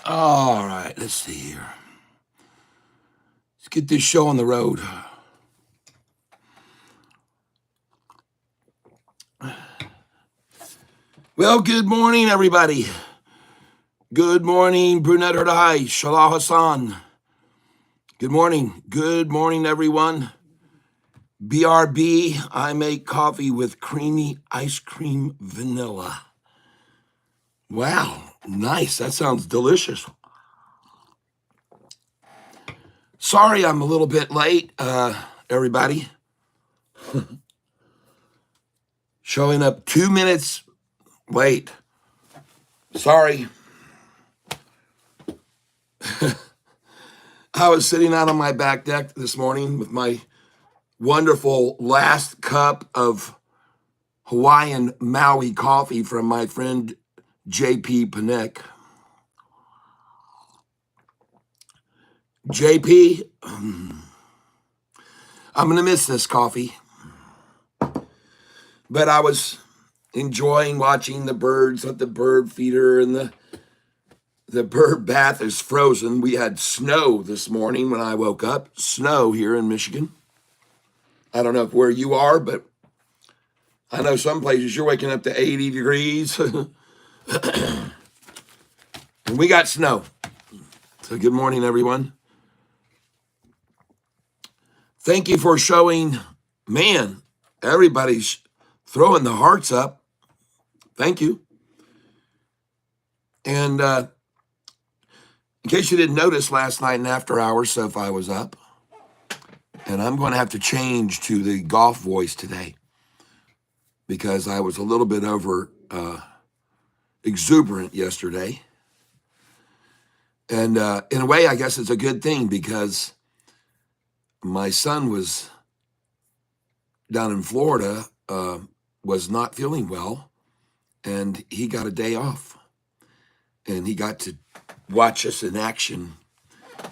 All right, let's see here. Let's get this show on the road. Well, good morning, everybody. Good morning, Brunette Hurdahai, Shalah Hassan. Good morning. Good morning, everyone. BRB, I make coffee with creamy ice cream vanilla. Wow, nice. That sounds delicious. Sorry I'm a little bit late, everybody. Showing up 2 minutes late. Sorry. I was sitting out on my back deck this morning with my wonderful last cup of Hawaiian Maui coffee from my friend JP Panek. JP, I'm going to miss this coffee. But I was enjoying watching the birds at the bird feeder, and the bird bath is frozen. We had snow this morning when I woke up. Snow here in Michigan. I don't know where you are, but I know some places you're waking up to 80 degrees. And we got snow. So good morning, everyone. Thank you for showing. Man, everybody's throwing the hearts up. Thank you. And in case you didn't notice, last night in after hours, SoFi was up. And I'm going to have to change to the golf voice today because I was a little bit over exuberant yesterday. And in a way, I guess it's a good thing because my son was down in Florida, was not feeling well, and he got a day off. And he got to watch us in action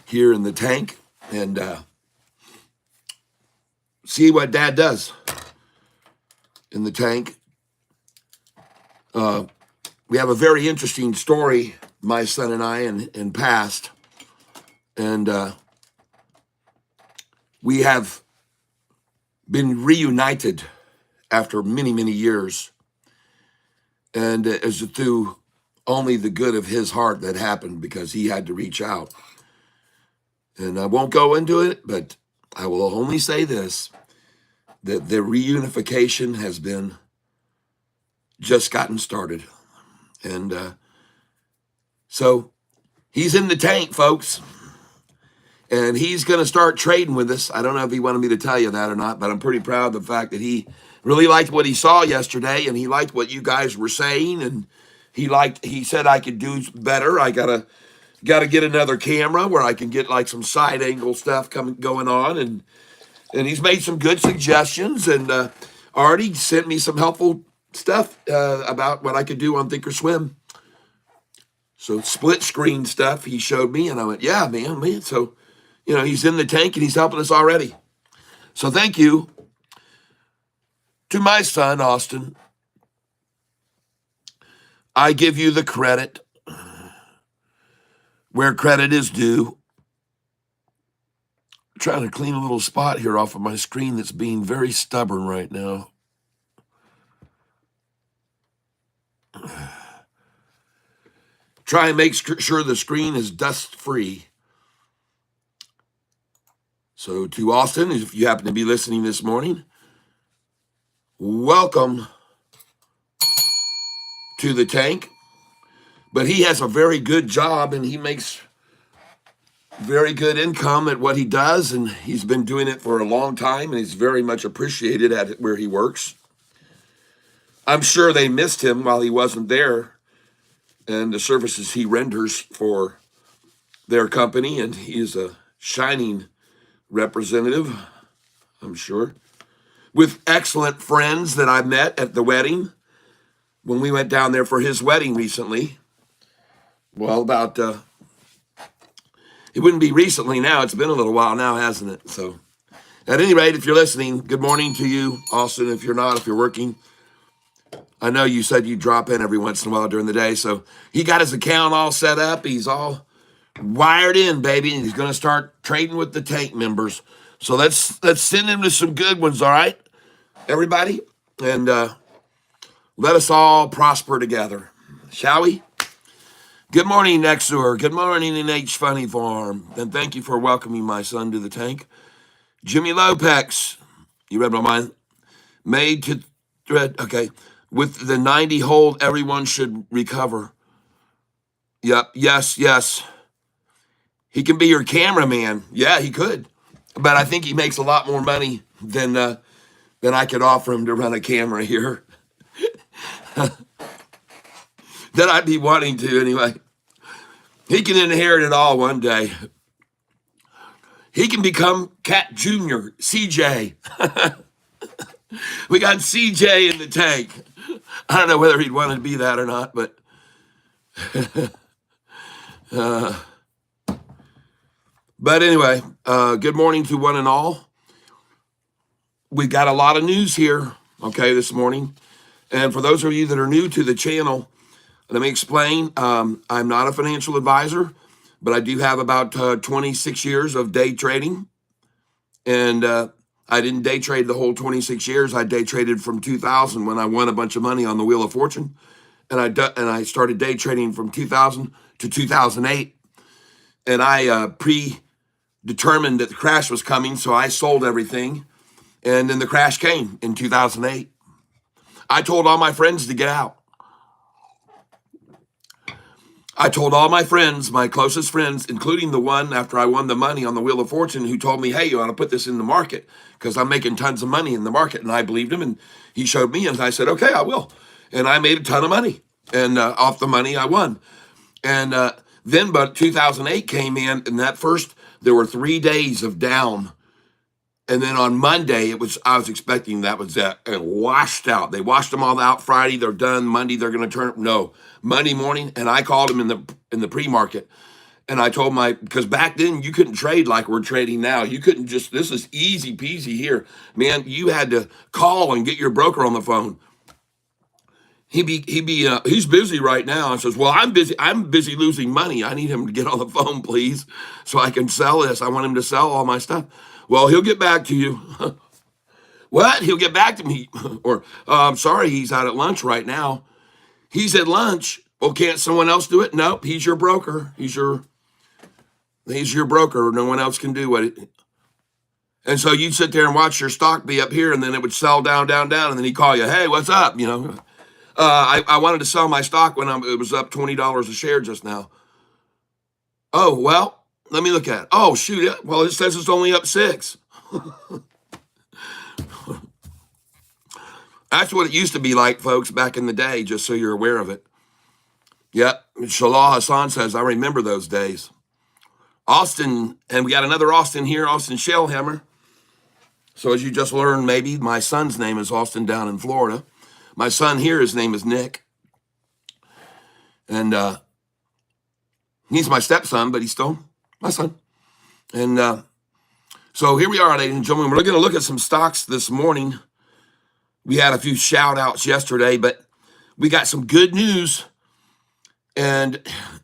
here in the tank and see what Dad does in the tank. We have a very interesting story, my son and I, in past. And we have been reunited after many, many years. And it was through only the good of his heart that happened because he had to reach out. And I won't go into it, but I will only say this, that the reunification has been just gotten started. And so he's in the tank, folks. And he's going to start trading with us. I don't know if he wanted me to tell you that or not, but I'm pretty proud of the fact that he really liked what he saw yesterday, and he liked what you guys were saying, and he said I could do better. I gotta get another camera where I can get like some side angle stuff going on, and he's made some good suggestions, and already sent me some helpful stuff about what I could do on Thinkorswim. So split screen stuff he showed me, and I went, yeah, man. So, he's in the tank and he's helping us already. So thank you to my son, Austin. I give you the credit where credit is due. I'm trying to clean a little spot here off of my screen that's being very stubborn right now. Try and make sure the screen is dust-free. So to Austin, if you happen to be listening this morning, welcome to the tank. But he has a very good job, and he makes very good income at what he does, and he's been doing it for a long time, and he's very much appreciated at where he works. I'm sure they missed him while he wasn't there and the services he renders for their company, and he is a shining representative, I'm sure, with excellent friends that I met at the wedding when we went down there for his wedding recently. Well, it wouldn't be recently now. It's been a little while now, hasn't it? So at any rate, if you're listening, good morning to you, Austin. If you're not, if you're working, I know you said you drop in every once in a while during the day. So he got his account all set up. He's all wired in, baby, and he's going to start trading with the tank members. So let's send him to some good ones, all right, everybody? And let us all prosper together, shall we? Good morning, Nexur. Good morning, NH Funny Farm. And thank you for welcoming my son to the tank. Jimmy Lopex, you read my mind. Made to thread, okay. With the 90 hold, everyone should recover. Yep, yes. He can be your cameraman. Yeah, he could. But I think he makes a lot more money than I could offer him to run a camera here. That I'd be wanting to anyway. He can inherit it all one day. He can become Cat Jr., CJ. We got CJ in the tank. I don't know whether he'd want to be that or not, but but anyway, good morning to one and all. We've got a lot of news here, okay, this morning. And for those of you that are new to the channel, let me explain. I'm not a financial advisor, but I do have about 26 years of day trading. And I didn't day trade the whole 26 years. I day traded from 2000 when I won a bunch of money on the Wheel of Fortune. And I started day trading from 2000 to 2008. And I predetermined that the crash was coming, so I sold everything. And then the crash came in 2008. I told all my friends to get out. I told all my friends, my closest friends, including the one after I won the money on the Wheel of Fortune, who told me, hey, you ought to put this in the market because I'm making tons of money in the market. And I believed him, and he showed me, and I said, okay, I will. And I made a ton of money, and off the money I won. And then, but 2008 came in, and there were 3 days of down. And then on Monday, I was expecting that was it washed out. They washed them all out Friday. They're done. Monday, they're going to turn. No, Monday morning. And I called them in the pre-market. And I told because back then you couldn't trade like we're trading now. You couldn't this is easy peasy here. Man, you had to call and get your broker on the phone. He's busy right now. I says, well, I'm busy losing money. I need him to get on the phone, please, so I can sell this. I want him to sell all my stuff. Well, he'll get back to you. What? He'll get back to me. Or, I'm sorry, he's out at lunch right now. He's at lunch. Well, can't someone else do it? Nope, he's your broker. He's your broker. No one else can do it. And so you'd sit there and watch your stock be up here, and then it would sell down, and then he'd call you, hey, what's up? I wanted to sell my stock when it was up $20 a share just now. Oh, well, let me look at it. Oh, shoot. Well, it says it's only up 6. That's what it used to be like, folks, back in the day, just so you're aware of it. Yep. Shalal Hassan says, I remember those days. Austin, and we got another Austin here, Austin Shellhammer. So as you just learned, maybe my son's name is Austin down in Florida. My son here, his name is Nick. And he's my stepson, but he's still my son. And so here we are, ladies and gentlemen. We're going to look at some stocks this morning. We had a few shout outs yesterday, but we got some good news. And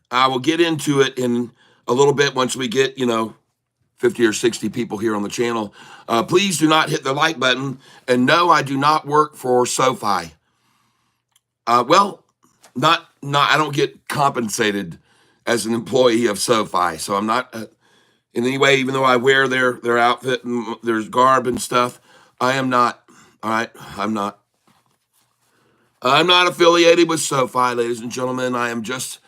I will get into it in a little bit once we get, 50 or 60 people here on the channel. Please do not hit the like button. And no, I do not work for SoFi. I don't get compensated as an employee of SoFi. So I'm not in any way, even though I wear their outfit and there's garb and stuff, I am not. All right. I'm not affiliated with SoFi, ladies and gentlemen. I am just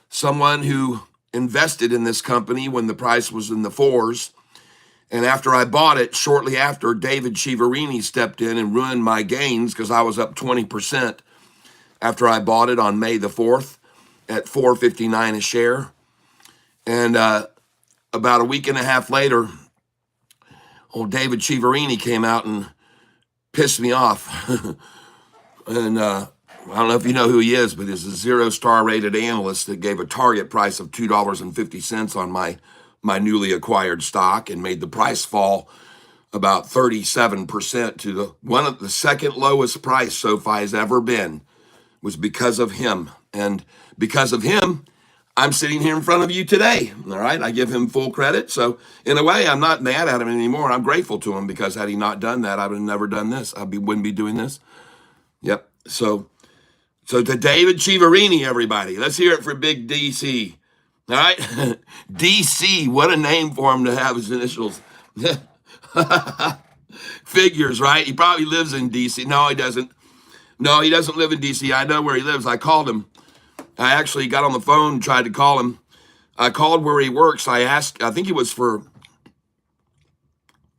someone who invested in this company when the price was in the 4s. And after I bought it, shortly after, David Chiaverini stepped in and ruined my gains because I was up 20% after I bought it on May the 4th at $4.59 a share. And about a week and a half later, old David Chiaverini came out and pissed me off. And I don't know if you know who he is, but he's a 0-star rated analyst that gave a target price of $2.50 on my newly acquired stock and made the price fall about 37% to the second lowest price SoFi has ever been was because of him. And because of him, I'm sitting here in front of you today. All right. I give him full credit. So in a way, I'm not mad at him anymore. I'm grateful to him, because had he not done that, I would have never done this. Wouldn't be doing this. Yep. So to David Chiaverini, everybody, let's hear it for Big DC. All right. DC, what a name for him to have his initials. Figures, right? He probably lives in DC. No, he doesn't. No, he doesn't live in DC. I know where he lives. I called him. I actually got on the phone and tried to call him. I called where he works. I asked, I think it was for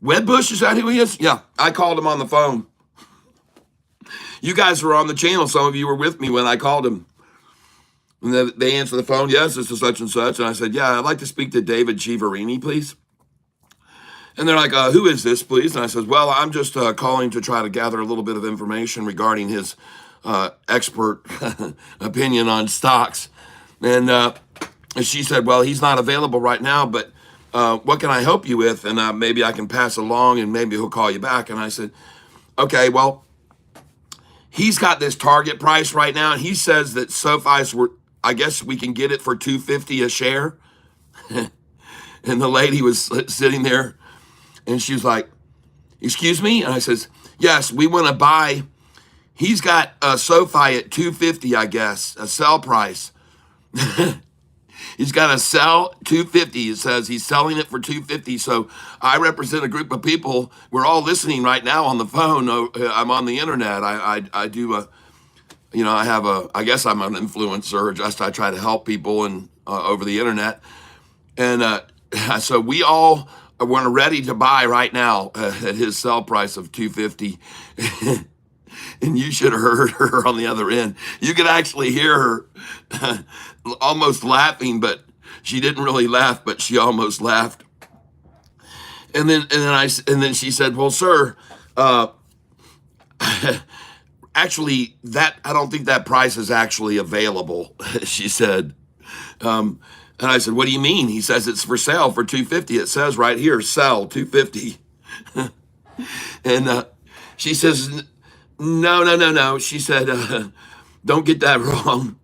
Wedbush. Is that who he is? Yeah. I called him on the phone. You guys were on the channel. Some of you were with me when I called him. And they answered the phone. Yes, this is such and such. And I said, yeah, I'd like to speak to David Chiaverini, please. And they're like, who is this, please? And I said, well, I'm just calling to try to gather a little bit of information regarding his expert opinion on stocks. And she said, well, he's not available right now, but what can I help you with? And maybe I can pass along, and maybe he'll call you back. And I said, okay, well, he's got this target price right now, and he says that SoFi's were, I guess we can get it for $2.50 a share. And the lady was sitting there, and she was like, excuse me? And I says, yes, we want to buy. He's got SoFi at $2.50, I guess, a sell price. He's got a sell $2.50. It says he's selling it for $2.50. So I represent a group of people. We're all listening right now on the phone. I'm on the internet. I do I guess I'm an influencer. Just I try to help people and over the internet. And so we all are ready to buy right now at his sell price of $2.50. And you should have heard her on the other end. You could actually hear her almost laughing, but she didn't really laugh, but she almost laughed. And then she said, well, sir, actually, that I don't think that price is actually available, she said. And I said, what do you mean? He says it's for sale for $2.50. It says right here, sell $2.50. And she says, no. She said, don't get that wrong.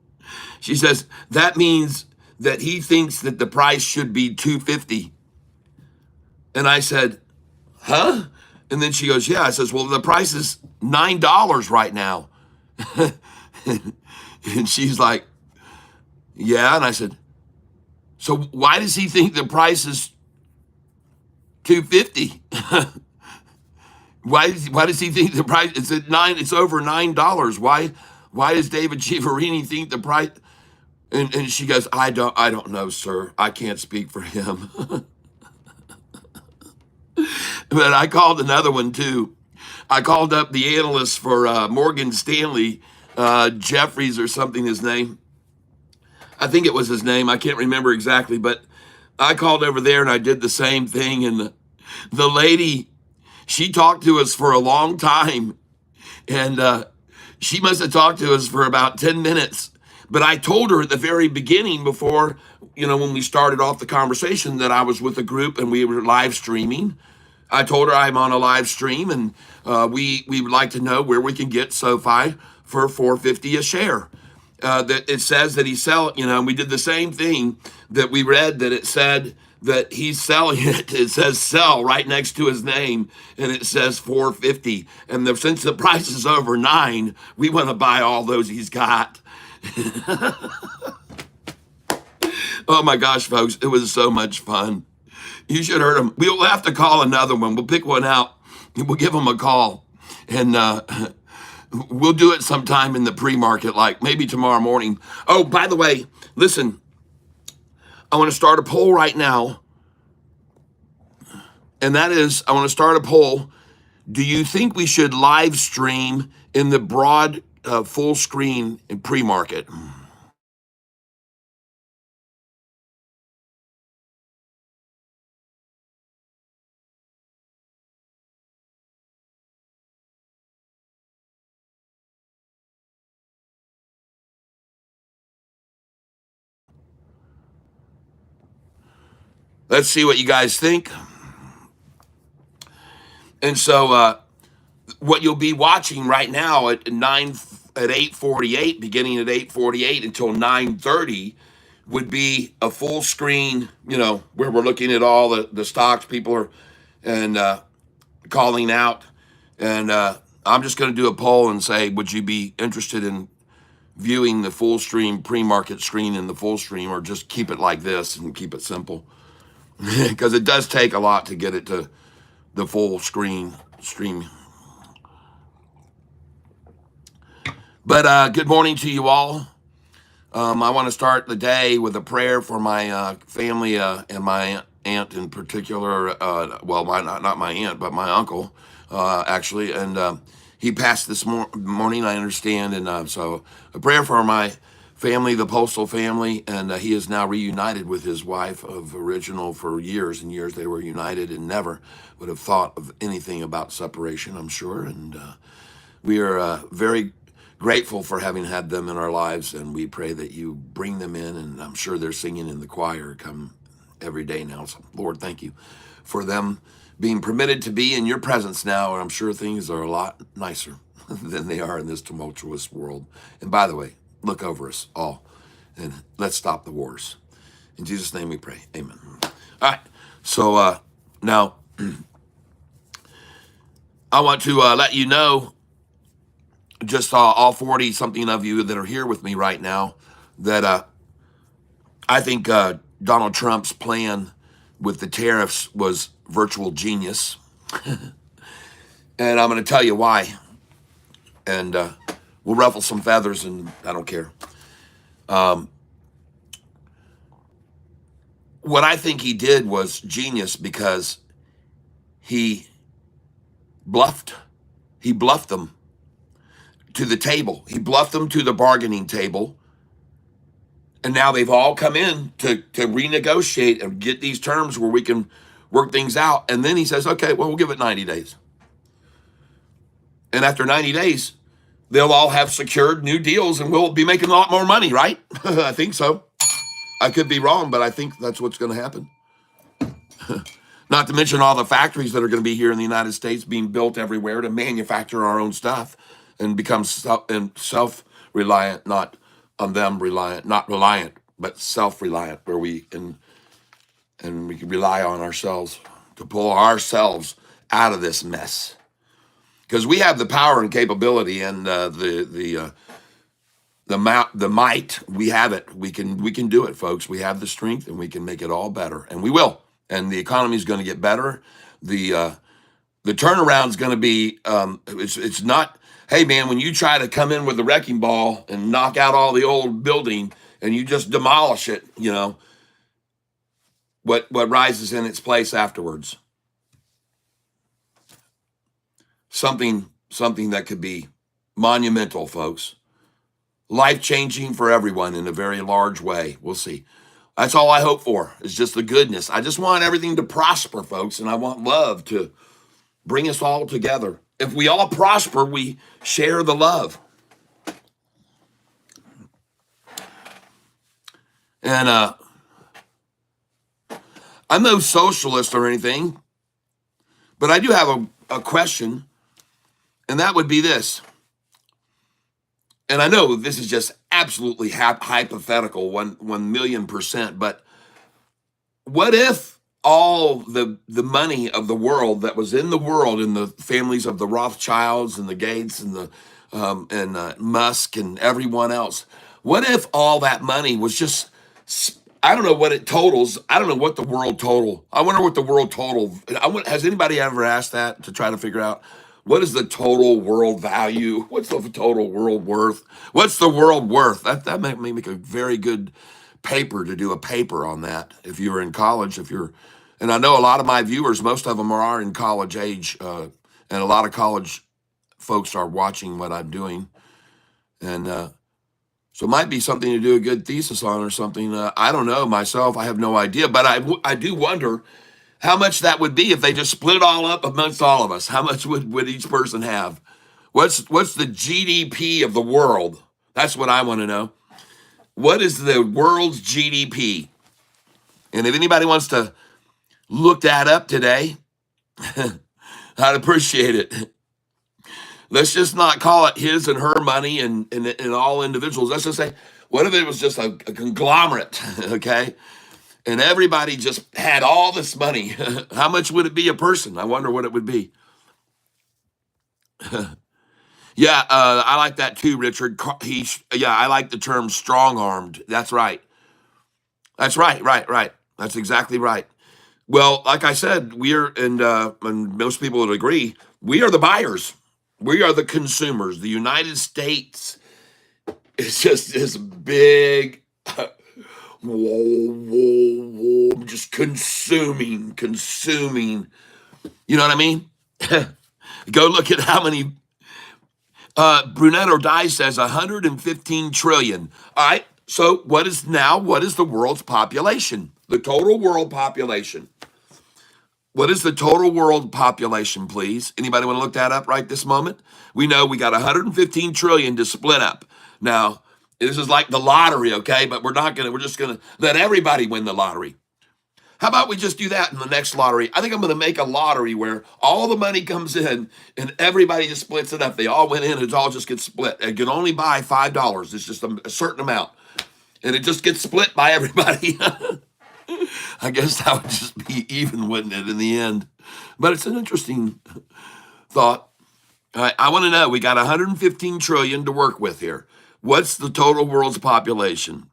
She says, that means that he thinks that the price should be $2.50. And I said, huh? And then she goes, yeah. I says, well, the price is $9 right now. And she's like, yeah. And I said, so why does he think the price is $2.50? Why does he think the price it's at it's over $9? Why does David Chiaverini think the price? And she goes, I don't know, sir. I can't speak for him. But I called another one too. I called up the analyst for Morgan Stanley, Jeffries or something, his name. I think it was his name. I can't remember exactly, but I called over there and I did the same thing. And the lady, she talked to us for a long time. And she must have talked to us for about 10 minutes. But I told her at the very beginning before, when we started off the conversation, that I was with a group and we were live streaming. I told her I'm on a live stream and we would like to know where we can get SoFi for $4.50 a share. That it says that he's selling, we did the same thing that we read, that it said that he's selling it. It says sell right next to his name, and it says $4.50. And since the price is over $9, we want to buy all those he's got. Oh my gosh, folks, it was so much fun. You should have heard him. We'll have to call another one. We'll pick one out. We'll give him a call. And we'll do it sometime in the pre-market, like maybe tomorrow morning. Oh, by the way, listen, I want to start a poll right now. And that is, I want to start a poll. Do you think we should live stream in the broad full screen in pre-market? Let's see what you guys think. And so what you'll be watching right now at at 8:48, beginning at 8:48 until 9:30 would be a full screen, where we're looking at all the stocks people are and calling out. And I'm just going to do a poll and say, would you be interested in viewing the full stream, pre-market screen in the full stream, or just keep it like this and keep it simple? Because it does take a lot to get it to the full screen stream. But good morning to you all. I want to start the day with a prayer for my family and my aunt in particular. Well, not my aunt, but my uncle, actually. And he passed this morning, I understand. And so a prayer for my family, the Postal family. And he is now reunited with his wife of original for years and years. They were united and never would have thought of anything about separation, I'm sure. And we are very grateful for having had them in our lives, and we pray that you bring them in, and I'm sure they're singing in the choir come every day now. So Lord, thank you for them being permitted to be in your presence now, and I'm sure things are a lot nicer than they are in this tumultuous world. And by the way, look over us all, and let's stop the wars. In Jesus' name we pray, amen. All right, so now I want to let you know, just all 40 something of you that are here with me right now, that I think Donald Trump's plan with the tariffs was virtual genius. And I'm going to tell you why. And we'll ruffle some feathers, and I don't care. What I think he did was genius because he bluffed. He bluffed them to the table. He bluffed them to the bargaining table. And now they've all come in to renegotiate and get these terms where we can work things out. And then he says, okay, well, we'll give it 90 days. And after 90 days, they'll all have secured new deals and we'll be making a lot more money, right? I think so. I could be wrong, but I think that's what's going to happen. Not to mention all the factories that are going to be here in the United States being built everywhere to manufacture our own stuff and become self-reliant, not on them reliant, not reliant, but self-reliant, where we can rely on ourselves to pull ourselves out of this mess. Because we have the power and capability and the might. We have it. We can do it, folks. We have the strength, and we can make it all better, and we will. And the economy is going to get better. The turnaround is going to be. It's not. Hey, man, when you try to come in with a wrecking ball and knock out all the old building and you just demolish it, what rises in its place afterwards? Something that could be monumental, folks. Life-changing for everyone in a very large way. We'll see. That's all I hope for, is just the goodness. I just want everything to prosper, folks, and I want love to bring us all together. If we all prosper, we share the love. And I'm no socialist or anything, but I do have a question, and that would be this. And I know this is just absolutely hypothetical, 1,000,000%, but what if all the money of the world that was in the world, in the families of the Rothschilds and the Gates and the Musk and everyone else, what if all that money was just, I don't know what it totals. I don't know what the world total. I wonder what the world total. Has anybody ever asked that to try to figure out what is the total world value? What's the total world worth? What's the world worth? That may make a very good paper to do a paper on that. If you're in college, and I know a lot of my viewers, most of them are in college age, and a lot of college folks are watching what I'm doing, and so it might be something to do a good thesis on or something. I don't know myself. I have no idea, but I do wonder how much that would be if they just split it all up amongst all of us. How much would each person have? What's the GDP of the world? That's what I want to know. What is the world's GDP? And if anybody wants to look that up today, I'd appreciate it. let's just not call it his and her money and all individuals. Let's just say, what if it was just a conglomerate, okay? And everybody just had all this money. How much would it be a person? I wonder what it would be. Yeah, I like that too, Richard. Yeah, I like the term strong-armed. That's right. That's right, right. That's exactly right. Well, like I said, and most people would agree, we are the buyers. We are the consumers. The United States is just this big, just consuming. You know what I mean? Go look at how many. Brunetto Dye says 115 trillion. All right. So what is the world's population? The total world population. What is the total world population, please? Anybody want to look that up right this moment? We know we got 115 trillion to split up. Now, this is like the lottery, okay? But we're just gonna let everybody win the lottery. How about we just do that in the next lottery? I think I'm gonna make a lottery where all the money comes in and everybody just splits it up. They all went in, it all just gets split. You can only buy $5. It's just a certain amount. And it just gets split by everybody. I guess that would just be even, wouldn't it, in the end? But it's an interesting thought. All right, I want to know, we got 115 trillion to work with here. What's the total world's population?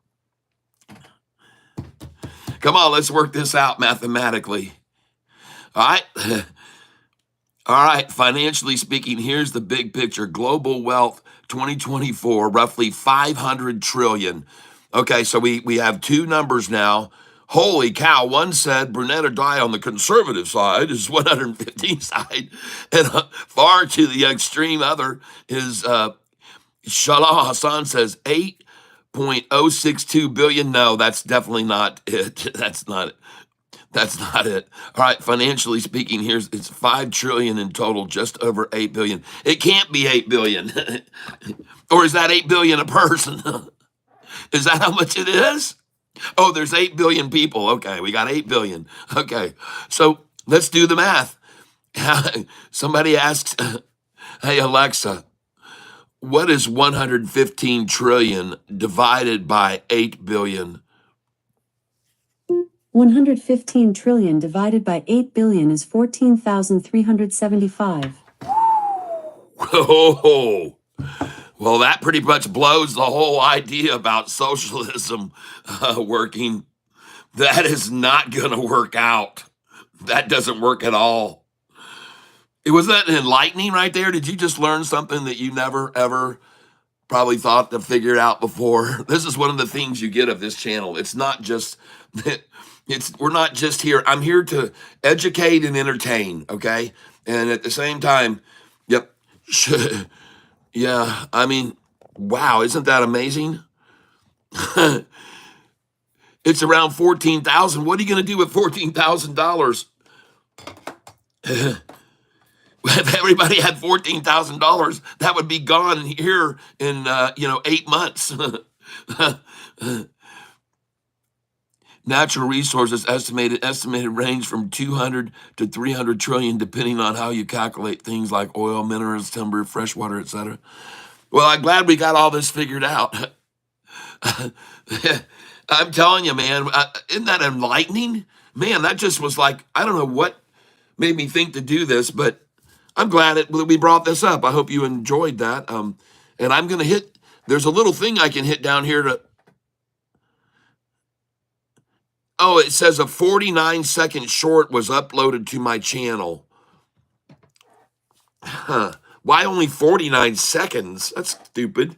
Come on, let's work this out mathematically. All right. All right, financially speaking, here's the big picture. Global wealth 2024, roughly 500 trillion. Okay, so we have two numbers now. Holy cow, one said Brunetto Dye on the conservative side is 115 side, and far to the extreme other is Shalah Hassan says 8.062 billion. No, that's definitely not it. That's not it. That's not it. All right, financially speaking, it's 5 trillion in total, just over 8 billion. It can't be 8 billion. Or is that 8 billion a person? Is that how much it is? Oh, there's 8 billion people. Okay, we got 8 billion. Okay, so let's do the math. Somebody asks, hey, Alexa, what is 115 trillion divided by 8 billion? 115 trillion divided by 8 billion is 14,375. Whoa. Well, that pretty much blows the whole idea about socialism working. That is not going to work out. That doesn't work at all. Was that enlightening right there? Did you just learn something that you never, ever probably thought to figure out before? This is one of the things you get of this channel. It's not just, we're not just here. I'm here to educate and entertain, okay? And at the same time, yep. Yeah, I mean, wow, isn't that amazing? It's around 14,000. What are you going to do with $14,000? If everybody had $14,000, that would be gone here in 8 months. Natural resources estimated range from 200 to 300 trillion, depending on how you calculate things like oil, minerals, timber, fresh water, etc. Well, I'm glad we got all this figured out. I'm telling you, man, isn't that enlightening? Man, that just was like, I don't know what made me think to do this, but I'm glad we brought this up. I hope you enjoyed that. And I'm going to there's a little thing I can hit down here to, oh, it says a 49-second short was uploaded to my channel. Huh. Why only 49 seconds? That's stupid.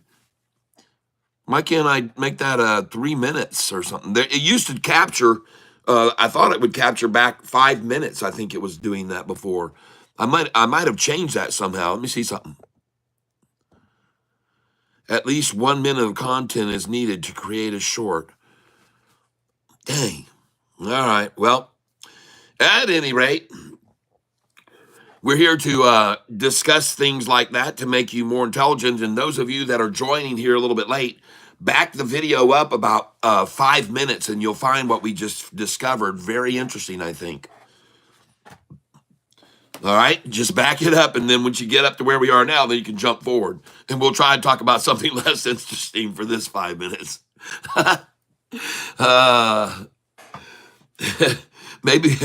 Why can't I make that 3 minutes or something? It used to capture, I thought it would capture back 5 minutes. I think it was doing that before. I might have changed that somehow. Let me see something. At least 1 minute of content is needed to create a short. Dang. All right. Well, at any rate, we're here to discuss things like that to make you more intelligent. And those of you that are joining here a little bit late, back the video up about 5 minutes and you'll find what we just discovered. Very interesting, I think. All right, just back it up, and then once you get up to where we are now, then you can jump forward, and we'll try and talk about something less interesting for this 5 minutes. uh, maybe,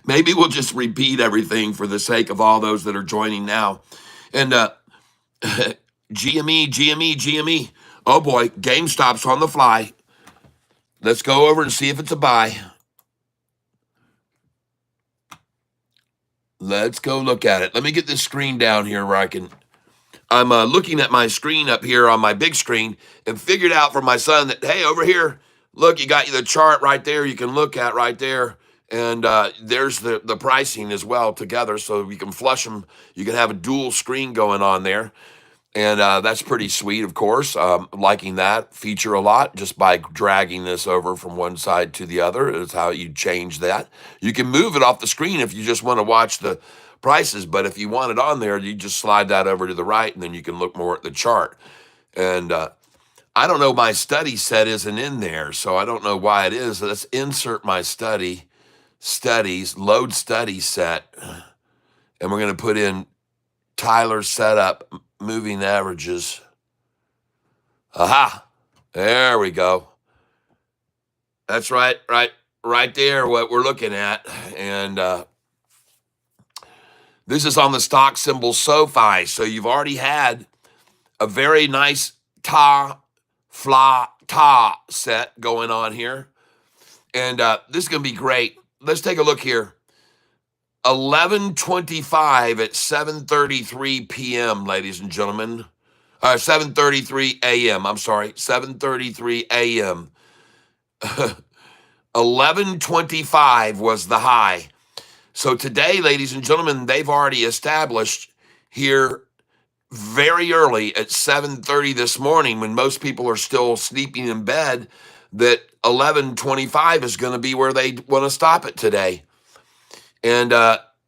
maybe we'll just repeat everything for the sake of all those that are joining now. And GME. Oh boy, GameStop's on the fly. Let's go over and see if it's a buy. Let's go look at it. Let me get this screen down here where I'm looking at my screen up here on my big screen and figured out from my son that, hey, over here, look, you got the chart right there you can look at right there. And there's the pricing as well together. So you can flush them. You can have a dual screen going on there. And that's pretty sweet, of course. Liking that feature a lot just by dragging this over from one side to the other is how you change that. You can move it off the screen if you just want to watch the prices, but if you want it on there, you just slide that over to the right, and then you can look more at the chart. And I don't know, my study set isn't in there, so I don't know why it is. Let's insert my studies, load study set, and we're going to put in Tyler's setup, moving averages. Aha, there we go. That's right there, what we're looking at. And this is on the stock symbol SoFi. So you've already had a very nice ta set going on here. And this is going to be great. Let's take a look here. 11:25 at 7:33 p.m., ladies and gentlemen. 7:33 a.m. I'm sorry, 7:33 a.m. 11:25 was the high. So today, ladies and gentlemen, they've already established here very early at 7:30 this morning, when most people are still sleeping in bed, that 11:25 is going to be where they want to stop it today. And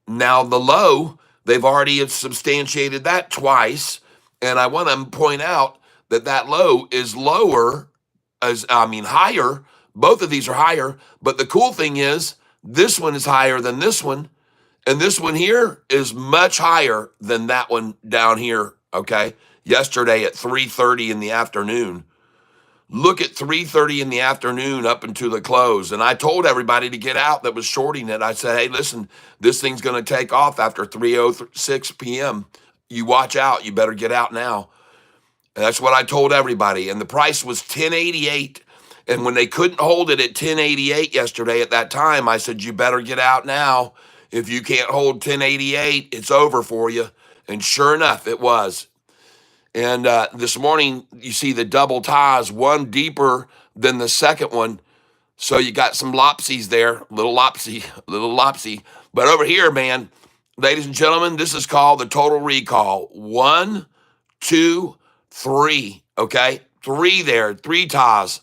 now the low, they've already substantiated that twice. And I want to point out that low is higher. Both of these are higher. But the cool thing is, this one is higher than this one. And this one here is much higher than that one down here, okay? Yesterday at 3:30 in the afternoon. Look at 3:30 in the afternoon up into the close. And I told everybody to get out that was shorting it. I said, hey, listen, this thing's going to take off after 3:06 p.m. You watch out. You better get out now. And that's what I told everybody. And the price was 1088. And when they couldn't hold it at 1088 yesterday at that time, I said, you better get out now. If you can't hold 1088, it's over for you. And sure enough, it was. And this morning, you see the double ties, one deeper than the second one. So you got some lopsies there, little lopsy. But over here, man, ladies and gentlemen, this is called the total recall. 1, 2, 3, okay? 3 there, 3 ties.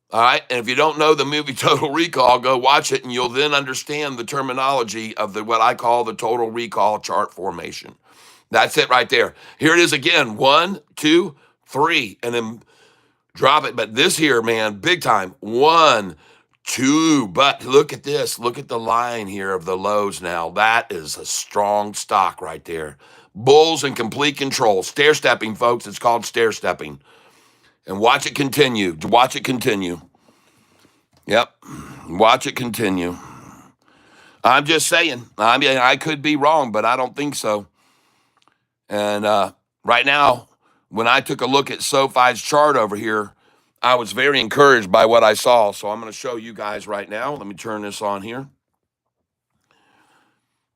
All right, and if you don't know the movie Total Recall, go watch it, and you'll then understand the terminology of what I call the total recall chart formation. That's it right there. Here it is again. 1, 2, 3, and then drop it. But this here, man, big time. 1, 2. But look at this. Look at the line here of the lows now. That is a strong stock right there. Bulls in complete control. Stair stepping, folks. It's called stair stepping. And watch it continue. Watch it continue. Yep. Watch it continue. I'm just saying. I mean, I could be wrong, but I don't think so. And right now, when I took a look at SoFi's chart over here, I was very encouraged by what I saw. So I'm going to show you guys right now. Let me turn this on here.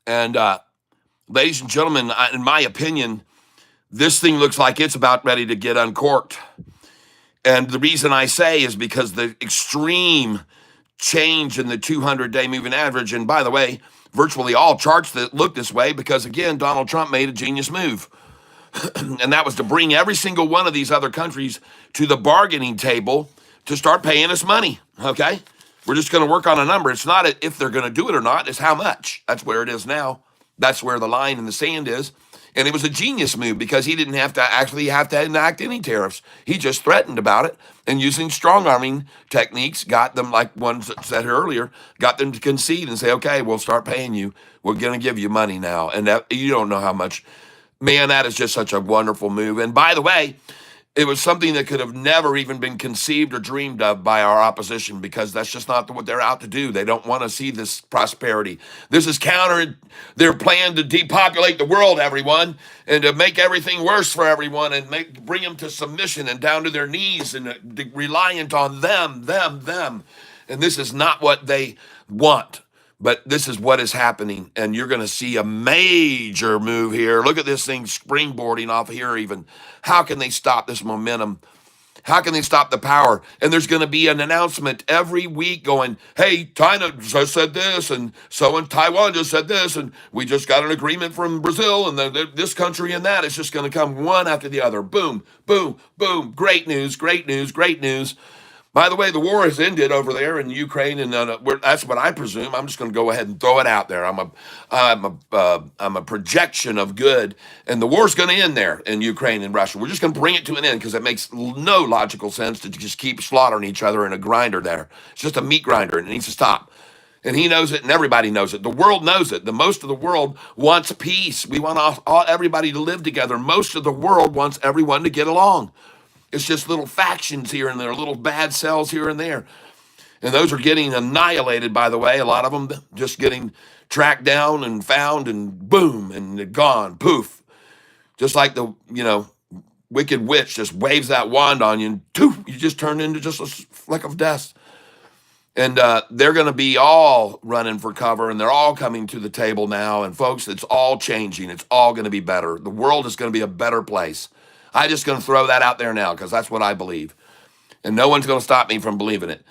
And ladies and gentlemen, in my opinion, this thing looks like it's about ready to get uncorked. And the reason I say is because the extreme change in the 200-day moving average, and by the way, virtually all charts that look this way, because again, Donald Trump made a genius move. And that was to bring every single one of these other countries to the bargaining table to start paying us money, okay? We're just going to work on a number. It's not if they're going to do it or not, it's how much. That's where it is now. That's where the line in the sand is. And it was a genius move because he didn't have to enact any tariffs. He just threatened about it, and using strong arming techniques got them, like one said earlier, got them to concede and say, okay, we'll start paying you. We're going to give you money now. And that, you don't know how much. Man, that is just such a wonderful move. And by the way, it was something that could have never even been conceived or dreamed of by our opposition, because that's just not what they're out to do. They don't want to see this prosperity. This is counter their plan to depopulate the world, everyone, and to make everything worse for everyone, and bring them to submission and down to their knees and reliant on them. And this is not what they want. But this is what is happening, and you're going to see a major move here. Look at this thing springboarding off here even. How can they stop this momentum? How can they stop the power? And there's going to be an announcement every week going, hey, China just said this, and so in Taiwan just said this, and we just got an agreement from Brazil, and this country and that. It's just going to come one after the other. Boom, boom, boom. Great news, great news, great news. By the way, the war has ended over there in Ukraine, and that's what I presume. I'm just going to go ahead and throw it out there. I'm a projection of good, and the war's going to end there in Ukraine and Russia. We're just going to bring it to an end because it makes no logical sense to just keep slaughtering each other in a grinder there. It's just a meat grinder, and it needs to stop. And he knows it, and everybody knows it. The world knows it. The most of the world wants peace. We want everybody to live together. Most of the world wants everyone to get along. It's just little factions here and there, little bad cells here and there. And those are getting annihilated, by the way. A lot of them just getting tracked down and found, and boom, and they're gone, poof. Just like the, wicked witch just waves that wand on you, and poof, you just turn into just a fleck of dust. And they're going to be all running for cover, and they're all coming to the table now. And folks, it's all changing. It's all going to be better. The world is going to be a better place. I'm just going to throw that out there now because that's what I believe. And no one's going to stop me from believing it.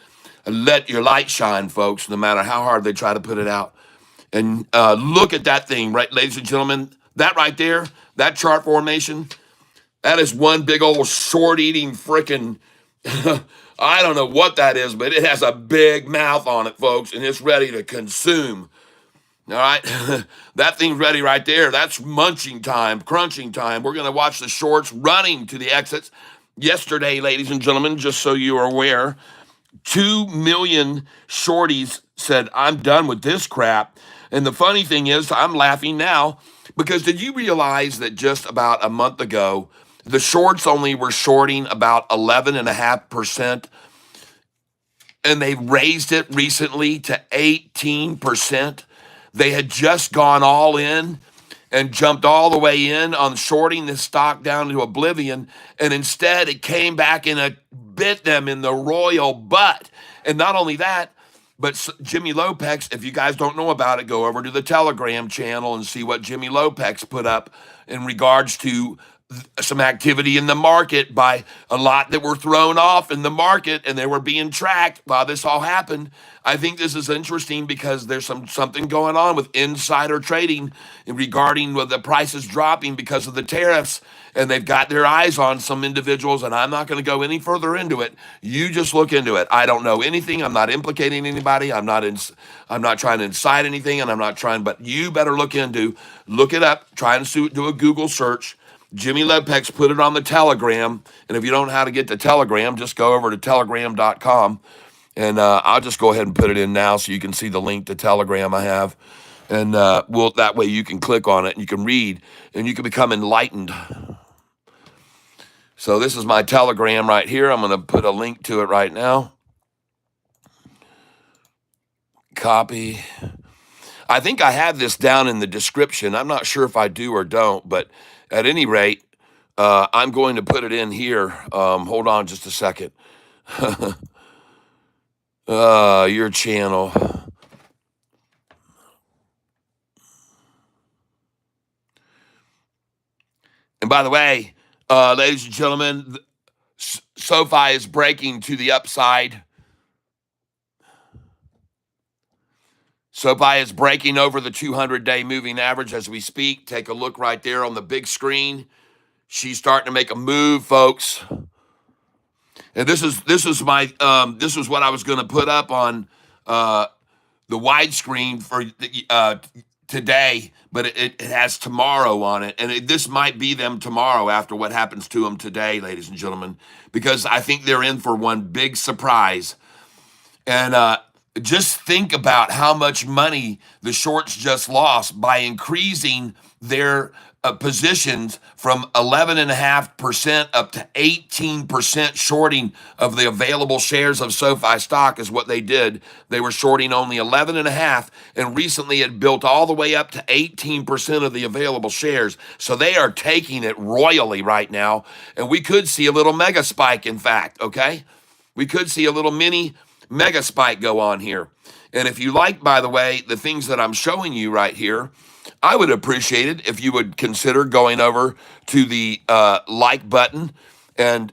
Let your light shine, folks, no matter how hard they try to put it out. And look at that thing, right, ladies and gentlemen. That right there, that chart formation, that is one big old short-eating frickin' I don't know what that is, but it has a big mouth on it, folks, and it's ready to consume. All right, that thing's ready right there. That's munching time, crunching time. We're going to watch the shorts running to the exits. Yesterday, ladies and gentlemen, just so you are aware, 2 million shorties said, I'm done with this crap. And the funny thing is, I'm laughing now because did you realize that just about a month ago, the shorts only were shorting about 11.5%, and they raised it recently to 18%. They had just gone all in and jumped all the way in on shorting this stock down to oblivion. And instead, it came back and bit them in the royal butt. And not only that, but Jimmy Lopez, if you guys don't know about it, go over to the Telegram channel and see what Jimmy Lopez put up in regards to some activity in the market by a lot that were thrown off in the market, and they were being tracked while this all happened. I think this is interesting because there's something going on with insider trading regarding the prices dropping because of the tariffs, and they've got their eyes on some individuals, and I'm not going to go any further into it. You just look into it. I don't know anything. I'm not implicating anybody. I'm not trying to incite anything, and but you better look it up, try and do a Google search. Jimmy Lopez put it on the Telegram, and if you don't know how to get to Telegram, just go over to telegram.com, and I'll just go ahead and put it in now so you can see the link to Telegram I have, and that way you can click on it, and you can read, and you can become enlightened. So this is my Telegram right here. I'm going to put a link to it right now. Copy. I think I have this down in the description. I'm not sure if I do or don't, but at any rate, I'm going to put it in here. Hold on just a second. Your channel. And by the way, ladies and gentlemen, SoFi is breaking to the upside. SoFi is breaking over the 200-day moving average as we speak. Take a look right there on the big screen. She's starting to make a move, folks. And this is what I was going to put up on the widescreen for today, but it has tomorrow on it. And this might be them tomorrow after what happens to them today, ladies and gentlemen, because I think they're in for one big surprise. And just think about how much money the shorts just lost by increasing their positions from 11.5% up to 18% shorting of the available shares of SoFi stock is what they did. They were shorting only 11.5, and recently it built all the way up to 18% of the available shares. So they are taking it royally right now, and we could see a little mega spike, in fact, okay? We could see a little mini mega spike go on here. And if you like, by the way, the things that I'm showing you right here, I would appreciate it if you would consider going over to the like button and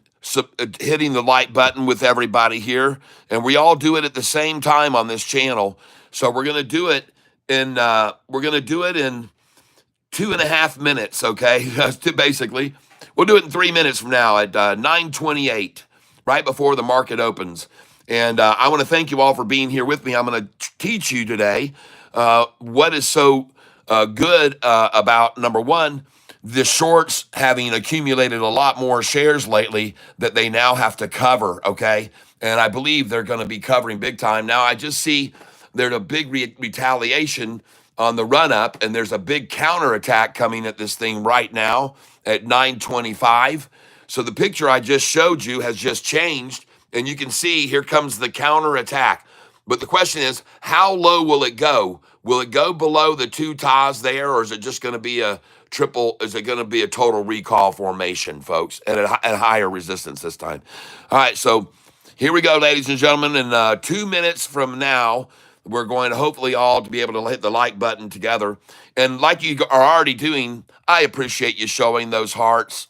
hitting the like button with everybody here. And we all do it at the same time on this channel. So we're going to do it in 2.5 minutes, okay? Basically, we'll do it in 3 minutes from now at 9:28, right before the market opens. And I want to thank you all for being here with me. I'm going to teach you today what is so good about, number one, the shorts having accumulated a lot more shares lately that they now have to cover, okay? And I believe they're going to be covering big time. Now, I just see there's a big retaliation on the run up, and there's a big counterattack coming at this thing right now at 9:25. So the picture I just showed you has just changed, and you can see here comes the counterattack. But the question is, how low will it go? Will it go below the two ties there, or is it just going to be a triple? Is it going to be a total recall formation, folks, and at higher resistance this time? All right, so here we go, ladies and gentlemen. In 2 minutes from now, we're going to hopefully all to be able to hit the like button together. And like you are already doing, I appreciate you showing those hearts.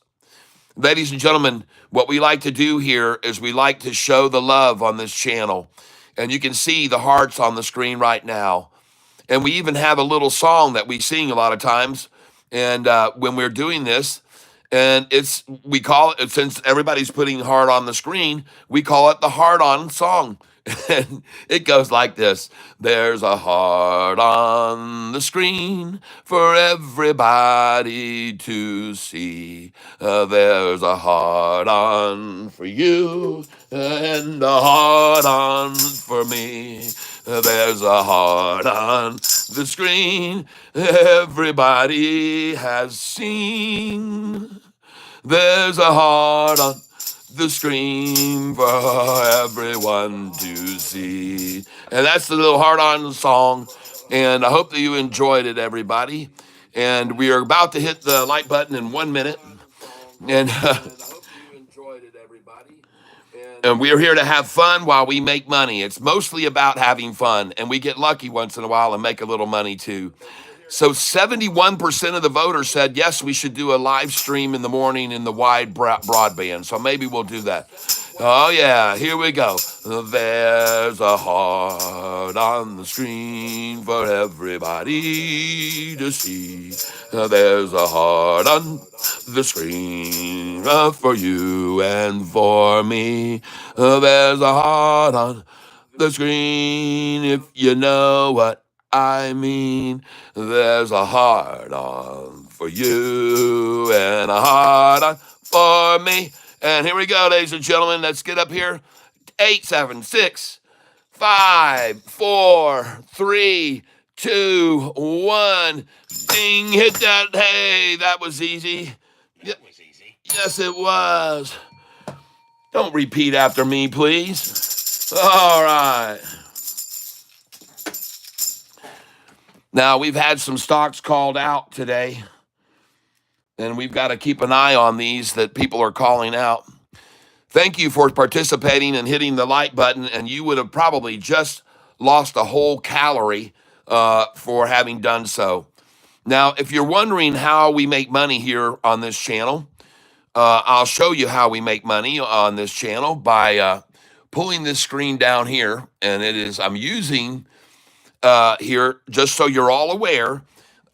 Ladies and gentlemen, what we like to do here is we like to show the love on this channel. And you can see the hearts on the screen right now. And we even have a little song that we sing a lot of times. And when we're doing this, and we call it, since everybody's putting heart on the screen, we call it the heart on song. And it goes like this. There's a heart on the screen for everybody to see. There's a heart on for you and a heart on for me. There's a heart on the screen everybody has seen. There's a heart on the screen for everyone to see. And that's the little heart on song. And I hope that you enjoyed it, everybody. And we are about to hit the like button in 1 minute. And and we are here to have fun while we make money. It's mostly about having fun. And we get lucky once in a while and make a little money too. So 71% of the voters said, yes, we should do a live stream in the morning in the wide broadband. So maybe we'll do that. Oh, yeah, here we go. There's a heart on the screen for everybody to see. There's a heart on the screen for you and for me. There's a heart on the screen if you know what I mean. There's a heart on for you and a heart on for me. And here we go, ladies and gentlemen. Let's get up here. 8, 7, 6, 5, 4, 3, 2, 1. Ding, hit that. Hey, that was easy. Yes, it was. Don't repeat after me, please. All right. Now, we've had some stocks called out today, and we've got to keep an eye on these that people are calling out. Thank you for participating and hitting the like button, and you would have probably just lost a whole calorie for having done so. Now, if you're wondering how we make money here on this channel, I'll show you how we make money on this channel by pulling this screen down here, and I'm using here, just so you're all aware,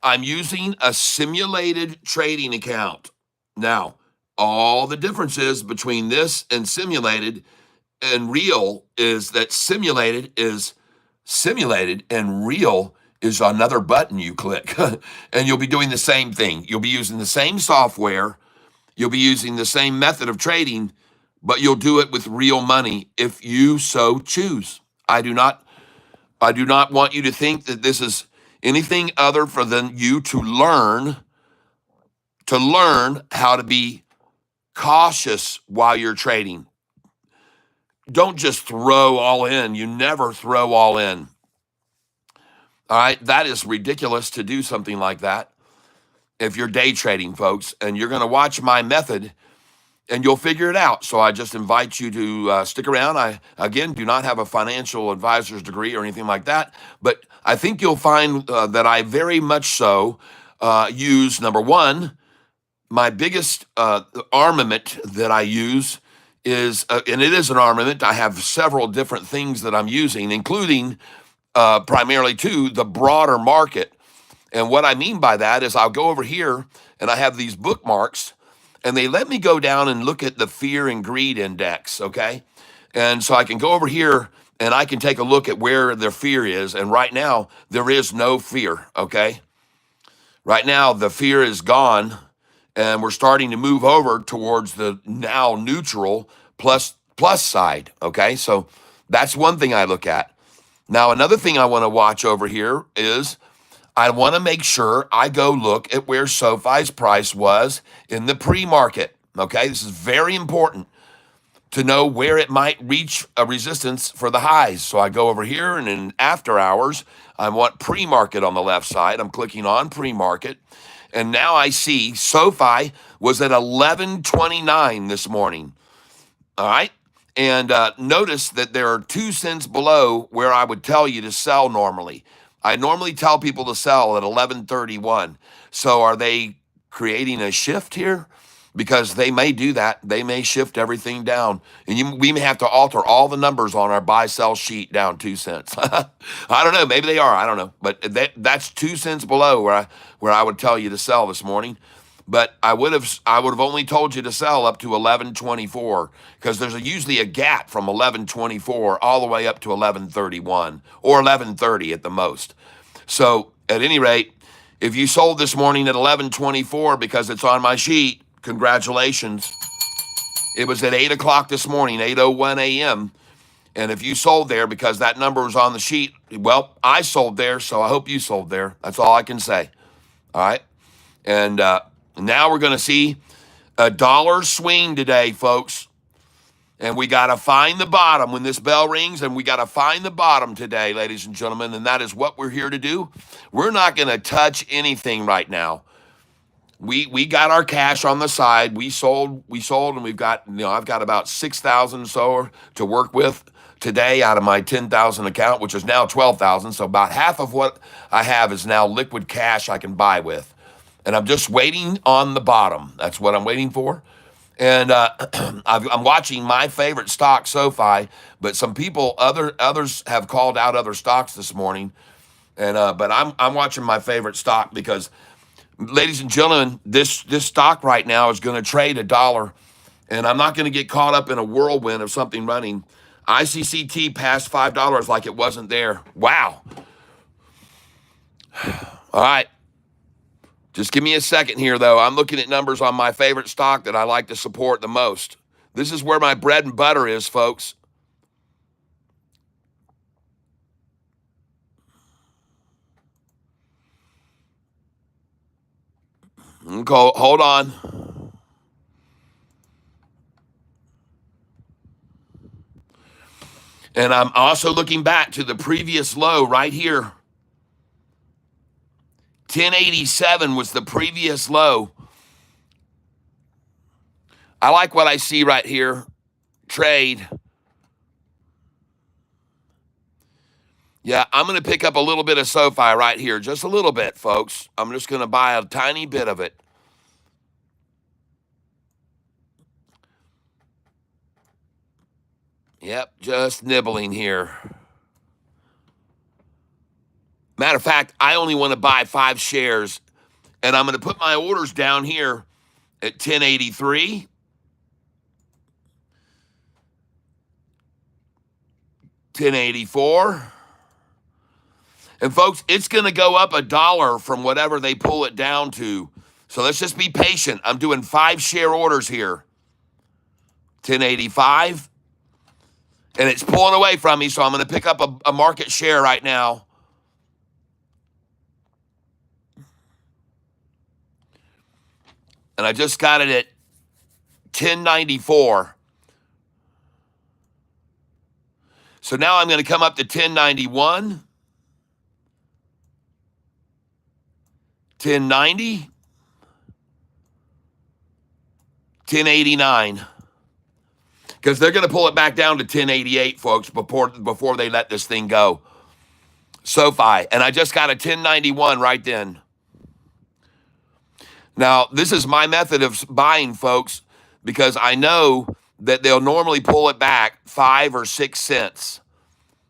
I'm using a simulated trading account. Now, all the differences between this and simulated and real is that simulated is simulated and real is another button you click, and you'll be doing the same thing. You'll be using the same software, you'll be using the same method of trading, but you'll do it with real money if you so choose. I do not want you to think that this is anything other for than you to learn how to be cautious while you're trading. Don't just throw all in. You never throw all in. All right, that is ridiculous to do something like that if you're day trading, folks, and you're going to watch my method and you'll figure it out. So I just invite you to stick around. I, again, do not have a financial advisor's degree or anything like that, but I think you'll find that I very much so use, number one, my biggest armament that I use is, and it is an armament. I have several different things that I'm using, including primarily to the broader market. And what I mean by that is I'll go over here and I have these bookmarks and they let me go down and look at the fear and greed index, okay? And so I can go over here and I can take a look at where the fear is. And right now, there is no fear, okay? Right now, the fear is gone and we're starting to move over towards the now neutral plus side, okay? So that's one thing I look at. Now, another thing I want to watch over here is I want to make sure I go look at where SoFi's price was in the pre-market. Okay, this is very important to know where it might reach a resistance for the highs. So I go over here and in after hours, I want pre-market on the left side. I'm clicking on pre-market. And now I see SoFi was at 11.29 this morning. All right. And notice that there are 2 cents below where I would tell you to sell normally. I normally tell people to sell at 11.31. So are they creating a shift here? Because they may do that. They may shift everything down. And we may have to alter all the numbers on our buy-sell sheet down 2 cents. I don't know. Maybe they are. I don't know. But that's 2 cents below where I would tell you to sell this morning. But I would have only told you to sell up to 11.24 because there's usually a gap from 11.24 all the way up to 11.31 or 11.30 at the most. So at any rate, if you sold this morning at 11.24 because it's on my sheet, congratulations. It was at 8 o'clock this morning, 8:01 a.m. And if you sold there because that number was on the sheet, well, I sold there, so I hope you sold there. That's all I can say. All right. And now we're going to see a dollar swing today, folks. And we got to find the bottom when this bell rings, and we got to find the bottom today, ladies and gentlemen. And that is what we're here to do. We're not going to touch anything right now. We got our cash on the side. We sold, and we've got, I've got about 6,000 or so to work with today out of my 10,000 account, which is now 12,000. So about half of what I have is now liquid cash I can buy with. And I'm just waiting on the bottom. That's what I'm waiting for. And I'm watching my favorite stock, SoFi, but some people, others have called out other stocks this morning. And but I'm watching my favorite stock because, ladies and gentlemen, this stock right now is going to trade $1, and I'm not going to get caught up in a whirlwind of something running. ICCT passed $5 like it wasn't there. Wow. All right. Just give me a second here, though. I'm looking at numbers on my favorite stock that I like to support the most. This is where my bread and butter is, folks. Okay, hold on. And I'm also looking back to the previous low right here. 1087 was the previous low. I like what I see right here. Trade. Yeah, I'm going to pick up a little bit of SoFi right here. Just a little bit, folks. I'm just going to buy a tiny bit of it. Yep, just nibbling here. Matter of fact, I only want to buy 5 shares, and I'm going to put my orders down here at 1083, 1084, And folks, it's going to go up $1 from whatever they pull it down to. So let's just be patient. I'm doing 5 share orders here. 1085. And it's pulling away from me, so I'm going to pick up a market share right now. And I just got it at 1094. So now I'm going to come up to 1091, 1090, 1089. Because they're going to pull it back down to 1088, folks, before they let this thing go. SoFi. And I just got a 1091 right then. Now, this is my method of buying, folks, because I know that they'll normally pull it back 5 or 6 cents.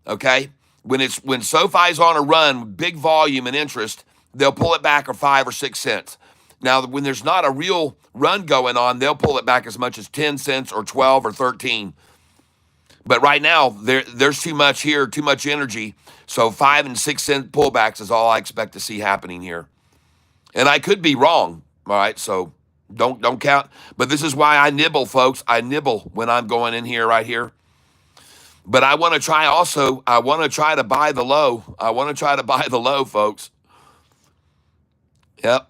Okay? When SoFi's on a run, big volume and interest, they'll pull it back 5 or 6 cents. Now, when there's not a real run going on, they'll pull it back as much as 10 cents or 12 or 13. But right now, there's too much here, too much energy. So 5 and 6 cent pullbacks is all I expect to see happening here. And I could be wrong, all right? So don't count. But this is why I nibble, folks. I nibble when I'm going in here right here. But I want to try also, I want to try to buy the low. I want to try to buy the low, folks. Yep.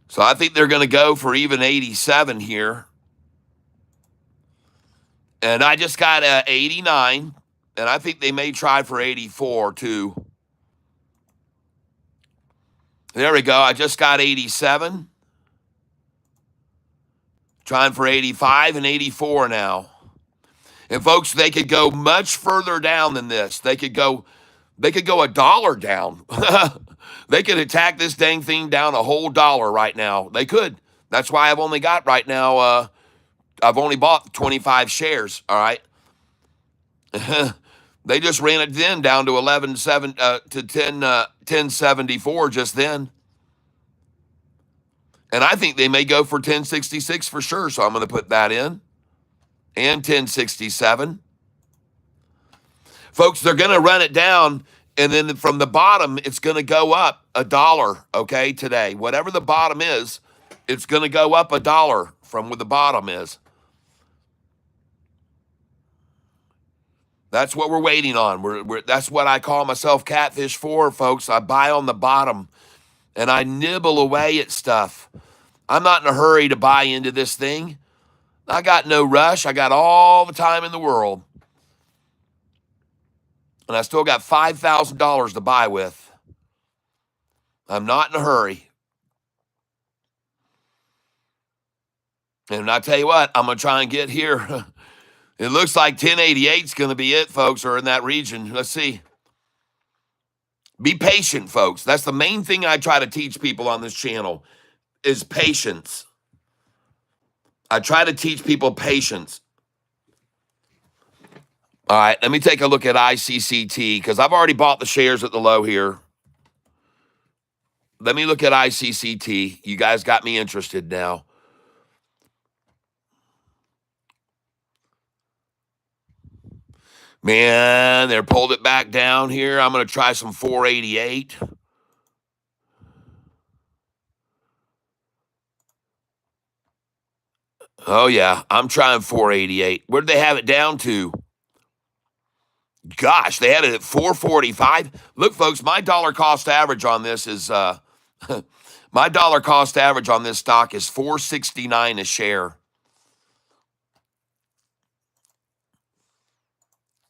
So I think they're going to go for even 87 here. And I just got 89. And I think they may try for 84 too. There we go. I just got 87. Trying for 85 and 84 now. And folks, they could go much further down than this. They could go $1 down. They could attack this dang thing down a whole dollar right now. They could. That's why I've only got right now, I've only bought 25 shares, all right? They just ran it then down to 1074 just then. And I think they may go for 1066 for sure, so I'm going to put that in. And 1067. Folks, they're going to run it down, and then from the bottom, it's going to go up $1, okay, today. Whatever the bottom is, it's going to go up $1 from where the bottom is. That's what we're waiting on. That's what I call myself Catfish for, folks. I buy on the bottom, and I nibble away at stuff. I'm not in a hurry to buy into this thing. I got no rush. I got all the time in the world. And I still got $5,000 to buy with. I'm not in a hurry. And I tell you what, I'm going to try and get here. It looks like 1088 is going to be it, folks, or in that region. Let's see. Be patient, folks. That's the main thing I try to teach people on this channel is patience. I try to teach people patience. All right, let me take a look at ICCT because I've already bought the shares at the low here. Let me look at ICCT. You guys got me interested now. Man, they're pulled it back down here. I'm going to try some 488. Oh, yeah, I'm trying 488. Where did they have it down to? Gosh, they had it at 445. Look, folks, my dollar cost average on this is my dollar cost average on this stock is 469 a share.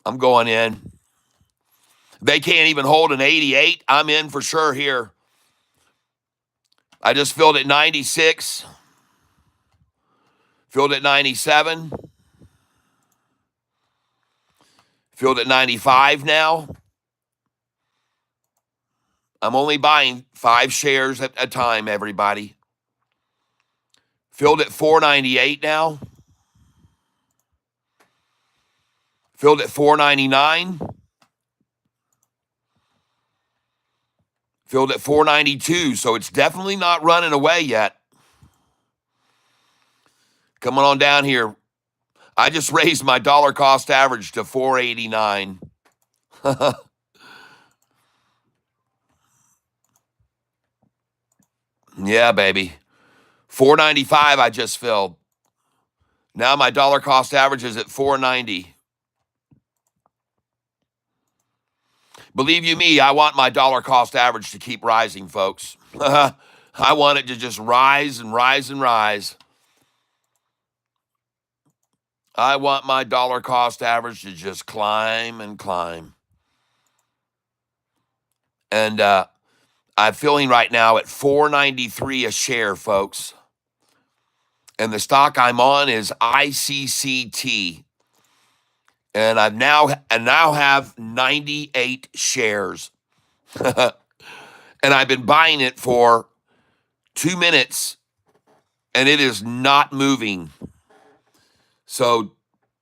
I'm going in. They can't even hold an 88. I'm in for sure here. I just filled at 96. Filled at 97. Filled at 95 now. I'm only buying 5 shares at a time, everybody. Filled at 498 now. Filled at 499. Filled at 492, so it's definitely not running away yet. Coming on down here. I just raised my dollar cost average to 489. Yeah, baby. 495 I just filled. Now my dollar cost average is at 490. Believe you me, I want my dollar cost average to keep rising, folks. I want it to just rise and rise and rise. I want my dollar cost average to just climb and climb. And I'm feeling right now at 493 a share, folks. And the stock I'm on is ICCT. And I now have 98 shares. And I've been buying it for 2 minutes and it is not moving. So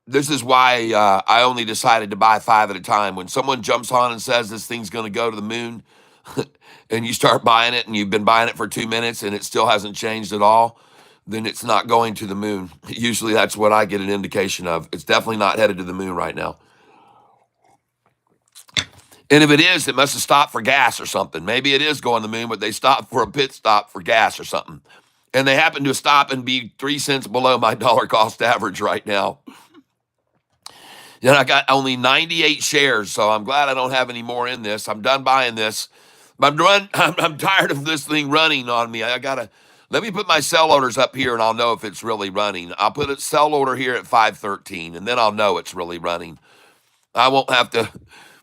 this is why I only decided to buy 5 at a time. When someone jumps on and says this thing's going to go to the moon and you start buying it and you've been buying it for 2 minutes and it still hasn't changed at all, then it's not going to the moon. Usually that's what I get an indication of. It's definitely not headed to the moon right now. And if it is, it must have stopped for gas or something. Maybe it is going to the moon, but they stopped for a pit stop for gas or something. And they happen to stop and be 3 cents below my dollar cost average right now. And I got only 98 shares, so I'm glad I don't have any more in this. I'm done buying this. I'm tired of this thing running on me. Let me put my sell orders up here and I'll know if it's really running. I'll put a sell order here at 513 and then I'll know it's really running. I won't have to.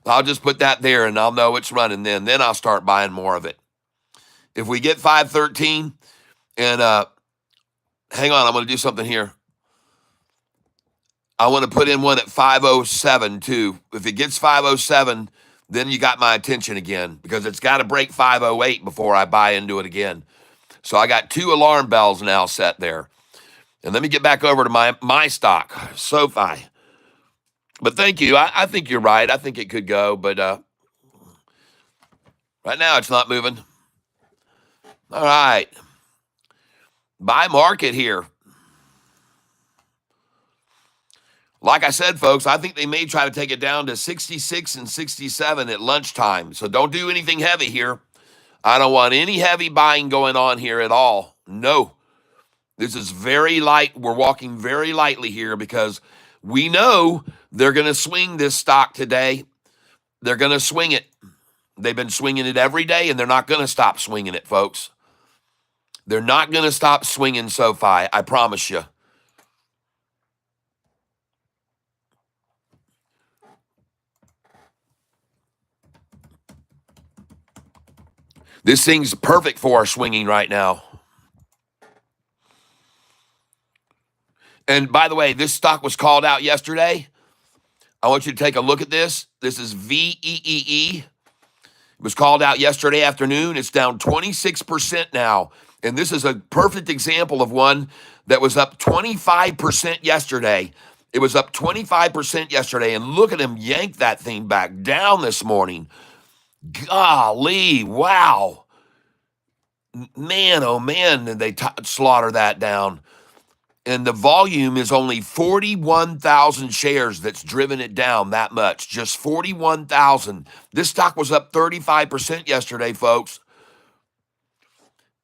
I'll just put that there and I'll know it's running then. Then I'll start buying more of it. If we get 513 and hang on, I'm going to do something here. I want to put in one at 507 too. If it gets 507, then you got my attention again because it's got to break 508 before I buy into it again. So I got 2 alarm bells now set there. And let me get back over to my stock, SoFi. But thank you. I think you're right. I think it could go, but right now it's not moving. All right. Buy market here. Like I said, folks, I think they may try to take it down to 66 and 67 at lunchtime. So don't do anything heavy here. I don't want any heavy buying going on here at all. No. This is very light. We're walking very lightly here because we know they're going to swing this stock today. They're going to swing it. They've been swinging it every day, and they're not going to stop swinging it, folks. They're not going to stop swinging SoFi, I promise you. This thing's perfect for our swinging right now. And by the way, this stock was called out yesterday. I want you to take a look at this. This is VEEE. It was called out yesterday afternoon. It's down 26% now. And this is a perfect example of one that was up 25% yesterday. It was up 25% yesterday. And look at him yank that thing back down this morning. Golly, wow. Man, oh man, did they slaughter that down. And the volume is only 41,000 shares that's driven it down that much. Just 41,000. This stock was up 35% yesterday, folks.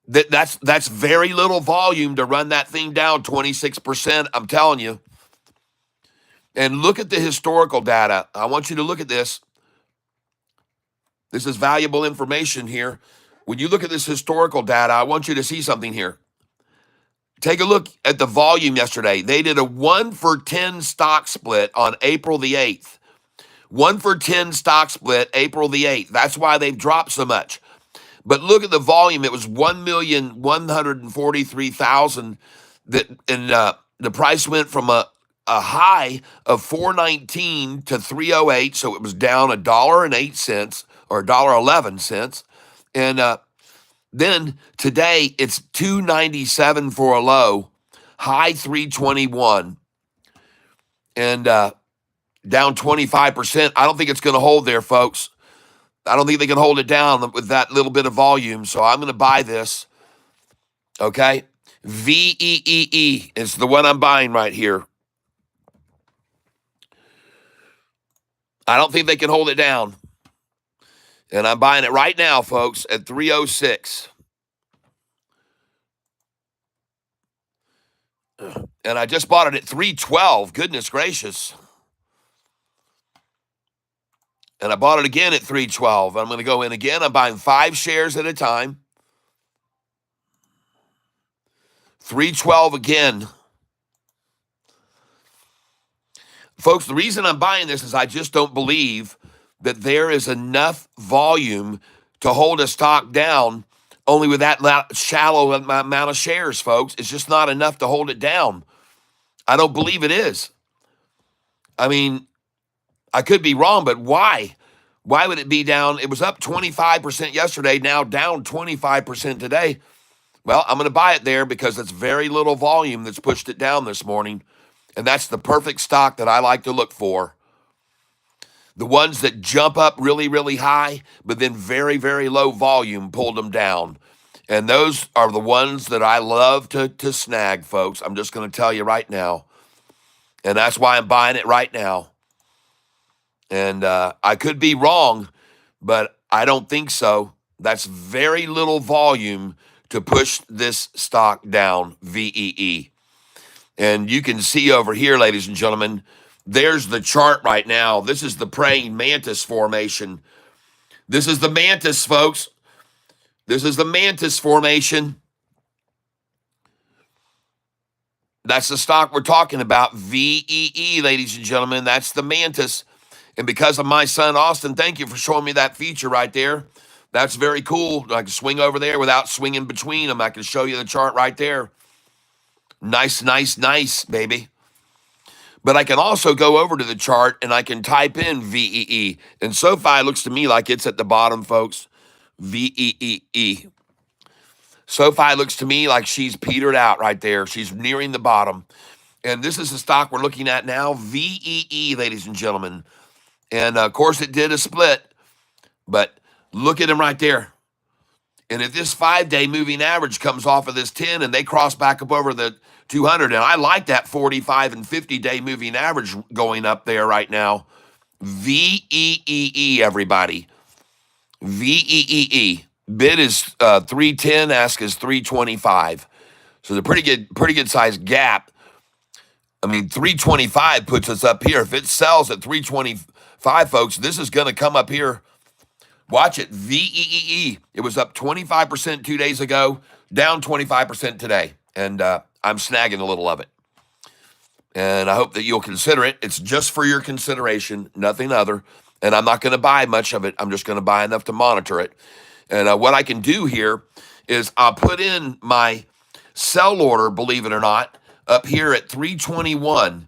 That's very little volume to run that thing down 26%, I'm telling you. And look at the historical data. I want you to look at this. This is valuable information here. When you look at this historical data, I want you to see something here. Take a look at the volume yesterday. They did a 1-for-10 stock split on April the 8th. 1-for-10 stock split April the 8th. That's why they've dropped so much. But look at the volume. It was 1,143,000. And the price went from a high of $4.19 to $3.08. So it was down $1.08 or $1.11. And then today it's $2.97 for a low, high $3.21, and down 25%. I don't think it's going to hold there, folks. I don't think they can hold it down with that little bit of volume. So I'm going to buy this. Okay, VEEE is the one I'm buying right here. I don't think they can hold it down, and I'm buying it right now, folks, at 306. And I just bought it at 312. Goodness gracious. And I bought it again at 312. I'm going to go in again. I'm buying 5 shares at a time. 312 again. Folks, the reason I'm buying this is I just don't believe that there is enough volume to hold a stock down only with that shallow amount of shares, folks. It's just not enough to hold it down. I don't believe it is. I mean, I could be wrong, but why? Why would it be down? It was up 25% yesterday, now down 25% today. Well, I'm going to buy it there because it's very little volume that's pushed it down this morning. And that's the perfect stock that I like to look for. The ones that jump up really, really high, but then very, very low volume pulled them down. And those are the ones that I love to snag, folks. I'm just going to tell you right now. And that's why I'm buying it right now. And I could be wrong, but I don't think so. That's very little volume to push this stock down, VEE. And you can see over here, ladies and gentlemen, there's the chart right now. This is the praying mantis formation. This is the mantis, folks. This is the mantis formation. That's the stock we're talking about, VEE, ladies and gentlemen. That's the mantis. And because of my son, Austin, thank you for showing me that feature right there. That's very cool. I can swing over there without swinging between them. I can show you the chart right there. Nice, nice, nice, baby. But I can also go over to the chart and I can type in VEE. And SoFi looks to me like it's at the bottom, folks. VEEE. SoFi looks to me like she's petered out right there. She's nearing the bottom. And this is the stock we're looking at now, VEE, ladies and gentlemen. And, of course, it did a split. But look at them right there. And if this 5-day moving average comes off of this 10 and they cross back up over the 200, and I like that 45 and 50-day moving average going up there right now. VEEE, everybody. VEEE. Bid is 310, ask is 325. So the pretty good sized gap. I mean, 325 puts us up here. If it sells at 325, folks, this is going to come up here. Watch it, VEEE. It was up 25% 2 days ago, down 25% today. And I'm snagging a little of it. And I hope that you'll consider it. It's just for your consideration, nothing other. And I'm not going to buy much of it. I'm just going to buy enough to monitor it. And what I can do here is I'll put in my sell order, believe it or not, up here at 321.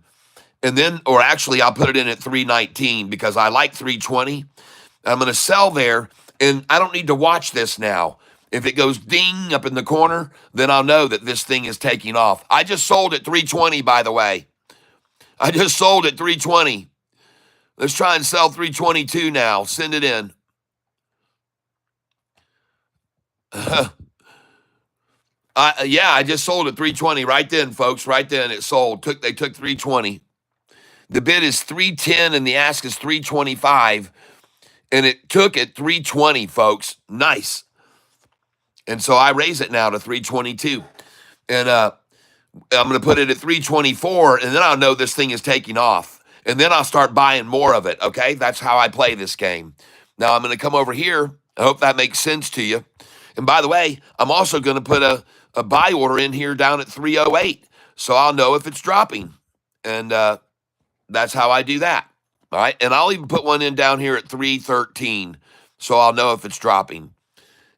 And then, or actually, I'll put it in at 319 because I like 320. I'm going to sell there, and I don't need to watch this now. If it goes ding up in the corner, then I'll know that this thing is taking off. I just sold at 320, by the way. I just sold at 320. Let's try and sell 322 now. Send it in. I just sold at 320 right then, folks. Right then it sold. They took 320. The bid is 310 and the ask is 325. And it took at 320, folks. Nice. And so I raise it now to 322. And I'm going to put it at 324, and then I'll know this thing is taking off. And then I'll start buying more of it, okay? That's how I play this game. Now I'm going to come over here. I hope that makes sense to you. And by the way, I'm also going to put a buy order in here down at 308, so I'll know if it's dropping. And that's how I do that. All right, and I'll even put one in down here at 313, so I'll know if it's dropping.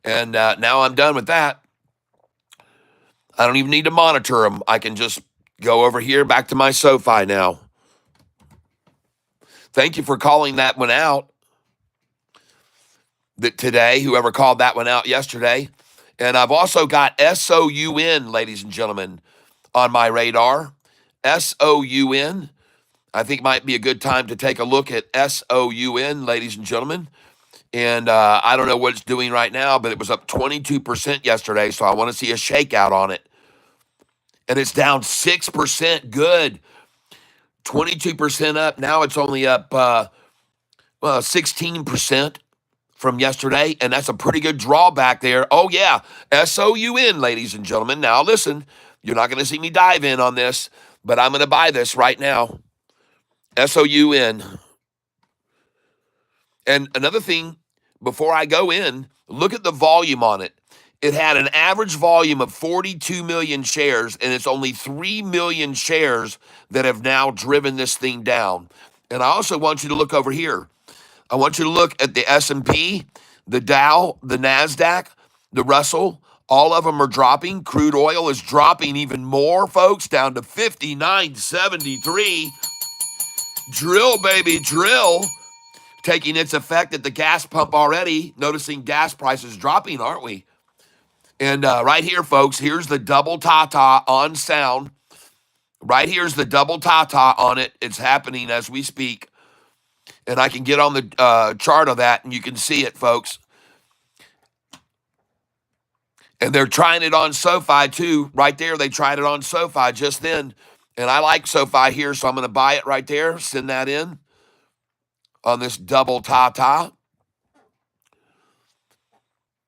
And now I'm done with that. I don't even need to monitor them. I can just go over here back to my SoFi now. Thank you for calling that one out today, whoever called that one out yesterday. And I've also got SOUN, ladies and gentlemen, on my radar. SOUN. I think might be a good time to take a look at SOUN, ladies and gentlemen. And I don't know what it's doing right now, but it was up 22% yesterday, so I want to see a shakeout on it. And it's down 6%. Good. 22% up. Now it's only up 16% from yesterday, and that's a pretty good drawback there. Oh, yeah, SOUN, ladies and gentlemen. Now, listen, You're not going to see me dive in on this, but I'm going to buy this right now. SOUN. And another thing, before I go in, look at the volume on it. It had an average volume of 42 million shares, and it's only 3 million shares that have now driven this thing down. And I also want you to look over here. I want you to look at the S&P, the Dow, the NASDAQ, the Russell. All of them are dropping. Crude oil is dropping even more, folks, down to 59.73. Drill, baby, drill. Taking its effect at the gas pump already. Noticing gas prices dropping, aren't we? And right here, folks, here's the double ta-ta on sound. Right here's the double ta-ta on it. It's happening as we speak. And I can get on the chart of that, and you can see it, folks. And they're trying it on SoFi, too. Right there, they tried it on SoFi just then. And I like SoFi here, so I'm going to buy it right there. Send that in on this double ta-ta.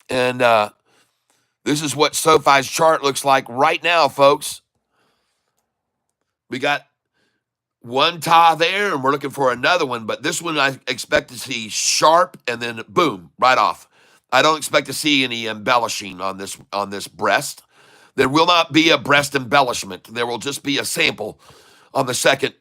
And this is what SoFi's chart looks like right now, folks. We got one ta there, and we're looking for another one. But this one I expect to see sharp, and then boom, right off. I don't expect to see any embellishing on this breast. There will not be a breast embellishment. There will just be a sample on the second,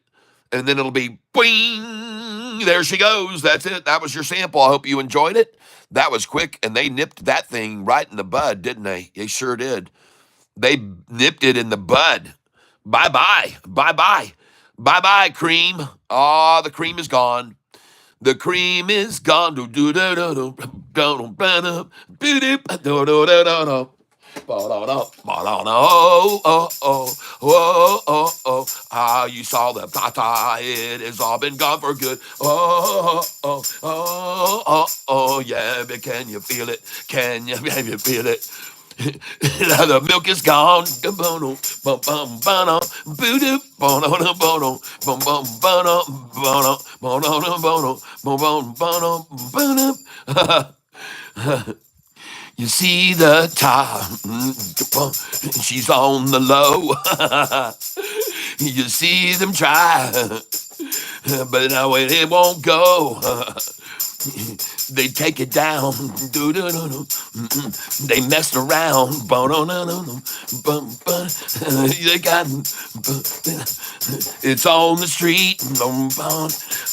and then it'll be boing. There she goes. That's it. That was your sample. I hope you enjoyed it. That was quick, and they nipped that thing right in the bud, didn't they? They sure did. They nipped it in the bud. Bye-bye. Bye-bye. Bye-bye, cream. Oh, the cream is gone. The cream is gone. Ah, you saw the ta-ta. It has all been gone for good. Yeah, but can you feel it? Can you feel it? The milk is gone. You see the top, she's on the low. You see them try, but no, it won't go. They take it down. They messed around. They got it's on the street.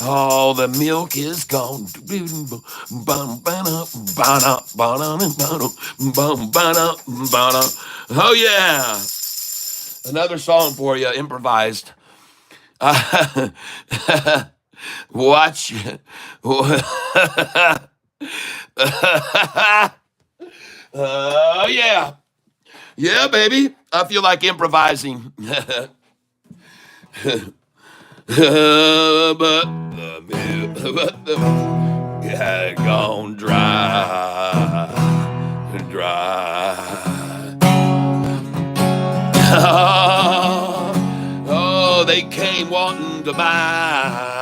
All the milk is gone. Oh yeah. Another song for you, improvised. Watch. Yeah. Yeah, baby. I feel like improvising. But the had gone dry. Oh, they came wanting to buy.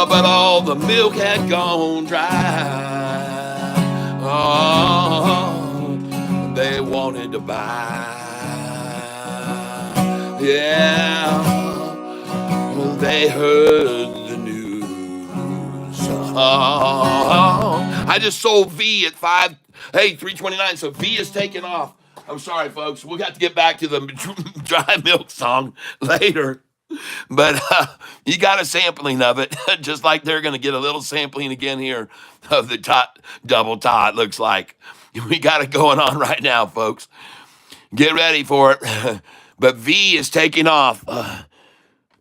But all the milk had gone dry. Oh, they wanted to buy. Yeah, they heard the news. Oh, I just sold V at 329. So V is taking off. I'm sorry, folks. We'll have to get back to the dry milk song later. But you got a sampling of it, just like they're going to get a little sampling again here of the double ta, it looks like. We got it going on right now, folks. Get ready for it. But V is taking off.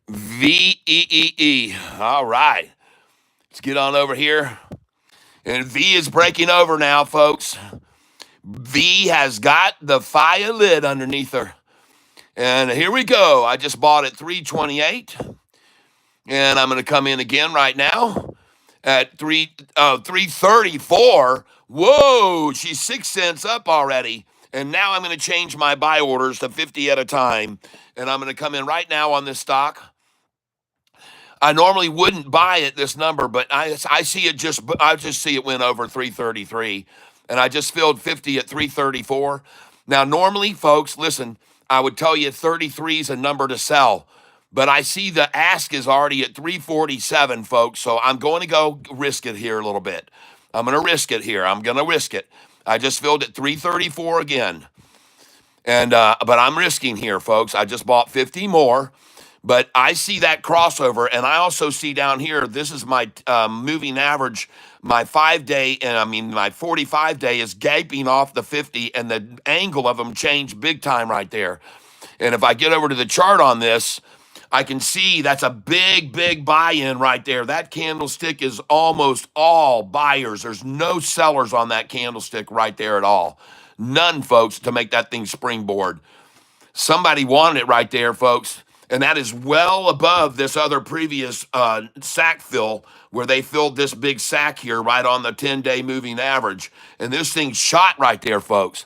V-E-E-E. All right. Let's get on over here. And V is breaking over now, folks. V has got the fire lid underneath her. And here we go. I just bought at 328. And I'm going to come in again right now at 334. Whoa, she's 6 cents up already. And now I'm going to change my buy orders to 50 at a time. And I'm going to come in right now on this stock. I normally wouldn't buy at this number, but I see it I just see it went over 333. and I just filled 50 at 334. Now, normally, folks, listen, I would tell you 33 is a number to sell, but I see the ask is already at 347, folks. So I'm going to go risk it here a little bit. I'm going to risk it here. I'm going to risk it. I just filled at 334 again. And but I'm risking here, folks. I just bought 50 more. But I see that crossover, and I also see down here, this is my moving average, my 5-day, and I mean my 45-day is gaping off the 50, and the angle of them changed big time right there. And if I get over to the chart on this, I can see that's a big, big buy-in right there. That candlestick is almost all buyers. There's no sellers on that candlestick right there at all. None, folks, to make that thing springboard. Somebody wanted it right there, folks. And that is well above this other previous sack fill where they filled this big sack here right on the 10-day moving average. And this thing shot right there, folks.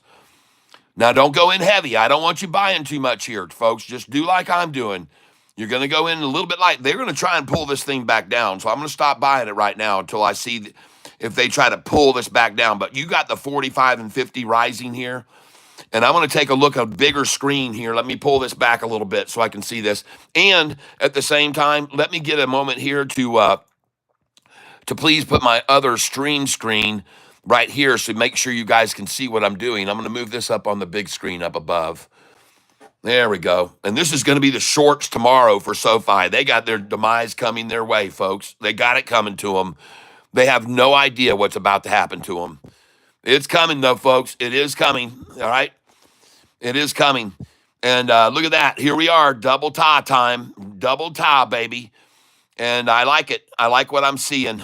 Now, don't go in heavy. I don't want you buying too much here, folks. Just do like I'm doing. You're going to go in a little bit light. They're going to try and pull this thing back down. So I'm going to stop buying it right now until I see if they try to pull this back down. But you got the 45 and 50 rising here. And I'm going to take a look at a bigger screen here. Let me pull this back a little bit so I can see this. And at the same time, let me get a moment here to please put my other stream screen right here so make sure you guys can see what I'm doing. I'm going to move this up on the big screen up above. There we go. And this is going to be the shorts tomorrow for SoFi. They got their demise coming their way, folks. They got it coming to them. They have no idea what's about to happen to them. It's coming, though, folks. It is coming, all right? It is coming. And look at that. Here we are. Double tie time. Double tie, baby. And I like it. I like what I'm seeing.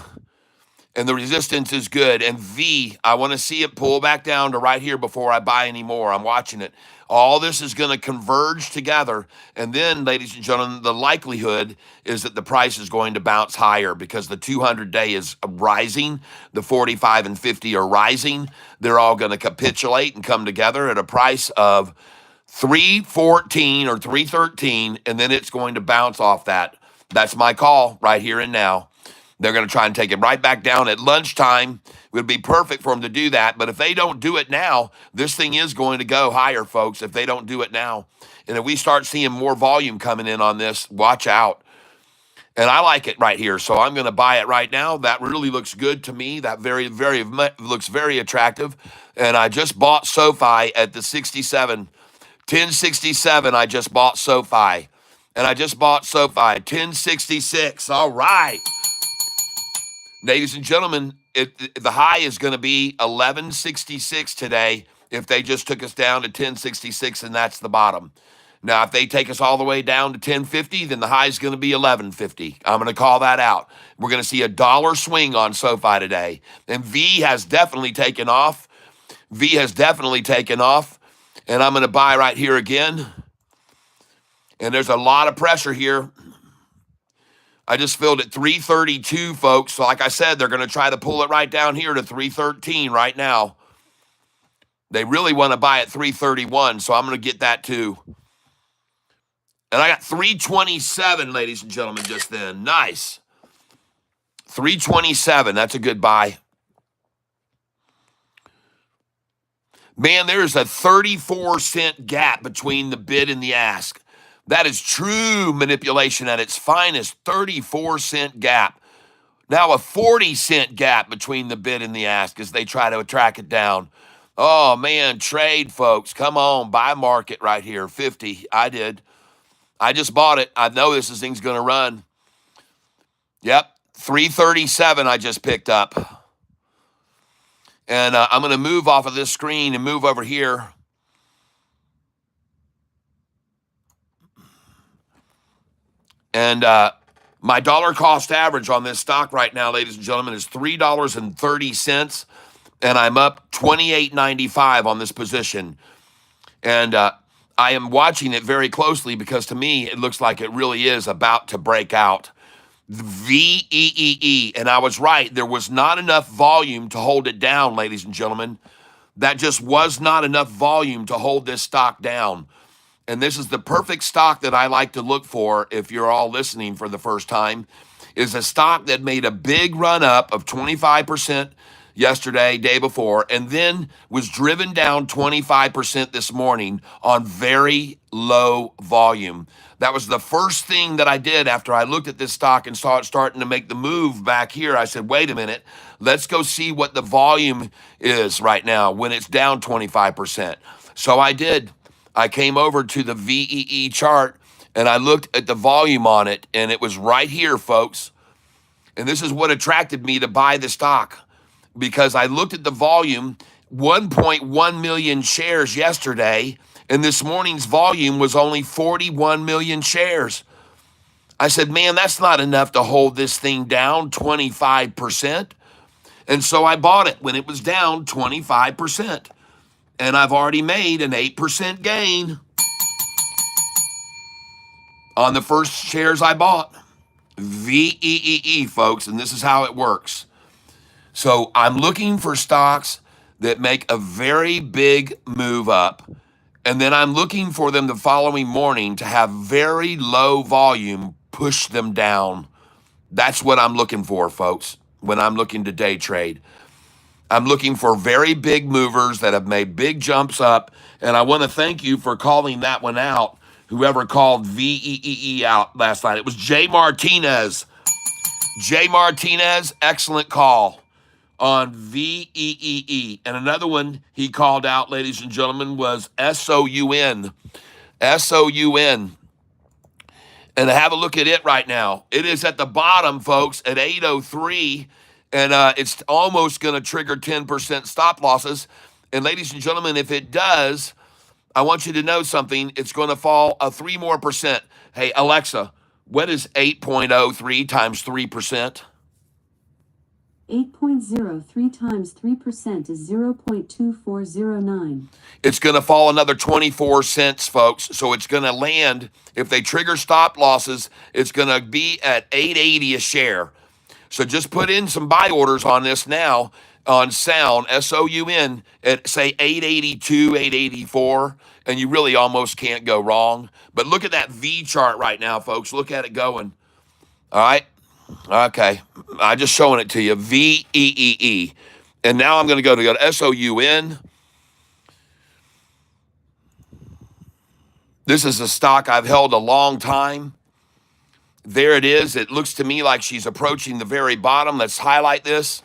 And the resistance is good. And V, I want to see it pull back down to right here before I buy any more. I'm watching it. All this is going to converge together. And then, ladies and gentlemen, the likelihood is that the price is going to bounce higher because the 200-day is rising. The 45 and 50 are rising. They're all going to capitulate and come together at a price of 314 or 313, and then it's going to bounce off that. That's my call right here and now. They're going to try and take it right back down at lunchtime. It would be perfect for them to do that. But if they don't do it now, this thing is going to go higher, folks, if they don't do it now. And if we start seeing more volume coming in on this, watch out. And I like it right here. So I'm going to buy it right now. That really looks good to me. That looks very attractive. And I just bought SoFi at the 67. 1067, I just bought SoFi. And I just bought SoFi, 1066. All right. Ladies and gentlemen, the high is going to be 1166 today if they just took us down to 1066, and that's the bottom. Now, if they take us all the way down to 1050, then the high is going to be 1150. I'm going to call that out. We're going to see a dollar swing on SoFi today. And V has definitely taken off. V has definitely taken off. And I'm going to buy right here again. And there's a lot of pressure here. I just filled at 332, folks. So like I said, they're going to try to pull it right down here to 313 right now. They really want to buy at 331, so I'm going to get that too. And I got 327, ladies and gentlemen, just then. Nice. 327, that's a good buy. Man, there's a 34-cent gap between the bid and the ask. That is true manipulation at its finest, 34-cent gap. Now a 40-cent gap between the bid and the ask as they try to track it down. Oh, man, trade, folks. Come on, buy market right here, 50. I did. I just bought it. I know this thing's going to run. Yep, 337 I just picked up. And I'm going to move off of this screen and move over here. And my dollar cost average on this stock right now, ladies and gentlemen, is $3.30. And I'm up $28.95 on this position. And I am watching it very closely because to me, it looks like it really is about to break out. VEEE. And I was right. There was not enough volume to hold it down, ladies and gentlemen. That just was not enough volume to hold this stock down. And this is the perfect stock that I like to look for if you're all listening for the first time, is a stock that made a big run up of 25%, yesterday, day before, and then was driven down 25% this morning on very low volume. That was the first thing that I did after I looked at this stock and saw it starting to make the move back here. I said, wait a minute, let's go see what the volume is right now when it's down 25%. So I did. I came over to the VEE chart and I looked at the volume on it, and it was right here, folks. And this is what attracted me to buy the stock, because I looked at the volume, 1.1 million shares yesterday, and this morning's volume was only 41 million shares. I said, man, that's not enough to hold this thing down 25%. And so I bought it when it was down 25%. And I've already made an 8% gain on the first shares I bought. VEEE, folks, and this is how it works. So I'm looking for stocks that make a very big move up, and then I'm looking for them the following morning to have very low volume push them down. That's what I'm looking for, folks, when I'm looking to day trade. I'm looking for very big movers that have made big jumps up, and I want to thank you for calling that one out. Whoever called VEEE out last night. It was Jay Martinez. Jay Martinez, excellent call on VEEE. And another one he called out, ladies and gentlemen, was SOUN. SOUN. And have a look at it right now. It is at the bottom, folks, at 803. And it's almost going to trigger 10% stop losses. And ladies and gentlemen, if it does, I want you to know something. It's going to fall 3 more percent. Hey, Alexa, what is 8.03 times 3%? 8.03 times 3% is 0.2409. It's going to fall another 24 cents, folks. So it's going to land, if they trigger stop losses, it's going to be at 8.80 a share. So just put in some buy orders on this now on SOUN, SOUN, at say 882, 884, and you really almost can't go wrong. But look at that V chart right now, folks. Look at it going. All right? Okay. I'm just showing it to you. VEEE. And now I'm going to go to SOUN. This is a stock I've held a long time. There it is. It looks to me like she's approaching the very bottom. Let's highlight this.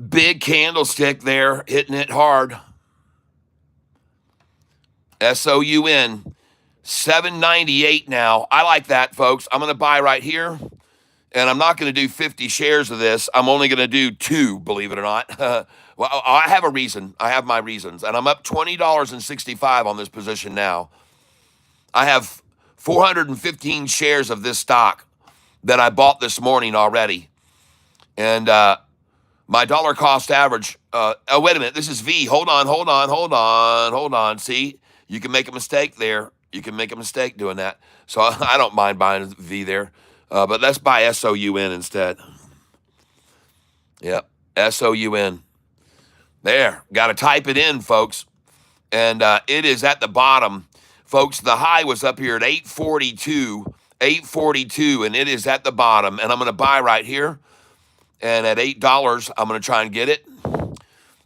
Big candlestick there, hitting it hard. SOUN, 798 now. I like that, folks. I'm going to buy right here, and I'm not going to do 50 shares of this. I'm only going to do 2, believe it or not. Well, I have a reason. I have my reasons, and I'm up $20.65 on this position now. I have 415 shares of this stock that I bought this morning already, and my dollar cost average, oh, wait a minute. This is V. Hold on. See, you can make a mistake there. You can make a mistake doing that. So I don't mind buying V there. But let's buy SOUN instead. Yep, SOUN. There, got to type it in, folks. And it is at the bottom. Folks, the high was up here at 842, and it is at the bottom. And I'm going to buy right here. And at $8, I'm going to try and get it.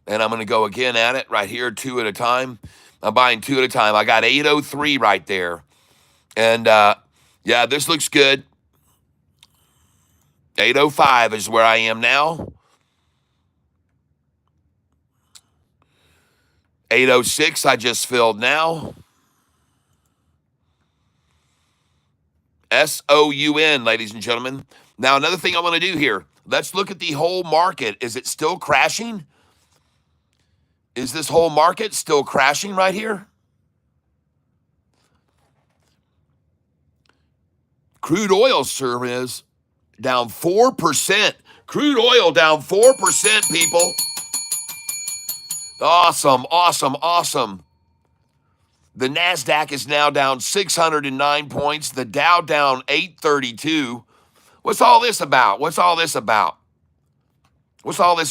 And I'm going to go again at it right here, 2 at a time. I'm buying 2 at a time. I got 803 right there. And, yeah, this looks good. 805 is where I am now. 806 I just filled now. SOUN, ladies and gentlemen. Now, another thing I want to do here. Let's look at the whole market. Is it still crashing? Is this whole market still crashing right here? Crude oil, sir, is down 4%. Crude oil down 4%, people. Awesome. The NASDAQ is now down 609 points. The Dow down 832. What's all this about? What's all this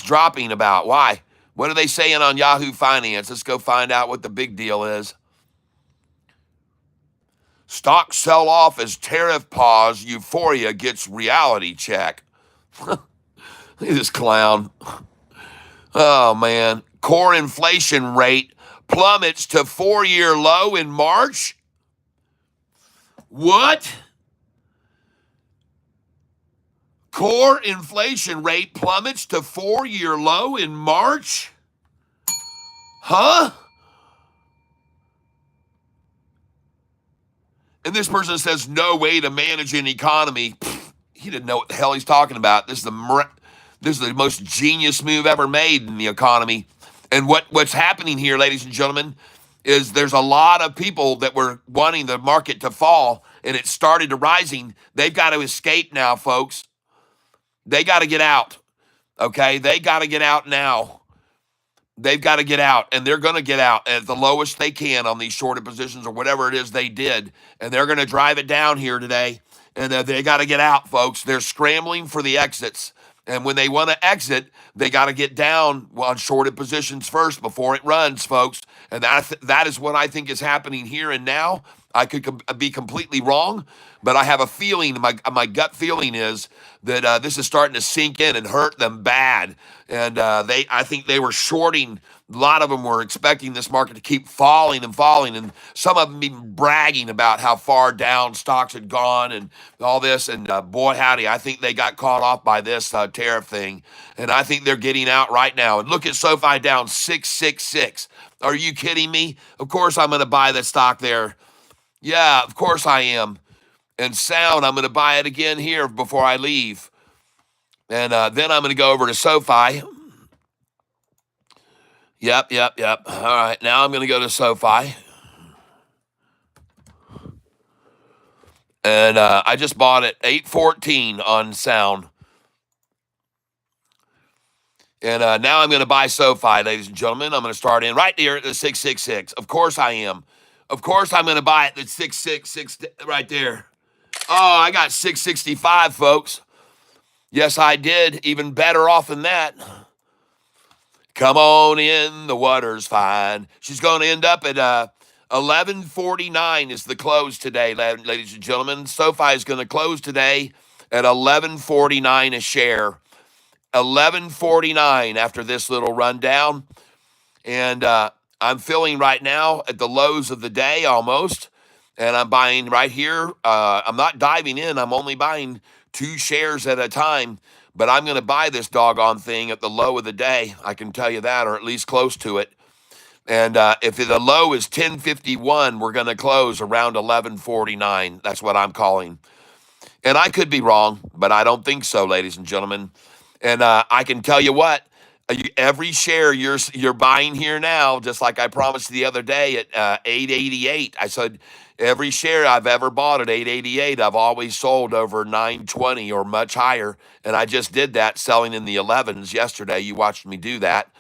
dropping about? Why? What are they saying on Yahoo Finance? Let's go find out what the big deal is. Stock sell-off as tariff pause, euphoria gets reality check. Look at this clown. Oh, man. Core inflation rate plummets to 4-year low in March. What? Core inflation rate plummets to 4-year low in March? Huh? And this person says no way to manage an economy. Pfft, he didn't know what the hell he's talking about. This is the most genius move ever made in the economy. And what's happening here, ladies and gentlemen, is there's a lot of people that were wanting the market to fall, and it started to rising. They've got to escape now, folks. They got to get out. Okay, they got to get out now. They've got to get out, and they're going to get out at the lowest they can on these shorted positions or whatever it is they did, and they're going to drive it down here today, and they got to get out, folks. They're scrambling for the exits, and when they want to exit, they got to get down on shorted positions first before it runs, folks, and that is what I think is happening here and now. I could be completely wrong, but I have a feeling, my gut feeling is that this is starting to sink in and hurt them bad. And I think they were shorting. A lot of them were expecting this market to keep falling and falling, and some of them even bragging about how far down stocks had gone and all this. And boy, howdy, I think they got caught off by this tariff thing, and I think they're getting out right now. And look at SoFi down 666. Are you kidding me? Of course I'm going to buy the stock there. Yeah, of course I am. And Sound, I'm going to buy it again here before I leave. And then I'm going to go over to SoFi. Yep. All right, now I'm going to go to SoFi. And I just bought it $8.14 on Sound. And now I'm going to buy SoFi, ladies and gentlemen. I'm going to start in right here at the 666. Of course I am. Of course I'm going to buy it at 666 right there. Oh, I got 665, folks. Yes, I did. Even better off than that. Come on in, the water's fine. She's going to end up at 11:49 is the close today, ladies and gentlemen. SoFi is going to close today at 11:49 a share. 11:49 after this little rundown. And I'm filling right now at the lows of the day almost. And I'm buying right here. I'm not diving in. I'm only buying 2 shares at a time. But I'm going to buy this doggone thing at the low of the day. I can tell you that, or at least close to it. And if the low is 10:51, we're going to close around 11:49. That's what I'm calling. And I could be wrong, but I don't think so, ladies and gentlemen. And I can tell you what, every share you're buying here now, just like I promised the other day at 888. I said every share I've ever bought at 888, I've always sold over 920 or much higher. And I just did that, selling in the 11s yesterday. You watched me do that.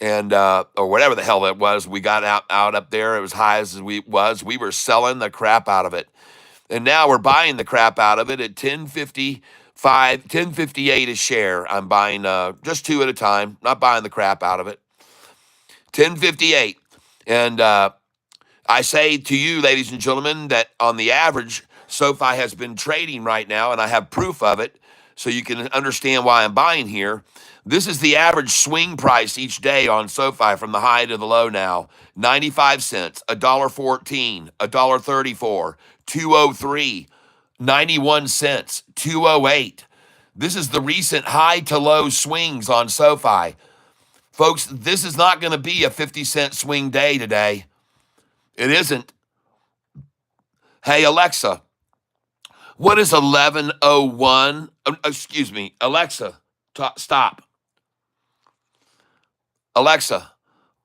And or whatever the hell that was, we got out up there. It was high as we were selling the crap out of it. And now we're buying the crap out of it at 1058 a share. I'm buying just 2 at a time, not buying the crap out of it. 1058. And I say to you, ladies and gentlemen, that on the average, SoFi has been trading right now, and I have proof of it, so you can understand why I'm buying here. This is the average swing price each day on SoFi from the high to the low now. 95 cents, $1.14, $1.34, 203, 91 cents, 208. This is the recent high to low swings on SoFi. Folks, this is not going to be a 50-cent swing day today. It isn't. Hey, Alexa, what is 1101? Excuse me, Alexa, stop. Alexa,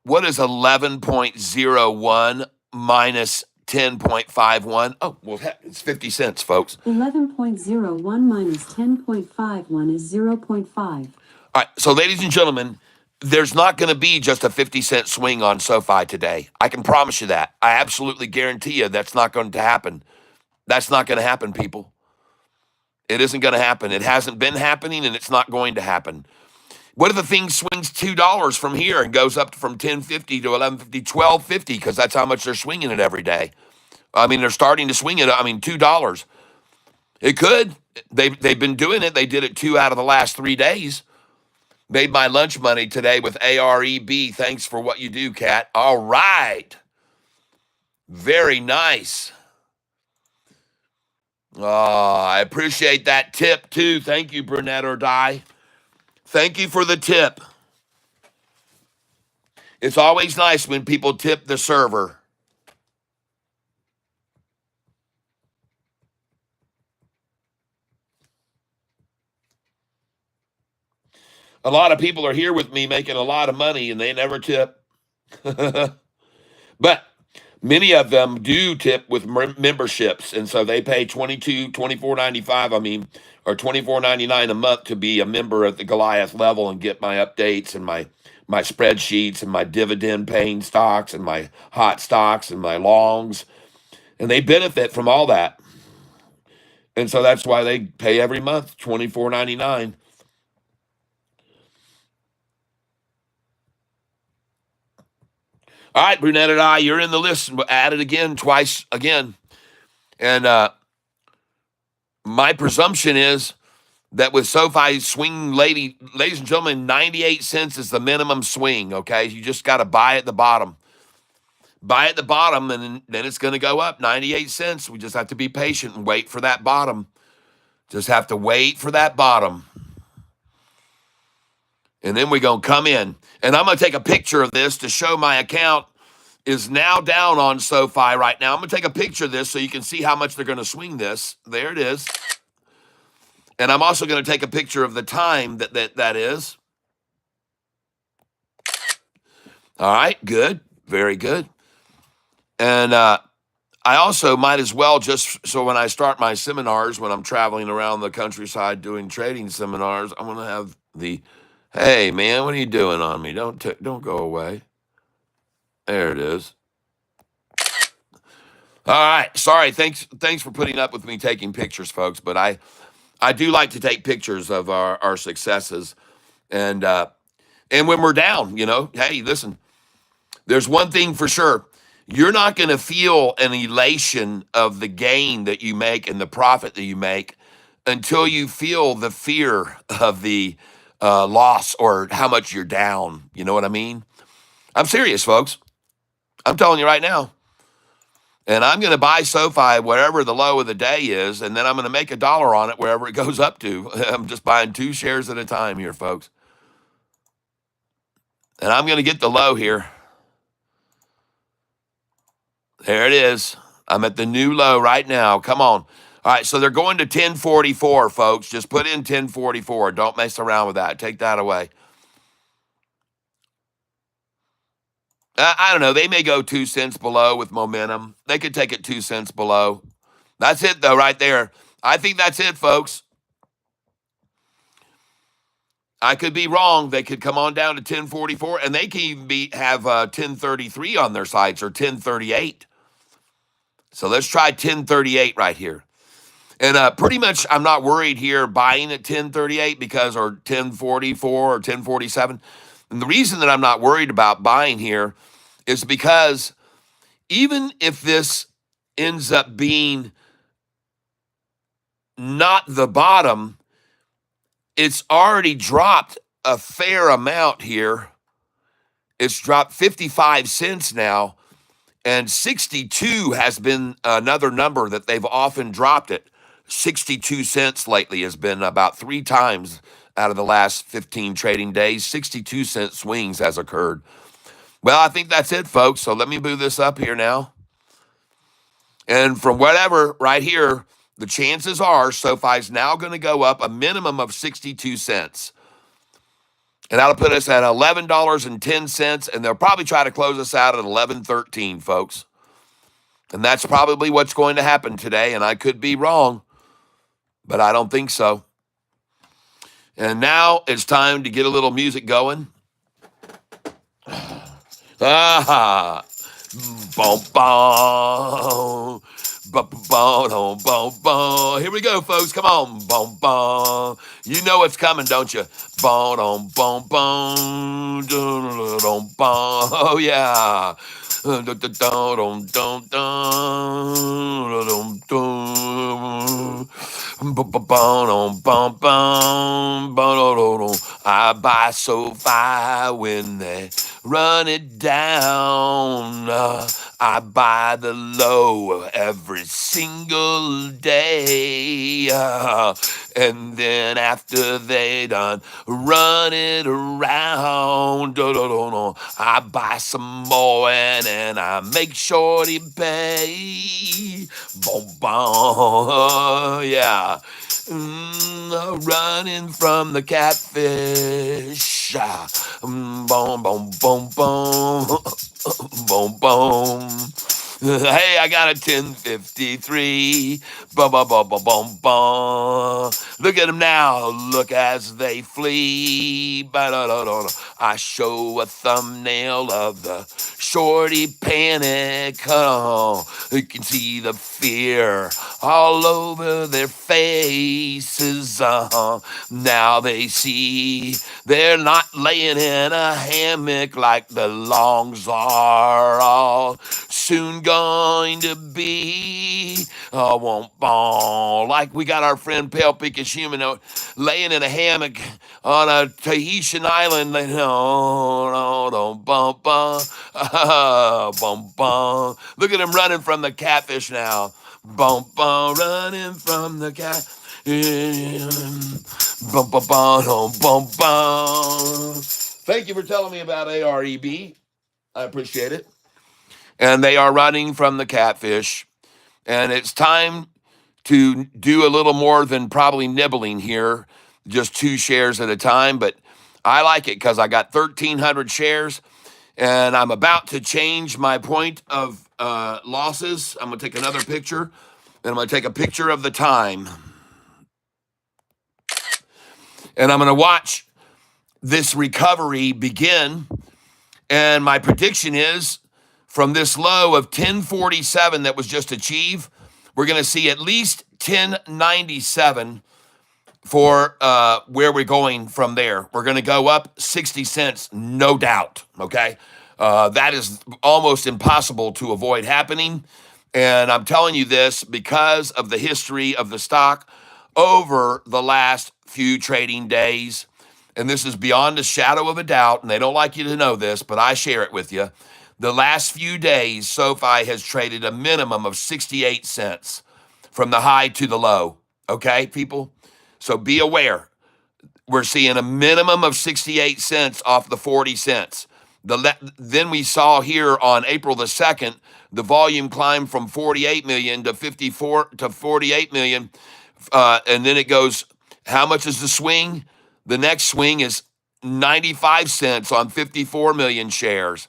what is 11.01 minus 10.51? Oh, well, heck, it's 50 cents, folks. 11.01 minus 10.51 is 0.5. All right, so ladies and gentlemen, there's not going to be just a 50-cent swing on SoFi today. I can promise you that. I absolutely guarantee you that's not going to happen. That's not going to happen, people. It isn't going to happen. It hasn't been happening, and it's not going to happen. What if the thing swings $2 from here and goes up from 10.50 to 11.50, 12.50, because that's how much they're swinging it every day? I mean, they're starting to swing it, $2. It could. They've been doing it. They did it 2 out of the last 3 days. Made my lunch money today with AREB. Thanks for what you do, Kat. All right. Very nice. I appreciate that tip too. Thank you, Brunette or Die. Thank you for the tip. It's always nice when people tip the server. A lot of people are here with me making a lot of money and they never tip. But many of them do tip with memberships, and so they pay $24.95. I mean, or $24.99 a month to be a member at the Goliath level and get my updates and my spreadsheets and my dividend paying stocks and my hot stocks and my longs, and they benefit from all that. And so that's why they pay every month $24.99. All right, Brunette and I, you're in the list. Add it again, twice again. And my presumption is that with SoFi swing, ladies and gentlemen, 98 cents is the minimum swing, okay? You just got to buy at the bottom. Buy at the bottom, and then it's going to go up 98 cents. We just have to be patient and wait for that bottom. Just have to wait for that bottom. And then we're going to come in. And I'm going to take a picture of this to show my account is now down on SoFi right now. I'm going to take a picture of this so you can see how much they're going to swing this. There it is. And I'm also going to take a picture of the time that is. All right, good. Very good. And I also might as well, just so when I start my seminars, when I'm traveling around the countryside doing trading seminars, I'm going to have the, hey, man, what are you doing on me? Don't go away. There it is. All right. Sorry. Thanks for putting up with me taking pictures, folks. But I do like to take pictures of our successes. And when we're down, hey, listen, there's one thing for sure. You're not going to feel an elation of the gain that you make and the profit that you make until you feel the fear of the loss or how much you're down. You know what I mean? I'm serious, folks. I'm telling you right now. And I'm going to buy SoFi wherever the low of the day is, and then I'm going to make $1 on it wherever it goes up to. I'm just buying 2 shares at a time here, folks. And I'm going to get the low here. There it is. I'm at the new low right now. Come on. All right, so they're going to 1044, folks. Just put in 1044. Don't mess around with that. Take that away. I don't know. They may go 2 cents below with momentum. They could take it 2 cents below. That's it, though, right there. I think that's it, folks. I could be wrong. They could come on down to 1044, and they can even have 1033 on their sites or 1038. So let's try 1038 right here. And pretty much I'm not worried here buying at 1038 or 1044 or 1047. And the reason that I'm not worried about buying here is because even if this ends up being not the bottom, it's already dropped a fair amount here. It's dropped 55 cents now, and 62 has been another number that they've often dropped it. 62 cents lately has been about 3 times out of the last 15 trading days. 62-cent swings has occurred. Well, I think that's it, folks. So let me move this up here now. And from whatever right here, the chances are SoFi's now going to go up a minimum of 62 cents. And that'll put us at $11.10, and they'll probably try to close us out at $11.13, folks. And that's probably what's going to happen today, and I could be wrong, but I don't think so. And now it's time to get a little music going. Ah, boom, boom. Here we go, folks. Come on. Boom, boom. You know what's coming, don't you? Boom, boom, boom. Oh, yeah. I buy SoFi when they run it down. I buy the low every single day. And then after they done run it around, I buy some more and then I make sure to pay. Boom, boom, yeah. Running from the catfish. Boom, boom, boom, boom, boom, boom. Hey, I got a 1053. Boom, boom, boom, boom, boom, boom. Look at them now. Look as they flee. Ba-da-da-da-da. I show a thumbnail of the shorty panic. Oh, you can see the fear all over their faces. Now they see they're not laying in a hammock like the longs are all soon going to be. Oh, won't ball. Like we got our friend Pale Pickish Human laying in a hammock on a Tahitian island. No, no, don't bump, bump, bum, bum. Look at him running from the catfish now. Bum, bum, running from the cat. Bum, bum, bum, bum, bum. Thank you for telling me about AREB. I appreciate it. And they are running from the catfish. And it's time to do a little more than probably nibbling here, just 2 shares at a time. But I like it because I got 1,300 shares and I'm about to change my point of losses. I'm going to take another picture and I'm going to take a picture of the time. And I'm going to watch this recovery begin. And my prediction is from this low of 1047 that was just achieved, we're going to see at least 1097 for where we're going from there. We're going to go up 60 cents, no doubt. Okay. That is almost impossible to avoid happening. And I'm telling you this because of the history of the stock over the last few trading days. And this is beyond a shadow of a doubt. And they don't like you to know this, but I share it with you. The last few days, SoFi has traded a minimum of 68 cents from the high to the low. Okay, people? So be aware. We're seeing a minimum of 68 cents off the 40 cents. Then we saw here on April the 2nd, the volume climbed from 48 million to 54 to 48 million. And then it goes, how much is the swing? The next swing is 95 cents on 54 million shares.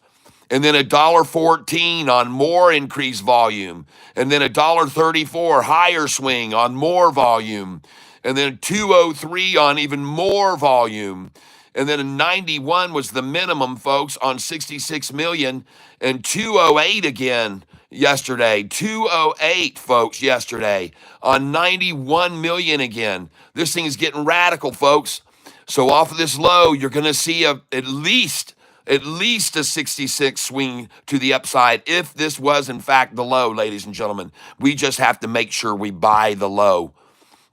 And then $1.14 on more increased volume. And then $1.34 higher swing on more volume. And then 203 on even more volume. And then a 91 was the minimum, folks, on 66 million. And 208 again yesterday. 208, folks, yesterday on 91 million again. This thing is getting radical, folks. So off of this low, you're going to see at least a 66 swing to the upside if this was in fact the low, ladies and gentlemen. We just have to make sure we buy the low.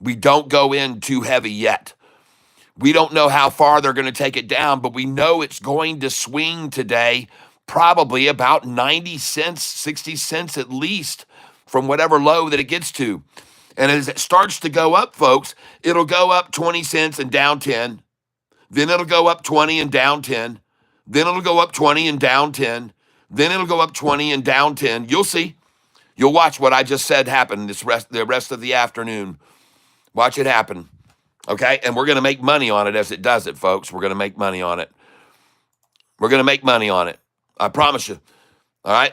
We don't go in too heavy yet. We don't know how far they're going to take it down, but we know it's going to swing today probably about 90 cents, 60 cents at least from whatever low that it gets to. And as it starts to go up, folks, it'll go up 20 cents and down 10. Then it'll go up 20 and down 10. Then it'll go up 20 and down 10. Then it'll go up 20 and down 10. You'll see. You'll watch what I just said happen the rest of the afternoon. Watch it happen. Okay? And we're going to make money on it as it does it, folks. We're going to make money on it. We're going to make money on it. I promise you. All right?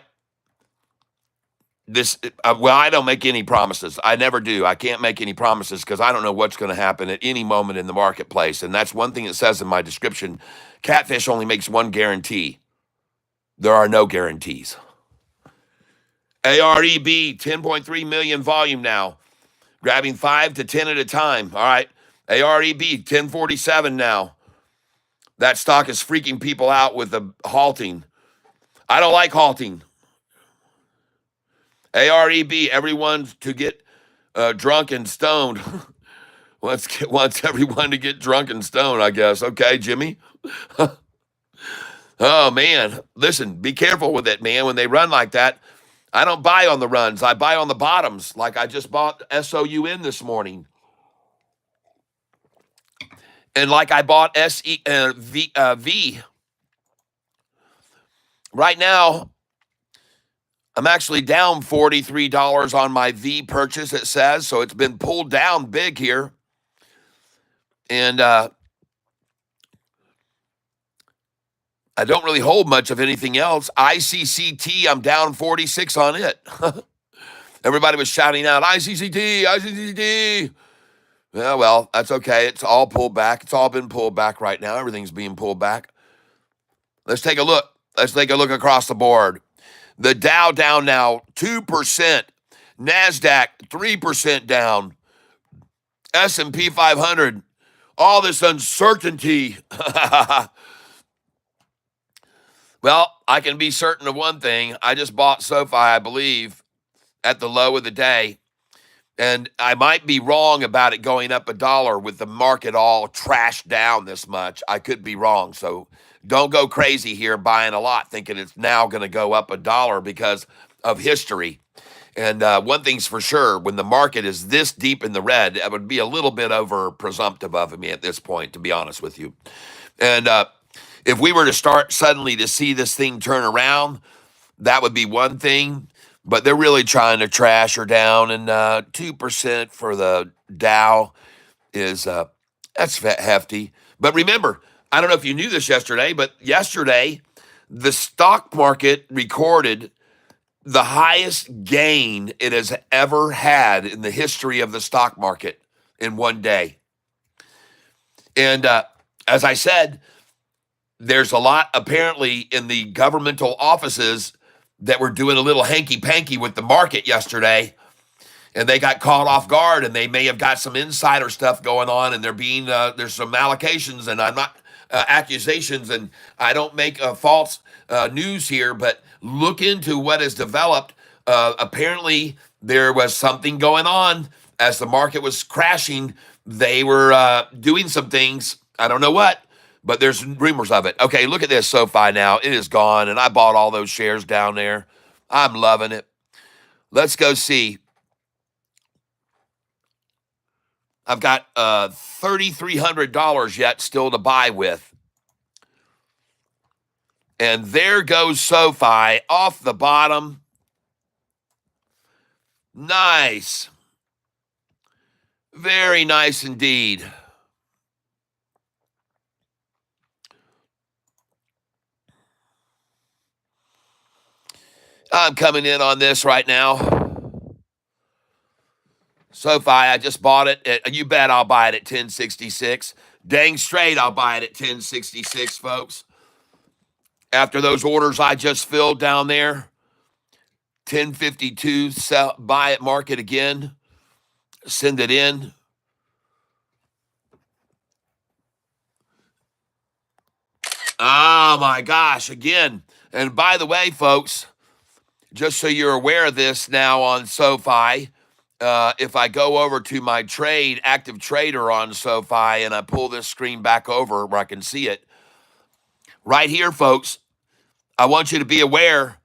Well, I don't make any promises. I never do. I can't make any promises because I don't know what's going to happen at any moment in the marketplace. And that's one thing it says in my description. Catfish only makes one guarantee. There are no guarantees. AREB, 10.3 million volume now. Grabbing 5 to 10 at a time. All right. AREB, 1047 now. That stock is freaking people out with the halting. I don't like halting. AREB, everyone to get drunk and stoned wants everyone to get drunk and stoned, I guess. Okay, Jimmy. Oh man, listen, be careful with it, man. When they run like that, I don't buy on the runs. I buy on the bottoms. Like I just bought SOUN this morning, and like I bought V. Right now, I'm actually down $43 on my V purchase. It says so. It's been pulled down big here, and I don't really hold much of anything else. ICCT, I'm down 46 on it. Everybody was shouting out, ICCT, ICCT. Yeah, well, that's okay. It's all pulled back. It's all been pulled back right now. Everything's being pulled back. Let's take a look. Let's take a look across the board. The Dow down now 2%. NASDAQ 3% down. S&P 500. All this uncertainty. Well, I can be certain of one thing. I just bought SoFi, I believe, at the low of the day. And I might be wrong about it going up $1 with the market all trashed down this much. I could be wrong. So don't go crazy here buying a lot thinking it's now going to go up $1 because of history. And one thing's for sure, when the market is this deep in the red, it would be a little bit over presumptive of me at this point, to be honest with you. And if we were to start suddenly to see this thing turn around, that would be one thing. But they're really trying to trash her down, and 2% for the Dow is that's hefty. But remember, I don't know if you knew this yesterday, but yesterday the stock market recorded the highest gain it has ever had in the history of the stock market in one day. And as I said, there's a lot apparently in the governmental offices that were doing a little hanky-panky with the market yesterday, and they got caught off guard, and they may have got some insider stuff going on, and there's some allocations, and I'm not accusations, and I don't make false news here, but look into what has developed. Apparently, there was something going on as the market was crashing. They were doing some things. I don't know what. But there's rumors of it. Okay, look at this SoFi now. It is gone, and I bought all those shares down there. I'm loving it. Let's go see. I've got $3,300 yet still to buy with. And there goes SoFi off the bottom. Nice. Very nice indeed. I'm coming in on this right now. SoFi, I just bought it. You bet I'll buy it at 1066. Dang straight I'll buy it at 1066, folks. After those orders I just filled down there, 1052, sell, buy it, mark it again, send it in. Oh my gosh, again. And by the way, folks, just so you're aware of this now on SoFi, if I go over to my trade, active trader on SoFi, and I pull this screen back over where I can see it, right here, folks, I want you to be aware,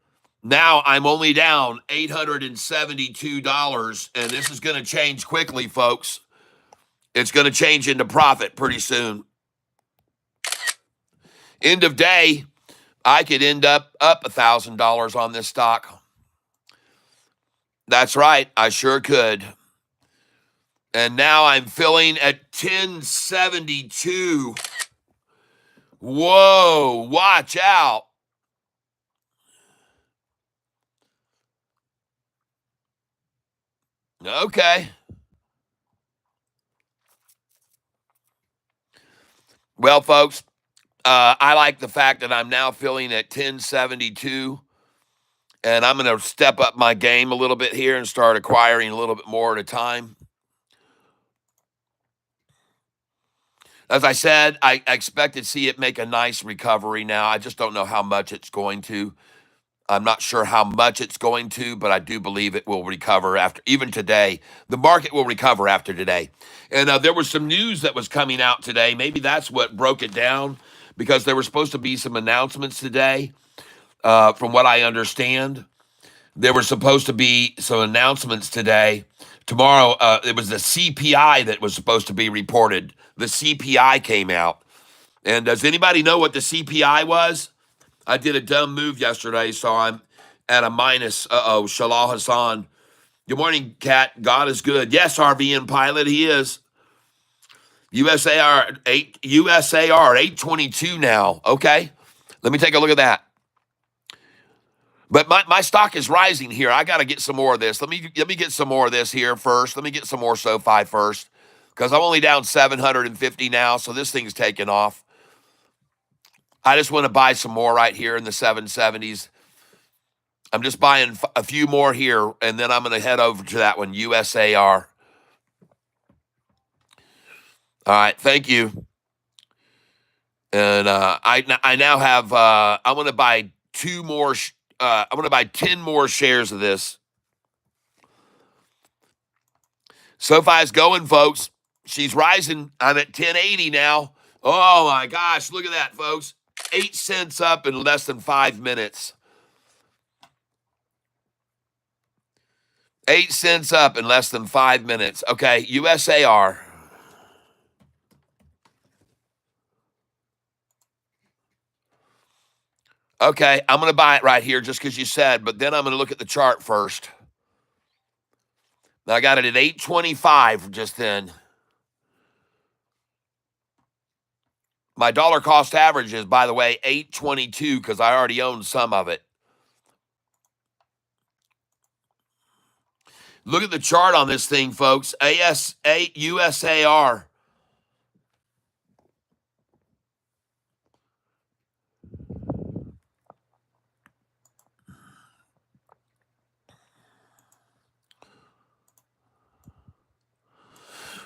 now I'm only down $872, and this is going to change quickly, folks. It's going to change into profit pretty soon. End of day, I could end up $1,000 on this stock. That's right, I sure could. And now I'm filling at 1072. Whoa, watch out. Okay. Well, folks, I like the fact that I'm now filling at 1072. And I'm going to step up my game a little bit here and start acquiring a little bit more at a time. As I said, I expect to see it make a nice recovery now. I just don't know how much it's going to. I'm not sure how much it's going to, but I do believe it will recover after, even today. The market will recover after today. And there was some news that was coming out today. Maybe that's what broke it down, because there were supposed to be some announcements today, from what I understand. There were supposed to be some announcements today. Tomorrow, it was the CPI that was supposed to be reported. The CPI came out. And does anybody know what the CPI was? I did a dumb move yesterday, so I'm at a minus. Shalal Hassan. Good morning, Kat. God is good. Yes, RVN pilot, he is. USAR 822 now. Okay. Let me take a look at that. But my stock is rising here. I got to get some more of this. Let me get some more of this here first. Let me get some more SoFi first, because I'm only down 750 now, so this thing's taking off. I just want to buy some more right here in the 770s. I'm just buying a few more here, and then I'm going to head over to that one, USAR. All right, thank you. And I now have, I'm going to buy two more, I'm going to buy 10 more shares of this. SoFi's going, folks. She's rising. I'm at 1080 now. Oh, my gosh, look at that, folks. 8 cents up in less than 5 minutes. 8 cents up in less than 5 minutes. Okay, USAR. Okay, I'm going to buy it right here just because you said, but then I'm going to look at the chart first. Now, I got it at 825 just then. My dollar cost average is, by the way, 822 because I already own some of it. Look at the chart on this thing, folks. USAR.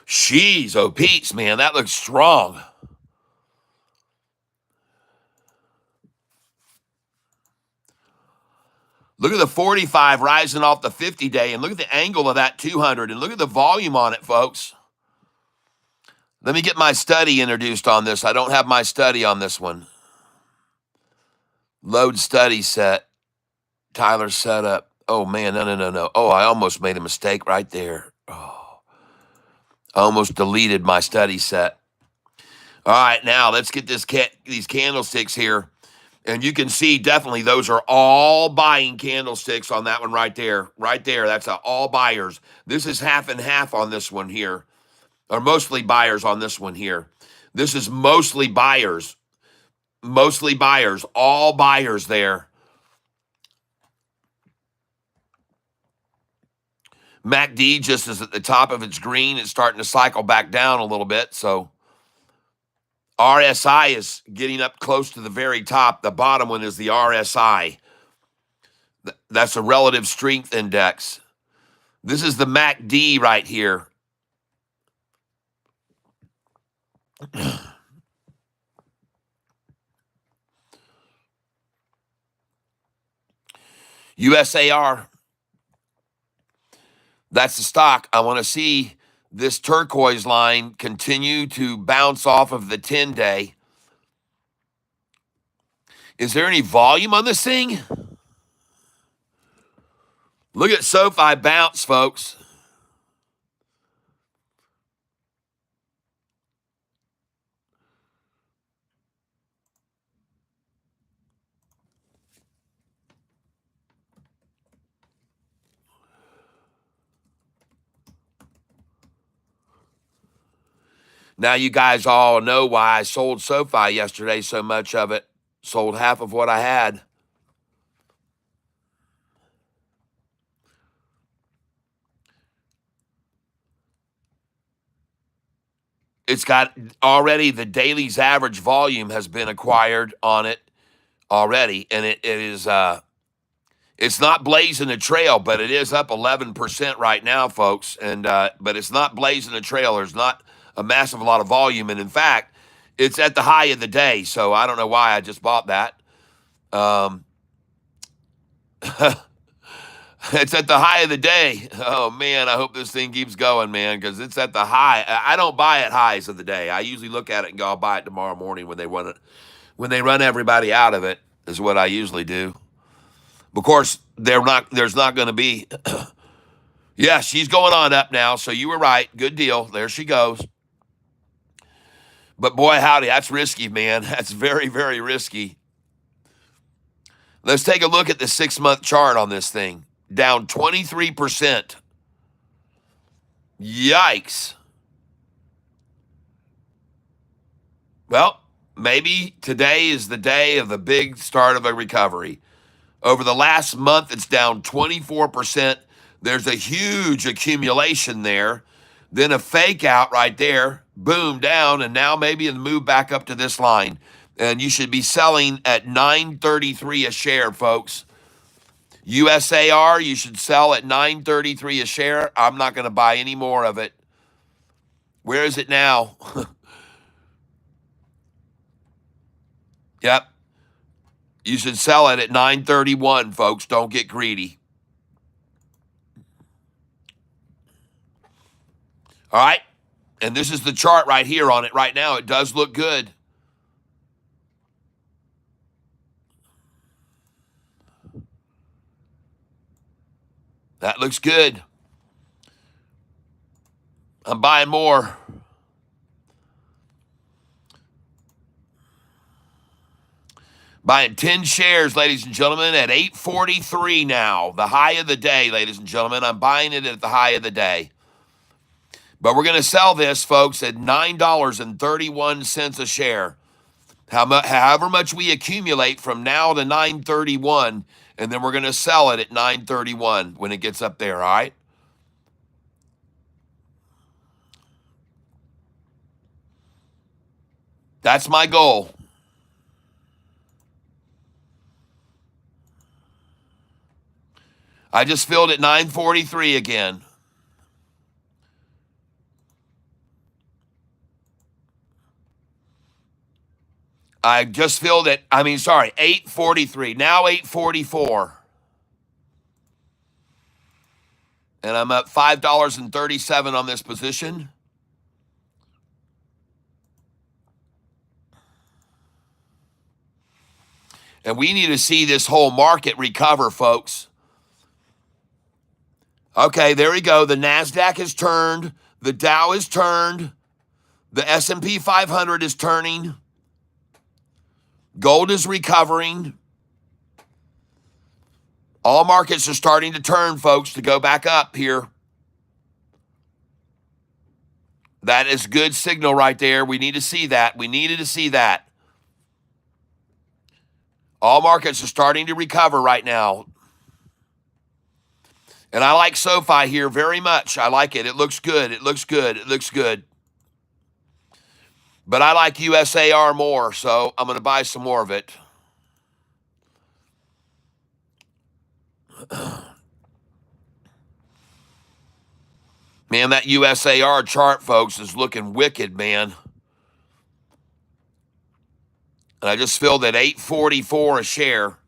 Jeez, oh, Pete's, man, that looks strong. Look at the 45 rising off the 50-day, and look at the angle of that 200, and look at the volume on it, folks. Let me get my study introduced on this. I don't have my study on this one. Load study set. Tyler setup. Oh, man, no. Oh, I almost made a mistake right there. Oh. I almost deleted my study set. All right, now let's get these candlesticks here. And you can see definitely those are all buying candlesticks on that one right there. Right there, that's all buyers. This is half and half on this one here, or mostly buyers on this one here. This is mostly buyers. Mostly buyers, all buyers there. MACD just is at the top of its green. It's starting to cycle back down a little bit. So RSI is getting up close to the very top. The bottom one is the RSI. That's a relative strength index. This is the MACD right here. USAR. That's the stock. I want to see this turquoise line continue to bounce off of the 10-day. Is there any volume on this thing? Look at SoFi bounce, folks. Now you guys all know why I sold SoFi yesterday, so much of it. Sold half of what I had. It's got already the daily's average volume has been acquired on it already, and it is it's not blazing a trail, but it is up 11% right now, folks. And but it's not blazing a trail. There's not a massive lot of volume, and in fact, it's at the high of the day. So I don't know why I just bought that. It's at the high of the day. Oh man, I hope this thing keeps going, man, because it's at the high. I don't buy at highs of the day. I usually look at it and go, I'll buy it tomorrow morning when they run it, when they run everybody out of it, is what I usually do. Of course, there's not going to be. Yeah, she's going on up now, so you were right. Good deal. There she goes. But boy, howdy, that's risky, man. That's very, very risky. Let's take a look at the 6-month chart on this thing. Down 23%. Yikes. Well, maybe today is the day of the big start of a recovery. Over the last month, it's down 24%. There's a huge accumulation there. Then a fake out right there. Boom, down. And now maybe a move back up to this line. And you should be selling at $9.33 a share, folks. USAR, you should sell at $9.33 a share. I'm not going to buy any more of it. Where is it now? Yep. You should sell it at $9.31, folks. Don't get greedy. All right. And this is the chart right here on it right now. It does look good. That looks good. I'm buying more. Buying 10 shares, ladies and gentlemen, at $8.43 now. The high of the day, ladies and gentlemen. I'm buying it at the high of the day. But we're going to sell this, folks, at $9.31 a share. However much we accumulate from now to $9.31, and then we're going to sell it at $9.31 when it gets up there, all right? That's my goal. I just filled at $9.43 again. I just filled it, $8.43. Now $8.44. And I'm up $5.37 on this position. And we need to see this whole market recover, folks. Okay, there we go. The NASDAQ has turned. The Dow has turned. The S&P 500 is turning. Gold is recovering. All markets are starting to turn, folks, to go back up here. That is good signal right there. We need to see that. We needed to see that. All markets are starting to recover right now. And I like SoFi here very much. I like it. It looks good. It looks good. It looks good. But I like USAR more, so I'm going to buy some more of it. Man, that USAR chart, folks, is looking wicked, man. And I just filled at $8.44 a share.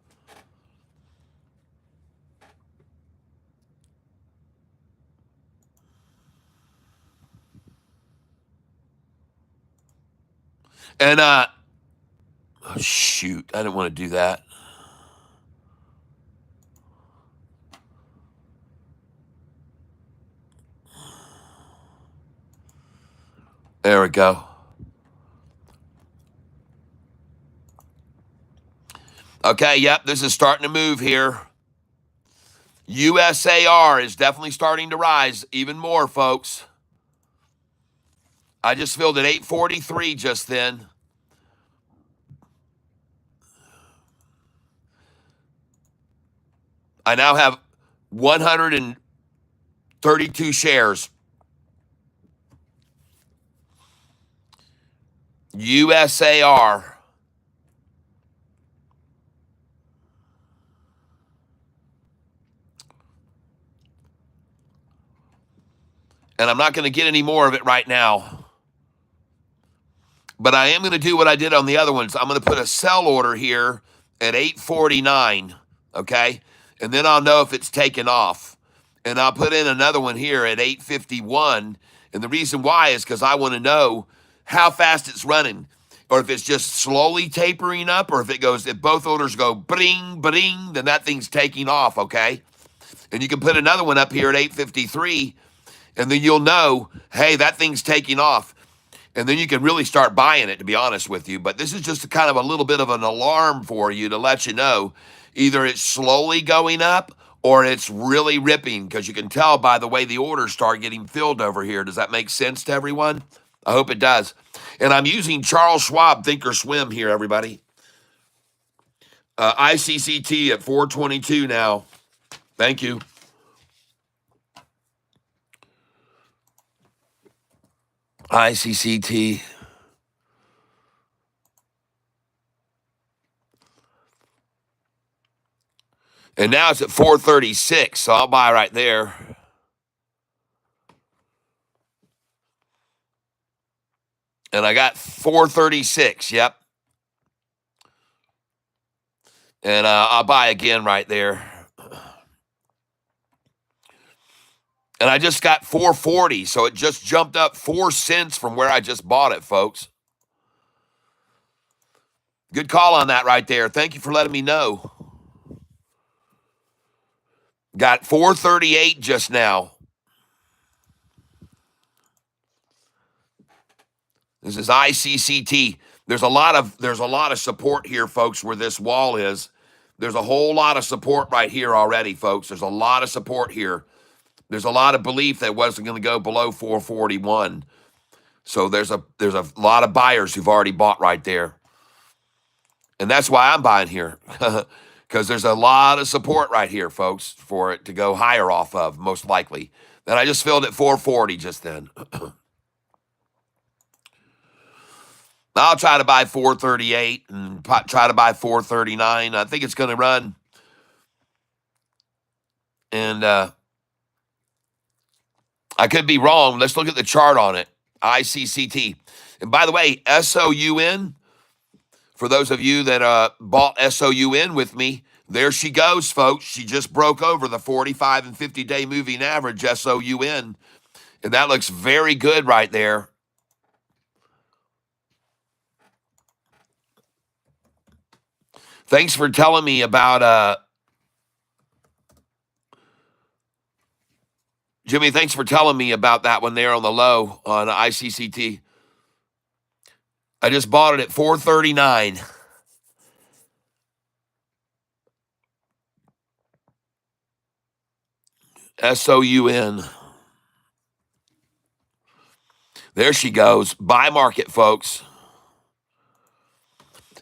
And, oh, shoot, I didn't want to do that. There we go. Okay, yep, this is starting to move here. USAR is definitely starting to rise even more, folks. I just filled at $8.43 just then. I now have 132 shares. USAR. And I'm not going to get any more of it right now. But I am going to do what I did on the other ones. I'm going to put a sell order here at $8.49, okay? and then I'll know if it's taken off. And I'll put in another one here at 8:51. And the reason why is because I want to know how fast it's running, or if it's just slowly tapering up, or if both orders go bring, bring, then that thing's taking off, okay? And you can put another one up here at 8:53, and then you'll know, hey, that thing's taking off. And then you can really start buying it, to be honest with you. But this is just kind of a little bit of an alarm for you to let you know either it's slowly going up or it's really ripping, because you can tell by the way the orders start getting filled over here. Does that make sense to everyone? I hope it does. And I'm using Charles Schwab Thinkorswim here, everybody. ICCT at 422 now. Thank you. ICCT. And now it's at 436, so I'll buy right there. And I got 436, yep. And I'll buy again right there. And I just got 440, so it just jumped up 4 cents from where I just bought it, folks. Good call on that right there. Thank you for letting me know. Got 438 just now. This is ICCT. There's a lot of support here, folks, where this wall is. There's a whole lot of support right here already, folks. There's a lot of support here. There's a lot of belief that it wasn't going to go below 441. So there's a lot of buyers who've already bought right there. And that's why I'm buying here. Because there's a lot of support right here, folks, for it to go higher off of, most likely. And I just filled at 440 just then. I'll try to buy 438 and try to buy 439. I think it's going to run. And I could be wrong. Let's look at the chart on it. ICCT. And by the way, SOUN, for those of you that bought SOUN with me, there she goes, folks. She just broke over the 45 and 50-day moving average, SOUN. And that looks very good right there. Thanks for telling me about, Jimmy, thanks for telling me about that one there on the low on ICCT. I just bought it at 439. SOUN. There she goes. Buy market, folks.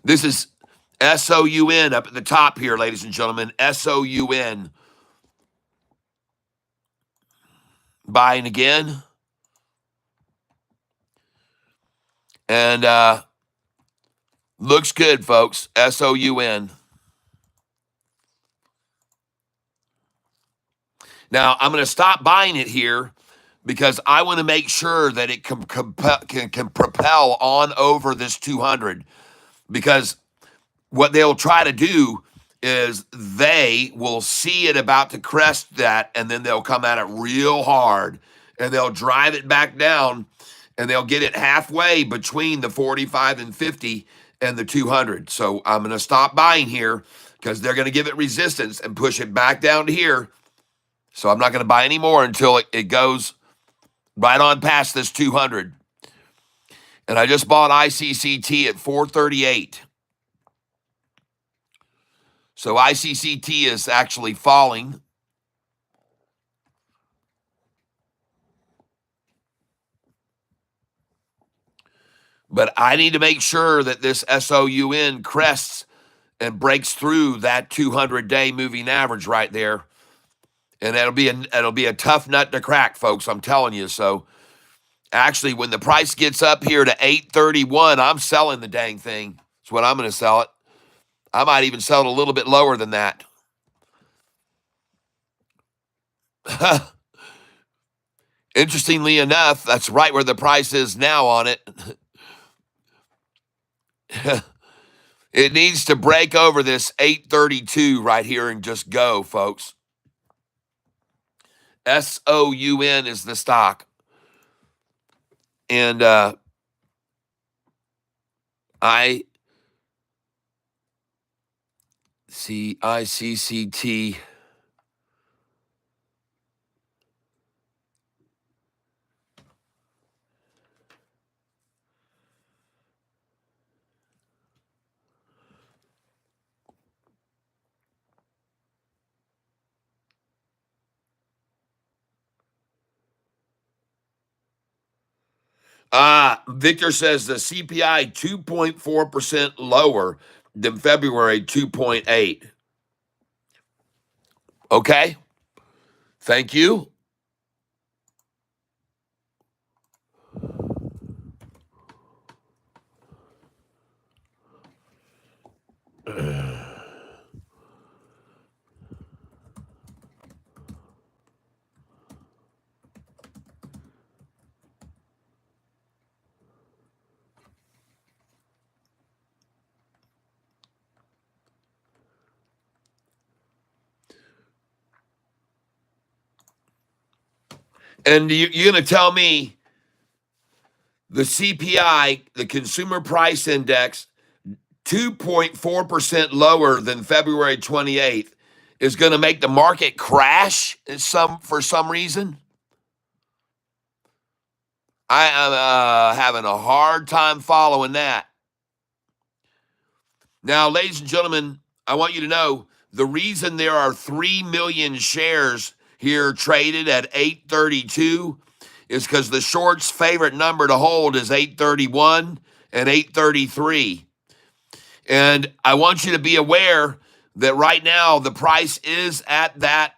This is SOUN up at the top here, ladies and gentlemen. SOUN. Buying again. And looks good, folks. SOUN. Now, I'm going to stop buying it here because I want to make sure that it can propel on over this 200. Because what they'll try to do is they will see it about to crest that, and then they'll come at it real hard, and they'll drive it back down, and they'll get it halfway between the 45 and 50 and the 200. So I'm going to stop buying here because they're going to give it resistance and push it back down to here. So I'm not going to buy any more until it goes right on past this 200. And I just bought ICCT at 438. So ICCT is actually falling. But I need to make sure that this SOUN crests and breaks through that 200-day moving average right there. And it'll be a tough nut to crack, folks. I'm telling you. So actually, when the price gets up here to 831, I'm selling the dang thing. That's what I'm going to sell it. I might even sell it a little bit lower than that. Interestingly enough, that's right where the price is now on it. It needs to break over this 832 right here and just go, folks. SOUN is the stock. And ICCT. Victor says the CPI 2.4% lower than February 2.8. Okay. Thank you. And you're going to tell me the CPI, the Consumer Price Index, 2.4% lower than February 28th, is going to make the market crash for some reason? I am having a hard time following that. Now, ladies and gentlemen, I want you to know the reason there are 3 million shares here traded at 832 is because the short's favorite number to hold is 831 and 833. And I want you to be aware that right now the price is at that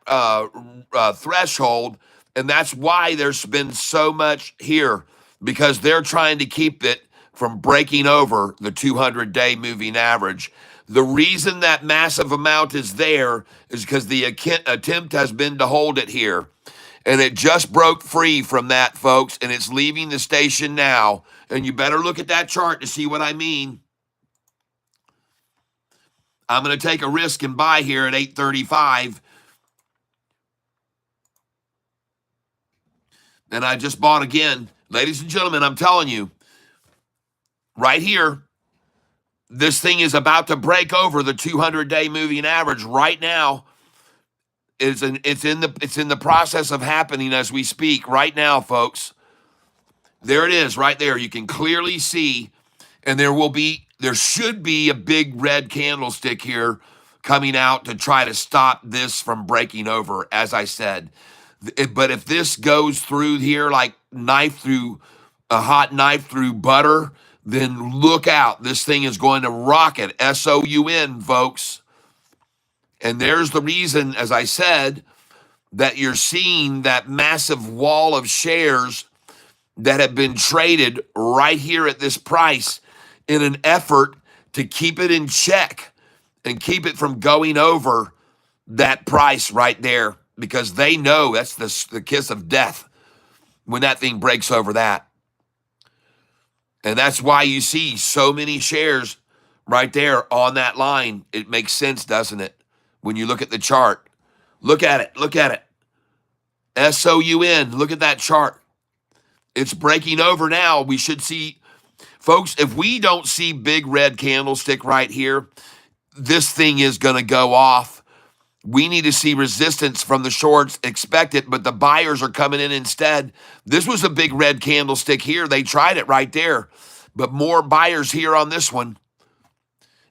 threshold, and that's why there's been so much here, because they're trying to keep it from breaking over the 200-day moving average. The reason that massive amount is there is because the attempt has been to hold it here. And it just broke free from that, folks, and it's leaving the station now. And you better look at that chart to see what I mean. I'm going to take a risk and buy here at 835. And I just bought again. Ladies and gentlemen, I'm telling you, right here, this thing is about to break over the 200-day moving average right now. It's in the process of happening as we speak right now, folks. There it is right there. You can clearly see, and there should be a big red candlestick here coming out to try to stop this from breaking over, as I said. But if this goes through here like a hot knife through butter, then look out. This thing is going to rocket. SOUN, folks. And there's the reason, as I said, that you're seeing that massive wall of shares that have been traded right here at this price in an effort to keep it in check and keep it from going over that price right there, because they know that's the kiss of death when that thing breaks over that. And that's why you see so many shares right there on that line. It makes sense, doesn't it? When you look at the chart, look at it. SOUN, look at that chart. It's breaking over now. We should see, folks, if we don't see big red candlestick right here, this thing is going to go off. We need to see resistance from the shorts, expect it, but the buyers are coming in instead. This was a big red candlestick here. They tried it right there, but more buyers here on this one.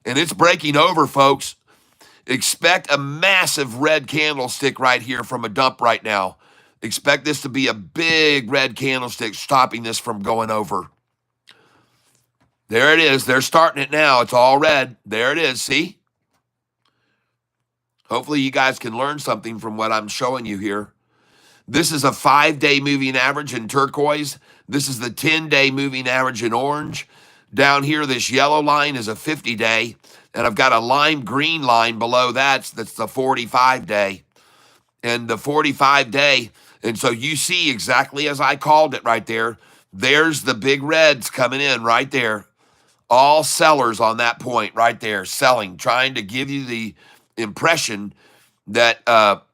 And it's breaking over, folks. Expect a massive red candlestick right here from a dump right now. Expect this to be a big red candlestick stopping this from going over. There it is. They're starting it now. It's all red. There it is. See? Hopefully you guys can learn something from what I'm showing you here. This is a 5-day moving average in turquoise. This is the 10-day moving average in orange. Down here, this yellow line is a 50-day. And I've got a lime green line below that's the 45-day. And the 45-day, and so you see exactly as I called it right there. There's the big reds coming in right there All sellers on that point right there, selling, trying to give you the impression that that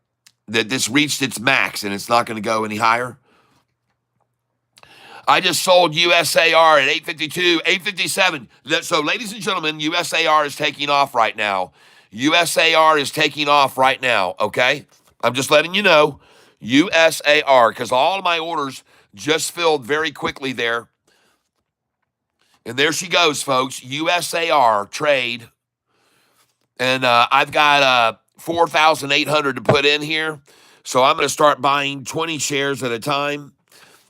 this reached its max and it's not going to go any higher. I just sold USAR at 852, 857. So, ladies and gentlemen, USAR is taking off right now. USAR is taking off right now, okay? I'm just letting you know. USAR, because all of my orders just filled very quickly there. And there she goes, folks. USAR trade. And I've got 4,800 to put in here. So I'm going to start buying 20 shares at a time.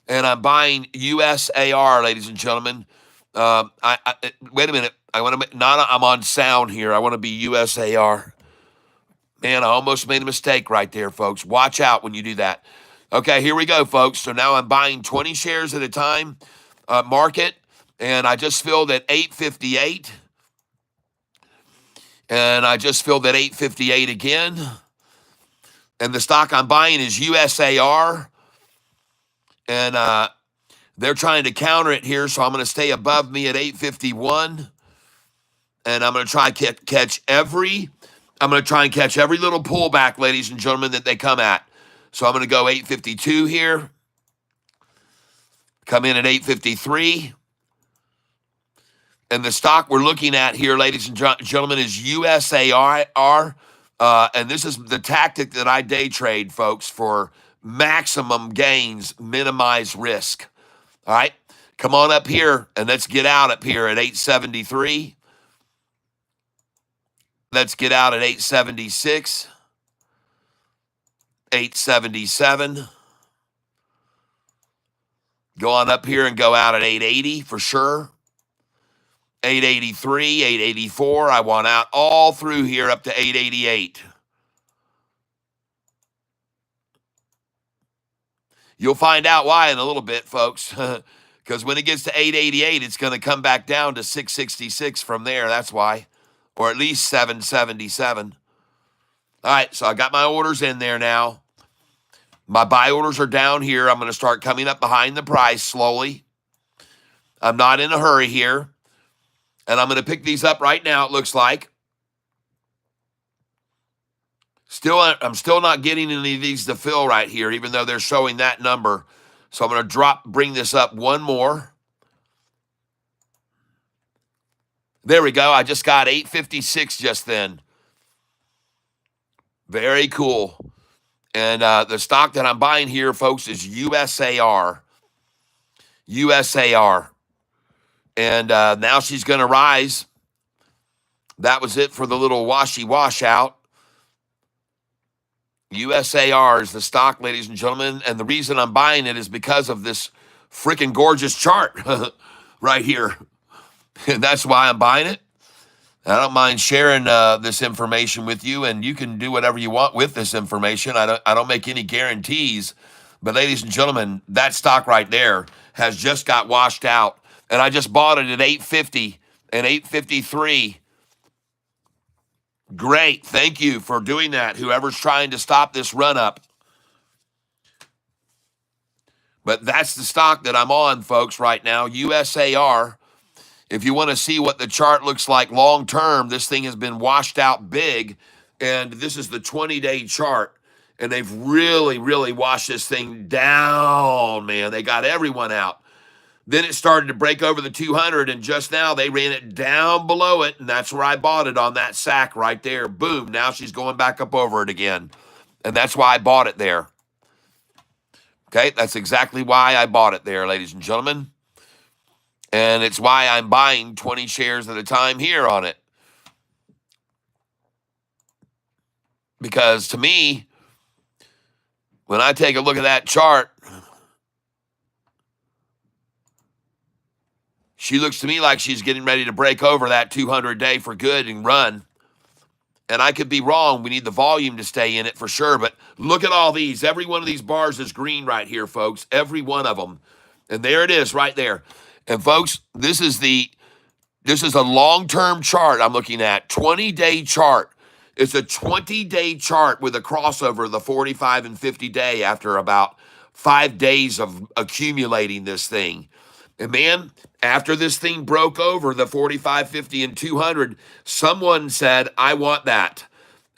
And I'm buying USAR, ladies and gentlemen. Wait a minute. I'm on sound here. I want to be USAR. Man, I almost made a mistake right there, folks. Watch out when you do that. Okay, here we go, folks. So now I'm buying 20 shares at a time, market, and I just filled at 858. And I just filled at 858 again. And the stock I'm buying is USAR. And they're trying to counter it here, so I'm going to stay above me at 851. And I'm going to try and catch every little pullback, ladies and gentlemen, that they come at. So I'm going to go 852 here. Come in at 853. And the stock we're looking at here, ladies and gentlemen, is USAR. And this is the tactic that I day trade, folks, for maximum gains, minimize risk. All right, come on up here and let's get out up here at 873. Let's get out at 876, 877. Go on up here and go out at 880 for sure. 883, 884. I want out all through here up to 888. You'll find out why in a little bit, folks, because when it gets to 888, it's going to come back down to 666 from there. That's why, or at least 777. All right, so I got my orders in there now. My buy orders are down here. I'm going to start coming up behind the price slowly. I'm not in a hurry here, and I'm going to pick these up right now, it looks like. I'm still not getting any of these to fill right here, even though they're showing that number. So I'm going to bring this up one more. There we go. I just got 856 just then. Very cool. And the stock that I'm buying here, folks, is USAR. USAR. And now she's going to rise. That was it for the little washout. USAR is the stock, ladies and gentlemen, and the reason I'm buying it is because of this freaking gorgeous chart right here. And that's why I'm buying it. I don't mind sharing this information with you, and you can do whatever you want with this information. I don't make any guarantees, but ladies and gentlemen, that stock right there has just got washed out, and I just bought it at 850 and 853. Great. Thank you for doing that, whoever's trying to stop this run up. But that's the stock that I'm on, folks, right now, USAR. If you want to see what the chart looks like long term, this thing has been washed out big, and this is the 20-day chart, and they've really, really washed this thing down, man. They got everyone out. Then it started to break over the 200, and just now they ran it down below it, and that's where I bought it on that sack right there. Boom, now she's going back up over it again, and that's why I bought it there. Okay, that's exactly why I bought it there, ladies and gentlemen, and it's why I'm buying 20 shares at a time here on it, because to me, when I take a look at that chart, she looks to me like she's getting ready to break over that 200-day for good and run. And I could be wrong. We need the volume to stay in it for sure. But look at all these. Every one of these bars is green right here, folks. Every one of them. And there it is right there. And folks, this is a long-term chart I'm looking at. 20-day chart. It's a 20-day chart with a crossover, the 45 and 50-day after about 5 days of accumulating this thing. And man, after this thing broke over the 45, 50, and 200, someone said, I want that.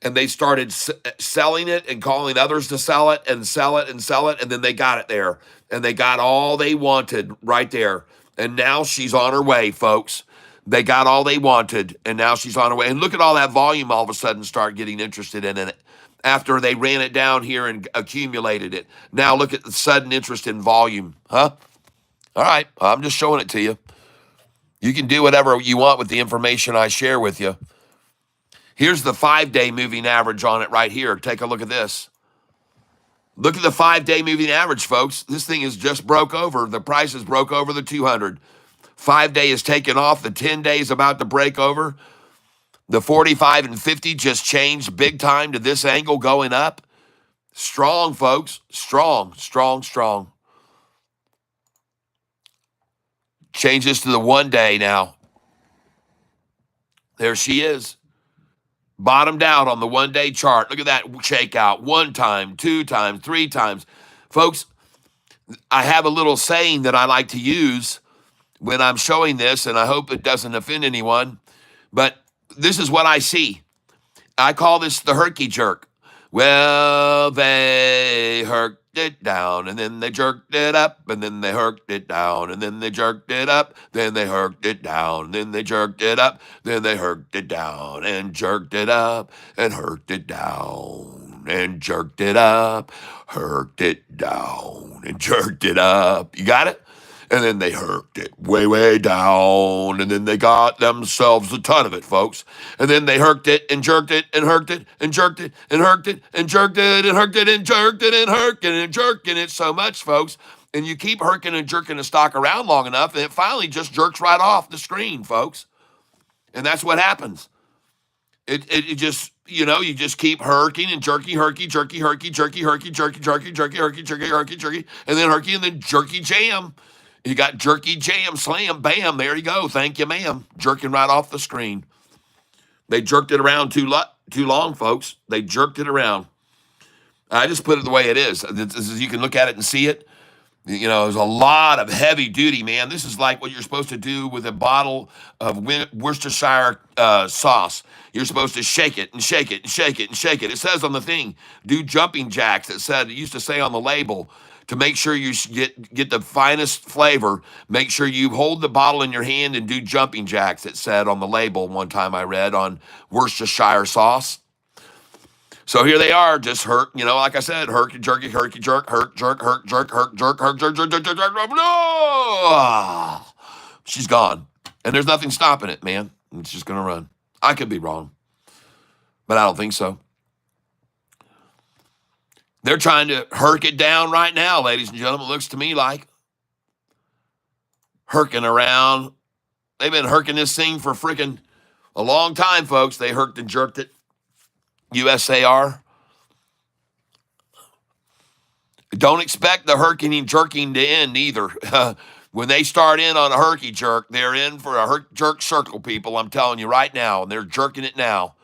And they started selling it and calling others to sell it and sell it and sell it. And then they got it there. And they got all they wanted right there. And now she's on her way, folks. They got all they wanted. And now she's on her way. And look at all that volume all of a sudden start getting interested in it after they ran it down here and accumulated it. Now look at the sudden interest in volume. Huh? All right. I'm just showing it to you. You can do whatever you want with the information I share with you. Here's the 5-day moving average on it right here. Take a look at this. Look at the 5-day moving average, folks. This thing is just broke over. The price is broke over the 200. 5-day is taken off. The 10-day is about to break over. The 45 and 50 just changed big time to this angle going up. Strong, folks. Strong, strong, strong. Changes to the 1-day now. There she is. Bottomed out on the 1-day chart. Look at that shakeout. 1 time, 2 times, 3 times. Folks, I have a little saying that I like to use when I'm showing this, and I hope it doesn't offend anyone, but this is what I see. I call this the herky jerk. Well, they herked it down, and then they jerked it up, and then they herked it down, and then they jerked it up, then they herked it down, and then they jerked it up, then they herked it down, and jerked it up, and herked it down, and jerked it up, herked it down, and jerked it up. You got it? And then they herked it way, way down. And then they got themselves a ton of it, folks. And then they herked it and jerked it and herked it and jerked it and herked it and jerked it and herked it and jerked it and herked it and jerking it so much, folks. And you keep herking and jerking the stock around long enough, and it finally just jerks right off the screen, folks. And that's what happens. It just, you just keep herking and jerky, herky, jerky, herky, jerky, herky, jerky, jerky, jerky, herky, jerky, herky, jerky, and then herky and then jerky jam. You got jerky jam, slam, bam, there you go. Thank you, ma'am. Jerking right off the screen. They jerked it around too long, folks. They jerked it around. I just put it the way it is. You can look at it and see it. There's a lot of heavy duty, man. This is like what you're supposed to do with a bottle of Worcestershire sauce. You're supposed to shake it and shake it and shake it and shake it. It says on the thing, do jumping jacks. It used to say on the label, to make sure you get the finest flavor, make sure you hold the bottle in your hand and do jumping jacks, it said on the label one time I read on Worcestershire sauce. So here they are, just like I said, herky, jerky, herky, jerk, herk, jerk, herk, jerk, herk, jerk, herk, jerk, jerk, jerk, jerk, jerk, jerk. No! She's gone. And there's nothing stopping it, man. It's just going to run. I could be wrong, but I don't think so. They're trying to herk it down right now, ladies and gentlemen. It looks to me like herking around. They've been herking this thing for freaking a long time, folks. They herked and jerked it. USAR. Don't expect the herking and jerking to end either. When they start in on a herky jerk, they're in for a herk jerk circle, people. I'm telling you right now, and they're jerking it now.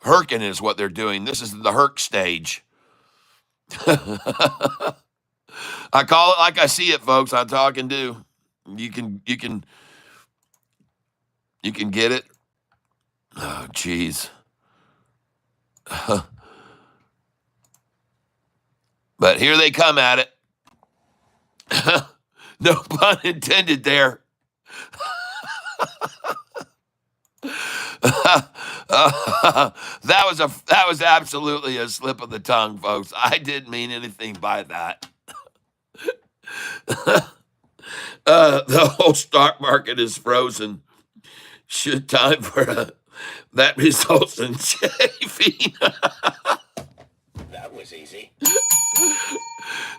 Herking is what they're doing. This is the herk stage. I call it like I see it, folks. That's all I can do. You can get it. Oh, geez. But here they come at it. No pun intended there. That was absolutely a slip of the tongue, folks. I didn't mean anything by that. The whole stock market is frozen. Should time for that results in chafing. That was easy.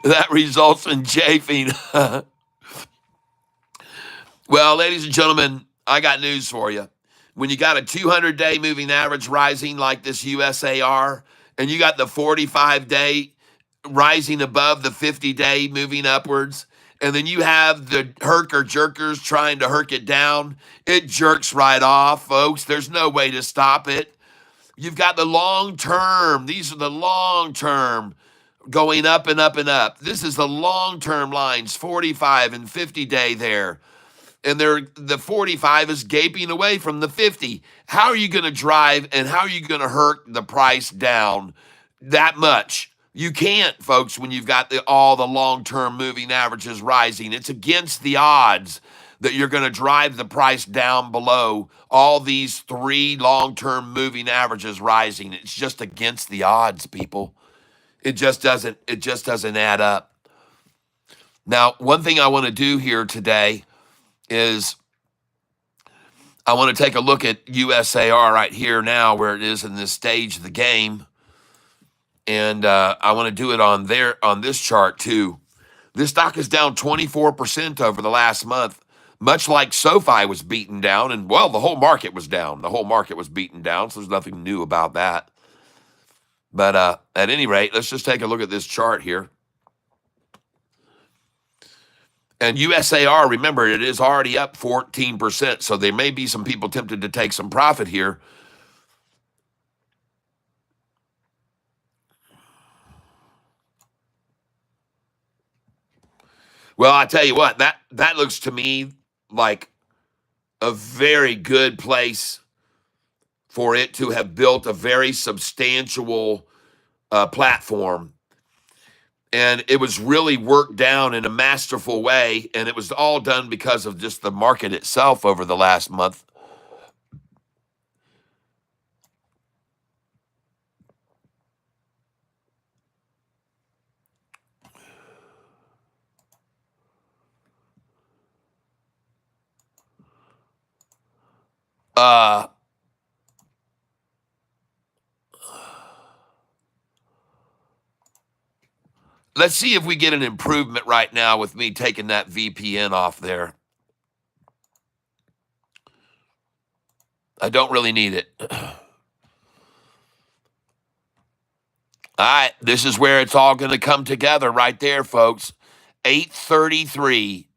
That results in chafing. Well, ladies and gentlemen, I got news for you. When you got a 200-day moving average rising like this USAR, and you got the 45-day rising above the 50-day moving upwards, and then you have the herker jerkers trying to herk it down, it jerks right off, folks. There's no way to stop it. You've got the long term. These are the long term going up and up and up. This is the long-term lines, 45 and 50-day there. And the 45 is gaping away from the 50. How are you going to drive and how are you going to hurt the price down that much? You can't, folks, when you've got all the long-term moving averages rising. It's against the odds that you're going to drive the price down below all these three long-term moving averages rising. It's just against the odds, people. It just doesn't add up. Now, one thing I want to do here today is I want to take a look at USAR right here now, where it is in this stage of the game, and I want to do it on this chart too. This stock is down 24% over the last month, much like SoFi was beaten down, and well, the whole market was down. The whole market was beaten down, so there's nothing new about that. But at any rate, let's just take a look at this chart here. And USAR, remember, it is already up 14%, so there may be some people tempted to take some profit here. Well, I tell you what, that looks to me like a very good place for it to have built a very substantial platform. And it was really worked down in a masterful way, and it was all done because of just the market itself over the last month. Let's see if we get an improvement right now with me taking that VPN off there. I don't really need it. All right, this is where it's all going to come together right there, folks. 833,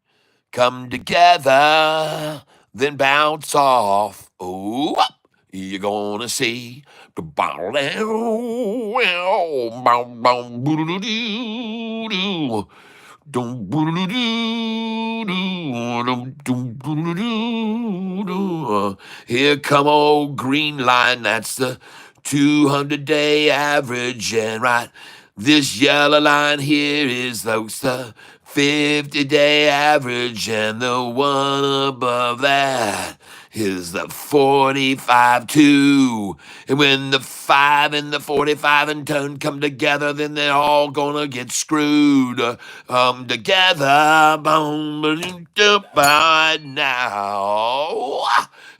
come together, then bounce off. Oh, you're going to see the bottle down. Here come old green line, that's the 200-day average, and right, this yellow line here is the 50-day average, and the one above that is the 45-2. And when the 5 and the 45 and 10 come together, then they're all gonna get screwed. Together, boom, by now.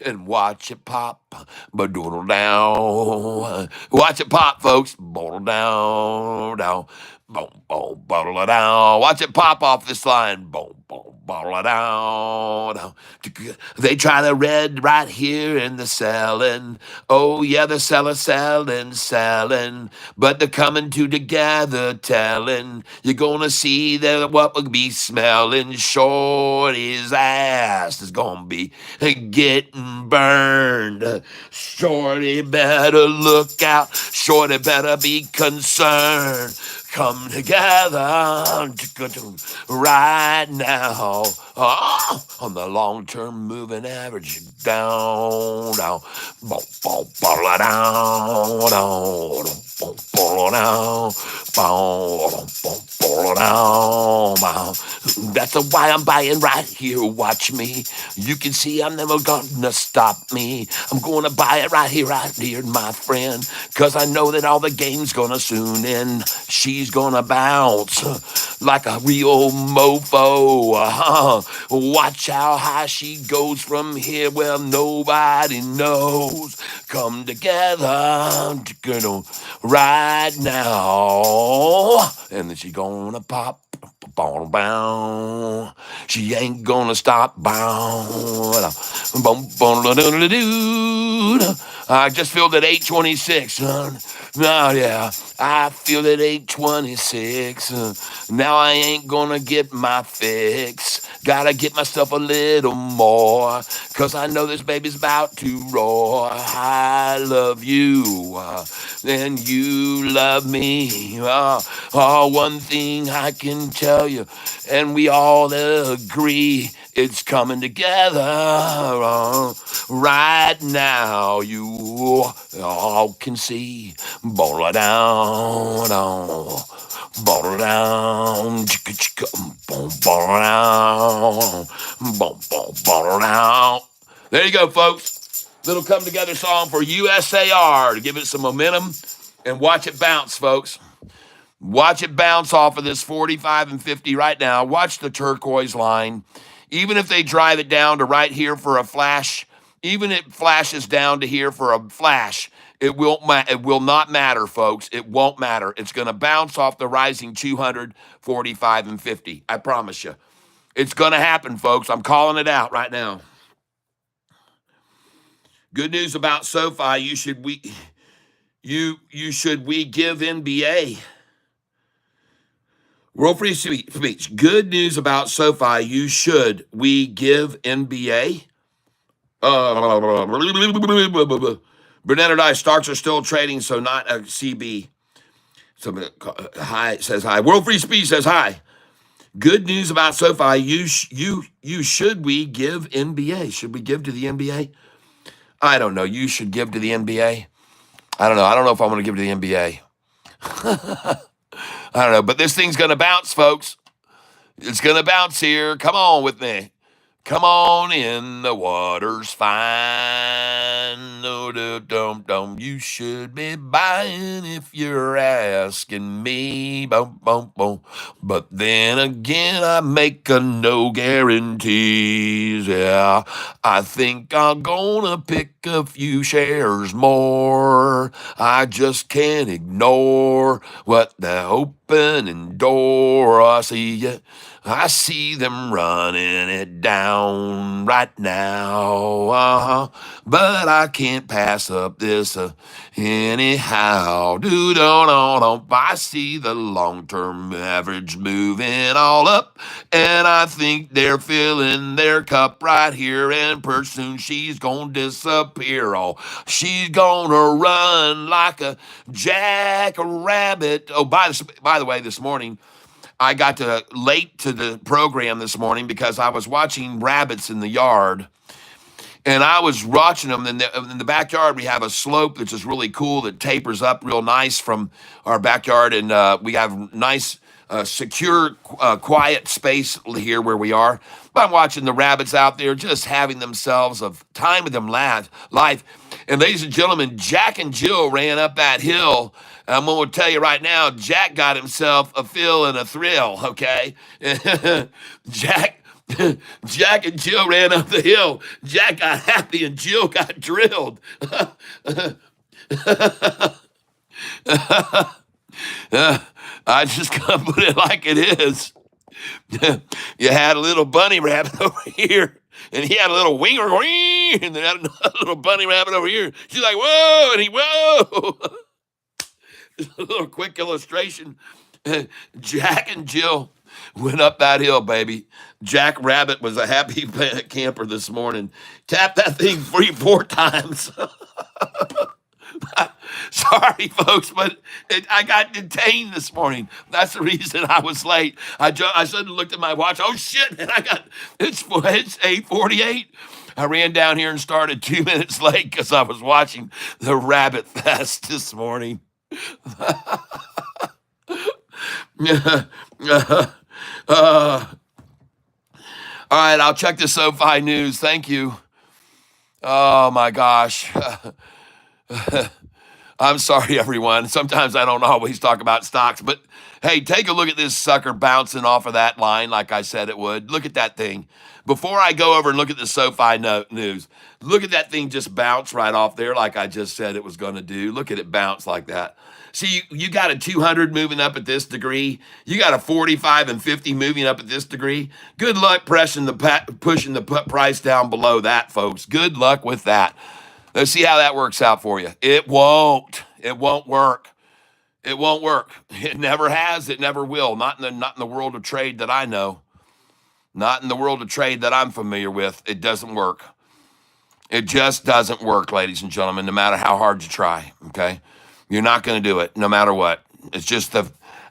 And watch it pop, but doodle down. Watch it pop, folks. Bottle down. Boom, boom, bottle it down. Watch it pop off this line. Boom, boom, bottle it down. They try the red right here in the selling. Oh, yeah, the seller selling. But they're coming together telling. You're going to see that what will be smelling. Shorty's ass is going to be getting burned. Shorty better look out. Shorty better be concerned. Come together right now on the long-term moving average down. Boom, boom, bottle it down. Boom, bottle it down. Boom, boom, bottle it down. That's why I'm buying right here. Watch me. You can see I'm never gonna stop me. I'm gonna buy it right here, my friend. Cause I know that all the game's gonna soon end. She's gonna bounce like a real mofo. Watch how high she goes from here. Well, nobody knows. Come together right now. And then she gonna pop. She ain't gonna stop. I just feel that 826, son. No, yeah, I feel that 826. Now I ain't gonna get my fix. Gotta get myself a little more, 'cause I know this baby's about to roar. I love you, and you love me. One thing I can tell you, and we all agree, it's coming together right now. You all can see. Bottle it down, bottle it down, chicka chicka, boom, bottle it down, boom, boom, bottle it down. There you go, folks. Little come together song for USAR to give it some momentum and watch it bounce, folks. Watch it bounce off of this 45 and 50 right now. Watch the turquoise line. Even if they drive it down to right here for a flash, even if it flashes down to here for a flash, it will not matter, folks. It won't matter. It's going to bounce off the rising 200, 45, and 50. I promise you. It's going to happen, folks. I'm calling it out right now. Good news about SoFi. You should we give NBA. World Free Speech. Good news about SoFi. We give NBA. Burnett and I, stocks are still trading, so not a CB. So hi says hi. World Free Speech says hi. Good news about SoFi. Should we give NBA? Should we give to the NBA? I don't know. You should give to the NBA. I don't know. I don't know if I'm going to give to the NBA. I don't know, but this thing's going to bounce, folks. It's going to bounce here. Come on with me. Come on in, the water's fine. No, don't. You should be buying if you're asking me. Boom, boom, boom. But then again, I make no guarantees. Yeah, I think I'm gonna pick a few shares more. I just can't ignore what the opening door. I see them running it down right now, but I can't pass up this anyhow. I see the long-term average moving all up, and I think they're filling their cup right here, and pretty soon she's gonna disappear. Oh, she's gonna run like a jackrabbit. Oh, by the way, this morning, I got late to the program this morning because I was watching rabbits in the yard, and I was watching them. In the backyard, we have a slope that's just really cool that tapers up real nice from our backyard, and we have nice, secure, quiet space here where we are. But I'm watching the rabbits out there just having themselves a time of them life. And ladies and gentlemen, Jack and Jill ran up that hill. I'm going to tell you right now, Jack got himself a feel and a thrill, okay? Jack and Jill ran up the hill. Jack got happy and Jill got drilled. I just gotta put it like it is. You had a little bunny rabbit over here, and he had a little winger, and then had another little bunny rabbit over here. She's like, whoa, and he, whoa. A little quick illustration. Jack and Jill went up that hill, baby. Jack Rabbit was a happy camper this morning. Tapped that thing 4 times. Sorry, folks, but I got detained this morning. That's the reason I was late. I suddenly looked at my watch. Oh, shit, and it's 8:48. I ran down here and started 2 minutes late because I was watching the Rabbit Fest this morning. All right, I'll check the SoFi news. Thank you. Oh, my gosh. I'm sorry, everyone. Sometimes I don't always talk about stocks, but hey, take a look at this sucker bouncing off of that line like I said it would. Look at that thing. Before I go over and look at the SoFi news, look at that thing just bounce right off there like I just said it was going to do. Look at it bounce like that. See, you got a 200 moving up at this degree. You got a 45 and 50 moving up at this degree. Good luck pushing the price down below that, folks. Good luck with that. Let's see how that works out for you. It won't. It won't work. It won't work. It never has. It never will. Not in the world of trade that I know. Not in the world of trade that I'm familiar with. It doesn't work. It just doesn't work, ladies and gentlemen, no matter how hard you try, okay? You're not going to do it no matter what. It's just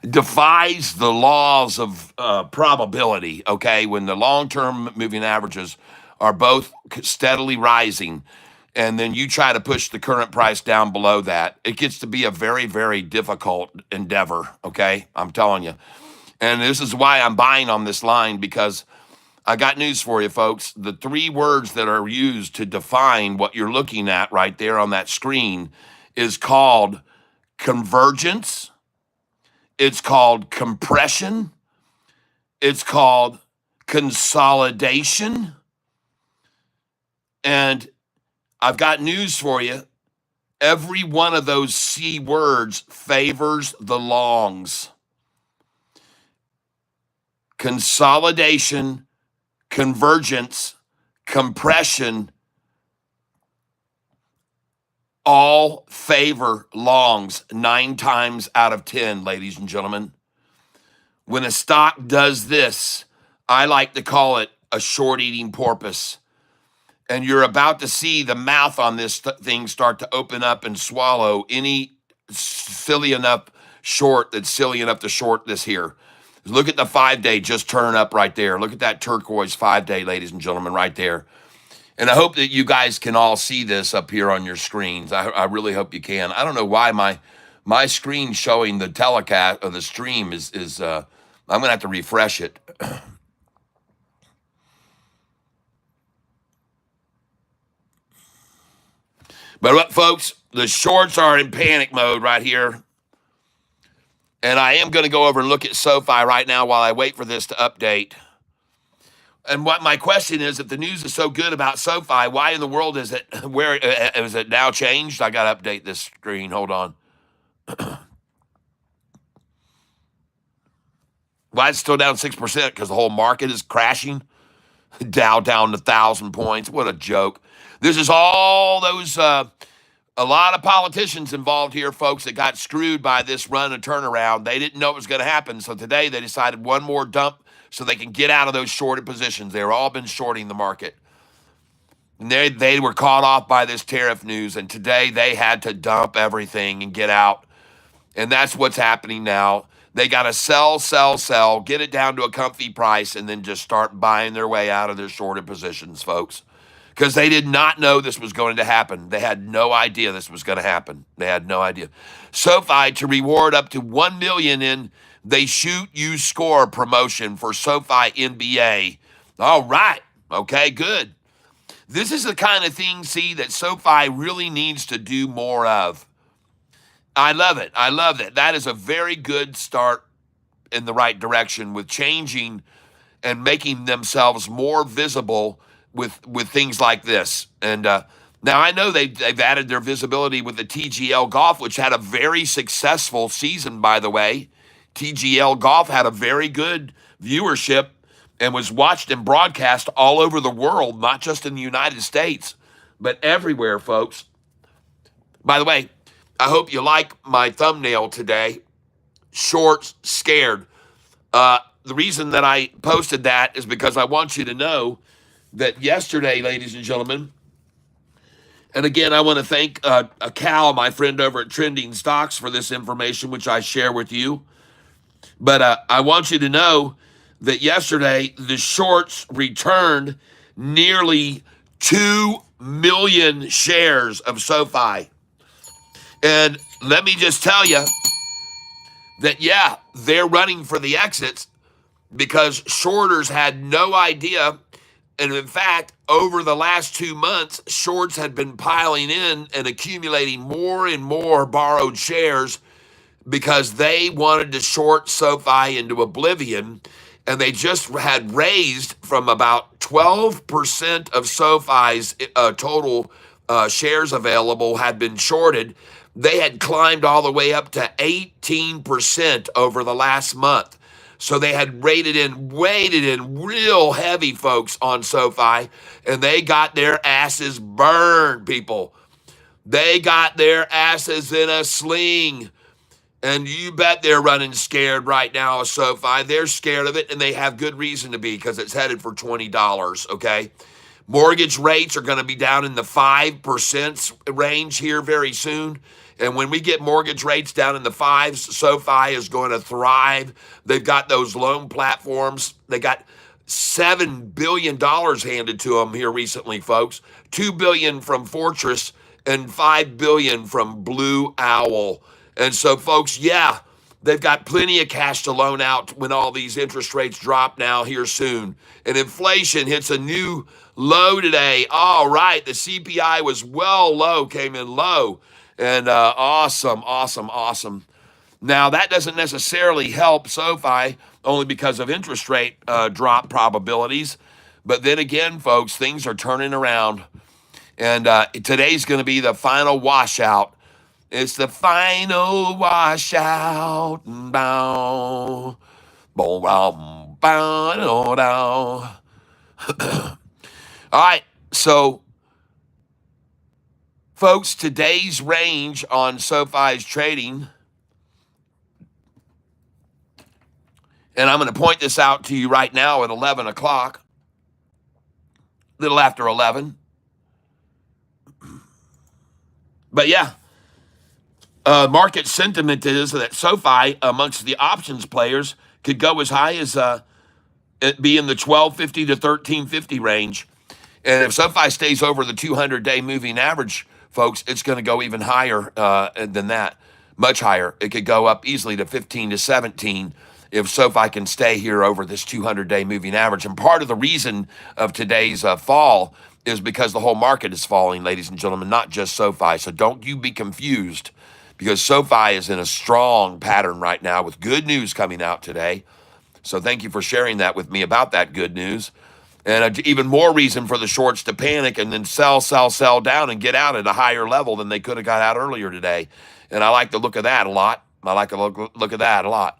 defies the laws of probability, okay? When the long-term moving averages are both steadily rising, and then you try to push the current price down below that, it gets to be a very, very difficult endeavor, okay? I'm telling you. And this is why I'm buying on this line, because I got news for you, folks. The three words that are used to define what you're looking at right there on that screen is called convergence, it's called compression, it's called consolidation. And I've got news for you. Every one of those C words favors the longs. Consolidation, convergence, compression, all favor longs 9 times out of 10, ladies and gentlemen. When a stock does this, I like to call it a short eating porpoise. And you're about to see the mouth on this thing start to open up and swallow any silly enough short that's silly enough to short this here. Look at the 5-day just turn up right there. Look at that turquoise 5-day, ladies and gentlemen, right there. And I hope that you guys can all see this up here on your screens. I really hope you can. I don't know why my screen showing the telecast or the stream is I'm gonna have to refresh it. But look, folks, the shorts are in panic mode right here. And I am going to go over and look at SoFi right now while I wait for this to update. And what my question is, if the news is so good about SoFi, why in the world is it, where is it now changed? I got to update this screen. Hold on. Why it's still down 6%? Because the whole market is crashing. Dow down 1,000 points. What a joke. This is all those, a lot of politicians involved here, folks, that got screwed by this run and turnaround. They didn't know it was going to happen. So today they decided one more dump so they can get out of those shorted positions. They've all been shorting the market. And they were caught off by this tariff news. And today they had to dump everything and get out. And that's what's happening now. They got to sell, get it down to a comfy price, and then just start buying their way out of their shorted positions, folks. Because they did not know this was going to happen. They had no idea this was going to happen. They had no idea. SoFi to reward up to $1 million in They Shoot You Score promotion for SoFi NBA. All right. Okay, good. This is the kind of thing, see, that SoFi really needs to do more of. I love it. I love it. That is a very good start in the right direction with changing and making themselves more visible with things like this. And now I know they've added their visibility with the TGL Golf, which had a very successful season, by the way. TGL Golf had a very good viewership and was watched and broadcast all over the world, not just in the United States, but everywhere, folks. By the way, I hope you like my thumbnail today, Shorts Scared. The reason that I posted that is because I want you to know that yesterday, ladies and gentlemen, and again, I want to thank Cal, my friend over at Trending Stocks, for this information, which I share with you. But I want you to know that yesterday, the shorts returned nearly 2 million shares of SoFi. And let me just tell you that, yeah, they're running for the exits because shorters had no idea. And in fact, over the last 2 months, shorts had been piling in and accumulating more and more borrowed shares because they wanted to short SoFi into oblivion. And they just had raised from about 12% of SoFi's total shares available had been shorted. They had climbed all the way up to 18% over the last month. So they had weighted in real heavy, folks, on SoFi, and they got their asses burned, people. They got their asses in a sling. And you bet they're running scared right now of SoFi. They're scared of it, and they have good reason to be because it's headed for $20, okay? Mortgage rates are going to be down in the 5% range here very soon. And when we get mortgage rates down in the fives, SoFi is going to thrive. They've got those loan platforms. They got $7 billion handed to them here recently, folks. $2 billion from Fortress and $5 billion from Blue Owl. And so, folks, yeah, they've got plenty of cash to loan out when all these interest rates drop now here soon. And inflation hits a new low today. All right, the CPI was well low, came in low. And awesome, awesome, awesome. Now, that doesn't necessarily help SoFi only because of interest rate drop probabilities. But then again, folks, things are turning around. And today's going to be the final washout. It's the final washout. Bow, bow, bow, bow, bow. All right, so folks, today's range on SoFi's trading, and I'm going to point this out to you right now at 11 o'clock, a little after 11. But yeah, market sentiment is that SoFi, amongst the options players, could go as high as it be in the 1250 to 1350 range. And if SoFi stays over the 200-day moving average, folks, it's going to go even higher than that, much higher. It could go up easily to 15 to 17 if SoFi can stay here over this 200-day moving average. And part of the reason of today's fall is because the whole market is falling, ladies and gentlemen, not just SoFi. So don't you be confused, because SoFi is in a strong pattern right now with good news coming out today. So thank you for sharing that with me about that good news. And even more reason for the shorts to panic and then sell, sell, sell down and get out at a higher level than they could have got out earlier today. And I like the look of that a lot. I like the look of that a lot.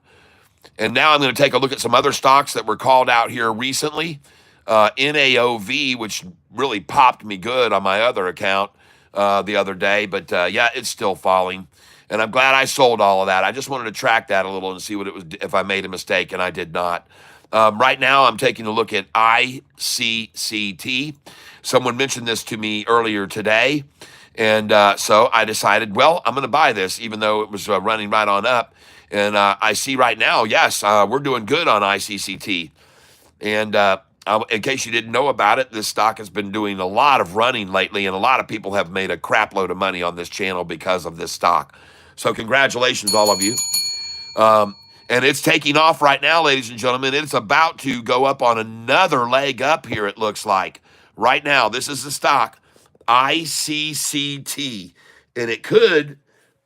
And now I'm going to take a look at some other stocks that were called out here recently. NAOV, which really popped me good on my other account the other day. But yeah, it's still falling. And I'm glad I sold all of that. I just wanted to track that a little and see what it was, if I made a mistake, and I did not. Right now, I'm taking a look at ICCT. Someone mentioned this to me earlier today. And so I decided, well, I'm going to buy this, even though it was running right on up. And I see right now, yes, we're doing good on ICCT. And in case you didn't know about it, this stock has been doing a lot of running lately, and a lot of people have made a crap load of money on this channel because of this stock. So congratulations, all of you. And it's taking off right now, ladies and gentlemen. It's about to go up on another leg up here, it looks like. Right now, this is the stock, ICCT. And it could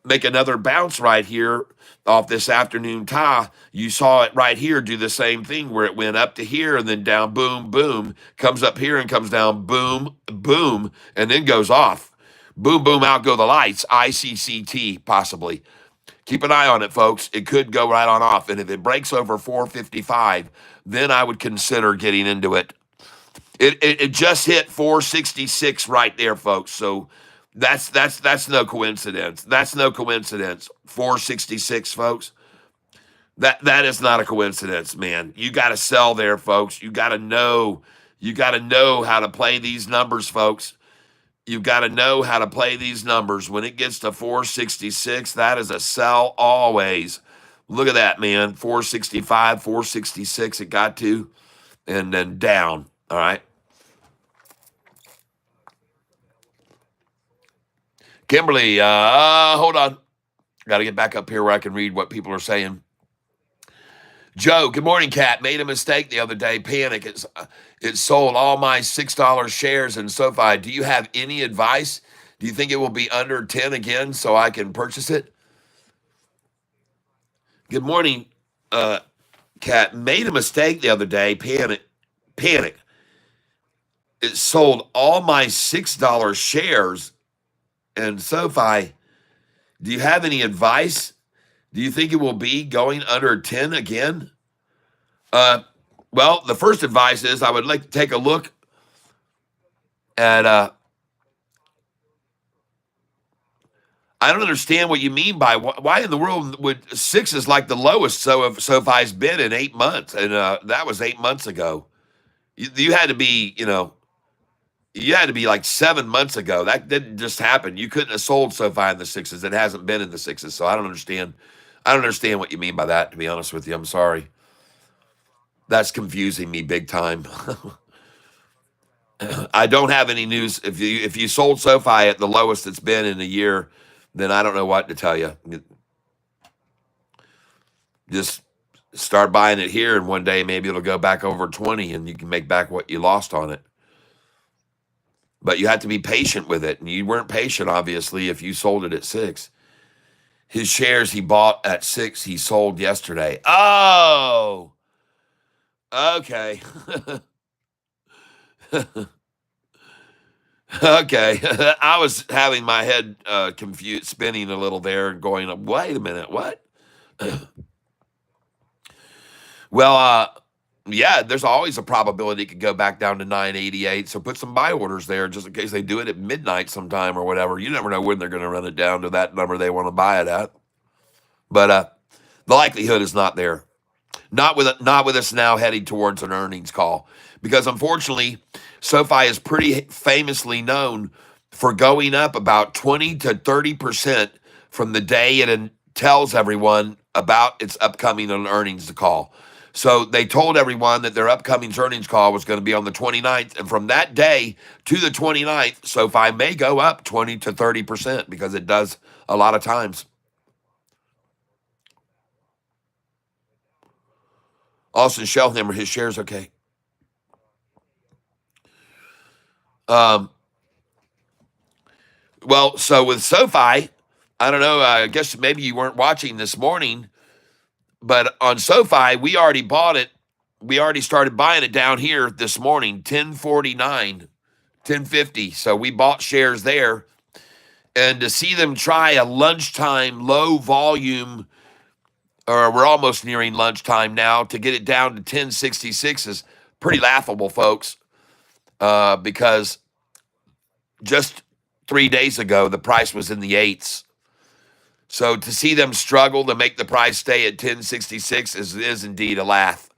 make another bounce right here off this afternoon tie. You saw it right here do the same thing where it went up to here and then down, boom, boom, comes up here and comes down, boom, boom, and then goes off. Boom, boom, out go the lights. ICCT, possibly. Keep an eye on it, folks. It could go right on off. And if it breaks over 455, then I would consider getting into it. It just hit 466 right there, folks. So that's no coincidence. That's no coincidence. 466, folks. That is not a coincidence, man. You got to sell there, folks. You got to know how to play these numbers, folks. You've got to know how to play these numbers. When it gets to 466, that is a sell always. Look at that, man. 465, 466 it got to, and then down. All right. Kimberly, hold on. Got to get back up here where I can read what people are saying. Joe, good morning, Cat. Made a mistake the other day. Panic. It sold all my $6 shares in SoFi. Do you have any advice? Do you think it will be under 10 again so I can purchase it? Good morning, Cat. Made a mistake the other day. Panic. It sold all my $6 shares in SoFi. Do you have any advice? Do you think it will be going under 10 again? Well, the first advice is I would like to take a look at I don't understand what you mean by why in the world would 6 is like the lowest SoFi's been in 8 months, and that was 8 months ago. You had to be, you had to be like 7 months ago. That didn't just happen. You couldn't have sold SoFi in the sixes. It hasn't been in the sixes, so I don't understand. I don't understand what you mean by that. To be honest with you, I'm sorry. That's confusing me big time. I don't have any news. If you sold SoFi at the lowest it's been in a year, then I don't know what to tell you. Just start buying it here, and one day maybe it'll go back over 20, and you can make back what you lost on it. But you have to be patient with it, and you weren't patient, obviously, if you sold it at 6. His shares he bought at 6, he sold yesterday. Oh, okay. Okay. I was having my head confused, spinning a little there and going, wait a minute, what? Well, yeah, there's always a probability it could go back down to 988. So put some buy orders there just in case they do it at midnight sometime or whatever. You never know when they're going to run it down to that number they want to buy it at. But the likelihood is not there. Not with us now heading towards an earnings call, because unfortunately, SoFi is pretty famously known for going up about 20 to 30% from the day it tells everyone about its upcoming earnings call. So they told everyone that their upcoming earnings call was going to be on the 29th, and from that day to the 29th, SoFi may go up 20 to 30% because it does a lot of times. Austin Shellhammer, his shares okay. Well, so with SoFi, I don't know. I guess maybe you weren't watching this morning, but on SoFi, we already bought it. We already started buying it down here this morning, 1049, 1050. So we bought shares there. And to see them try a lunchtime low volume, or we're almost nearing lunchtime now, to get it down to 1066 is pretty laughable, folks, because just 3 days ago, the price was in the 8s. So to see them struggle to make the price stay at 1066 is indeed a laugh,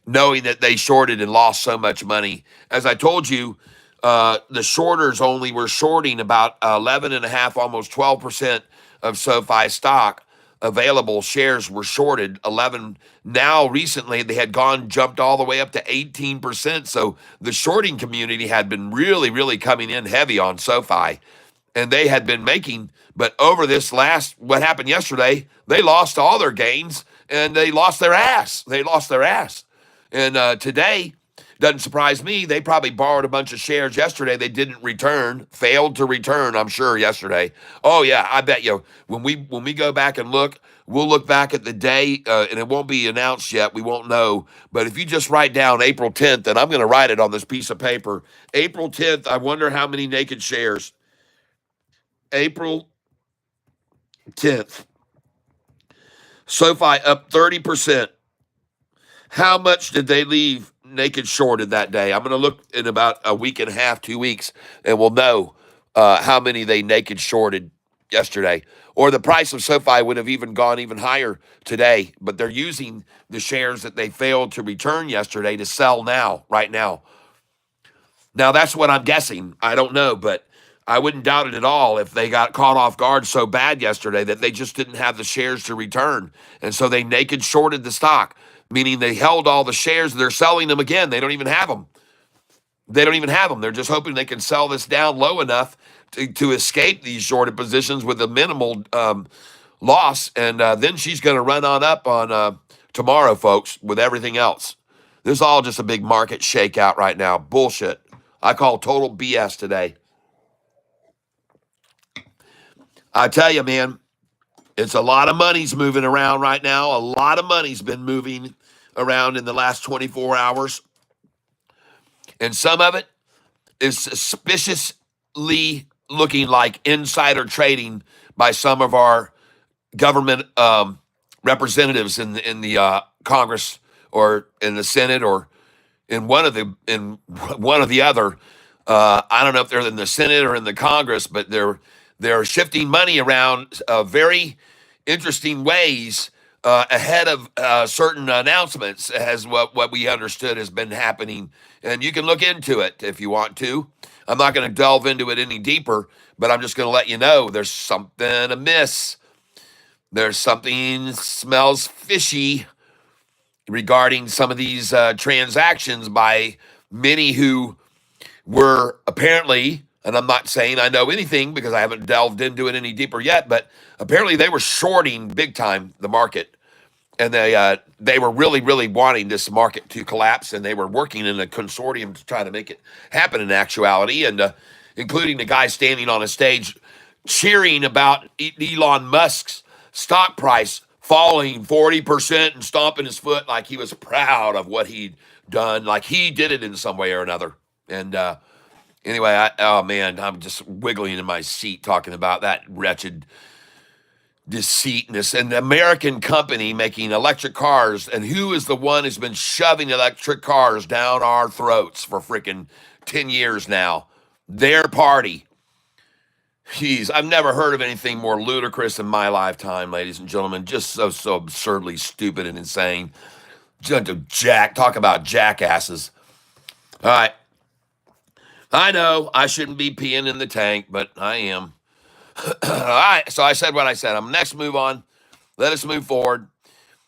knowing that they shorted and lost so much money. As I told you, the shorters only were shorting about 11.5, almost 12% of SoFi stock. Available shares were shorted 11. Now, recently, they had jumped all the way up to 18%. So the shorting community had been really, really coming in heavy on SoFi. And they had been making, but over this what happened yesterday, they lost all their gains and they lost their ass. They lost their ass. And today, doesn't surprise me, they probably borrowed a bunch of shares yesterday. They didn't return, failed to return, I'm sure, yesterday. Oh, yeah, I bet you. When we go back and look, we'll look back at the day, and it won't be announced yet. We won't know. But if you just write down April 10th, and I'm going to write it on this piece of paper, April 10th, I wonder how many naked shares. April 10th. SoFi up 30%. How much did they leave naked shorted that day? I'm going to look in about a week and a half, 2 weeks, and we'll know how many they naked shorted yesterday. Or the price of SoFi would have even gone even higher today, but they're using the shares that they failed to return yesterday to sell now, right now. Now, that's what I'm guessing. I don't know, but I wouldn't doubt it at all if they got caught off guard so bad yesterday that they just didn't have the shares to return. And so they naked shorted the stock, meaning they held all the shares. They're selling them again. They don't even have them. They don't even have them. They're just hoping they can sell this down low enough to escape these shorted positions with a minimal loss. And then she's going to run on up on tomorrow, folks, with everything else. This is all just a big market shakeout right now. Bullshit. I call total BS today. I tell you, man, it's a lot of money's moving around right now. A lot of money's been moving around in the last 24 hours. And some of it is suspiciously looking like insider trading by some of our government representatives in the Congress or in the Senate or in one of the other. I don't know if they're in the Senate or in the Congress, but They're shifting money around very interesting ways ahead of certain announcements, as what we understood has been happening. And you can look into it if you want to. I'm not going to delve into it any deeper, but I'm just going to let you know there's something amiss. There's something smells fishy regarding some of these transactions by many who were apparently, and I'm not saying I know anything because I haven't delved into it any deeper yet, but apparently they were shorting big time the market, and they were really, really wanting this market to collapse, and they were working in a consortium to try to make it happen in actuality, and including the guy standing on a stage cheering about Elon Musk's stock price falling 40% and stomping his foot like he was proud of what he'd done, like he did it in some way or another. And anyway, oh man, I'm just wiggling in my seat talking about that wretched deceitness. An American company making electric cars, and who is the one who's been shoving electric cars down our throats for freaking 10 years now? Their party. Jeez, I've never heard of anything more ludicrous in my lifetime, ladies and gentlemen. Just so absurdly stupid and insane. Talk about jackasses. All right. I know I shouldn't be peeing in the tank, but I am. All right. So I said what I said. I'm next move on. Let us move forward.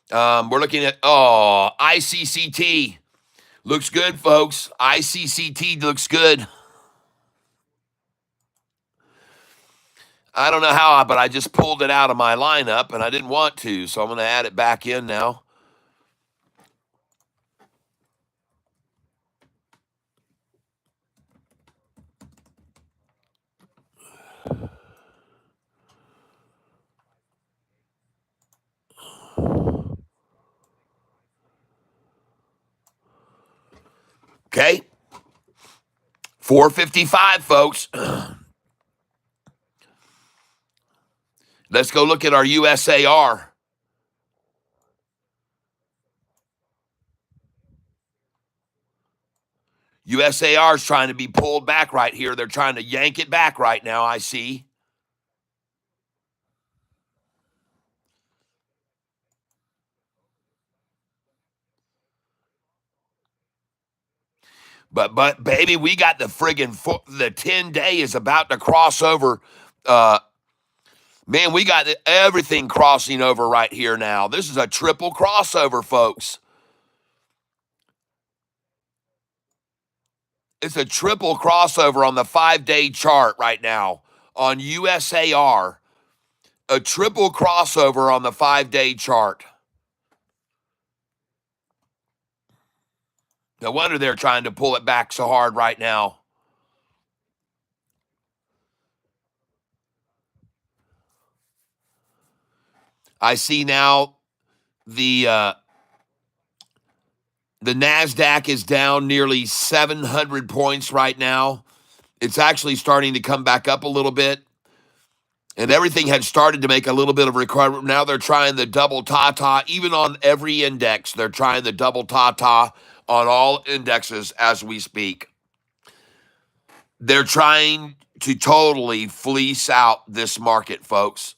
We're looking at ICCT. Looks good, folks. ICCT looks good. I don't know how, but I just pulled it out of my lineup and I didn't want to, so I'm going to add it back in now. Okay. 455, folks. Let's go look at our USAR. USAR is trying to be pulled back right here. They're trying to yank it back right now, I see. But baby, we got the friggin' the 10-day is about to cross over. Man, we got everything crossing over right here now. This is a triple crossover, folks. It's a triple crossover on the 5-day chart right now on USAR. A triple crossover on the 5-day chart. No wonder they're trying to pull it back so hard right now. I see now the NASDAQ is down nearly 700 points right now. It's actually starting to come back up a little bit. And everything had started to make a little bit of recovery. Now they're trying the double ta-ta. Even on every index, they're trying the double ta-ta on all indexes as we speak. They're trying to totally fleece out this market, folks.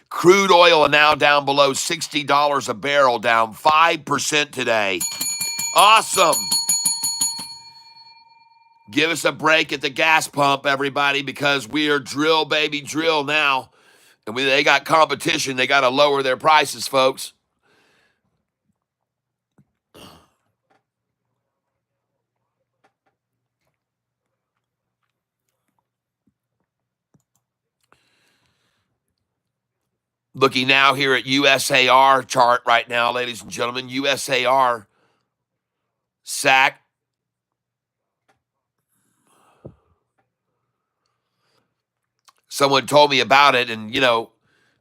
Crude oil now down below $60 a barrel, down 5% today. Awesome. Give us a break at the gas pump, everybody, because we are drill, baby, drill now. And they got competition. They got to lower their prices, folks. Looking now here at USAR chart right now, ladies and gentlemen. USAR, SAC. Someone told me about it, and,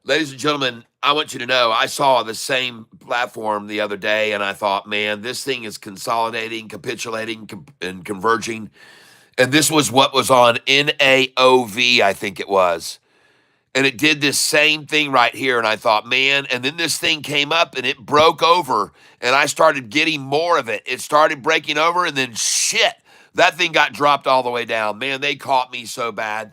ladies and gentlemen, I want you to know I saw the same platform the other day, and I thought, man, this thing is consolidating, capitulating, and converging. And this was what was on NAOV, I think it was. And it did this same thing right here. And I thought, man, and then this thing came up and it broke over. And I started getting more of it. It started breaking over and then shit, that thing got dropped all the way down. Man, they caught me so bad.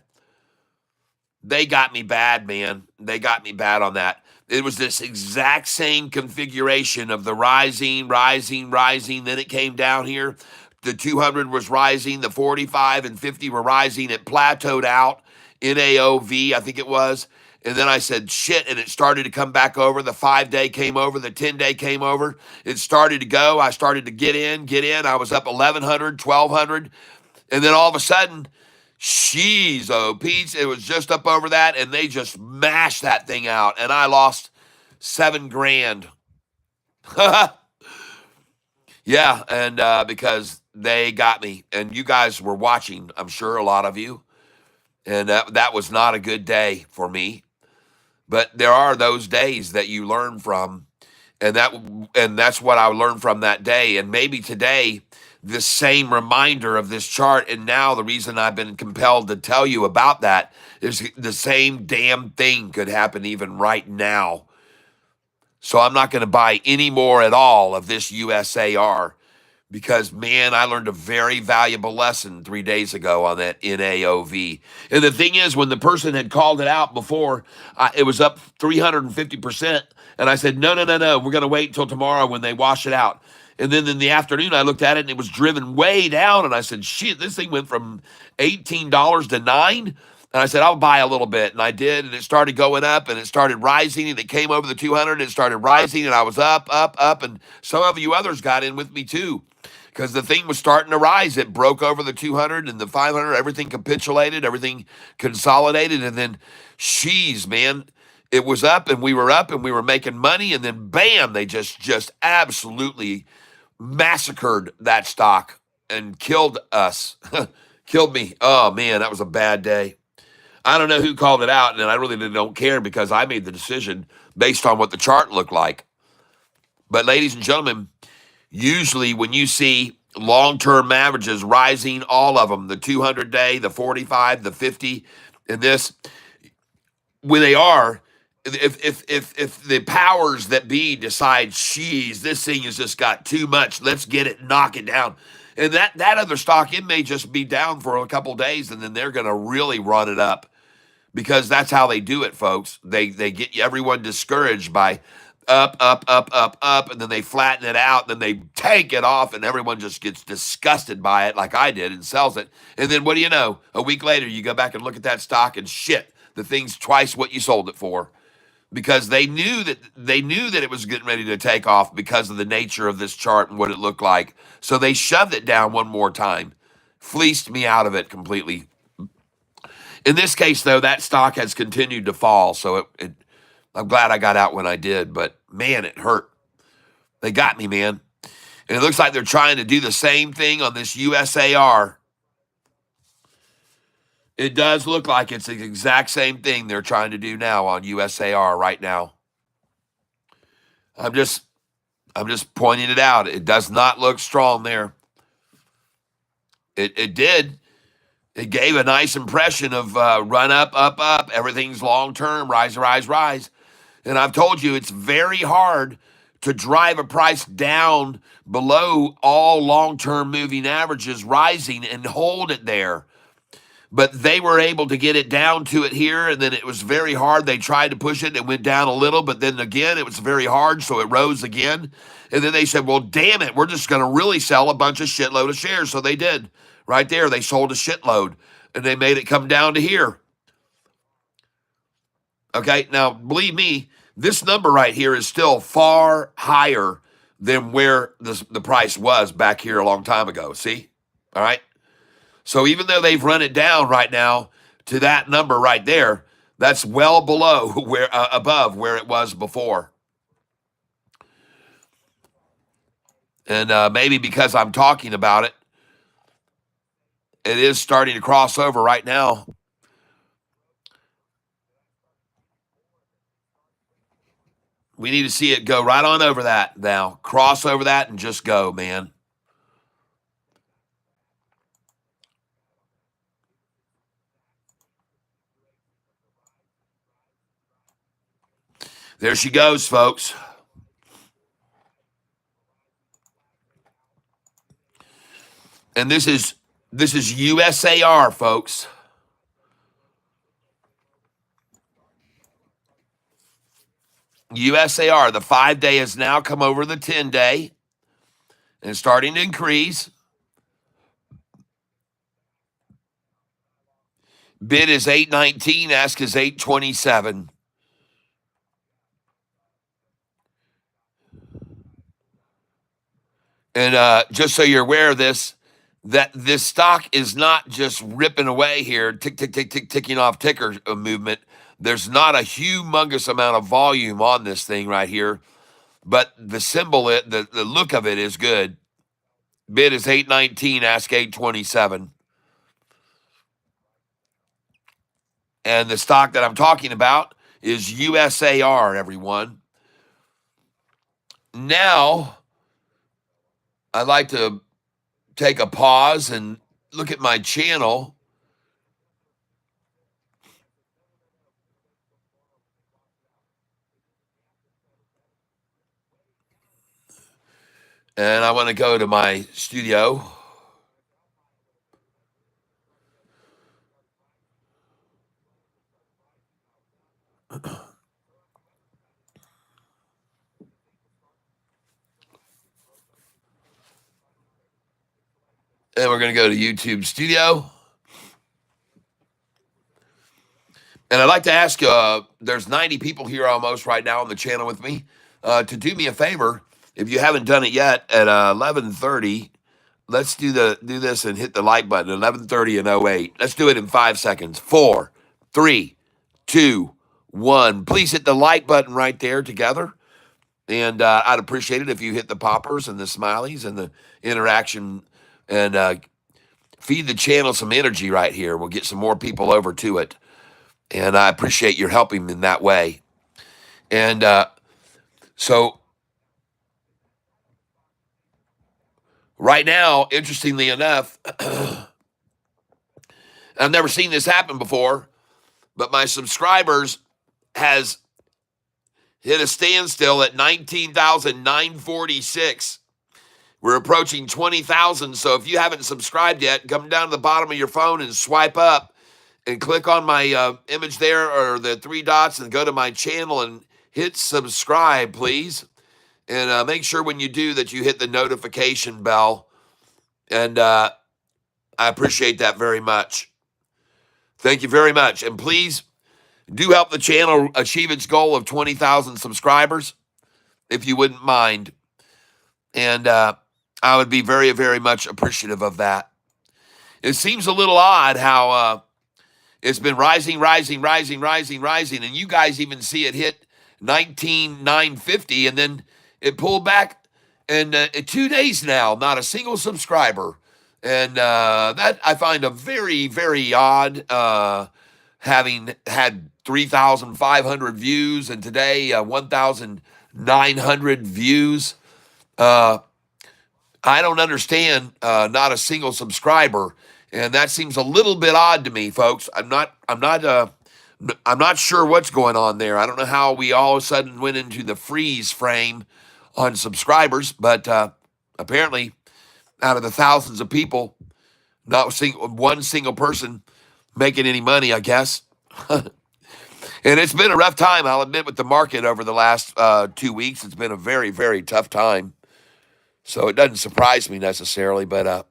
they got me bad, man. They got me bad on that. It was this exact same configuration of the rising, rising, rising. Then it came down here. The 200 was rising. The 45 and 50 were rising. It plateaued out. NAOV, I think it was. And then I said, shit, and it started to come back over. The 5-day came over. The 10-day came over. It started to go. I started to get in. I was up 1,100, 1,200. And then all of a sudden, she's Pete, it was just up over that, and they just mashed that thing out, and I lost $7,000. Yeah, and because they got me, and you guys were watching, I'm sure a lot of you, and that was not a good day for me. But there are those days that you learn from, and that's what I learned from that day. And maybe today, the same reminder of this chart, and now the reason I've been compelled to tell you about that is the same damn thing could happen even right now. So I'm not going to buy any more at all of this USAR because, man, I learned a very valuable lesson 3 days ago on that NAOV. And the thing is, when the person had called it out before, it was up 350%. And I said, no, we're going to wait until tomorrow when they wash it out. And then in the afternoon, I looked at it and it was driven way down. And I said, shit, this thing went from $18 to $9. And I said, I'll buy a little bit. And I did. And it started going up and it started rising. And it came over the 200 and it started rising. And I was up. And some of you others got in with me too, because the thing was starting to rise. It broke over the 200 and the 500. Everything capitulated. Everything consolidated. And then, she's, man, it was up and we were making money. And then, bam, they just absolutely massacred that stock and killed us. Killed me. Oh, man, that was a bad day. I don't know who called it out, and I really don't care because I made the decision based on what the chart looked like. But ladies and gentlemen, usually when you see long-term averages rising, all of them, the 200-day, the 45, the 50, and this, when they are, if the powers that be decide, geez, this thing has just got too much, let's get it, knock it down. And that other stock, it may just be down for a couple days, and then they're going to really run it up, because that's how they do it, folks. They get everyone discouraged by up, and then they flatten it out, and then they take it off, and everyone just gets disgusted by it like I did and sells it. And then what do you know? A week later, you go back and look at that stock, and shit, the thing's twice what you sold it for, because they knew that it was getting ready to take off because of the nature of this chart and what it looked like. So they shoved it down one more time, fleeced me out of it completely. In this case, though, that stock has continued to fall, so I'm glad I got out when I did, but man, it hurt. They got me, man. And it looks like they're trying to do the same thing on this USAR. It does look like it's the exact same thing they're trying to do now on USAR right now. I'm just pointing it out. It does not look strong there. It did. It gave a nice impression of run up. Everything's long term, rise. And I've told you it's very hard to drive a price down below all long-term moving averages rising and hold it there. But they were able to get it down to it here, and then it was very hard. They tried to push it, and it went down a little, but then again, it was very hard, so it rose again. And then they said, well, damn it, we're just going to really sell a bunch of shitload of shares. So they did. Right there, they sold a shitload, and they made it come down to here. Okay, now, believe me, this number right here is still far higher than where the price was back here a long time ago. See? All right? So even though they've run it down right now to that number right there, that's well below where above where it was before. And maybe because I'm talking about it, it is starting to cross over right now. We need to see it go right on over that now. Cross over that and just go, man. There she goes, folks. And this is USAR, folks. USAR, the 5-day has now come over the 10-day and starting to increase. Bid is 819, ask is 827. And just so you're aware of this, that this stock is not just ripping away here, tick, tick, tick, tick, ticking off ticker movement. There's not a humongous amount of volume on this thing right here, but the symbol, the look of it is good. Bid is 819, ask 827. And the stock that I'm talking about is USAR, everyone. Now, I'd like to take a pause and look at my channel. And I want to go to my studio. And we're going to go to YouTube Studio. And I'd like to ask, there's 90 people here almost right now on the channel with me, to do me a favor. If you haven't done it yet, at 11:30, let's do this and hit the like button. 11:30 and 08. Let's do it in 5 seconds. 4, 3, 2, 1. Please hit the like button right there together. And I'd appreciate it if you hit the poppers and the smileys and the interaction, and feed the channel some energy right here. We'll get some more people over to it. And I appreciate your helping in that way. And so right now, interestingly enough, I've never seen this happen before, but my subscribers has hit a standstill at 19,946. We're approaching 20,000. So if you haven't subscribed yet, come down to the bottom of your phone and swipe up and click on my image there or the 3 dots and go to my channel and hit subscribe, please. And make sure when you do that you hit the notification bell. And I appreciate that very much. Thank you very much. And please do help the channel achieve its goal of 20,000 subscribers, if you wouldn't mind. And I would be very, very much appreciative of that. It seems a little odd how it's been rising, and you guys even see it hit 19,950, and then it pulled back. And 2 days now, not a single subscriber. And that I find a very, very odd, having had 3,500 views and today 1,900 views. I don't understand not a single subscriber, and that seems a little bit odd to me, folks. I'm not sure what's going on there. I don't know how we all of a sudden went into the freeze frame on subscribers, but apparently, out of the thousands of people, not one single person making any money, I guess. And it's been a rough time, I'll admit, with the market over the last 2 weeks. It's been a very, very tough time. So it doesn't surprise me necessarily, but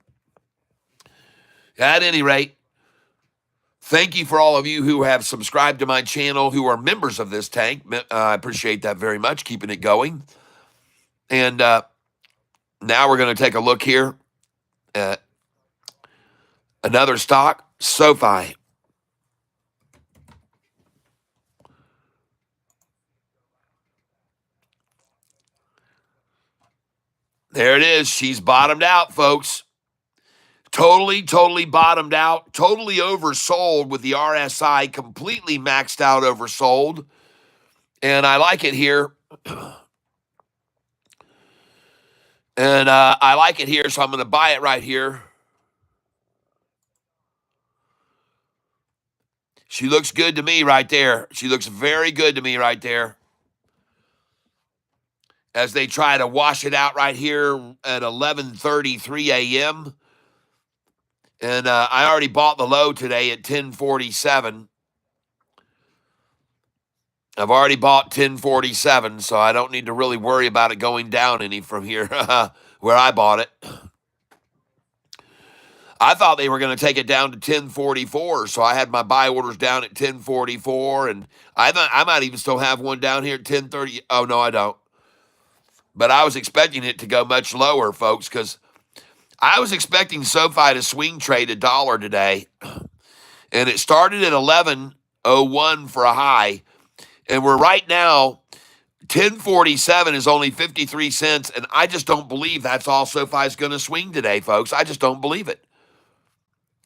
at any rate, thank you for all of you who have subscribed to my channel, who are members of this tank. I appreciate that very much, keeping it going. And now we're going to take a look here at another stock, SoFi. There it is. She's bottomed out, folks. Totally bottomed out. Totally oversold with the RSI completely maxed out oversold. And I like it here. And I like it here, so I'm going to buy it right here. She looks good to me right there. She looks very good to me right there. As they try to wash it out right here at 11:33 a.m. And I already bought the low today at 10:47. I've already bought 1047, so I don't need to really worry about it going down any from here where I bought it. I thought they were going to take it down to 1044, so I had my buy orders down at 1044, and I might even still have one down here at 1030. Oh, no, I don't. But I was expecting it to go much lower, folks, because I was expecting SoFi to swing trade $1 today, and it started at 11.01 for a high, and we're right now 1047 is only 53 cents, and I just don't believe that's all SoFi's going to swing today, folks. I just don't believe it.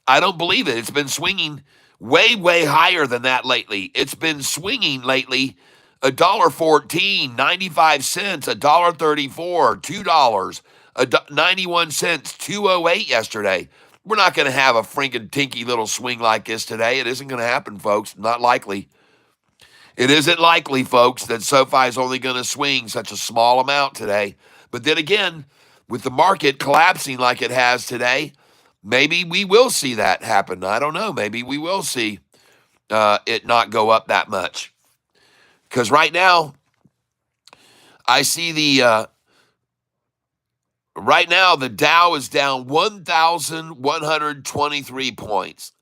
I don't believe it. It's been swinging way, way higher than that lately. It's been swinging lately $1.14, 95 cents, $1.34, $2, 91 cents, 208 yesterday. We're not going to have a freaking tinky little swing like this today. It isn't going to happen, folks. Not likely. It isn't likely, folks, that SoFi is only going to swing such a small amount today. But then again, with the market collapsing like it has today, maybe we will see that happen. I don't know. Maybe we will see it not go up that much. Because right now, I see the Dow is down 1,123 points,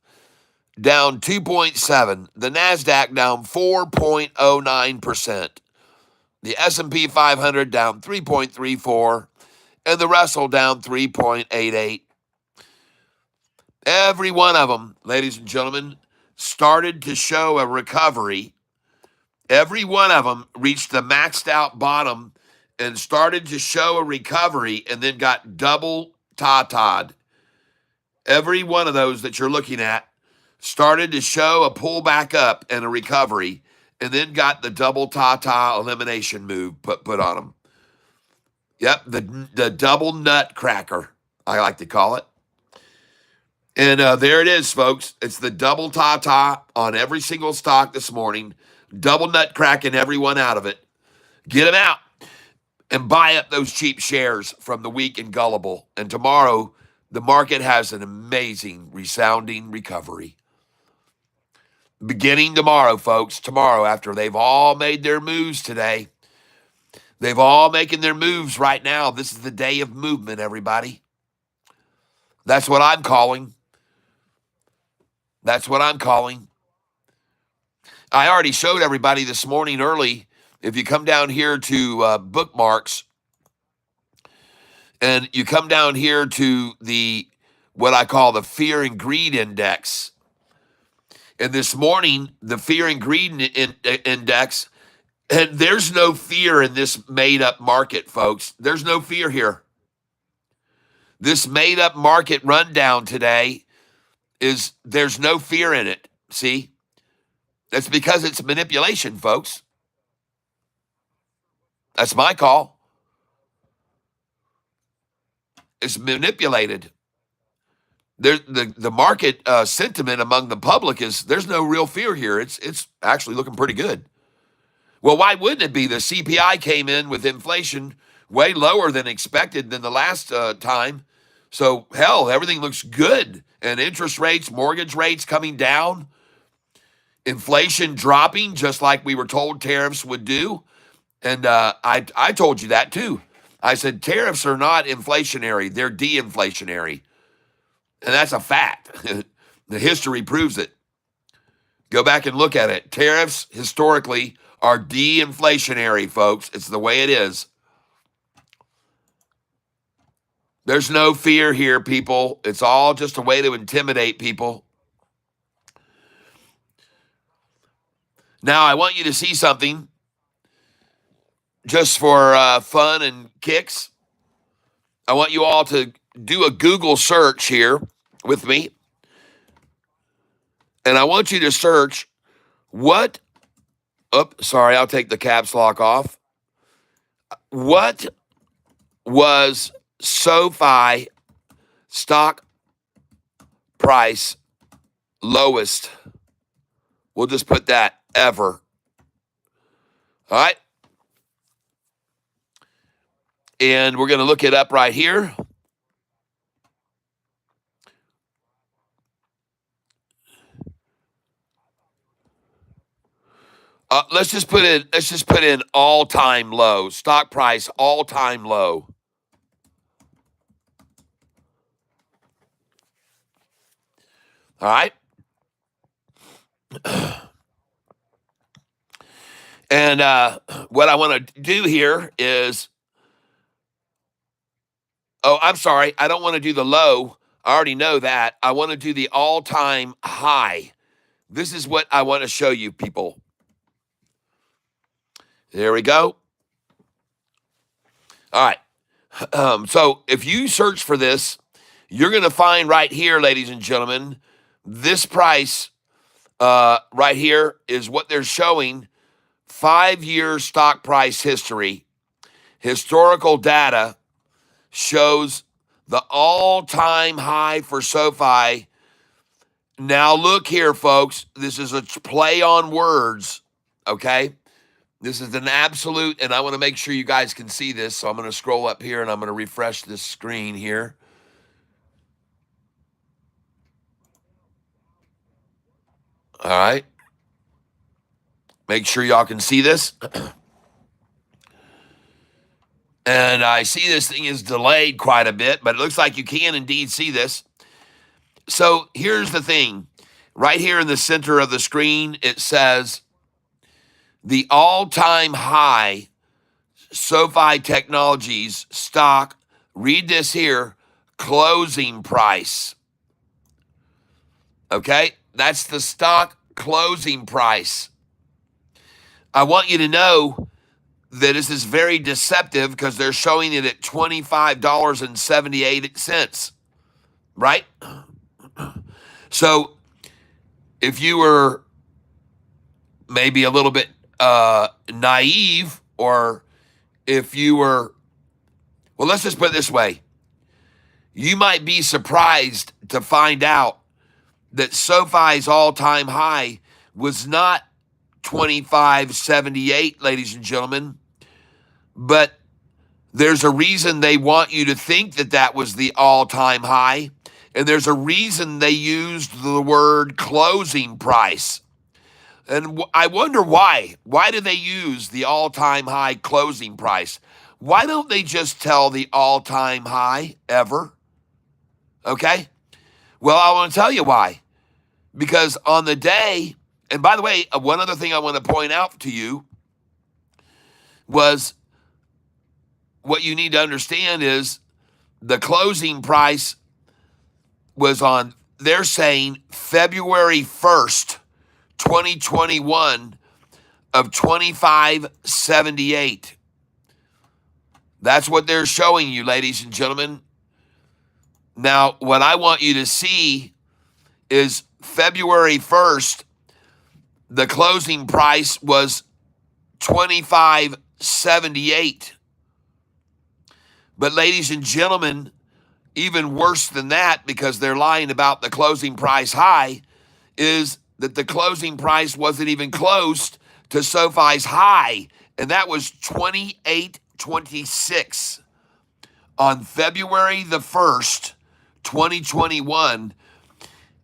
down 2.7. The NASDAQ down 4.09%. The S&P 500 down 3.34, and the Russell down 3.88. Every one of them, ladies and gentlemen, started to show a recovery. Every one of them reached the maxed out bottom and started to show a recovery and then got double ta-ta'd. Every one of those that you're looking at started to show a pullback up and a recovery and then got the double ta-ta elimination move put on them. Yep, the double nut cracker, I like to call it. And there it is, folks. It's the double ta-ta on every single stock this morning. Double nut cracking every one out of it. Get them out and buy up those cheap shares from the weak and gullible. And tomorrow, the market has an amazing, resounding recovery. Beginning tomorrow, folks. Tomorrow, after they've all made their moves today. They've all making their moves right now. This is the day of movement, everybody. That's what I'm calling. That's what I'm calling. I already showed everybody this morning early. If you come down here to bookmarks and you come down here to what I call the fear and greed index. And this morning, the fear and greed index, and there's no fear in this made-up market, folks. There's no fear here. This made-up market rundown today there's no fear in it. See? That's because it's manipulation, folks. That's my call. It's manipulated. The market sentiment among the public there's no real fear here. It's actually looking pretty good. Well, why wouldn't it be? The CPI came in with inflation way lower than expected than the last time. So, hell, everything looks good. And interest rates, mortgage rates coming down, inflation dropping, just like we were told tariffs would do. And I told you that too. I said tariffs are not inflationary. They're de-inflationary. And that's a fact. The history proves it. Go back and look at it. Tariffs, historically, are de-inflationary, folks. It's the way it is. There's no fear here, people. It's all just a way to intimidate people. Now, I want you to see something just for fun and kicks. I want you all to do a Google search here with me. And I want you to search I'll take the caps lock off. What was SoFi stock price lowest? We'll just put that ever. All right. And we're going to look it up right here. Let's just put in all-time low. Stock price all-time low. All right. And what I want to do here is, I'm sorry, I don't want to do the low. I already know that. I want to do the all-time high. This is what I want to show you, people. There we go. All right. So if you search for this, you're going to find right here, ladies and gentlemen, this price right here is what they're showing. 5-year stock price history. Historical data shows the all-time high for SoFi. Now look here, folks. This is a play on words, okay? This is an absolute, and I want to make sure you guys can see this, so I'm going to scroll up here and I'm going to refresh this screen here. All right. Make sure y'all can see this. And I see this thing is delayed quite a bit, but it looks like you can indeed see this. So here's the thing. Right here in the center of the screen, it says the all-time high SoFi Technologies stock, read this here, closing price. Okay? That's the stock closing price. I want you to know that this is very deceptive because they're showing it at $25.78, right? So if you were maybe a little bit naive, or if you were, well, let's just put it this way. You might be surprised to find out that SoFi's all-time high was not 25.78, ladies and gentlemen, but there's a reason they want you to think that that was the all-time high, and there's a reason they used the word closing price. And I wonder why. Why do they use the all-time high closing price? Why don't they just tell the all-time high ever? Okay? Well, I want to tell you why. Because on the day, and by the way, one other thing I want to point out to you was what you need to understand is the closing price was on, they're saying February 1st, 2021 of 25.78. That's what they're showing you, ladies and gentlemen. Now, what I want you to see is February 1st, the closing price was 25.78. But ladies and gentlemen, even worse than that, because they're lying about the closing price high, is that the closing price wasn't even close to SoFi's high, and that was 28.26 on February the 1st, 2021.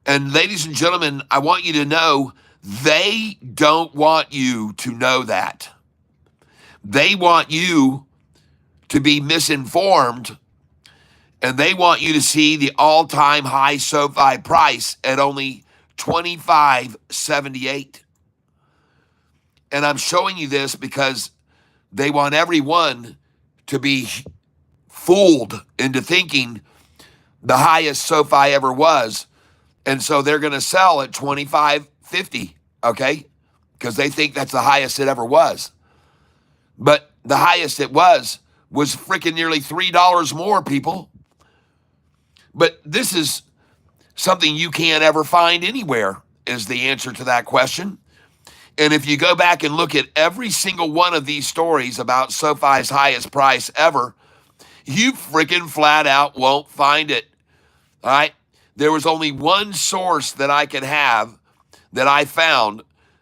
And ladies and gentlemen, I want you to know they don't want you to know that. They want you to be misinformed, and they want you to see the all-time high SoFi price at only 25.78. And I'm showing you this because they want everyone to be fooled into thinking the highest SoFi ever was. And so they're going to sell at 25.50, okay? Because they think that's the highest it ever was. But the highest it was freaking nearly $3 more, people. But this is something you can't ever find anywhere, is the answer to that question. And if you go back and look at every single one of these stories about SoFi's highest price ever, you freaking flat out won't find it. All right? There was only one source that I could have that I found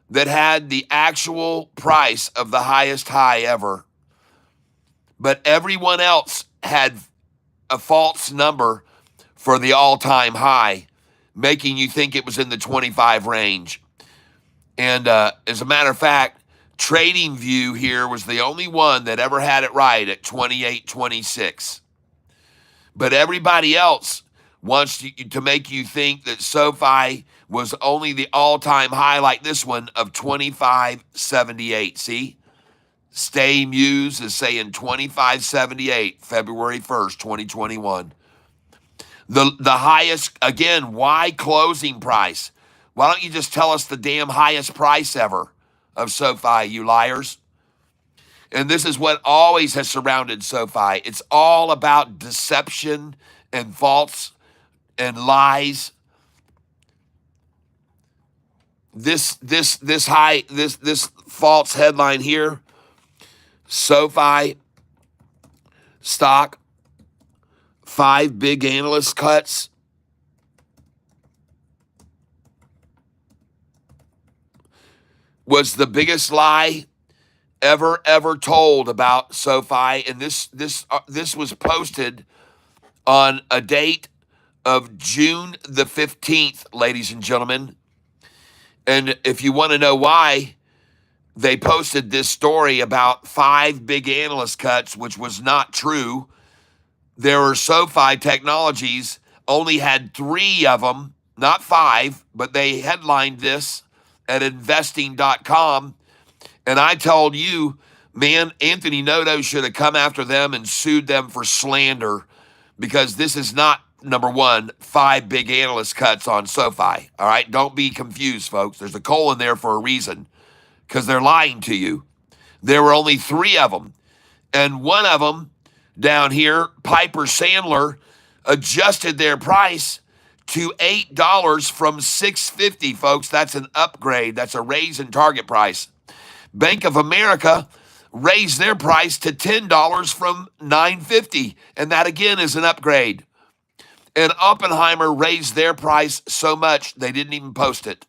that had the actual price of the highest high ever. But everyone else had a false number for the all-time high, making you think it was in the 25 range. And as a matter of fact, TradingView here was the only one that ever had it right at 28.26. But everybody else wants to make you think that SoFi was only the all-time high like this one of 25.78. See? Stay Muse is saying 25.78, February 1st, 2021. The highest, again, why closing price? Why don't you just tell us the damn highest price ever of SoFi, you liars? And this is what always has surrounded SoFi. It's all about deception and false and lies. This false headline here, SoFi stock, 5 big analyst cuts. Was the biggest lie ever told about SoFi, and this was posted on a date of June the 15th, ladies and gentlemen. And if you want to know why they posted this story about 5 big analyst cuts, which was not true, there were SoFi Technologies only had 3 of them, not 5, but they headlined this at investing.com. And I told you, man, Anthony Noto should have come after them and sued them for slander, because this is not, number one, 5 big analyst cuts on SoFi. All right, don't be confused, folks. There's a colon there for a reason, because they're lying to you. There were only 3 of them. And one of them down here, Piper Sandler, adjusted their price to $8 from $6.50, folks. That's an upgrade. That's a raise in target price. Bank of America raised their price to $10 from $9.50, and that again is an upgrade. And Oppenheimer raised their price so much they didn't even post it.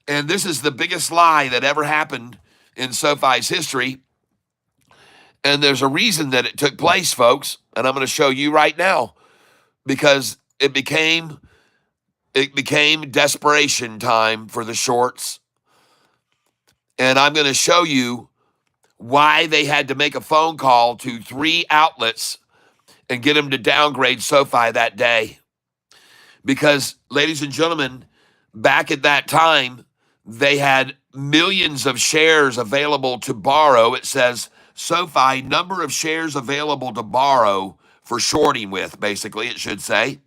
And this is the biggest lie that ever happened in SoFi's history. And there's a reason that it took place, folks, and I'm going to show you right now, because it became desperation time for the shorts. And I'm going to show you why they had to make a phone call to 3 outlets and get them to downgrade SoFi that day. Because, ladies and gentlemen, back at that time, they had millions of shares available to borrow. It says SoFi, number of shares available to borrow for shorting with, basically, it should say.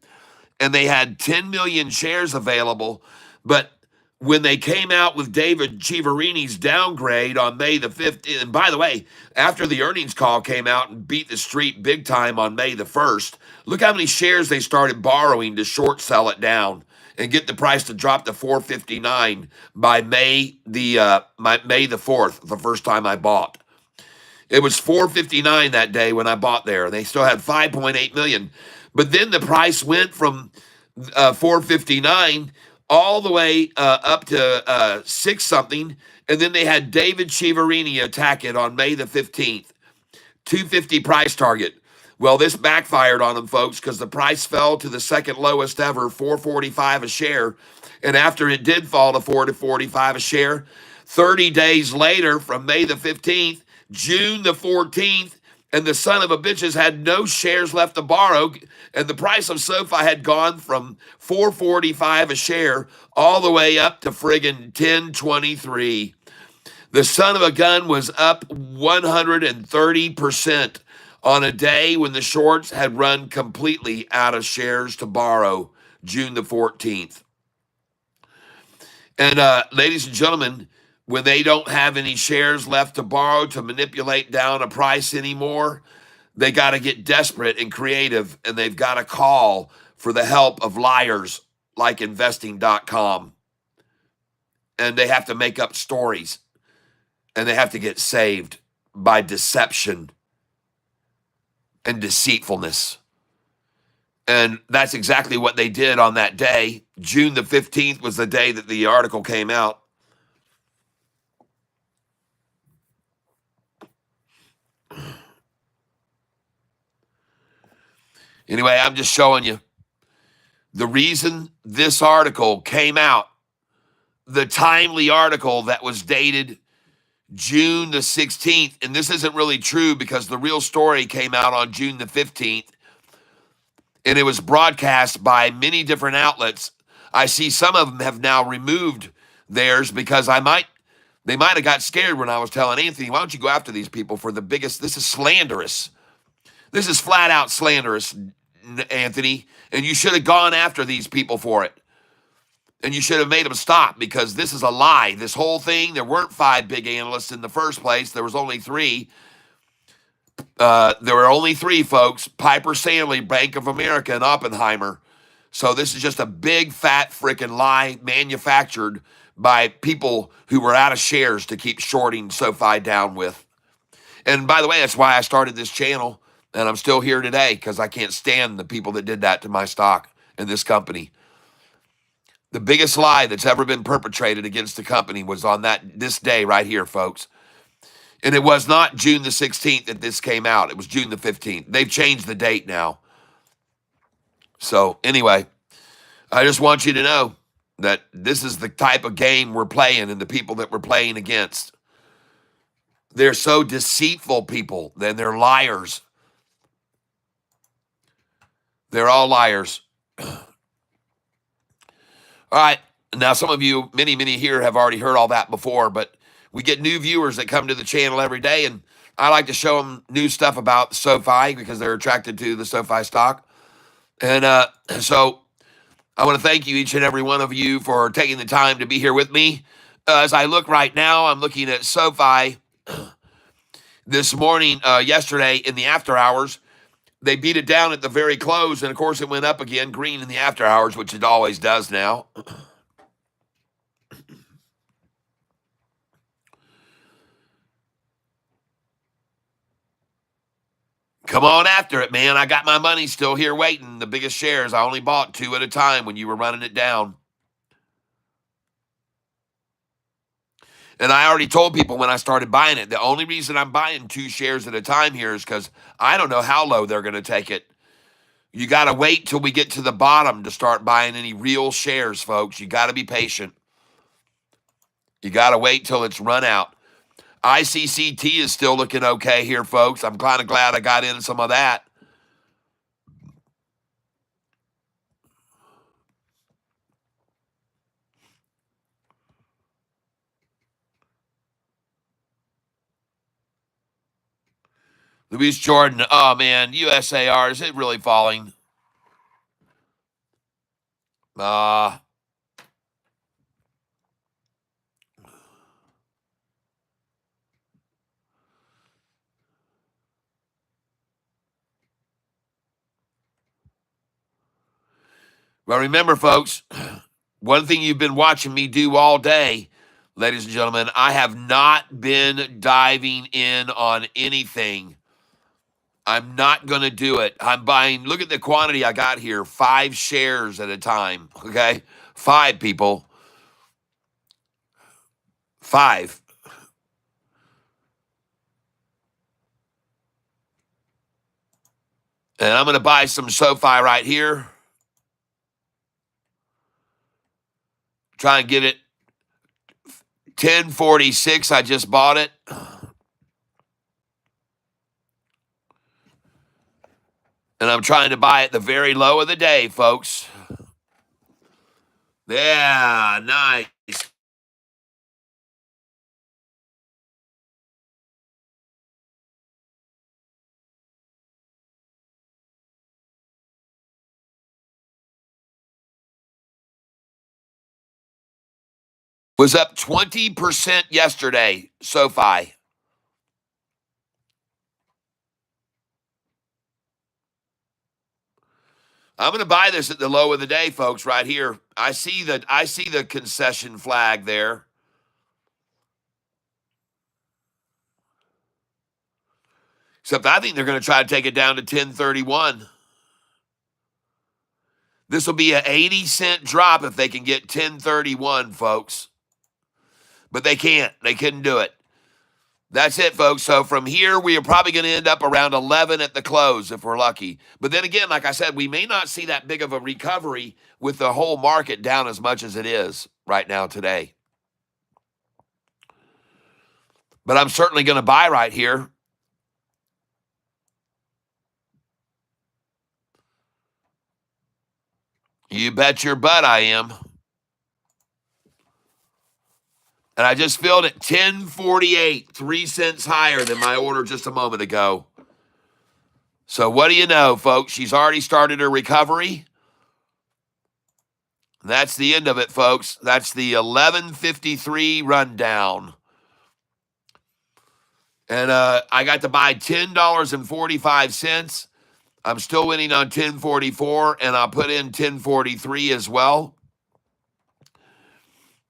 And they had 10 million shares available. But when they came out with David Chiaverini's downgrade on May the 5th, and by the way, after the earnings call came out and beat the street big time on May the 1st, look how many shares they started borrowing to short sell it down and get the price to drop to $4.59 by May the 4th, the first time I bought. It was $4.59 that day when I bought there. They still had 5.8 million. But then the price went from $4.59 all the way up to 6 something, and then they had David Chiaverini attack it on May the 15th. $2.50 price target. Well, this backfired on them, folks, because the price fell to the second lowest ever, $4.45 a share. And after it did fall to $4.45 a share, 30 days later, from May the 15th, June the 14th, and the son of a bitches had no shares left to borrow, and the price of SoFi had gone from $4.45 a share all the way up to friggin' $10.23. The son of a gun was up 130% on a day when the shorts had run completely out of shares to borrow, June the 14th. And ladies and gentlemen, when they don't have any shares left to borrow to manipulate down a price anymore, they got to get desperate and creative, and they've got to call for the help of liars like investing.com. And they have to make up stories, and they have to get saved by deception and deceitfulness. And that's exactly what they did on that day. June the 15th was the day that the article came out. Anyway, I'm just showing you the reason this article came out, the timely article that was dated June the 16th, and this isn't really true because the real story came out on June the 15th, and it was broadcast by many different outlets. I see some of them have now removed theirs because they might have got scared when I was telling Anthony, why don't you go after these people for the biggest, this is slanderous. This is flat out slanderous, Anthony, and you should have gone after these people for it. And you should have made them stop because this is a lie. This whole thing, there weren't 5 big analysts in the first place. There was only 3. There were only 3, folks. Piper Sandler, Bank of America, and Oppenheimer. So this is just a big, fat, freaking lie manufactured by people who were out of shares to keep shorting SoFi down with. And by the way, that's why I started this channel, and I'm still here today because I can't stand the people that did that to my stock and this company. The biggest lie that's ever been perpetrated against the company was on this day right here, folks. And it was not June the 16th that this came out. It was June the 15th. They've changed the date now. So anyway, I just want you to know that this is the type of game we're playing and the people that we're playing against. They're so deceitful, people. Then they're liars. They're all liars. All right. Now, some of you, many here have already heard all that before, but we get new viewers that come to the channel every day, and I like to show them new stuff about SoFi because they're attracted to the SoFi stock. And so I want to thank you, each and every one of you, for taking the time to be here with me. As I look right now, I'm looking at SoFi this morning, yesterday in the after hours. They beat it down at the very close, and of course it went up again, green in the after hours, which it always does now. Come on after it, man. I got my money still here waiting. The biggest shares, I only bought 2 at a time when you were running it down. And I already told people when I started buying it, the only reason I'm buying 2 shares at a time here is because I don't know how low they're going to take it. You got to wait till we get to the bottom to start buying any real shares, folks. You got to be patient. You got to wait till it's run out. ICCT is still looking okay here, folks. I'm kind of glad I got into some of that. Luis Jordan, oh man, USAR, is it really falling? But remember, folks, one thing you've been watching me do all day, ladies and gentlemen, I have not been diving in on anything. I'm not going to do it. I'm buying, look at the quantity I got here, 5 shares at a time, okay? 5 people. 5. And I'm going to buy some SoFi right here. Try and get it 1046. I just bought it. And I'm trying to buy at the very low of the day, folks. Yeah, nice. Was up 20% yesterday, SoFi. I'm going to buy this at the low of the day, folks, right here. I see the concession flag there. Except I think they're going to try to take it down to 1031. This will be an 80-cent drop if they can get 1031, folks. But they can't. They couldn't do it. That's it, folks. So from here, we are probably going to end up around 11 at the close if we're lucky. But then again, like I said, we may not see that big of a recovery with the whole market down as much as it is right now today. But I'm certainly going to buy right here. You bet your butt I am. And I just filled at 1048, 3 cents higher than my order just a moment ago. So what do you know, folks? She's already started her recovery. That's the end of it, folks. That's the 11:53 rundown. And I got to buy $10.45. I'm still winning on 1044, and I'll put in 1043 as well.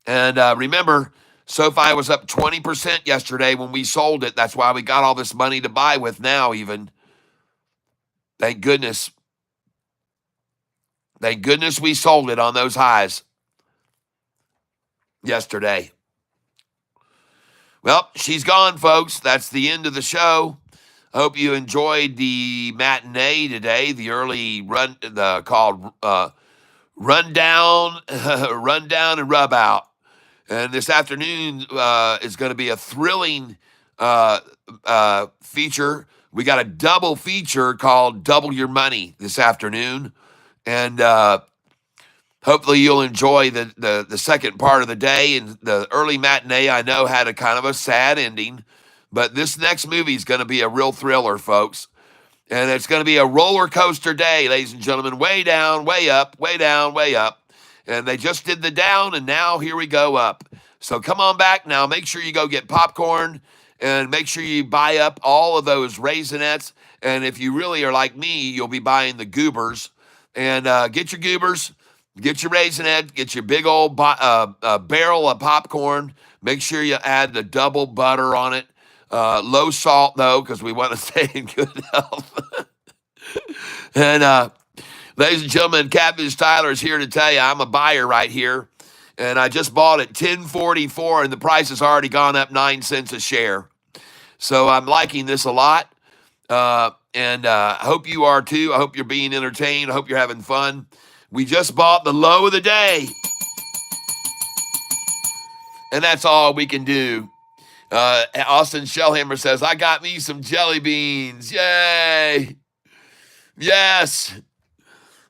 And remember, SoFi was up 20% yesterday when we sold it. That's why we got all this money to buy with now even. Thank goodness. Thank goodness we sold it on those highs yesterday. Well, she's gone, folks. That's the end of the show. I hope you enjoyed the matinee today, the early run, called Rundown, Rundown and Rub Out. And this afternoon is going to be a thrilling feature. We got a double feature called Double Your Money this afternoon. And hopefully you'll enjoy the second part of the day. And the early matinee, I know, had a kind of a sad ending. But this next movie is going to be a real thriller, folks. And it's going to be a roller coaster day, ladies and gentlemen. Way down, way up, way down, way up. And they just did the down, and now here we go up. So come on back now. Make sure you go get popcorn, and make sure you buy up all of those Raisinets. And if you really are like me, you'll be buying the goobers. And get your goobers, get your Raisinette, get your big old barrel of popcorn. Make sure you add the double butter on it. Low salt, though, because we want to stay in good health. And ladies and gentlemen, Catfish Tyler is here to tell you I'm a buyer right here. And I just bought at 1044, and the price has already gone up 9 cents a share. So I'm liking this a lot. And I hope you are too. I hope you're being entertained. I hope you're having fun. We just bought the low of the day. And that's all we can do. Austin Shellhammer says, I got me some jelly beans. Yay. Yes.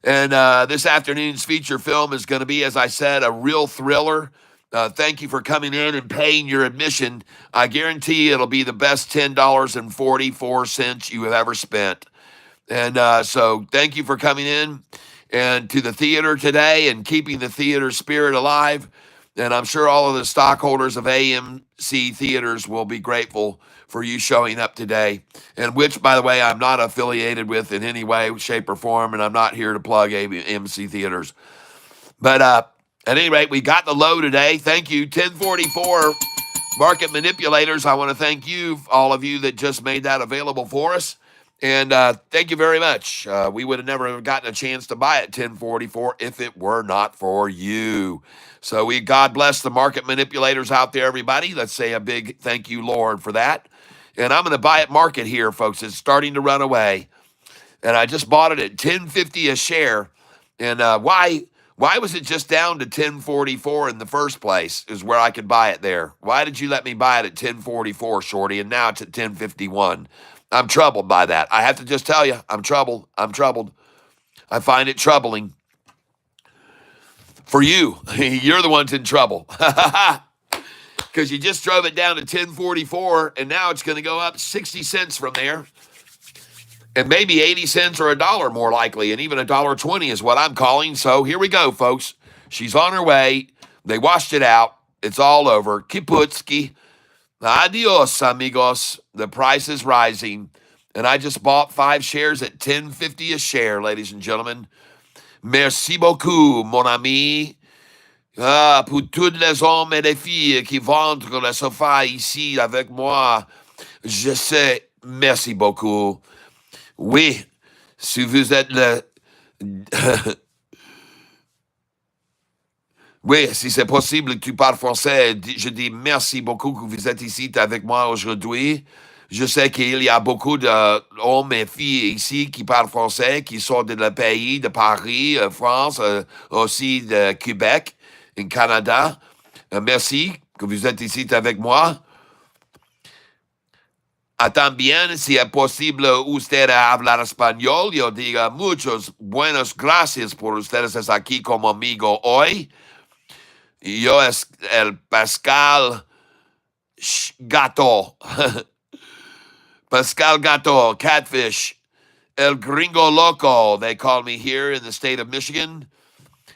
And this afternoon's feature film is going to be, as I said, a real thriller. Thank you for coming in and paying your admission. I guarantee it'll be the best $10.44 you have ever spent. And so thank you for coming in and to the theater today and keeping the theater spirit alive. And I'm sure all of the stockholders of AMC Theaters will be grateful for you showing up today. And which, by the way, I'm not affiliated with in any way, shape, or form. And I'm not here to plug AMC Theaters. But at any rate, we got the low today. Thank you. 1044 market manipulators. I want to thank you, all of you that just made that available for us. And thank you very much. We would have never gotten a chance to buy at 1044 if it were not for you. So God bless the market manipulators out there, everybody. Let's say a big thank you, Lord, for that. And I'm going to buy at market here, folks. It's starting to run away. And I just bought it at 1050 a share. And why was it just down to 1044 in the first place is where I could buy it there? Why did you let me buy it at 1044, Shorty, and now it's at 1051? I'm troubled by that. I have to just tell you, I'm troubled. I'm troubled. I find it troubling. For you, you're the ones in trouble. Because you just drove it down to 1044, and now it's going to go up 60 cents from there. And maybe 80 cents or $1 more likely, and even $1.20 is what I'm calling. So here we go, folks. She's on her way. They washed it out. It's all over. Kiputski. Adios, amigos. The price is rising. And I just bought 5 shares at 1050 a share, ladies and gentlemen. Merci beaucoup, mon ami. Pour tous les hommes et les filles qui vendent le SoFi ici avec moi. Je sais, merci beaucoup. Oui, si vous êtes le... Oui, si c'est possible que tu parles français, je dis merci beaucoup que vous êtes ici avec moi aujourd'hui. Je sais qu'il y a beaucoup d'hommes et filles ici qui parlent français, qui sont de le pays, de Paris, France, aussi de Québec, et Canada. Merci que vous êtes ici avec moi. También, si es posible usted hablar español, yo diga muchos buenos gracias por ustedes estar aquí como amigo hoy. Yo es el Pascal Gato. Pascal Gato, Catfish, El Gringo Loco, they call me here in the state of Michigan.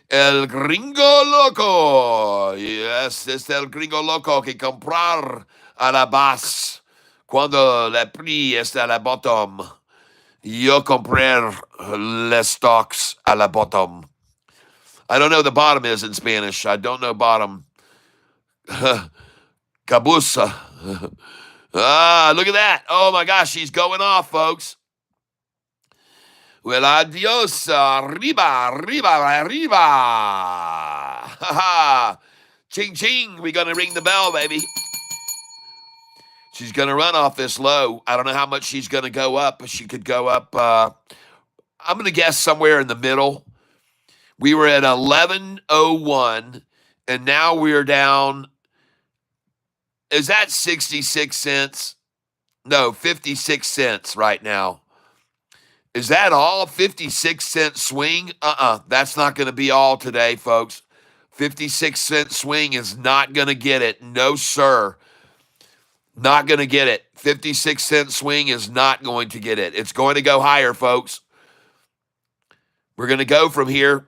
El Gringo Loco. Yes, es el Gringo Loco que comprar a la base cuando le prix está a la bottom. Yo comprar les stocks a la bottom. I don't know what the bottom is in Spanish. I don't know bottom. Cabusa. Look at that. Oh my gosh, she's going off, folks. Well, adios. Arriba, arriba, arriba. Ha ha. Ching, ching. We're going to ring the bell, baby. She's going to run off this low. I don't know how much she's going to go up, but she could go up. I'm going to guess somewhere in the middle. We were at 11.01, and now we're down. Is that 66 cents? No, 56 cents right now. Is that all? 56-cent swing? That's not going to be all today, folks. 56-cent swing is not going to get it. No, sir. Not going to get it. 56-cent swing is not going to get it. It's going to go higher, folks. We're going to go from here.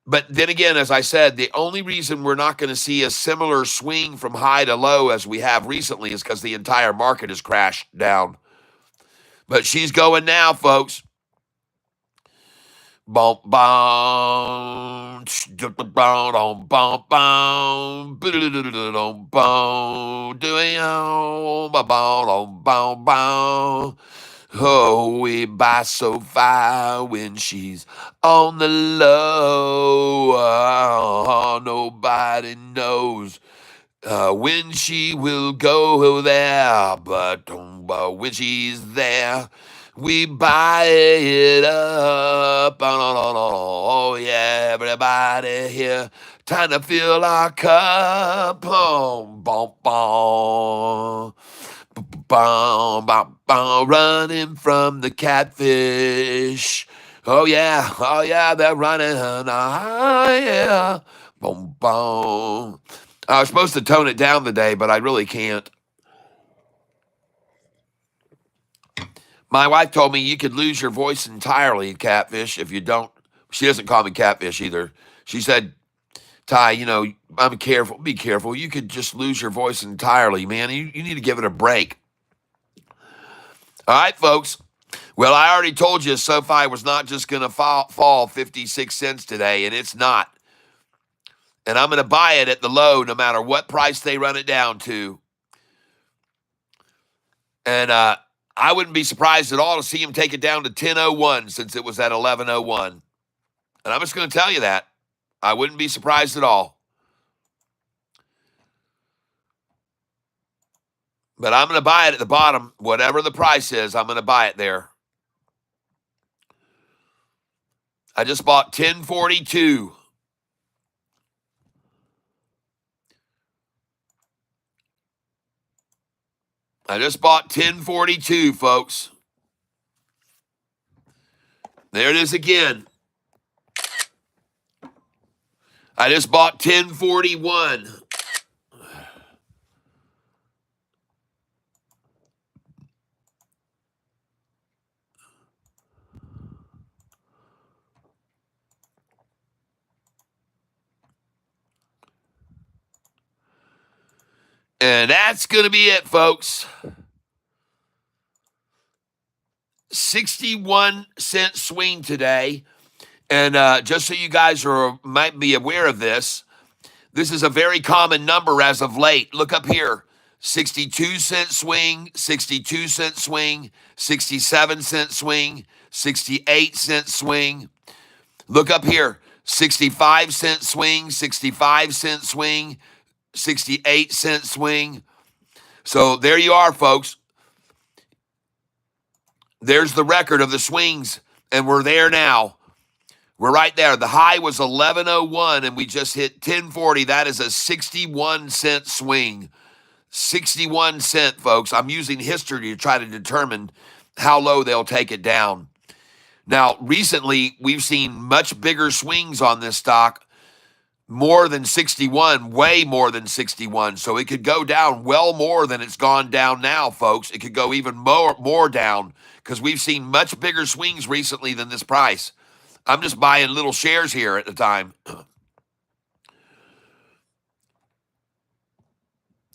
But then again, as I said, the only reason we're not going to see a similar swing from high to low as we have recently is because the entire market has crashed down. But she's going now, folks. Bum bum, bum bum bum, bum. Oh, we buy SoFi when she's on the low. Oh, nobody knows when she will go there, but when she's there, we buy it up. Oh, yeah, everybody here, time to fill our cup. Boom, boom, boom. Boom, boom, boom, running from the catfish. Oh yeah, they're running. Yeah. Boom, boom. I was supposed to tone it down today, but I really can't. My wife told me you could lose your voice entirely, Catfish, if you don't. She doesn't call me Catfish either. She said, Ty, I'm careful. Be careful. You could just lose your voice entirely, man. You need to give it a break. All right, folks. Well, I already told you SoFi was not just going to fall 56 cents today, and it's not. And I'm going to buy it at the low no matter what price they run it down to. And I wouldn't be surprised at all to see him take it down to 10.01 since it was at 11.01. And I'm just going to tell you that. I wouldn't be surprised at all. But I'm going to buy it at the bottom. Whatever the price is, I'm going to buy it there. I just bought 1042. I just bought 1042, folks. There it is again. I just bought 1041. And that's going to be it, folks. 61-cent swing today. And just so you guys might be aware of this is a very common number as of late. Look up here. 62-cent swing, 62-cent swing, 67-cent swing, 68-cent swing. Look up here. 65-cent swing, 65-cent swing, 68-cent swing. So there you are, folks. There's the record of the swings, and we're there now. We're right there. The high was 11.01, and we just hit 10.40. That is a 61-cent swing. 61 cent, folks. I'm using history to try to determine how low they'll take it down. Now, recently, we've seen much bigger swings on this stock, more than 61, way more than 61. So it could go down well more than it's gone down now, folks. It could go even more down because we've seen much bigger swings recently than this price. I'm just buying little shares here at the time.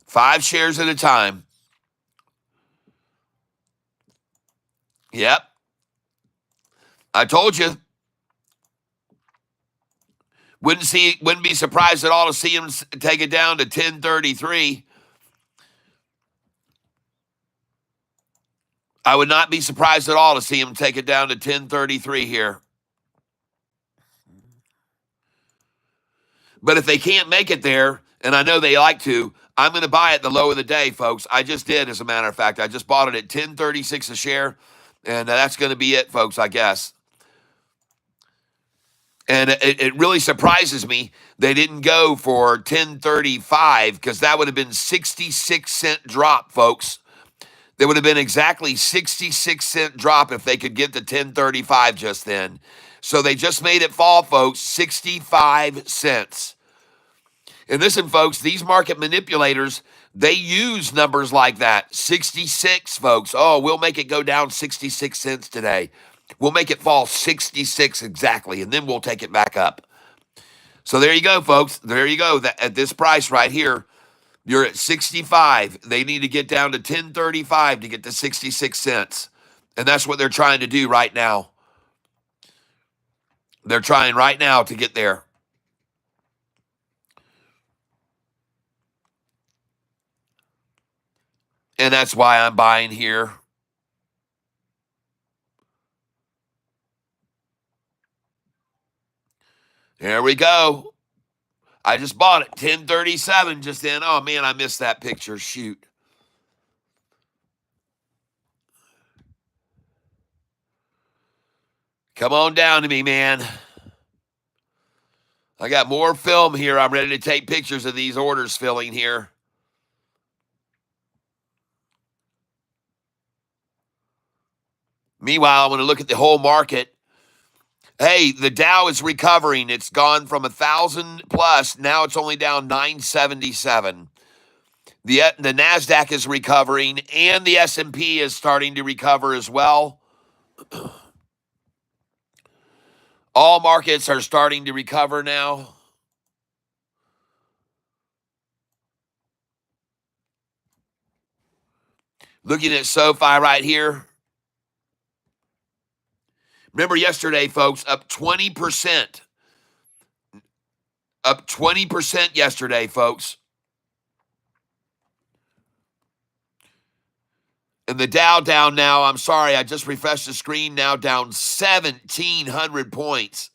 5 shares at a time. Yep. I told you. Wouldn't be surprised at all to see him take it down to 1033. I would not be surprised at all to see him take it down to 1033 here. But if they can't make it there, and I know they like to, I'm going to buy it the low of the day, folks. I just did, as a matter of fact. I just bought it at 1036 a share, and that's going to be it, folks, I guess. And it really surprises me they didn't go for 1035 because that would have been 66-cent drop, folks. There would have been exactly 66-cent drop if they could get to 1035 just then. So they just made it fall, folks, 65 cents. And listen, folks, these market manipulators, they use numbers like that. 66, folks. Oh, we'll make it go down 66 cents today. We'll make it fall 66 exactly, and then we'll take it back up. So there you go, folks. There you go. At this price right here, you're at 65. They need to get down to 1035 to get to 66 cents. And that's what they're trying to do right now. They're trying right now to get there. And that's why I'm buying here. There we go. I just bought it, 1037 just then. Oh, man, I missed that picture. Shoot. Come on down to me, man. I got more film here. I'm ready to take pictures of these orders filling here. Meanwhile, I want to look at the whole market. Hey, the Dow is recovering. It's gone from 1,000 plus. Now it's only down 977. The NASDAQ is recovering, and the S&P is starting to recover as well. All markets are starting to recover now. Looking at SoFi right here. Remember yesterday, folks, up 20%. Up 20% yesterday, folks. And the Dow down now, I'm sorry, I just refreshed the screen, now down 1,700 points.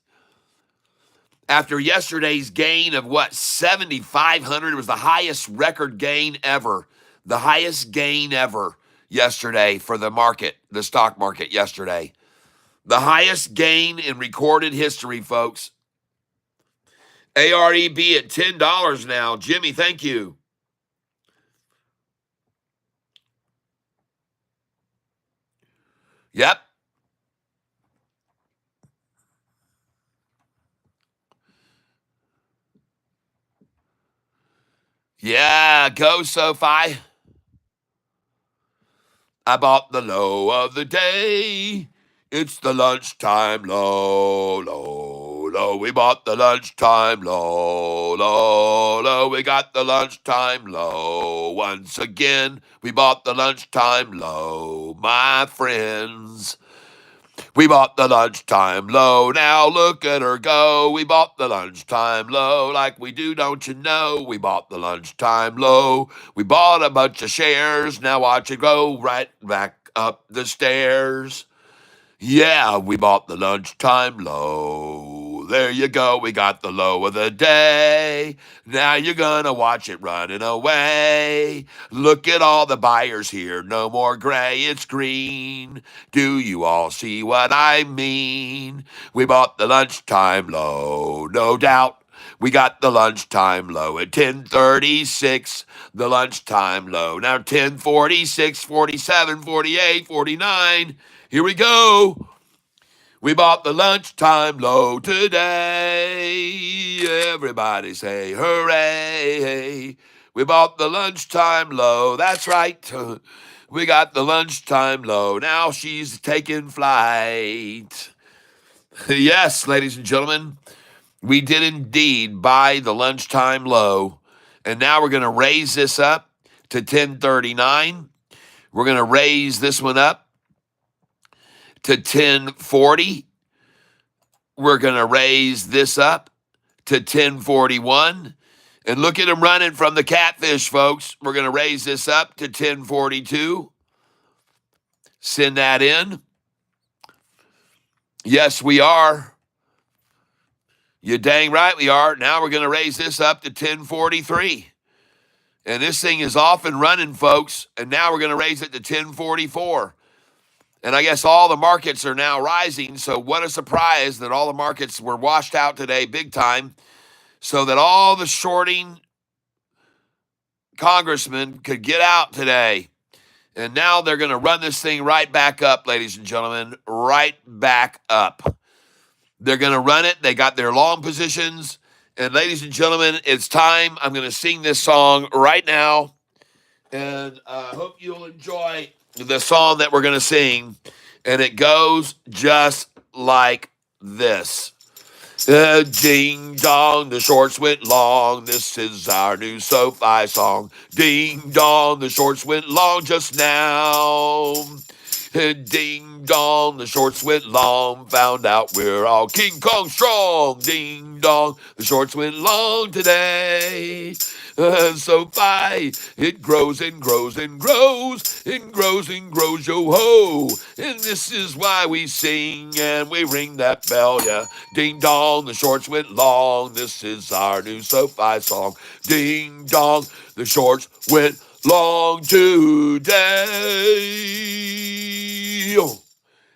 After yesterday's gain of 7,500, it was the highest record gain ever. The highest gain ever yesterday for the market, the stock market yesterday. The highest gain in recorded history, folks. AREB at $10 now. Jimmy, thank you. Yep. Yeah, go SoFi. I bought the low of the day. It's the lunchtime low, low, low. We bought the lunchtime low, low, low. We got the lunchtime low. Once again, we bought the lunchtime low, my friends. We bought the lunchtime low. Now look at her go. We bought the lunchtime low like we do, don't you know? We bought the lunchtime low. We bought a bunch of shares. Now watch it go right back up the stairs. Yeah, we bought the lunchtime low. There you go. We got the low of the day. Now you're gonna watch it running away. Look at all the buyers here. No more gray, it's green. Do you all see what I mean? We bought the lunchtime low, no doubt. We got the lunchtime low at 10:36, the lunchtime low. Now 10:46, 47, 48, 49. Here we go. We bought the lunchtime low today. Everybody say hooray. We bought the lunchtime low. That's right. We got the lunchtime low. Now she's taking flight. Yes, ladies and gentlemen, we did indeed buy the lunchtime low. And now we're going to raise this up to 1039. We're going to raise this one up to 1040. We're going to raise this up to 1041. And look at them running from the Catfish, folks. We're going to raise this up to 1042. Send that in. Yes, we are. You dang right we are. Now we're going to raise this up to 1043. And this thing is off and running, folks. And now we're going to raise it to 1044. And I guess all the markets are now rising. So what a surprise that all the markets were washed out today big time. So that all the shorting congressmen could get out today. And now they're going to run this thing right back up, ladies and gentlemen, right back up. They're going to run it. They got their long positions. And ladies and gentlemen, it's time. I'm going to sing this song right now. And I hope you'll enjoy the song that we're going to sing. And it goes just like this. Ding dong, the shorts went long. This is our new SoFi song. Ding dong, the shorts went long just now. Ding dong, the shorts went long. Found out we're all King Kong strong. Ding dong, the shorts went long today. SoFi, it grows and grows and grows. It grows and grows, yo ho. And this is why we sing and we ring that bell, yeah. Ding dong, the shorts went long. This is our new SoFi song. Ding dong, the shorts went long today.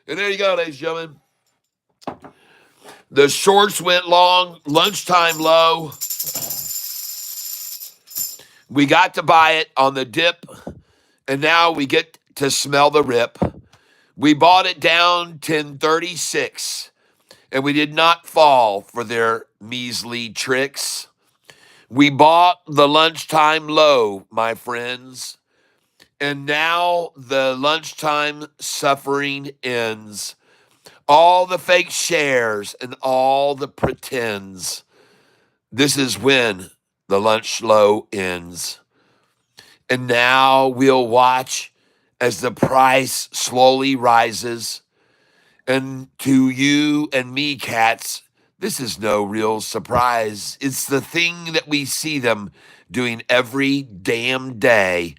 And there you go, ladies and gentlemen. The shorts went long, lunchtime low. We got to buy it on the dip, and now we get to smell the rip. We bought it down 1036, and we did not fall for their measly tricks. We bought the lunchtime low, my friends, and now the lunchtime suffering ends. All the fake shares and all the pretends. This is when the lunch low ends. And now we'll watch as the price slowly rises. And to you and me, cats, this is no real surprise. It's the thing that we see them doing every damn day.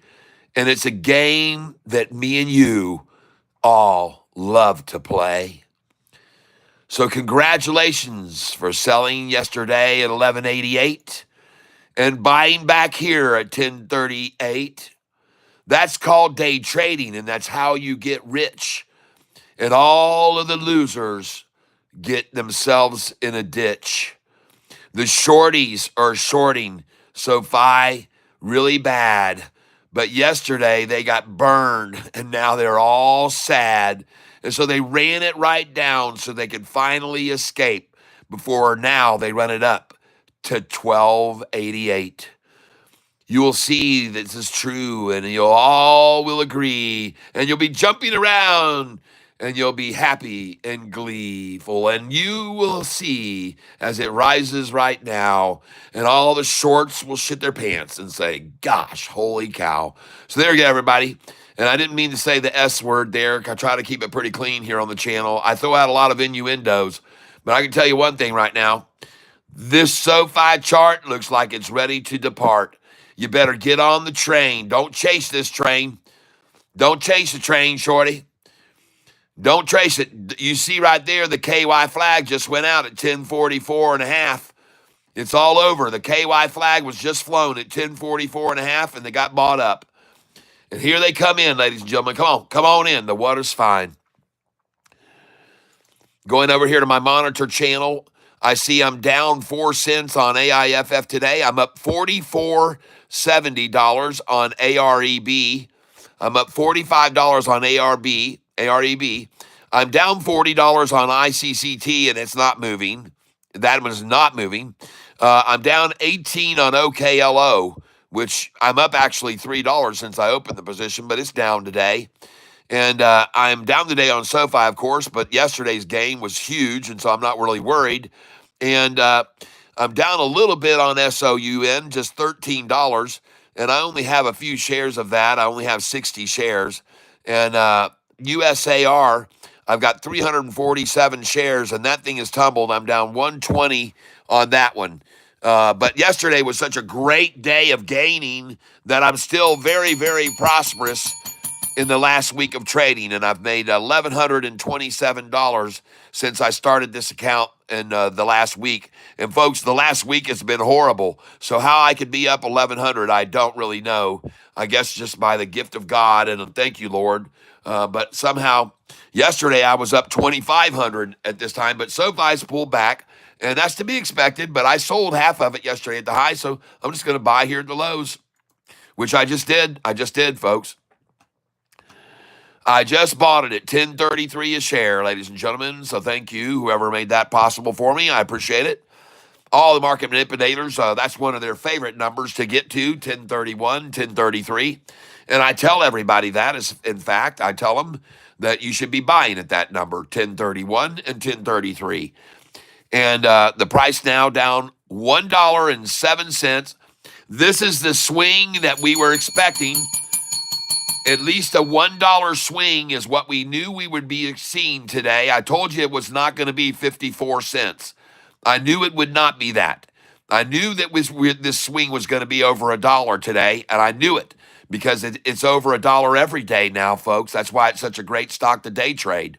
And it's a game that me and you all love to play. So congratulations for selling yesterday at 1188 and buying back here at 1038. That's called day trading, and that's how you get rich. And all of the losers get themselves in a ditch. The shorties are shorting SoFi really bad. But yesterday they got burned, and now they're all sad. And so they ran it right down so they could finally escape before now they run it up to 1288. You will see this is true, and you'll all will agree, and you'll be jumping around, and you'll be happy and gleeful, and you will see as it rises right now, and all the shorts will shit their pants and say, gosh, holy cow. So there you go, everybody. And I didn't mean to say the S word there. I try to keep it pretty clean here on the channel. I throw out a lot of innuendos, but I can tell you one thing right now. This SoFi chart looks like it's ready to depart. You better get on the train. Don't chase this train. Don't chase the train, shorty. Don't trace it. You see right there, the KY flag just went out at 1044 and a half. It's all over. The KY flag was just flown at 1044 and a half, and they got bought up. And here they come in, ladies and gentlemen. Come on in. The water's fine. Going over here to my monitor channel, I see I'm down 4 cents on AIFF today. I'm up $44.70 on AREB. I'm up $45 on AREB. I'm down $40 on ICCT, and it's not moving. That one's not moving. I'm down 18 on OKLO, which I'm up actually $3 since I opened the position, but it's down today. And I'm down today on SoFi, of course, but yesterday's gain was huge, and so I'm not really worried. And I'm down a little bit on SOUN, just $13, and I only have a few shares of that. I only have 60 shares. And USAR, I've got 347 shares, and that thing is tumbled. I'm down 120 on that one. But yesterday was such a great day of gaining that I'm still very, very prosperous in the last week of trading, and I've made $1,127 since I started this account in the last week. And folks, the last week has been horrible. So how I could be up 1,100, I don't really know. I guess just by the gift of God, and thank you, Lord. But somehow, yesterday I was up 2,500 at this time, but SoFi's pulled back, and that's to be expected. But I sold half of it yesterday at the high, so I'm just going to buy here at the lows, which I just did. Folks. I just bought it at $10.33 a share, ladies and gentlemen. So thank you, whoever made that possible for me. I appreciate it. All the market manipulators, that's one of their favorite numbers to get to, 1031, 1033. And I tell everybody that, in fact, I tell them that you should be buying at that number, 1031 and 1033. And the price now down $1.07. This is the swing that we were expecting. At least a $1 swing is what we knew we would be seeing today. I told you it was not going to be 54 cents. I knew it would not be that. I knew that this swing was going to be over $1 today, and I knew it because it's over $1 every day now, folks. That's why it's such a great stock to day trade.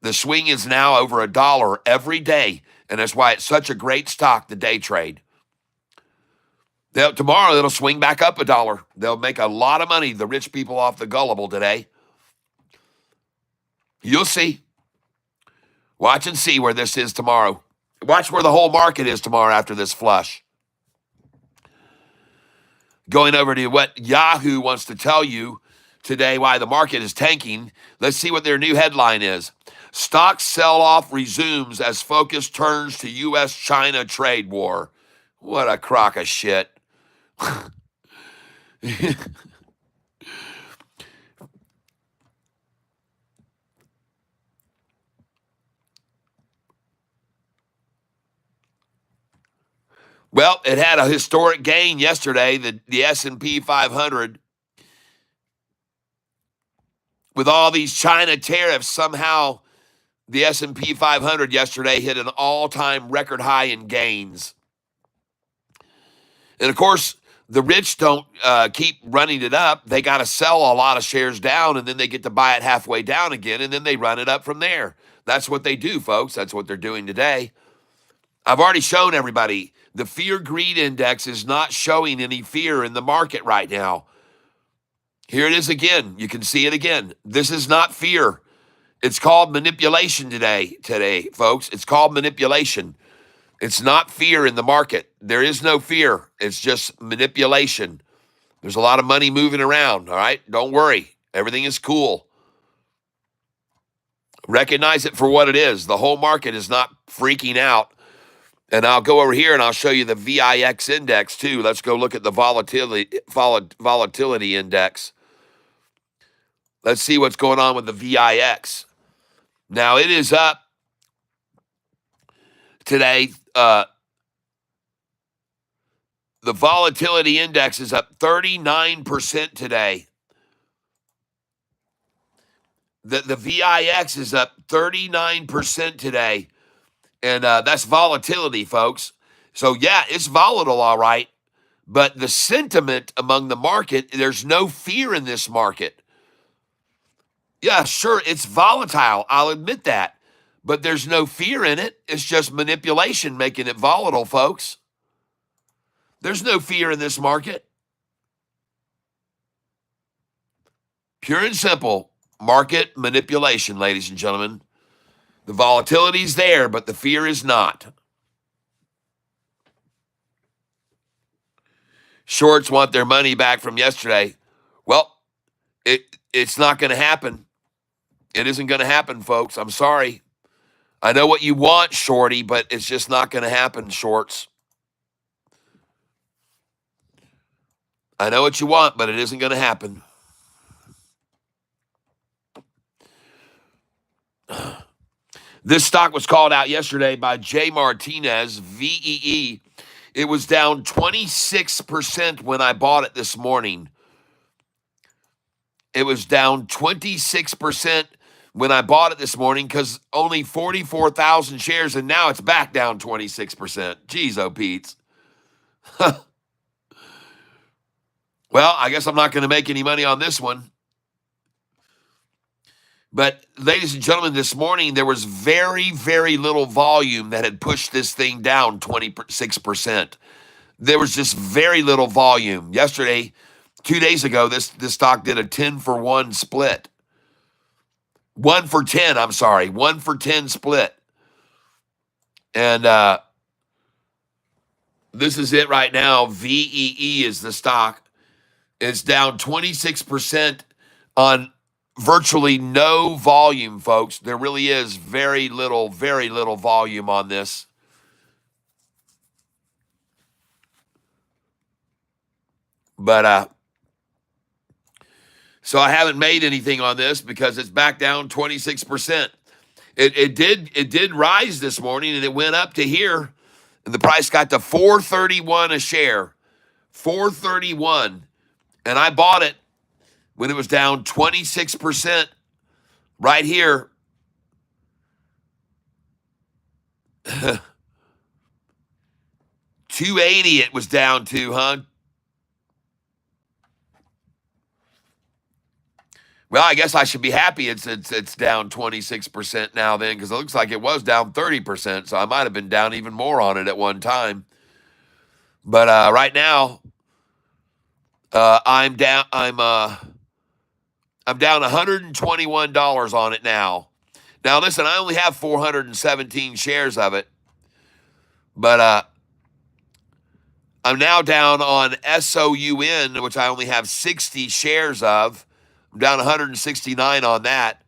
The swing is now over $1 every day, and that's why it's such a great stock to day trade. Tomorrow, it'll swing back up $1. They'll make a lot of money, the rich people off the gullible today. You'll see. Watch and see where this is tomorrow. Watch where the whole market is tomorrow after this flush. Going over to what Yahoo wants to tell you today why the market is tanking. Let's see what their new headline is. Stock sell-off resumes as focus turns to U.S.-China trade war. What a crock of shit. Well, it had a historic gain yesterday, the S&P 500. With all these China tariffs, somehow the S&P 500 yesterday hit an all-time record high in gains. And, of course, the rich don't keep running it up. They got to sell a lot of shares down, and then they get to buy it halfway down again, and then they run it up from there. That's what they do, folks. That's what they're doing today. I've already shown everybody the fear-greed index is not showing any fear in the market right now. Here it is again. You can see it again. This is not fear. It's called manipulation today, folks. It's called manipulation. It's not fear in the market. There is no fear. It's just manipulation. There's a lot of money moving around, all right? Don't worry. Everything is cool. Recognize it for what it is. The whole market is not freaking out. And I'll go over here and I'll show you the VIX index too. Let's go look at the volatility index. Let's see what's going on with the VIX. Now, it is up today. The volatility index is up 39% today. The VIX is up 39% today. And that's volatility, folks. So, yeah, it's volatile, all right. But the sentiment among the market, there's no fear in this market. Yeah, sure, it's volatile. I'll admit that. But there's no fear in it. It's just manipulation making it volatile, folks. There's no fear in this market. Pure and simple market manipulation, ladies and gentlemen. The volatility's there, but the fear is not. Shorts want their money back from yesterday. Well, it's not going to happen. It isn't going to happen, folks. I'm sorry. I know what you want, shorty, but it's just not going to happen, shorts. I know what you want, but it isn't going to happen. This stock was called out yesterday by Jay Martinez, VEE. It was down 26% when I bought it this morning. It was down 26% when I bought it this morning because only 44,000 shares, and now it's back down 26%. Jeez, oh, Pete. Well, I guess I'm not going to make any money on this one. But, ladies and gentlemen, this morning there was very, very little volume that had pushed this thing down 26%. There was just very little volume. Yesterday, 2 days ago, this stock did a 10-for-1 split. 1 for 10, I'm sorry. 1 for 10 split. And this is it right now. VEE is the stock. It's down 26% on virtually no volume, folks. There really is very little volume on this. But so I haven't made anything on this because it's back down 26%. It did rise this morning and it went up to here, and the price got to $4.31 a share. $4.31. And I bought it when it was down 26% right here. $2.80 it was down to, huh? Well, I guess I should be happy it's down 26% now then, because it looks like it was down 30%, so I might have been down even more on it at one time. But right now, I'm down $121 on it now. Now listen, I only have 417 shares of it, but I'm now down on SOUN, which I only have 60 shares of. I'm down 169 on that.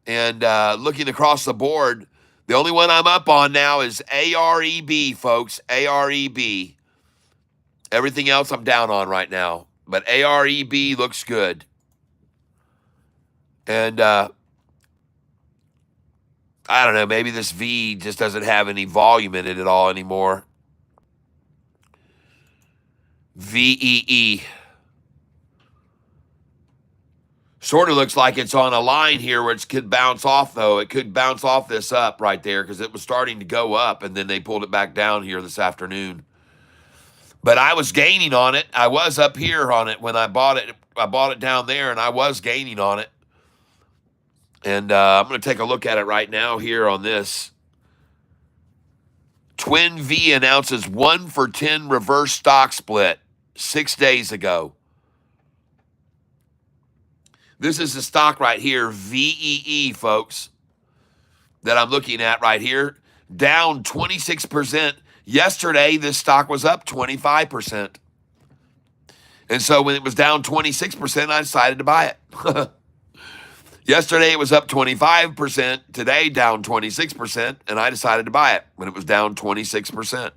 And looking across the board, the only one I'm up on now is AREB, folks. AREB. Everything else I'm down on right now. But AREB looks good. And I don't know, maybe this V just doesn't have any volume in it at all anymore. VEE. Sort of looks like it's on a line here where it could bounce off, though. It could bounce off this up right there because it was starting to go up, and then they pulled it back down here this afternoon. But I was gaining on it. I was up here on it when I bought it. I bought it down there, and I was gaining on it. And I'm going to take a look at it right now here on this. Twin V announces 1 for 10 reverse stock split 6 days ago. This is the stock right here, VEE, folks, that I'm looking at right here. Down 26%. Yesterday, this stock was up 25%. And so when it was down 26%, I decided to buy it. Yesterday, it was up 25%. Today, down 26%. And I decided to buy it when it was down 26%.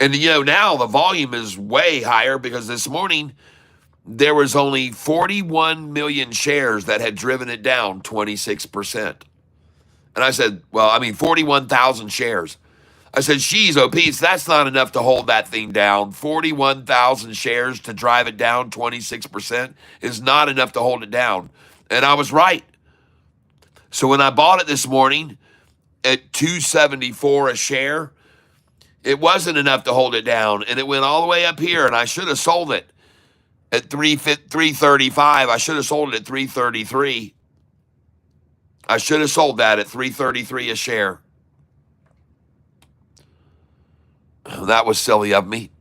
And, now the volume is way higher because this morning, there was only 41 million shares that had driven it down 26%. And I said, 41,000 shares. I said, geez, oh, Pete, that's not enough to hold that thing down. 41,000 shares to drive it down 26% is not enough to hold it down. And I was right. So when I bought it this morning at $2.74 a share, it wasn't enough to hold it down. And it went all the way up here, and I should have sold it at $3.35. I should have sold it at $3.33. I should have sold that at $3.33 a share. That was silly of me.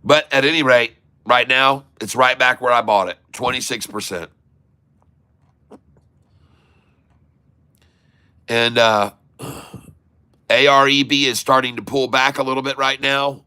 But at any rate, right now, it's right back where I bought it, 26%. And AREB is starting to pull back a little bit right now.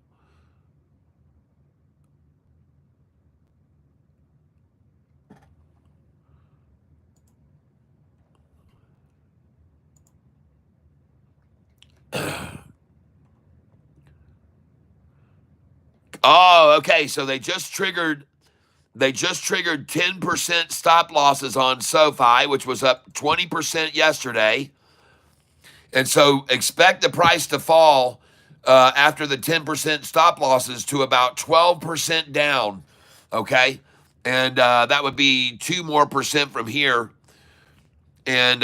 Oh, okay. So they just triggered 10% stop losses on SoFi, which was up 20% yesterday. And so expect the price to fall after the 10% stop losses to about 12% down. Okay. And that would be 2% more from here. And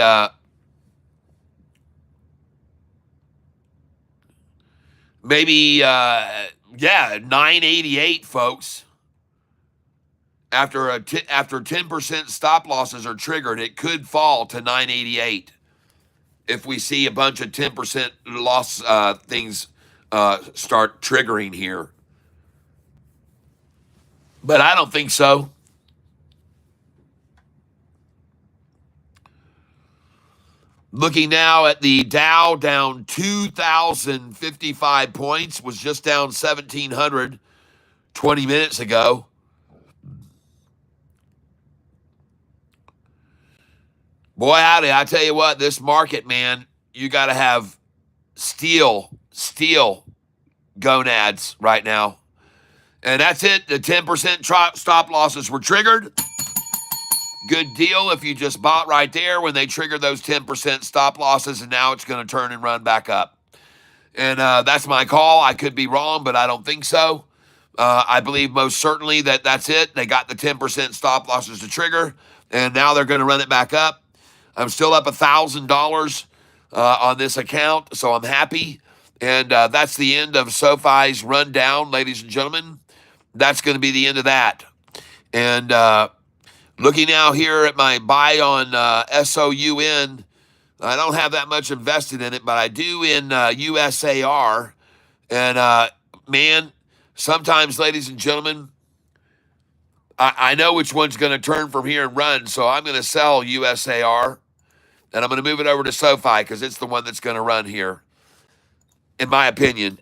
maybe, yeah, 988, folks. After 10% stop losses are triggered, it could fall to 988 if we see a bunch of 10% loss things start triggering here. But I don't think so. Looking now at the Dow, down 2,055 points, was just down 1,700 20 minutes ago. Boy, howdy, I tell you what, this market, man, you got to have steel gonads right now. And that's it. The 10% stop losses were triggered. Good deal if you just bought right there when they triggered those 10% stop losses, and now it's going to turn and run back up. And that's my call. I could be wrong, but I don't think so. I believe most certainly that that's it. They got the 10% stop losses to trigger, and now they're going to run it back up. I'm still up $1,000 on this account, so I'm happy. And that's the end of SoFi's rundown, ladies and gentlemen. That's going to be the end of that. And looking now here at my buy on SOUN, I don't have that much invested in it, but I do in USAR. And man, sometimes, ladies and gentlemen, I know which one's going to turn from here and run, so I'm going to sell USAR, and I'm going to move it over to SoFi because it's the one that's going to run here, in my opinion.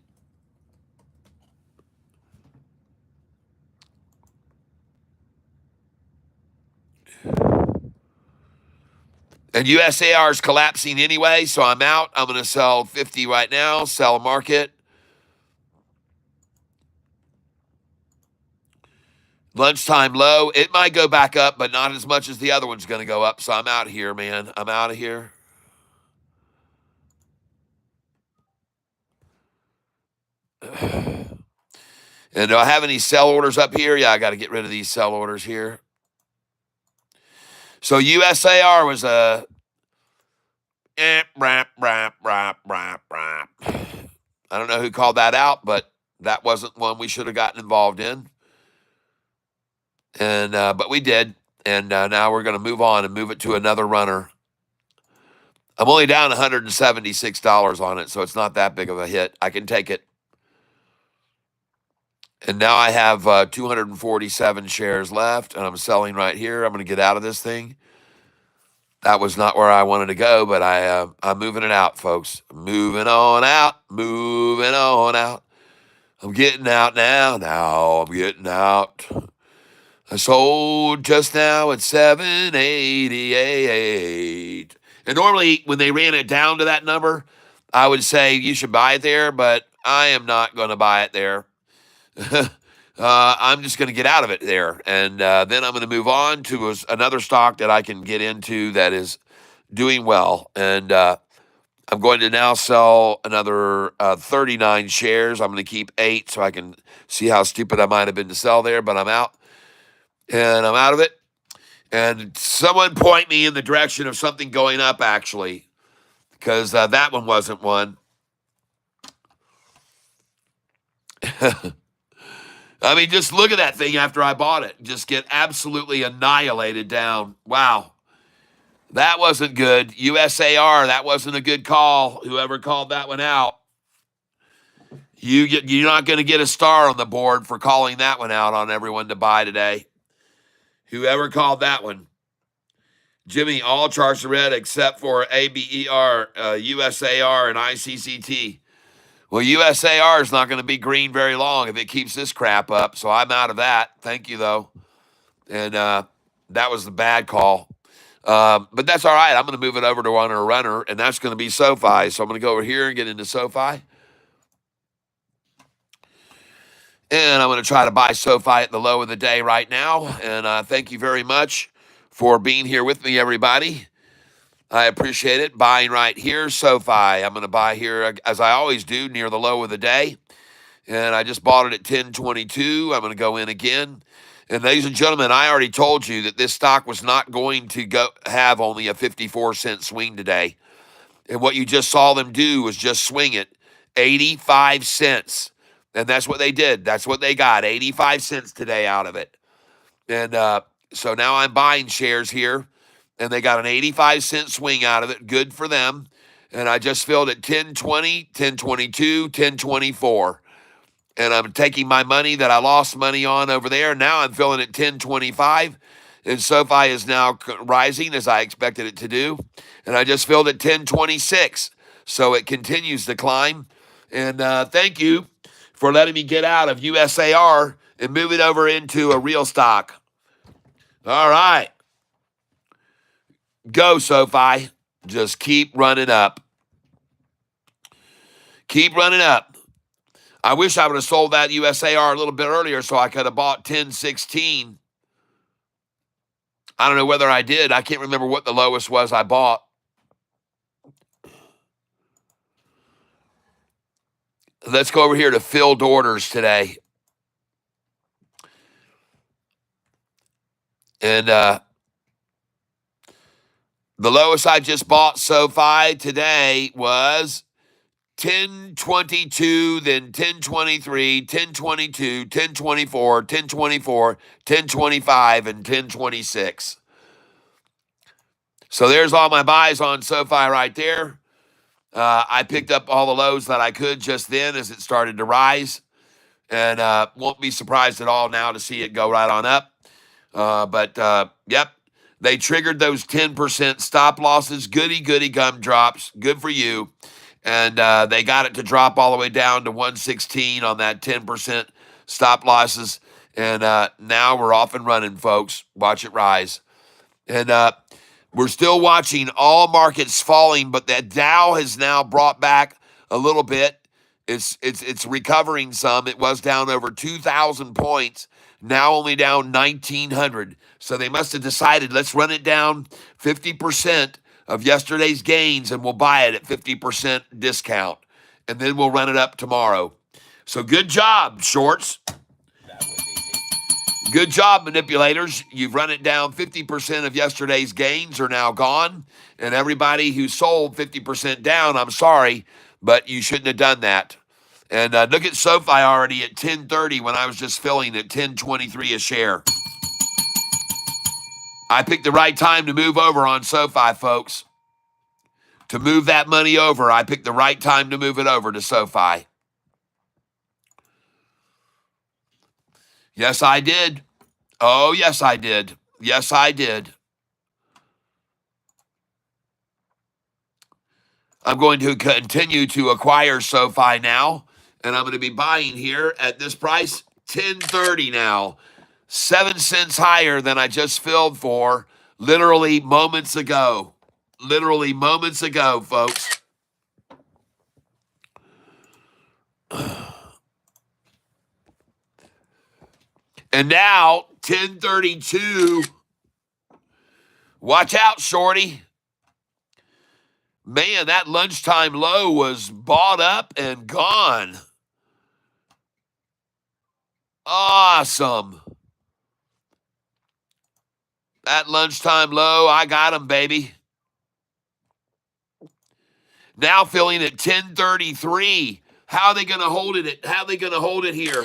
And USAR is collapsing anyway, so I'm out. I'm going to sell 50 right now, sell a market. Lunchtime low. It might go back up, but not as much as the other one's going to go up. So I'm out of here, man. I'm out of here. And do I have any sell orders up here? Yeah, I got to get rid of these sell orders here. So USAR was a I don't know who called that out, but that wasn't one we should have gotten involved in. And but we did. And now we're going to move on and move it to another runner. I'm only down $176 on it, so it's not that big of a hit. I can take it. And now I have 247 shares left, and I'm selling right here. I'm going to get out of this thing. That was not where I wanted to go, but I'm moving it out, folks. Moving on out. Moving on out. I'm getting out now. Now I'm getting out. I sold just now at 788. And normally when they ran it down to that number, I would say you should buy it there, but I am not going to buy it there. I'm just going to get out of it there. And then I'm going to move on to another stock that I can get into that is doing well. And I'm going to now sell another 39 shares. I'm going to keep 8 so I can see how stupid I might have been to sell there, but I'm out. And I'm out of it. And someone point me in the direction of something going up, actually, because that one wasn't one. I mean, just look at that thing after I bought it. Just get absolutely annihilated down. Wow. That wasn't good. USAR, that wasn't a good call. Whoever called that one out. You're not going to get a star on the board for calling that one out on everyone to buy today. Whoever called that one. Jimmy, all charts are red except for ABER, USAR, and ICCT. Well, USAR is not going to be green very long if it keeps this crap up, so I'm out of that. Thank you, though. And that was the bad call. But that's all right. I'm going to move it over to on a runner, and that's going to be SoFi. So I'm going to go over here and get into SoFi. And I'm going to try to buy SoFi at the low of the day right now. And thank you very much for being here with me, everybody. I appreciate it. Buying right here, SoFi. I'm going to buy here, as I always do, near the low of the day. And I just bought it at 10.22. I'm going to go in again. And ladies and gentlemen, I already told you that this stock was not going to have only a 54-cent swing today. And what you just saw them do was just swing it 85 cents. And that's what they did. That's what they got, 85 cents today out of it. And so now I'm buying shares here, and they got an 85-cent swing out of it. Good for them. And I just filled at 10.20, 10.22, 10.24. And I'm taking my money that I lost money on over there. Now I'm filling at 10.25. And SoFi is now rising as I expected it to do. And I just filled at 10.26. So it continues to climb. And thank you for letting me get out of USAR and move it over into a real stock. All right. Go, SoFi. Just keep running up. Keep running up. I wish I would have sold that USAR a little bit earlier so I could have bought 10.16. I don't know whether I did. I can't remember what the lowest was I bought. Let's go over here to filled orders today. And the lowest I just bought SoFi today was 10.22, then 10.23, 10.22, 10.24, 10.24, 10.25, and 10.26. So there's all my buys on SoFi right there. I picked up all the lows that I could just then as it started to rise. And won't be surprised at all now to see it go right on up. Yep, they triggered those 10% stop losses. Goody gumdrops. Good for you. And they got it to drop all the way down to 116 on that 10% stop losses. And now we're off and running, folks. Watch it rise. And we're still watching all markets falling, but that Dow has now brought back a little bit. It's recovering some. It was down over 2,000 points, now only down 1,900. So they must have decided, let's run it down 50% of yesterday's gains, and we'll buy it at 50% discount, and then we'll run it up tomorrow. So good job, shorts. That was easy. Good job, manipulators. You've run it down. 50% of yesterday's gains are now gone. And everybody who sold 50% down, I'm sorry, but you shouldn't have done that. And look at SoFi already at 10.30 when I was just filling at 10.23 a share. I picked the right time to move over on SoFi, folks. To move that money over, I picked the right time to move it over to SoFi. Yes, I did. Oh, yes, I did. Yes, I did. I'm going to continue to acquire SoFi now, and I'm going to be buying here at this price, 10.30 now. 7 cents higher than I just filled for literally moments ago. Literally moments ago, folks. And now, 10.32. Watch out, shorty. Man, that lunchtime low was bought up and gone. Awesome. That lunchtime low, I got them, baby. Now filling at 10.33. How are they going to hold it? How are they going to hold it here?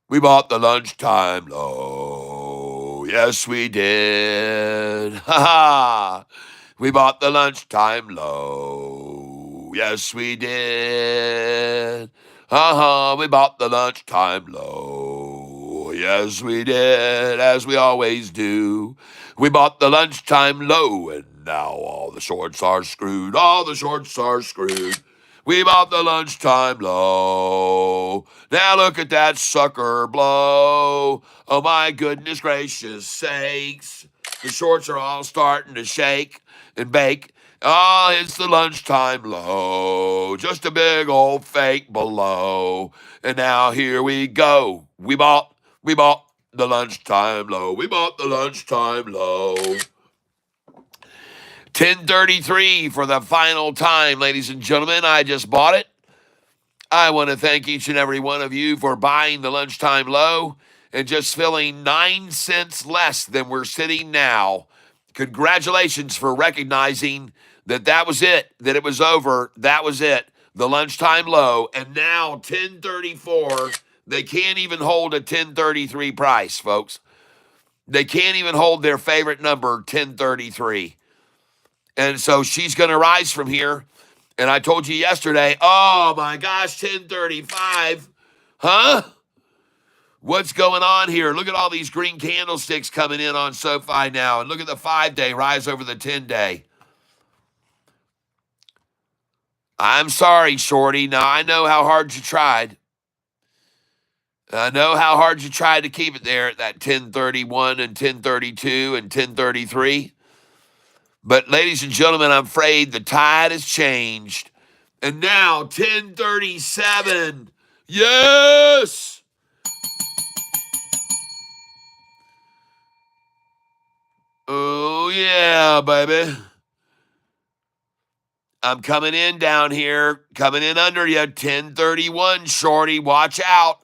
We bought the lunchtime low. Yes, we did. Ha ha. We bought the lunchtime low. Yes, we did. Ha ha. We bought the lunchtime low. Yes, we did, as we always do. We bought the lunchtime low, and now all the shorts are screwed. All the shorts are screwed. We bought the lunchtime low. Now look at that sucker blow. Oh my goodness gracious sakes. The shorts are all starting to shake and bake. Ah, it's the lunchtime low. Just a big old fake below. And now here we go. We bought the lunchtime low. We bought the lunchtime low. 1033 for the final time, ladies and gentlemen. I just bought it. I want to thank each and every one of you for buying the lunchtime low and just filling 9 cents less than we're sitting now. Congratulations for recognizing that was it, that it was over. That was it. The lunchtime low. And now 1034, they can't even hold a 1033 price, folks. They can't even hold their favorite number, 1033. And so she's going to rise from here. And I told you yesterday, oh my gosh, 1035. Huh? What's going on here? Look at all these green candlesticks coming in on SoFi now. And look at the 5-day rise over the 10-day. I'm sorry, Shorty. Now, I know how hard you tried. I know how hard you tried to keep it there at that 1031 and 1032 and 1033. But, ladies and gentlemen, I'm afraid the tide has changed. And now, 1037. Yes! Oh, yeah, baby. I'm coming in down here, coming in under you. 1031, Shorty. Watch out.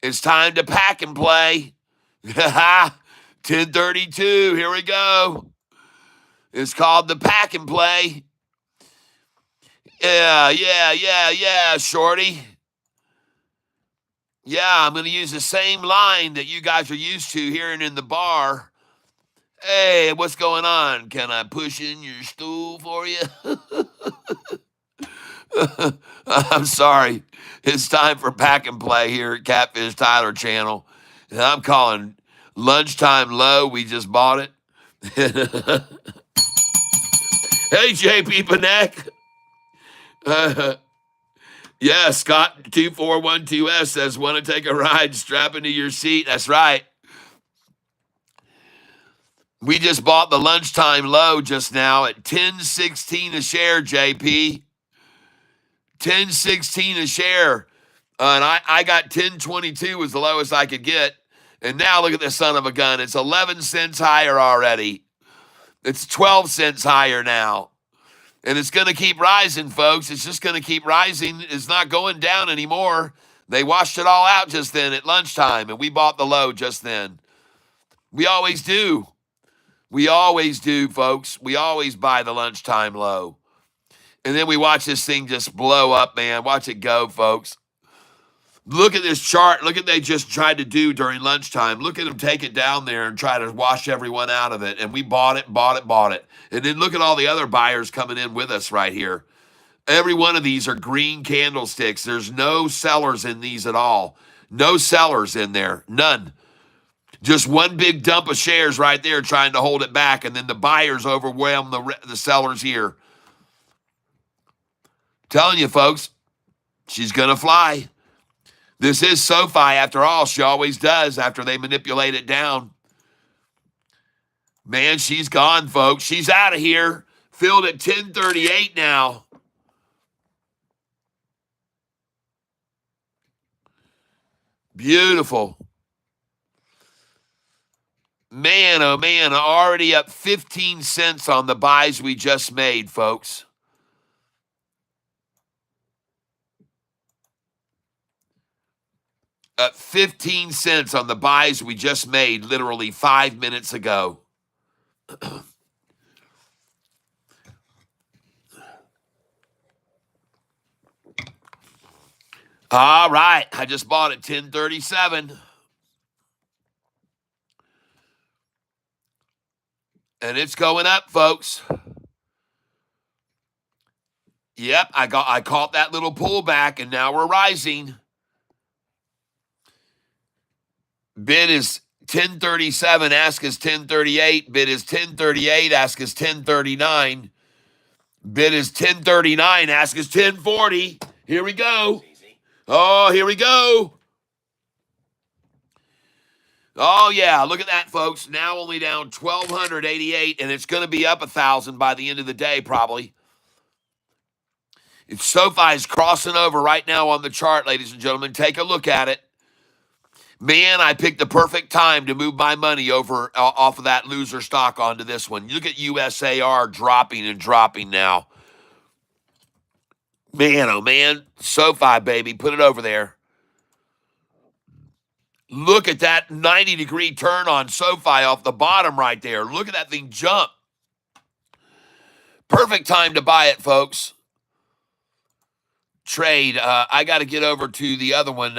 It's time to pack and play. 1032, here we go. It's called the pack and play. Yeah, Shorty. Yeah, I'm going to use the same line that you guys are used to hearing in the bar. Hey, what's going on? Can I push in your stool for you? I'm sorry. It's time for pack and play here at Catfish Tyler channel. And I'm calling lunchtime low. We just bought it. Hey, JP Panek. Yeah, Scott 2412S says, want to take a ride? Strap into your seat. That's right. We just bought the lunchtime low just now at 1016 a share, JP. 1016 a share. And I got 1022 was the lowest I could get. And now look at this son of a gun. It's 11 cents higher already. It's 12 cents higher now. And it's going to keep rising, folks. It's just going to keep rising. It's not going down anymore. They washed it all out just then at lunchtime, and we bought the low just then. We always do. We always do, folks. We always buy the lunchtime low. And then we watch this thing just blow up, man. Watch it go, folks. Look at this chart. Look at what they just tried to do during lunchtime. Look at them take it down there and try to wash everyone out of it. And we bought it. And then look at all the other buyers coming in with us right here. Every one of these are green candlesticks. There's no sellers in these at all. No sellers in there. None. Just one big dump of shares right there trying to hold it back. And then the buyers overwhelm the sellers here. Telling you, folks, she's going to fly. This is SoFi, after all. She always does after they manipulate it down. Man, she's gone, folks. She's out of here. Filled at 1038 now. Beautiful. Man, oh man, already up 15 cents on the buys we just made, folks. Up 15 cents on the buys we just made literally 5 minutes ago. All right, I just bought it 1037. And it's going up, folks. Yep, I caught that little pullback, and now we're rising. Bid is 1037, ask is 1038. Bid is 1038, ask is 1039. Bid is 1039, ask is 1040. Here we go. Easy. Oh, here we go. Oh, yeah, look at that, folks. Now only down 1,288, and it's going to be up 1,000 by the end of the day, probably. It's SoFi's crossing over right now on the chart, ladies and gentlemen. Take a look at it. Man, I picked the perfect time to move my money over off of that loser stock onto this one. Look at USAR dropping and dropping now. Man, oh man, SoFi, baby, put it over there. Look at that 90-degree turn on SoFi off the bottom right there. Look at that thing jump. Perfect time to buy it, folks. Trade. I got to get over to the other one.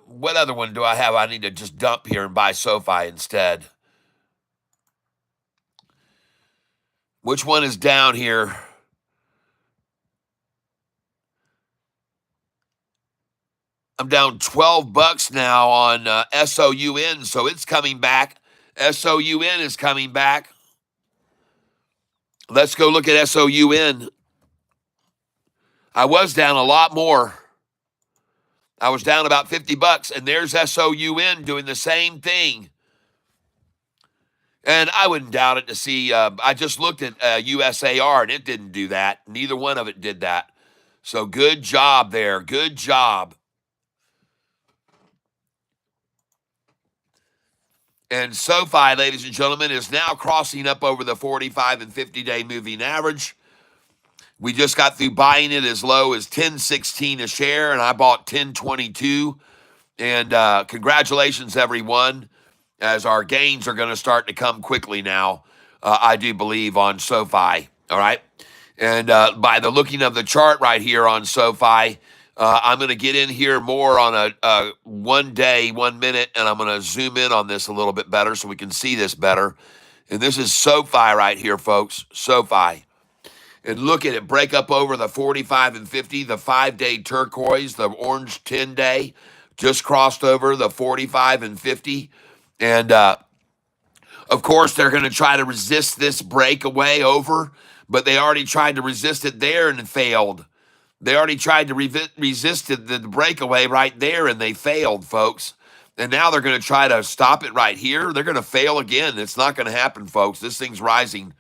What other one do I have? I need to just dump here and buy SoFi instead. Which one is down here? I'm down $12 now on SOUN, so it's coming back. SOUN is coming back. Let's go look at SOUN. I was down a lot more. I was down about $50, and there's SOUN doing the same thing. And I wouldn't doubt it to see. I just looked at USAR, and it didn't do that. Neither one of it did that. So good job there. Good job. And SoFi, ladies and gentlemen, is now crossing up over the 45 and 50-day moving average. We just got through buying it as low as 10.16 a share, and I bought 10.22. And congratulations, everyone, as our gains are going to start to come quickly now, I do believe, on SoFi. All right? And by the looking of the chart right here on SoFi, I'm going to get in here more on a 1 day, 1 minute, and I'm going to zoom in on this a little bit better so we can see this better. And this is SoFi right here, folks. SoFi. And look at it break up over the 45 and 50, the 5-day turquoise, the orange 10-day, just crossed over the 45 and 50. And, of course, they're going to try to resist this breakaway over, but they already tried to resist it there and it failed. They already tried to resist the breakaway right there, and they failed, folks. And now they're going to try to stop it right here. They're going to fail again. It's not going to happen, folks. This thing's rising.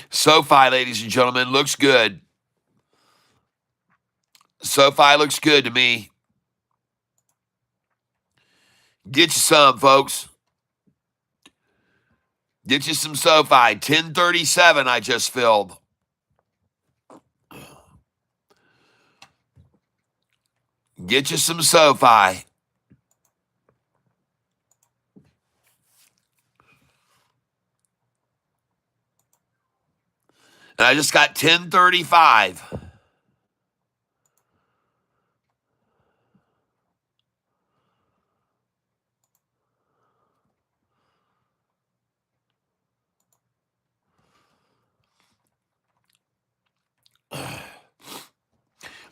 SoFi, ladies and gentlemen, looks good. SoFi looks good to me. Get you some, folks. Get you some SoFi. 1037 I just filled. Get you some SoFi. And I just got 1035.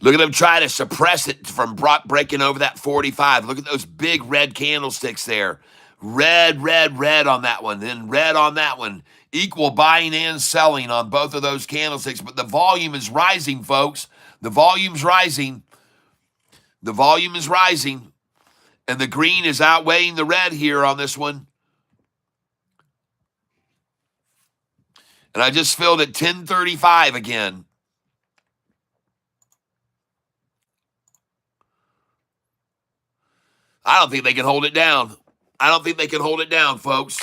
Look at them try to suppress it from breaking over that 45. Look at those big red candlesticks there. Red, red, red on that one, then red on that one. Equal buying and selling on both of those candlesticks. But the volume is rising, folks. The volume's rising. The volume is rising. And the green is outweighing the red here on this one. And I just filled at 1035 again. I don't think they can hold it down. I don't think they can hold it down, folks.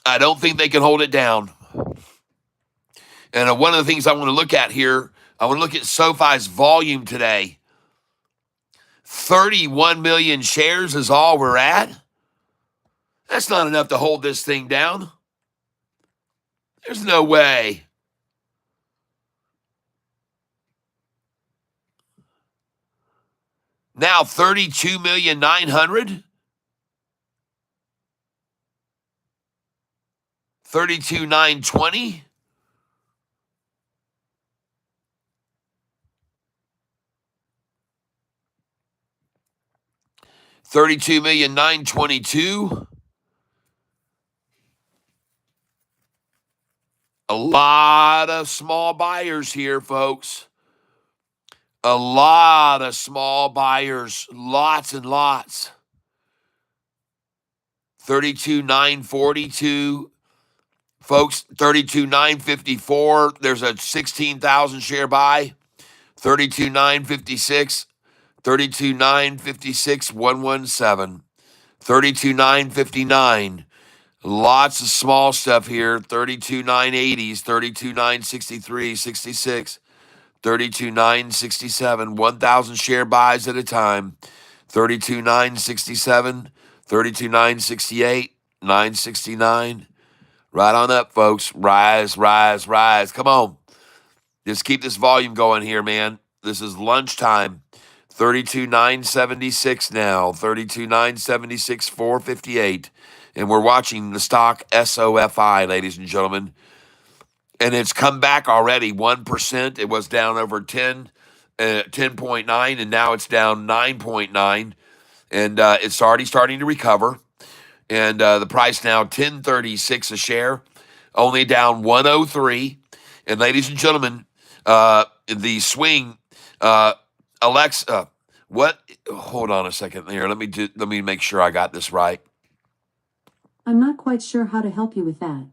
I don't think they can hold it down. And one of the things I want to look at here, I want to look at SoFi's volume today. 31 million shares is all we're at. That's not enough to hold this thing down. There's no way. Now 32,900,000. 32,920. 32,922,000. A lot of small buyers here, folks. A lot of small buyers. Lots and lots. 32,942. Folks, 32,954. There's a 16,000 share buy. 32,956. 32,956, 117. 32,959. Lots of small stuff here. 32,980s, 32,963, 66. 32,967, 1,000 share buys at a time. 32,967, 32,968, 969. Right on up, folks. Rise, rise, rise. Come on. Just keep this volume going here, man. This is lunchtime. 32,976 now. 32,976, 458. And we're watching the stock SoFi, ladies and gentlemen. And it's come back already 1%. It was down over 10.9, and now it's down 9.9. And it's already starting to recover. And the price now $10.36 a share, only down 103. And ladies and gentlemen, the swing, Alexa, what? Hold on a second here. Let me make sure I got this right. I'm not quite sure how to help you with that.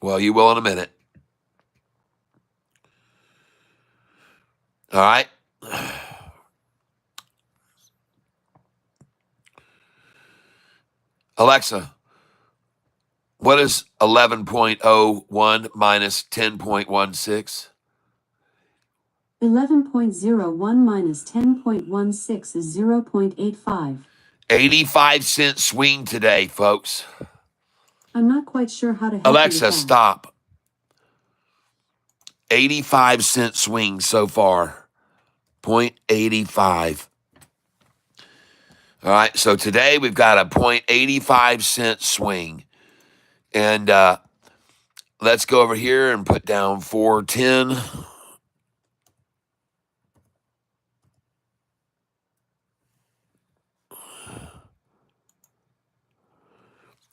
Well, you will in a minute. All right. Alexa, what is 11.01 minus 10.16? 11.01 minus 10.16 is 0.85. 85-cent swing today, folks. I'm not quite sure how to help you with Alexa, that. stop. 85-cent swing so far. 0.85. All right, so today we've got a 0.85-cent swing. And let's go over here and put down 410.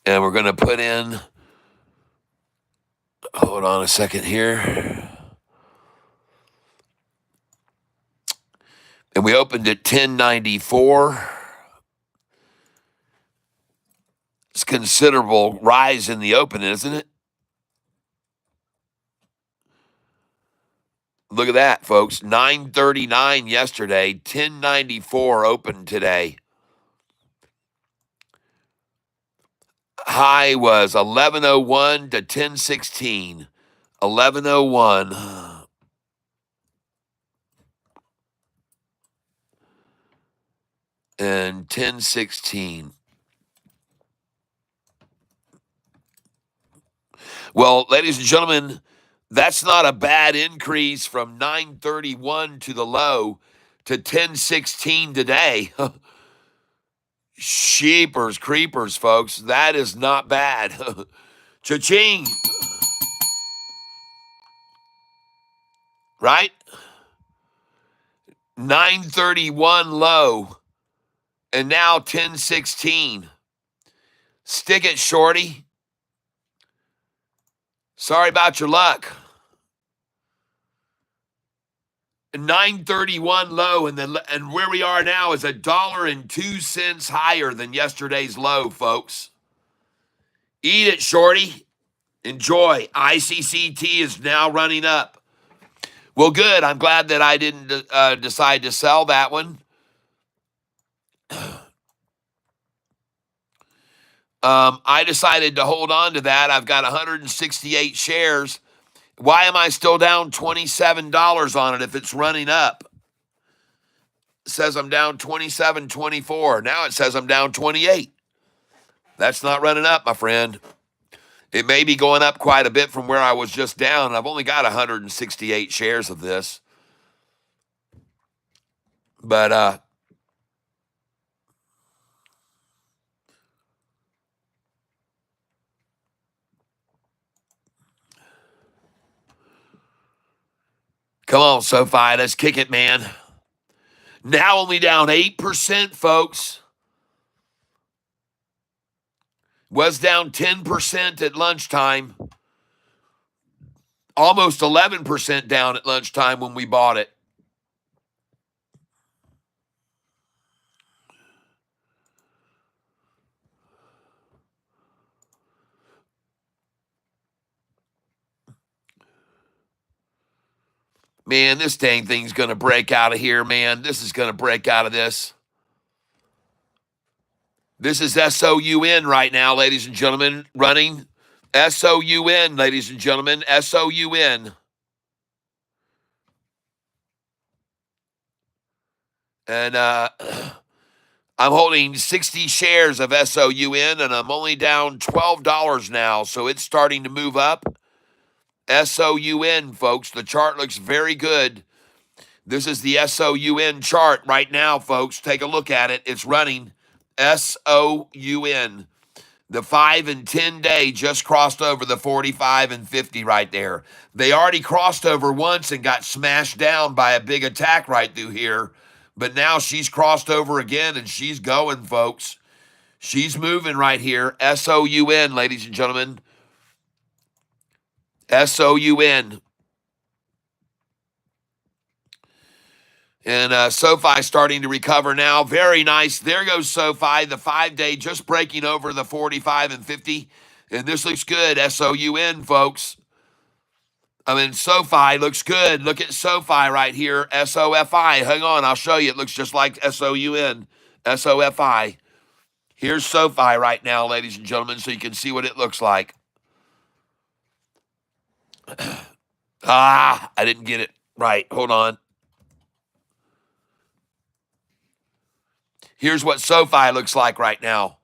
And we're going to put in, hold on a second here. And we opened at 1094. It's considerable rise in the open, isn't it? Look at that, folks. 939 yesterday, 1094 open today. High was 1101 to 1016. 1101. And 1016. Well, ladies and gentlemen, that's not a bad increase from 931 to the low to 1016 today. Sheepers, creepers, folks. That is not bad. Cha-ching. Right? 931 low. And now 1016. Stick it, shorty. Sorry about your luck. 931 low, and where we are now is $1.02 higher than yesterday's low, folks. Eat it, shorty. Enjoy. ICCT is now running up. Well, good. I'm glad that I didn't decide to sell that one. I decided to hold on to that. I've got 168 shares. Why am I still down $27 on it if it's running up? It says I'm down 27.24. Now it says I'm down 28. That's not running up, my friend. It may be going up quite a bit from where I was just down. I've only got 168 shares of this. But come on, SoFi, let's kick it, man. Now only down 8%, folks. Was down 10% at lunchtime, almost 11% down at lunchtime when we bought it. Man, this dang thing's going to break out of here, man. This is going to break out of this. This is SOUN right now, ladies and gentlemen, running. SOUN, ladies and gentlemen, SOUN. And I'm holding 60 shares of SOUN, and I'm only down $12 now, so it's starting to move up. SOUN, folks, the chart looks very good. This is the SOUN chart right now, folks. Take a look at it. It's running SOUN. The 5 and 10 day just crossed over the 45 and 50 right there. They already crossed over once and got smashed down by a big attack right through here. But now she's crossed over again and she's going, folks. She's moving right here. SOUN, ladies and gentlemen. SOUN. And SoFi starting to recover now. Very nice. There goes SoFi, the 5 day just breaking over the 45 and 50. And this looks good. SOUN, folks. I mean, SoFi looks good. Look at SoFi right here. SOFI. Hang on, I'll show you. It looks just like SOUN. SOFI. Here's SoFi right now, ladies and gentlemen, so you can see what it looks like. I didn't get it right. Hold on. Here's what SoFi looks like right now.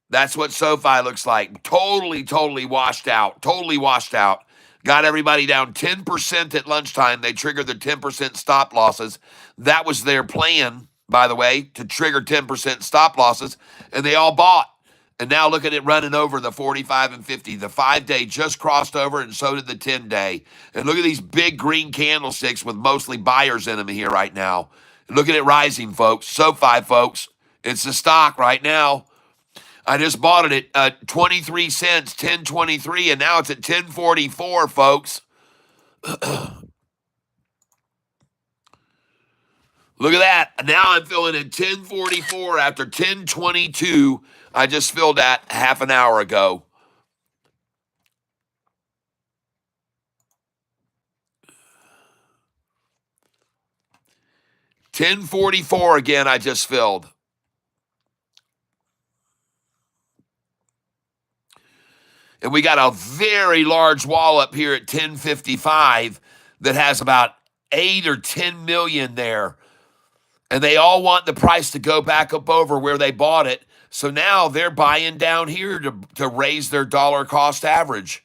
That's what SoFi looks like. Totally washed out. Totally washed out. Got everybody down 10% at lunchtime. They triggered the 10% stop losses. That was their plan, by the way, to trigger 10% stop losses. And they all bought. And now look at it running over the 45 and 50. The 5 day just crossed over, and so did the 10 day. And look at these big green candlesticks with mostly buyers in them here right now. Look at it rising, folks. SoFi, folks. It's the stock right now. I just bought it at 23 cents, 10.23, and now it's at 10.44, folks. Look at that. Now I'm filling at 10.44 after 10.22. I just filled that half an hour ago. $10.44 again, I just filled. And we got a very large wall up here at 10.55 that has about 8 or 10 million there. And they all want the price to go back up over where they bought it. So now they're buying down here to raise their dollar cost average.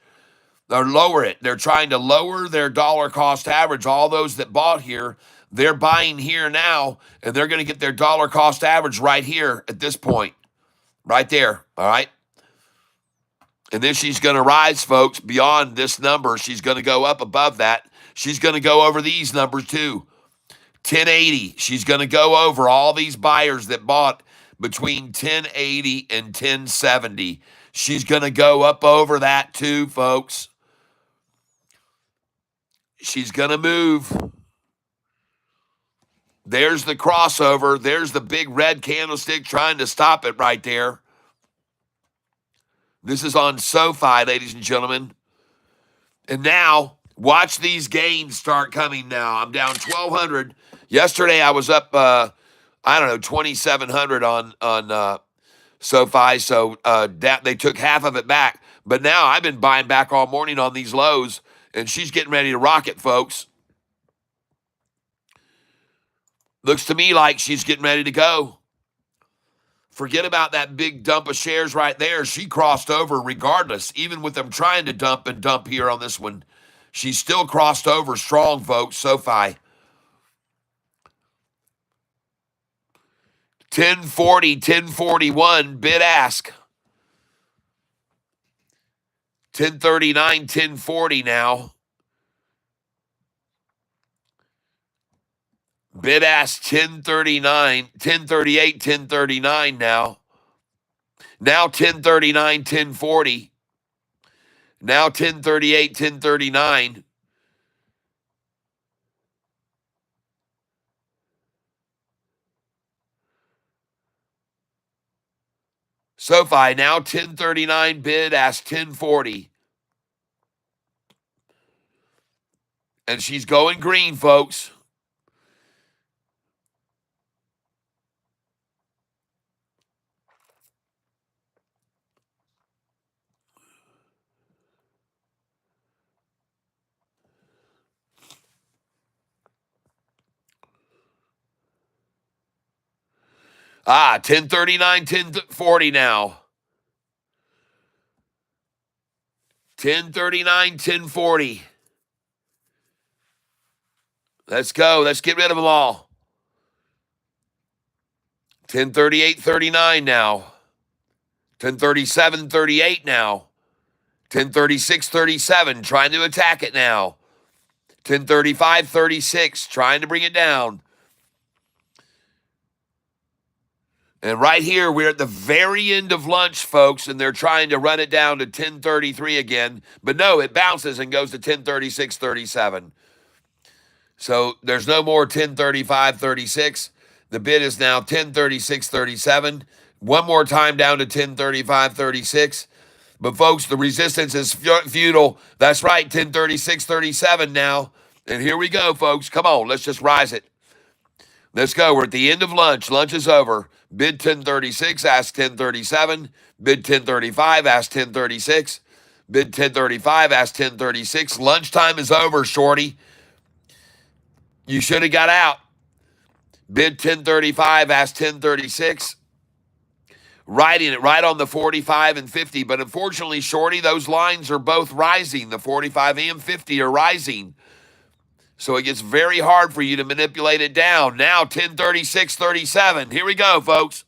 Or lower it. They're trying to lower their dollar cost average. All those that bought here, they're buying here now, and they're going to get their dollar cost average right here at this point. Right there, all right? And then she's going to rise, folks, beyond this number. She's going to go up above that. She's going to go over these numbers too. 1080. She's going to go over all these buyers that bought between 1080 and 1070. She's going to go up over that too, folks. She's going to move. There's the crossover. There's the big red candlestick trying to stop it right there. This is on SoFi, ladies and gentlemen. And now, watch these gains start coming now. I'm down 1,200. Yesterday, I was up, 2,700 on SoFi. So they took half of it back. But now I've been buying back all morning on these lows, and she's getting ready to rock it, folks. Looks to me like she's getting ready to go. Forget about that big dump of shares right there. She crossed over regardless, even with them trying to dump here on this one. She still crossed over strong, folks. SoFi. 1040, 1041, bid ask. 1039, 1040 now. Bid ask 1039, 1038, 1039 now. Now 1039, 1040. Now 1038, 1039. SoFi now 1039 bid, ask 1040. And she's going green, folks. Ah, 1039, 1040 now. 1039, 1040. Let's go. Let's get rid of them all. 1038, 39 now. 1037, 38 now. 1036, 37, trying to attack it now. 1035, 36, trying to bring it down. And right here, we're at the very end of lunch, folks, and they're trying to run it down to 1033 again. But no, it bounces and goes to 1036, 37. So there's no more 1035, 36. The bid is now 1036, 37. One more time down to 1035, 36. But folks, the resistance is futile. That's right, 1036, 37 now. And here we go, folks. Come on, let's just rise it. Let's go. We're at the end of lunch. Lunch is over. Bid 1036, ask 1037. Bid 1035, ask 1036. Bid 1035, ask 1036. Lunchtime is over, shorty. You should have got out. Bid 1035, ask 1036. Riding it right on the 45 and 50. But unfortunately, shorty, those lines are both rising. The 45 and 50 are rising. So it gets very hard for you to manipulate it down. Now 1036, 37. Here we go, folks.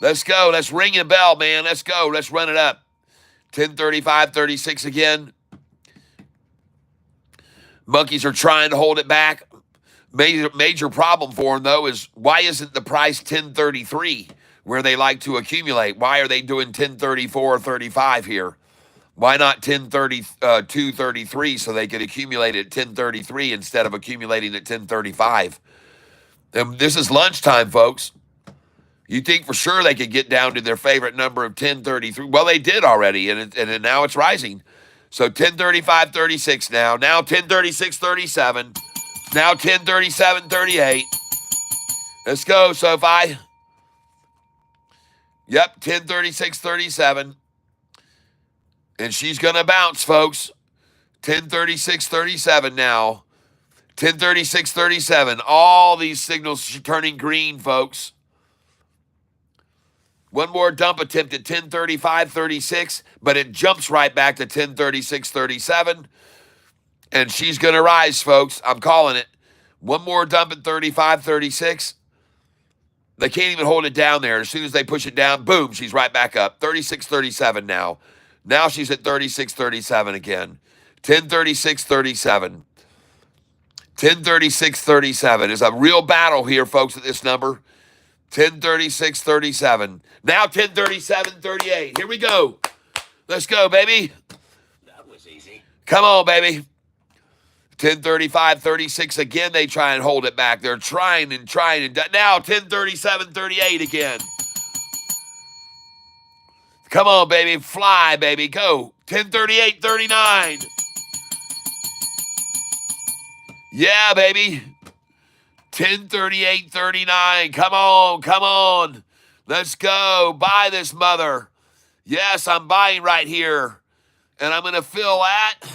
Let's go. Let's ring a bell, man. Let's go. Let's run it up. 1035, 36 again. Monkeys are trying to hold it back. Major problem for them, though, is why isn't the price 1033 where they like to accumulate? Why are they doing 1034 or 35 here? Why not 1032, 33 so they could accumulate at 1033 instead of accumulating at 1035? And this is lunchtime, folks. You think for sure they could get down to their favorite number of 1033. Well, they did already, and now it's rising. So 1035, 36 now. Now 1036, 37. Now 1037, 38. Let's go, SoFi. Yep, 1036, 37. And she's going to bounce, folks. 1036, 37 now. 1036, 37. All these signals turning green, folks. One more dump attempt at 1035, 36, but it jumps right back to 1036, 37. And she's going to rise, folks. I'm calling it. One more dump at 35, 36. They can't even hold it down there. As soon as they push it down, boom, she's right back up. 36, 37 now. Now she's at 36, 37 again. 1036, 37. 1036, 37. There's a real battle here, folks, at this number. 1036, 37. Now 1037, 38. Here we go. Let's go, baby. That was easy. Come on, baby. 1035, 36 again. They try and hold it back. They're trying and trying. And now 1037, 38 again. Come on, baby. Fly, baby. Go. 1038, 39. Yeah, baby. 1038, 39. Come on, come on. Let's go. Buy this mother. Yes, I'm buying right here. And I'm going to fill at.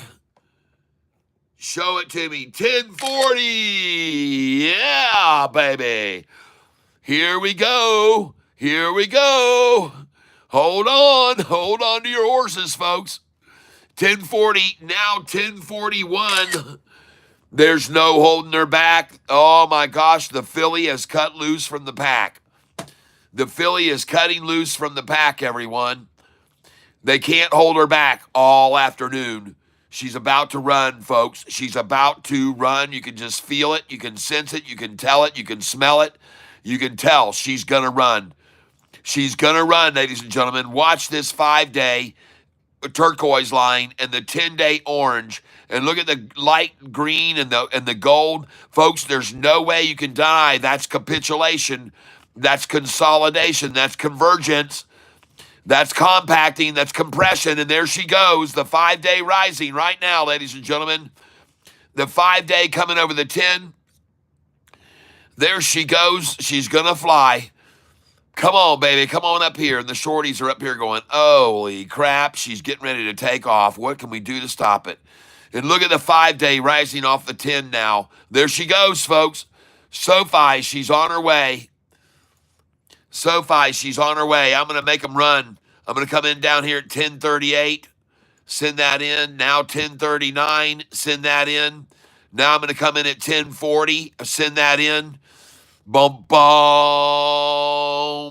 Show it to me. 1040. Yeah, baby. Here we go. Here we go. Hold on. Hold on to your horses, folks. 1040. Now 1041. There's no holding her back. Oh, my gosh. The filly has cut loose from the pack. The filly is cutting loose from the pack, everyone. They can't hold her back all afternoon. She's about to run, folks. She's about to run. You can just feel it. You can sense it. You can tell it. You can smell it. You can tell she's going to run. She's going to run, ladies and gentlemen. Watch this 5-day turquoise line and the 10-day orange, and look at the light green and the gold. Folks, there's no way you can deny that's capitulation, that's consolidation, that's convergence, that's compacting, that's compression. And there she goes, the 5-day rising right now, ladies and gentlemen. The 5-day coming over the 10. There she goes. She's gonna fly. Come on, baby. Come on up here. And the shorties are up here going, holy crap, she's getting ready to take off. What can we do to stop it? And look at the 5-day rising off the 10 now. There she goes, folks. SoFi, she's on her way. SoFi, she's on her way. I'm going to make them run. I'm going to come in down here at 1038. Send that in. Now 1039. Send that in. Now I'm going to come in at 1040. Send that in. Boom, boom,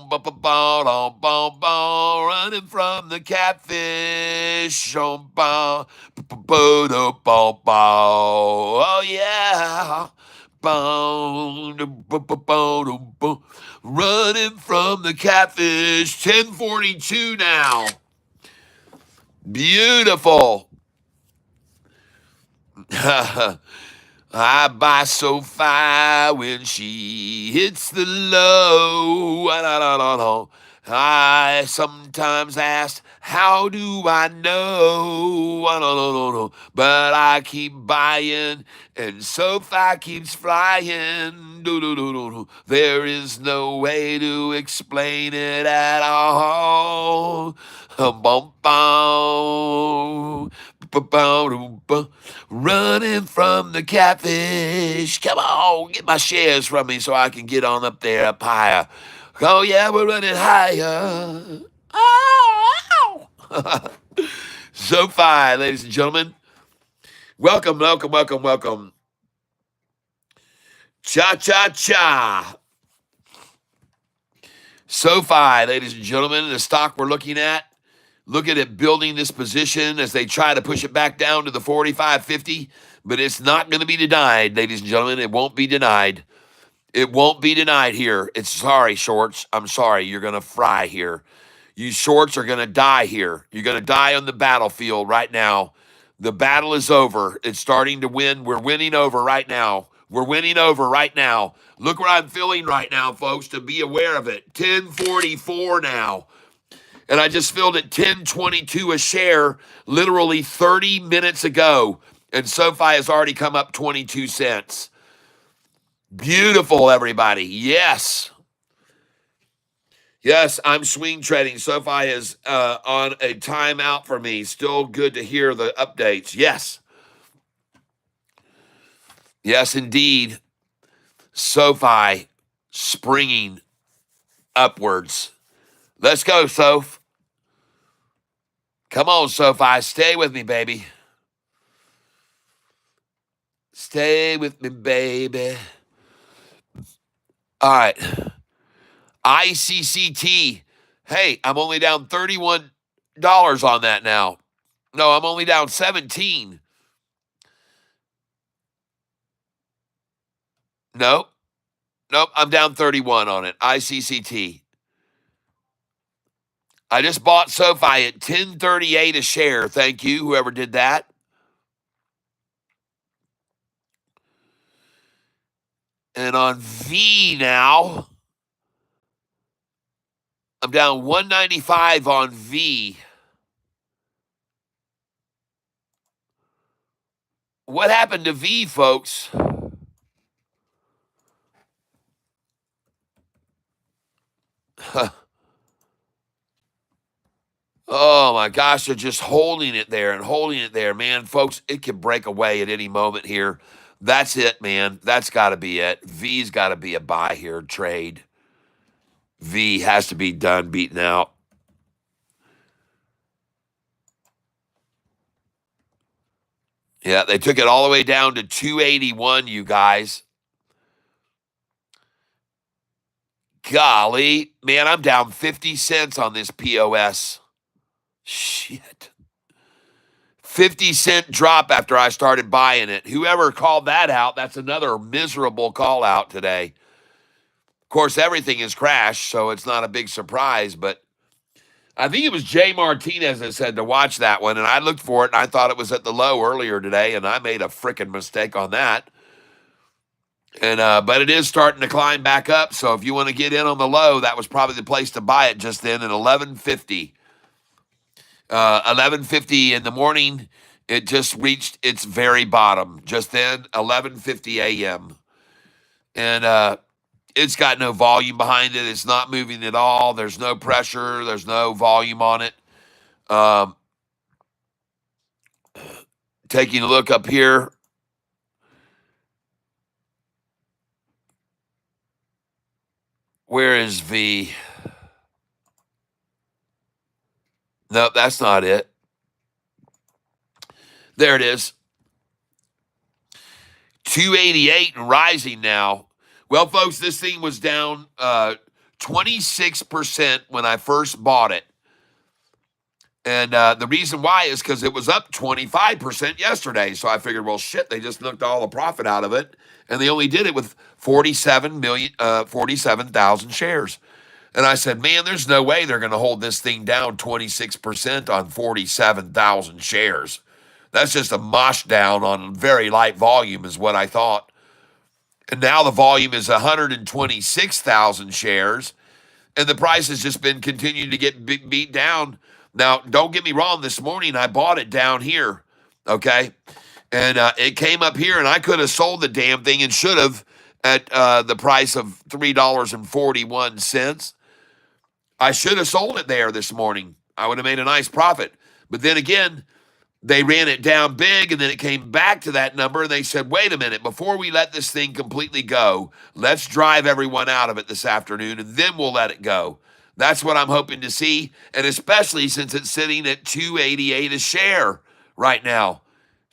boom, boom, boom, boom, boom, running from the catfish. Boom, boom, boom, boom, boom, boom. Oh yeah, boom, boom, boom, boom, boom, running from the catfish. 1042 now. Beautiful. I buy SoFi when she hits the low. I sometimes ask, how do I know? But I keep buying, and SoFi keeps flying. There is no way to explain it at all. Bum, bum. Running from the catfish. Come on, get my shares from me so I can get on up there up higher. Oh yeah, we're running higher. Oh, SoFi, ladies and gentlemen. Welcome, welcome, welcome, welcome. Cha cha cha. SoFi, ladies and gentlemen, the stock we're looking at. Look at it building this position as they try to push it back down to the 45.50, but it's not going to be denied, ladies and gentlemen. It won't be denied. It won't be denied here. It's sorry, shorts. I'm sorry. You're going to fry here. You shorts are going to die here. You're going to die on the battlefield right now. The battle is over. It's starting to win. We're winning over right now. We're winning over right now. Look where I'm feeling right now, folks, to be aware of it. 1044 now. And I just filled at 1022 a share literally 30 minutes ago. And SoFi has already come up 22 cents. Beautiful, everybody. Yes. Yes, I'm swing trading. SoFi is on a timeout for me. Still good to hear the updates. Yes. Yes, indeed. SoFi springing upwards. Let's go, Soph. Come on, SoFi. Stay with me, baby. Stay with me, baby. All right. ICCT. Hey, I'm only down $31 on that now. No, I'm only down 17. Nope. Nope, I'm down 31 on it. ICCT. I just bought SoFi at 1038 a share. Thank you, whoever did that. And on V now, I'm down 195 on V. What happened to V, folks? Oh my gosh, they're just holding it there and holding it there, man. Folks, it could break away at any moment here. That's it, man. That's got to be it. V's got to be a buy here, trade. V has to be done, beaten out. Yeah, they took it all the way down to 281, you guys. Golly, man, I'm down 50 cents on this POS. Shit. 50-cent drop after I started buying it. Whoever called that out, that's another miserable call out today. Of course, everything has crashed, so it's not a big surprise, but I think it was Jay Martinez that said to watch that one, and I looked for it, and I thought it was at the low earlier today, and I made a freaking mistake on that. And but it is starting to climb back up, so if you want to get in on the low, that was probably the place to buy it just then at 11:50. 11:50 in the morning, it just reached its very bottom. Just then, 11:50 a.m. And it's got no volume behind it. It's not moving at all. There's no pressure. There's no volume on it. Um, Taking a look up here. Where is V? Nope, that's not it. There it is. 288 and rising now. Well, folks, this thing was down 26% when I first bought it. And the reason why is because it was up 25% yesterday. So I figured, well, shit, they just knocked all the profit out of it. And they only did it with 47,000 shares. And I said, man, there's no way they're going to hold this thing down 26% on 47,000 shares. That's just a mosh down on very light volume is what I thought. And now the volume is 126,000 shares. And the price has just been continuing to get beat down. Now, don't get me wrong. This morning, I bought it down here, okay? And it came up here, and I could have sold the damn thing and should have at the price of $3.41. I should have sold it there this morning. I would have made a nice profit. But then again, they ran it down big, and then it came back to that number, and they said, wait a minute, before we let this thing completely go, let's drive everyone out of it this afternoon, and then we'll let it go. That's what I'm hoping to see, and especially since it's sitting at 288 a share right now.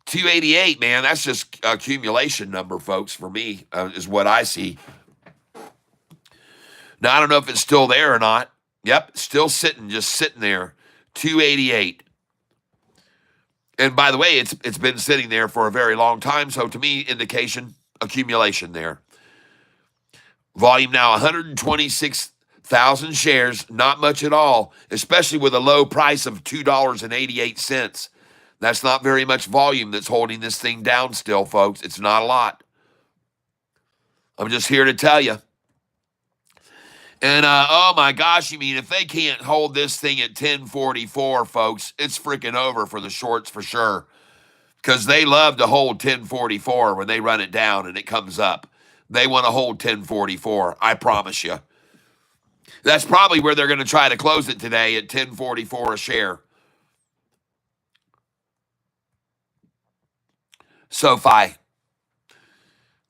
288, man, that's just accumulation number, folks, for me, is what I see. Now, I don't know if it's still there or not. Yep, still sitting, just sitting there, 288. And by the way, it's been sitting there for a very long time, so to me, indication, accumulation there. Volume now 126,000 shares, not much at all, especially with a low price of $2.88. That's not very much volume that's holding this thing down still, folks. It's not a lot. I'm just here to tell you. And, oh my gosh, you mean if they can't hold this thing at 1044, folks, it's freaking over for the shorts for sure. Because they love to hold 1044 when they run it down and it comes up. They want to hold 1044, I promise you. That's probably where they're going to try to close it today at 1044 a share. SoFi.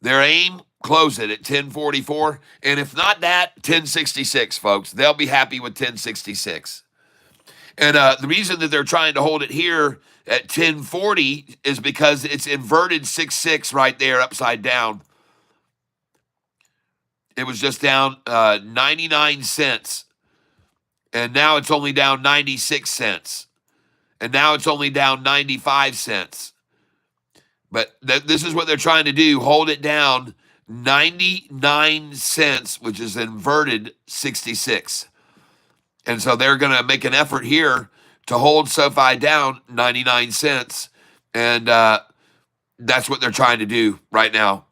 Their aim, close it at 1044. And if not that, 1066, folks. They'll be happy with 1066. And the reason that they're trying to hold it here at 1040 is because it's inverted 66 right there upside down. It was just down 99 cents. And now it's only down 96 cents. And now it's only down 95 cents. But this is what they're trying to do. Hold it down 99 cents, which is inverted 66. And so they're going to make an effort here to hold SoFi down 99 cents. And that's what they're trying to do right now,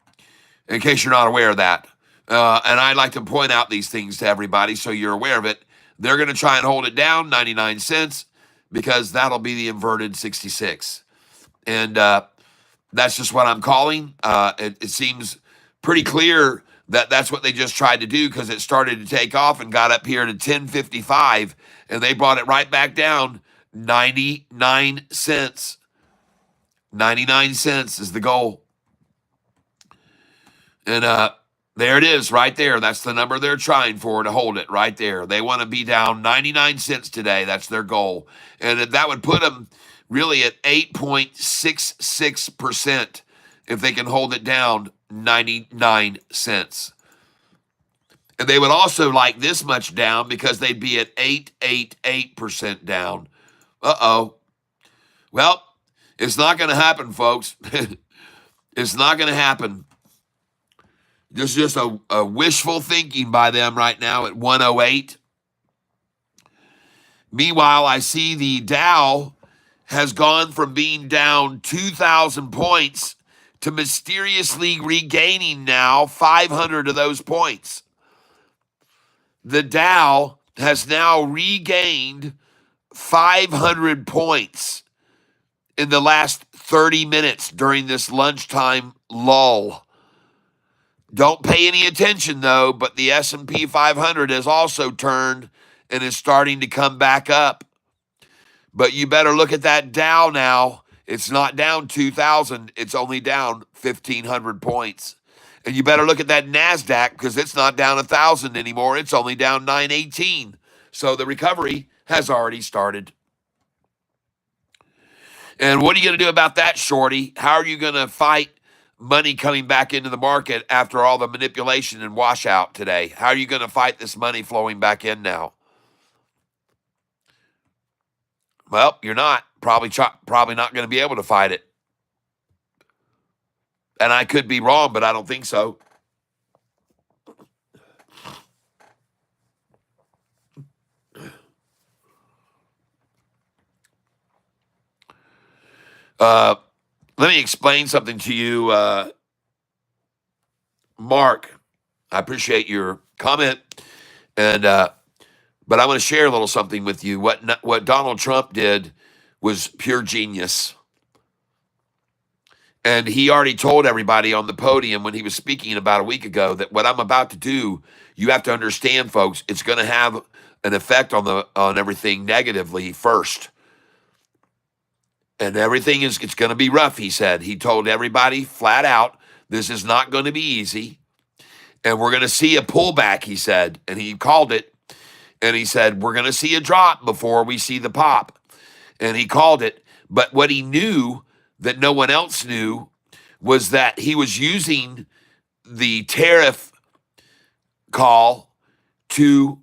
in case you're not aware of that. And I'd like to point out these things to everybody so you're aware of it. They're going to try and hold it down 99 cents because that'll be the inverted 66. And that's just what I'm calling. It seems pretty clear that that's what they just tried to do because it started to take off and got up here to 1055, and they brought it right back down 99 cents. 99 cents is the goal. And there it is right there. That's the number they're trying for to hold it right there. They want to be down 99 cents today. That's their goal. And that would put them really at 8.66% if they can hold it down 99 cents. And they would also like this much down because they'd be at 888% down. Uh-oh. Well, it's not going to happen, folks. It's not going to happen. This is just a wishful thinking by them right now at 108. Meanwhile, I see the Dow has gone from being down 2,000 points to mysteriously regaining now 500 of those points. The Dow has now regained 500 points in the last 30 minutes during this lunchtime lull. Don't pay any attention though, but the S&P 500 has also turned and is starting to come back up. But you better look at that Dow now. It's not down 2,000. It's only down 1,500 points. And you better look at that NASDAQ because it's not down 1,000 anymore. It's only down 918. So the recovery has already started. And what are you going to do about that, Shorty? How are you going to fight money coming back into the market after all the manipulation and washout today? How are you going to fight this money flowing back in now? Well, you're not. Probably not going to be able to fight it. And I could be wrong, but I don't think so. Let me explain something to you, Mark. I appreciate your comment, and but I want to share a little something with you. What Donald Trump did was pure genius. And he already told everybody on the podium when he was speaking about a week ago that what I'm about to do, you have to understand, folks, it's going to have an effect on everything negatively first. And it's going to be rough, he said. He told everybody flat out, this is not going to be easy. And we're going to see a pullback, he said. And he called it. And he said, we're going to see a drop before we see the pop. And he called it. But what he knew that no one else knew was that he was using the tariff call to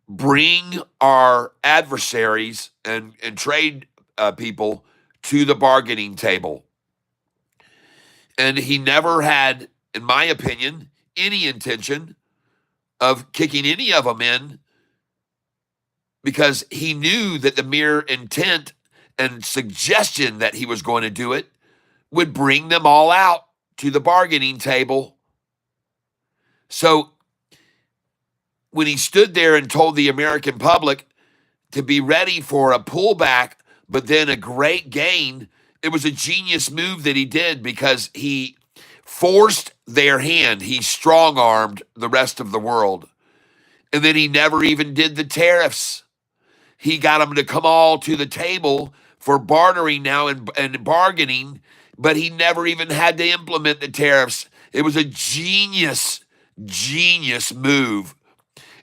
bring our adversaries and trade people to the bargaining table. And he never had, in my opinion, any intention of kicking any of them in because he knew that the mere intent and suggestion that he was going to do it would bring them all out to the bargaining table. So when he stood there and told the American public to be ready for a pullback, but then a great gain, it was a genius move that he did because he forced their hand. He strong-armed the rest of the world. And then he never even did the tariffs. He got them to come all to the table for bartering now and bargaining, but he never even had to implement the tariffs. It was a genius move.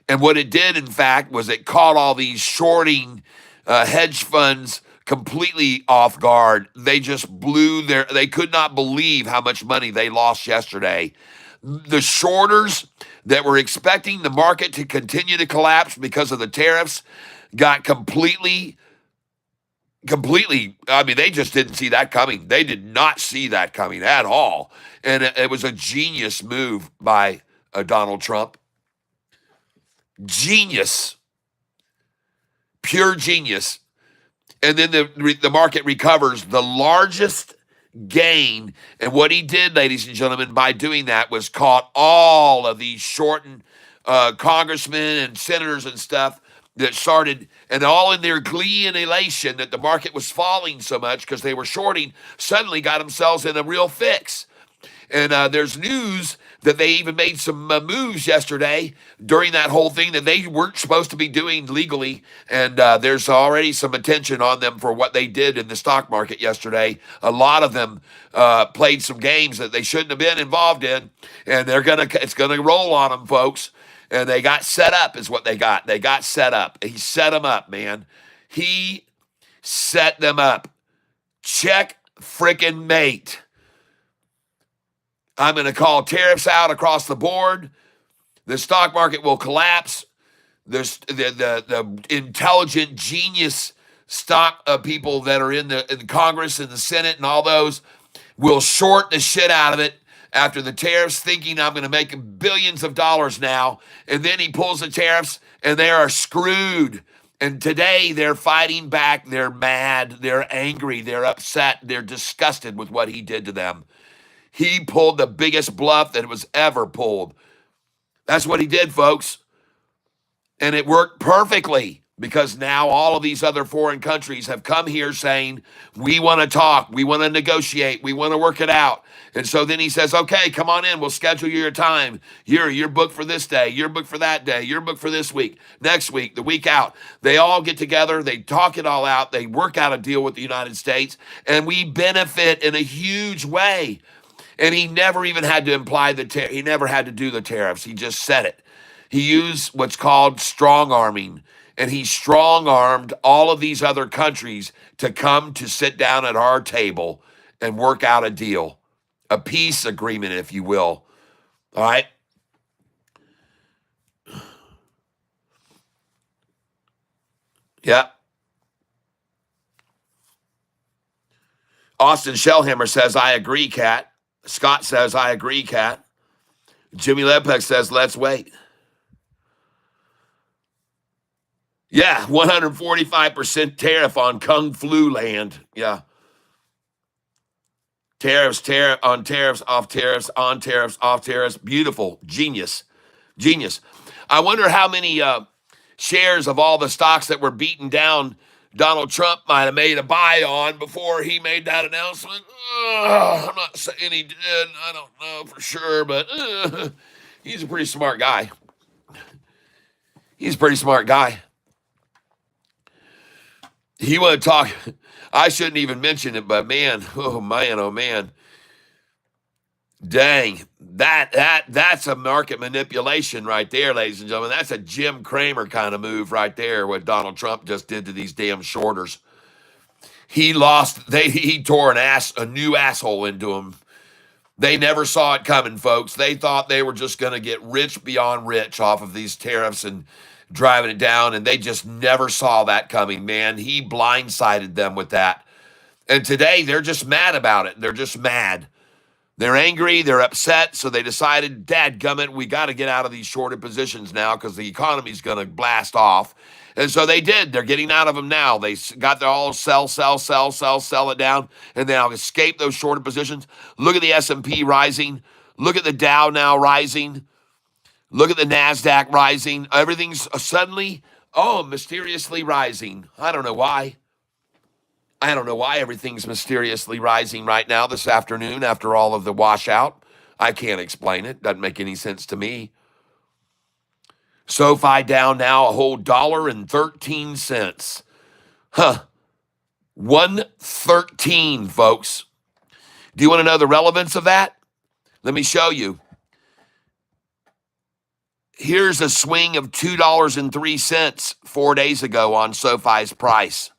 And what it did, in fact, was it caught all these shorting hedge funds completely off guard. They just they could not believe how much money they lost yesterday. The shorters that were expecting the market to continue to collapse because of the tariffs got completely, I mean, they just didn't see that coming. They did not see that coming at all. And it was a genius move by Donald Trump. Genius. Pure genius. And then the market recovers. The largest gain. And what he did, ladies and gentlemen, by doing that was caught all of these shortened congressmen and senators and stuff that started, and all in their glee and elation that the market was falling so much because they were shorting, suddenly got themselves in a real fix. And there's news that they even made some moves yesterday during that whole thing that they weren't supposed to be doing legally. And there's already some attention on them for what they did in the stock market yesterday. A lot of them played some games that they shouldn't have been involved in. And it's gonna roll on them, folks. And they got set up is what they got. They got set up. He set them up, man. He set them up. Check frickin' mate. I'm going to call tariffs out across the board. The stock market will collapse. There's the intelligent genius stock people that are in Congress and the Senate and all those will short the shit out of it. after the tariffs, thinking I'm going to make billions of dollars now. And then he pulls the tariffs and they are screwed. And today they're fighting back. They're mad. They're angry. They're upset. They're disgusted with what he did to them. He pulled the biggest bluff that was ever pulled. That's what he did, folks. And it worked perfectly because now all of these other foreign countries have come here saying, we want to talk, we want to negotiate, we want to work it out. And so then he says, okay, come on in, we'll schedule your time. You're booked for this day, you're booked for that day, you're booked for this week, next week, the week out. They all get together, they talk it all out, they work out a deal with the United States, and we benefit in a huge way. And he never even had to imply he never had to do the tariffs. He just said it. He used what's called strong arming, and he strong armed all of these other countries to come to sit down at our table and work out a deal, a peace agreement, if you will. All right. Yeah. Austin Shellhammer says, I agree, Kat. Scott says, I agree, Kat. Jimmy Lepek says, let's wait. Yeah, 145% tariff on Kung Flu land. Yeah. Tariffs, on tariffs, off tariffs, on tariffs, off tariffs. Beautiful. Genius. Genius. I wonder how many shares of all the stocks that were beaten down Donald Trump might have made a buy on before he made that announcement. I'm not saying he did. I don't know for sure, but he's a pretty smart guy. He's a pretty smart guy. He want to talk. I shouldn't even mention it, but man, oh man. Dang, that's a market manipulation right there, ladies and gentlemen. That's a Jim Cramer kind of move right there, what Donald Trump just did to these damn shorters. He tore a new asshole into them. They never saw it coming, folks. They thought they were just going to get rich beyond rich off of these tariffs and driving it down, and they just never saw that coming, man. He blindsided them with that. And today, they're just mad about it. They're just mad. They're angry, they're upset, so they decided, dadgummit, we got to get out of these shorted positions now because the economy's going to blast off. And so they did. They're getting out of them now. They got their all sell it down, and then I'll escape those shorted positions. Look at the S&P rising. Look at the Dow now rising. Look at the NASDAQ rising. Everything's suddenly, mysteriously rising. I don't know why. I don't know why everything's mysteriously rising right now this afternoon after all of the washout. I can't explain it. Doesn't make any sense to me. SoFi down now a whole $1.13. 113, folks. Do you want to know the relevance of that? Let me show you. Here's a swing of $2.03 4 days ago on SoFi's price.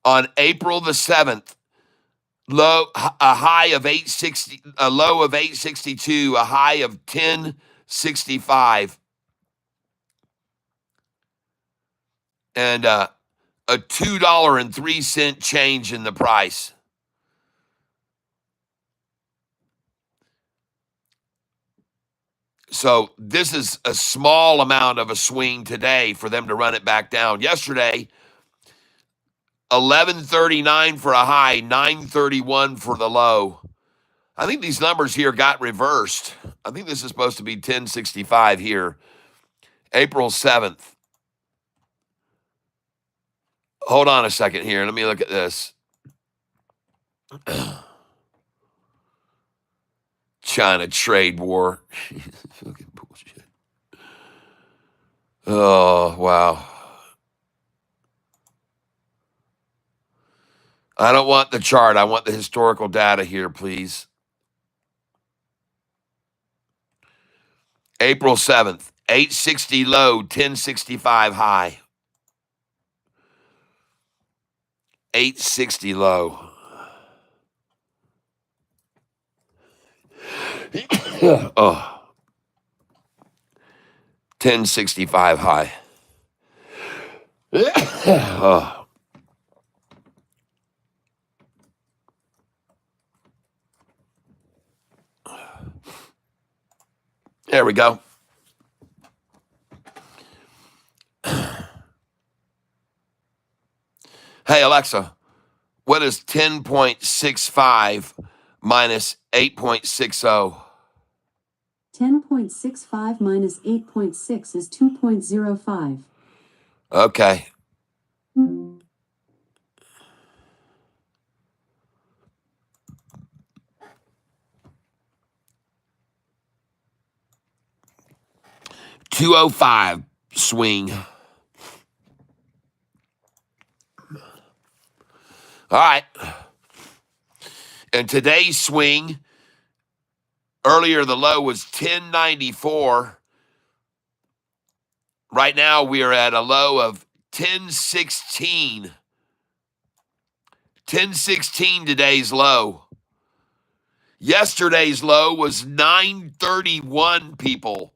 On April the 7th, a high of 860, a low of 862, a high of 1065, and a $2.03 change in the price. So this is a small amount of a swing today for them to run it back down. Yesterday, 1139 for a high, 931 for the low. I think these numbers here got reversed. I think this is supposed to be 1065 here. April 7th. Hold on a second here. Let me look at this. China trade war. Fucking bullshit. Oh, wow. I don't want the chart. I want the historical data here, please. April 7th, 860 low, 1065 high. 860 low. Oh. 1065 high. Oh. There we go. Hey, Alexa, what is 10.65 minus 8.60? 10.65 minus 8.6 is 2.05. Okay. $205 swing. All right. And today's swing, earlier the low was 1094. Right now we are at a low of 1016. 1016 today's low. Yesterday's low was 931, people.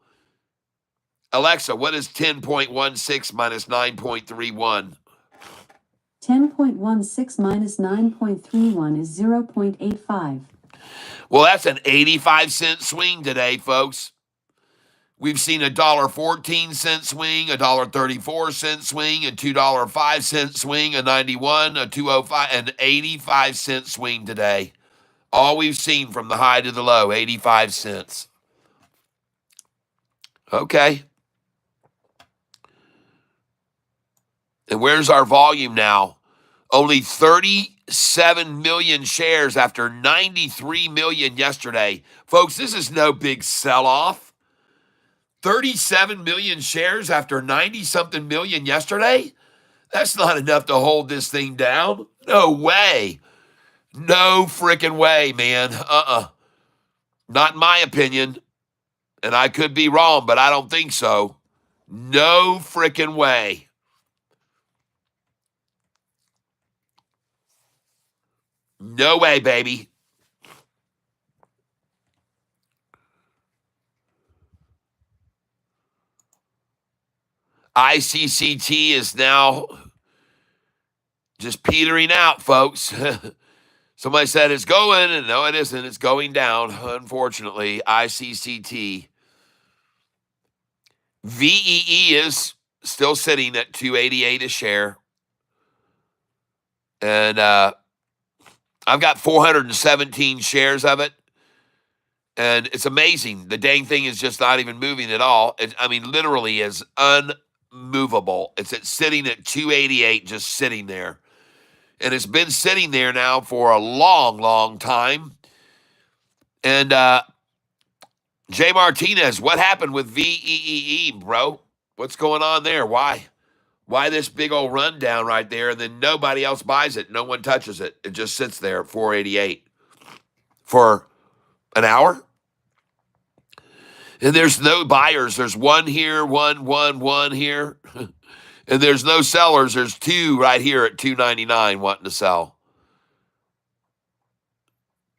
Alexa, what is 10.16 minus 9.31? 10.16 minus 9.31 is 0.85. Well, that's an 85-cent swing today, folks. We've seen a $1.14 swing, a $1.34 swing, a $2.05 swing, a 91, a 205, an 85-cent swing today. All we've seen from the high to the low, 85 cents. Okay. And where's our volume now? Only 37 million shares after 93 million yesterday. Folks, this is no big sell-off. 37 million shares after 90-something million yesterday? That's not enough to hold this thing down. No way. No freaking way, man. Not in my opinion. And I could be wrong, but I don't think so. No freaking way. No way, baby. ICCT is now just petering out, folks. Somebody said it's going, and no, it isn't. It's going down, unfortunately. ICCT. VEE is still sitting at 288 a share. And I've got 417 shares of it. And it's amazing. The dang thing is just not even moving at all. Literally is unmovable. It's sitting at 288, just sitting there. And it's been sitting there now for a long, long time. And Jay Martinez, what happened with VEE, bro? What's going on there? Why this big old rundown right there, and then nobody else buys it? No one touches it. It just sits there at 488 for an hour. And there's no buyers. There's one here, one here. And there's no sellers. There's two right here at 299 wanting to sell.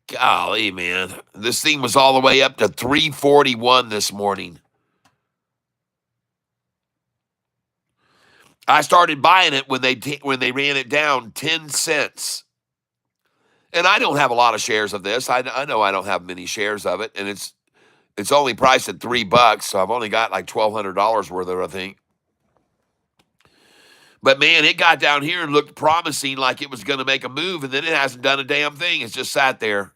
Golly, man. This thing was all the way up to 341 this morning. I started buying it when they ran it down 10 cents. And I don't have a lot of shares of this. I know I don't have many shares of it, and it's only priced at $3, so I've only got like $1,200 worth of it, I think. But man, it got down here and looked promising, like it was going to make a move, and then it hasn't done a damn thing. It's just sat there.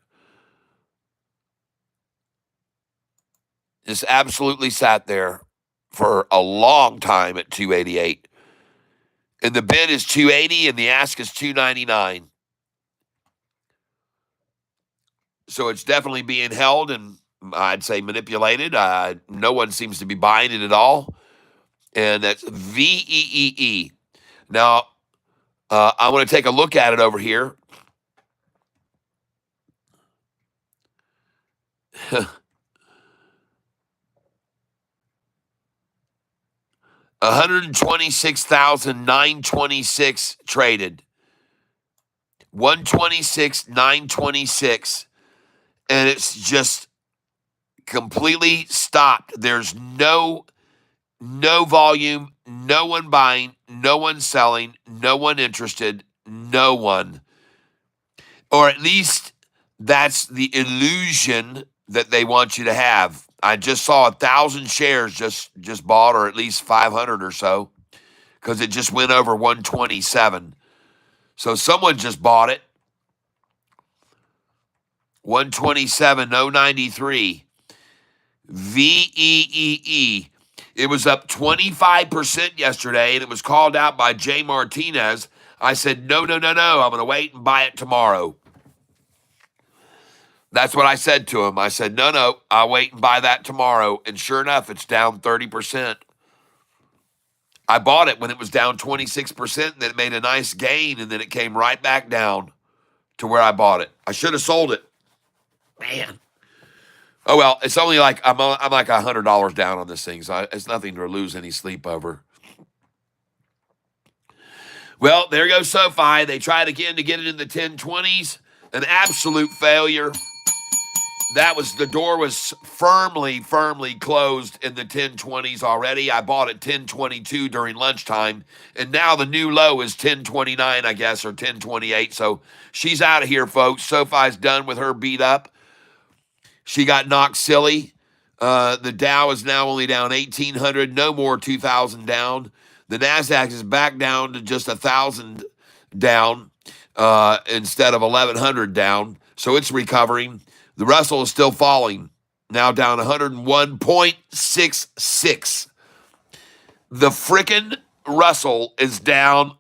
Just absolutely sat there for a long time at 288. And the bid is 280 and the ask is 299. So it's definitely being held and I'd say manipulated. No one seems to be buying it at all. And that's VEEE. Now, I want to take a look at it over here. $126,926 traded. 126,926. And it's just completely stopped. There's no volume, no one buying, no one selling, no one interested, no one. Or at least that's the illusion that they want you to have. I just saw 1,000 shares just bought, or at least 500 or so, because it just went over 127. So someone just bought it. 127,093. VEEE. It was up 25% yesterday, and it was called out by Jay Martinez. I said, no. I'm going to wait and buy it tomorrow. That's what I said to him. I said, no, I'll wait and buy that tomorrow. And sure enough, it's down 30%. I bought it when it was down 26%, and then it made a nice gain, and then it came right back down to where I bought it. I should have sold it. Man. Oh, well, it's only like, I'm like $100 down on this thing, so it's nothing to lose any sleep over. Well, there goes SoFi. They tried again to get it in the 1020s. An absolute failure. The door was firmly closed in the 1020s already. I bought at 1022 during lunchtime, and now the new low is 1029, I guess, or 1028. So she's out of here, folks. SoFi's done with her beat up. She got knocked silly. The Dow is now only down 1,800, no more 2,000 down. The NASDAQ is back down to just 1,000 down instead of 1,100 down. So it's recovering. The Russell is still falling, now down 101.66. The frickin' Russell is down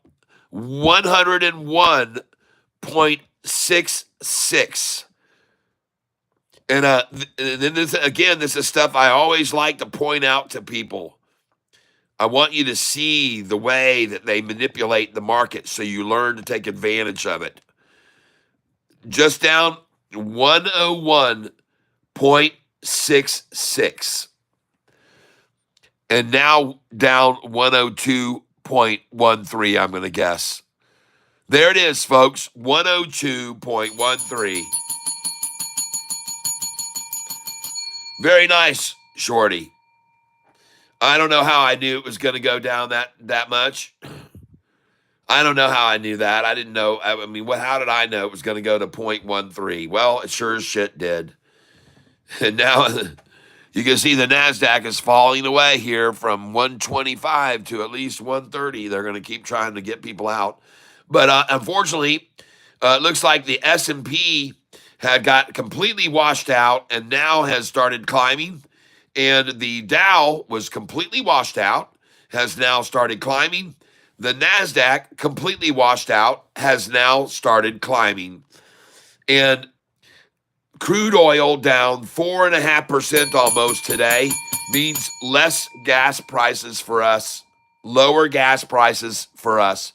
101.66. And then this is stuff I always like to point out to people. I want you to see the way that they manipulate the market so you learn to take advantage of it. Just down 101.66. And now down 102.13, I'm going to guess. There it is, folks, 102.13. Very nice, Shorty. I don't know how I knew it was going to go down that much. I don't know how I knew that. I didn't know. I mean, how did I know it was going to go to 0.13? Well, it sure as shit did. And now you can see the NASDAQ is falling away here from 125 to at least 130. They're going to keep trying to get people out. But unfortunately, it looks like the S&P had got completely washed out and now has started climbing. And the Dow was completely washed out, has now started climbing. The NASDAQ, completely washed out, has now started climbing. And crude oil down 4.5% almost today means less gas prices for us, lower gas prices for us.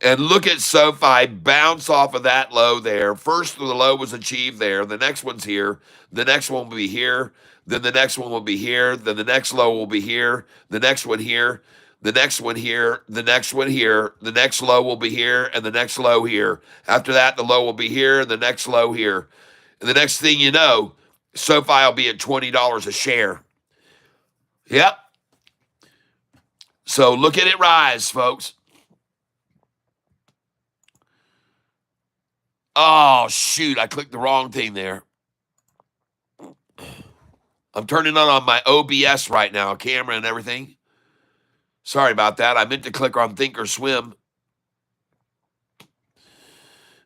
And look at SoFi bounce off of that low there. First, the low was achieved there. The next one's here. The next one will be here. Then the next one will be here. Then the next low will be here. The next one here. The next one here. The next one here. The next low will be here. And the next low here. After that, the low will be here. And the next low here. And the next thing you know, SoFi will be at $20 a share. Yep. So look at it rise, folks. Oh, shoot. I clicked the wrong thing there. I'm turning on my OBS right now, camera and everything. Sorry about that. I meant to click on Thinkorswim.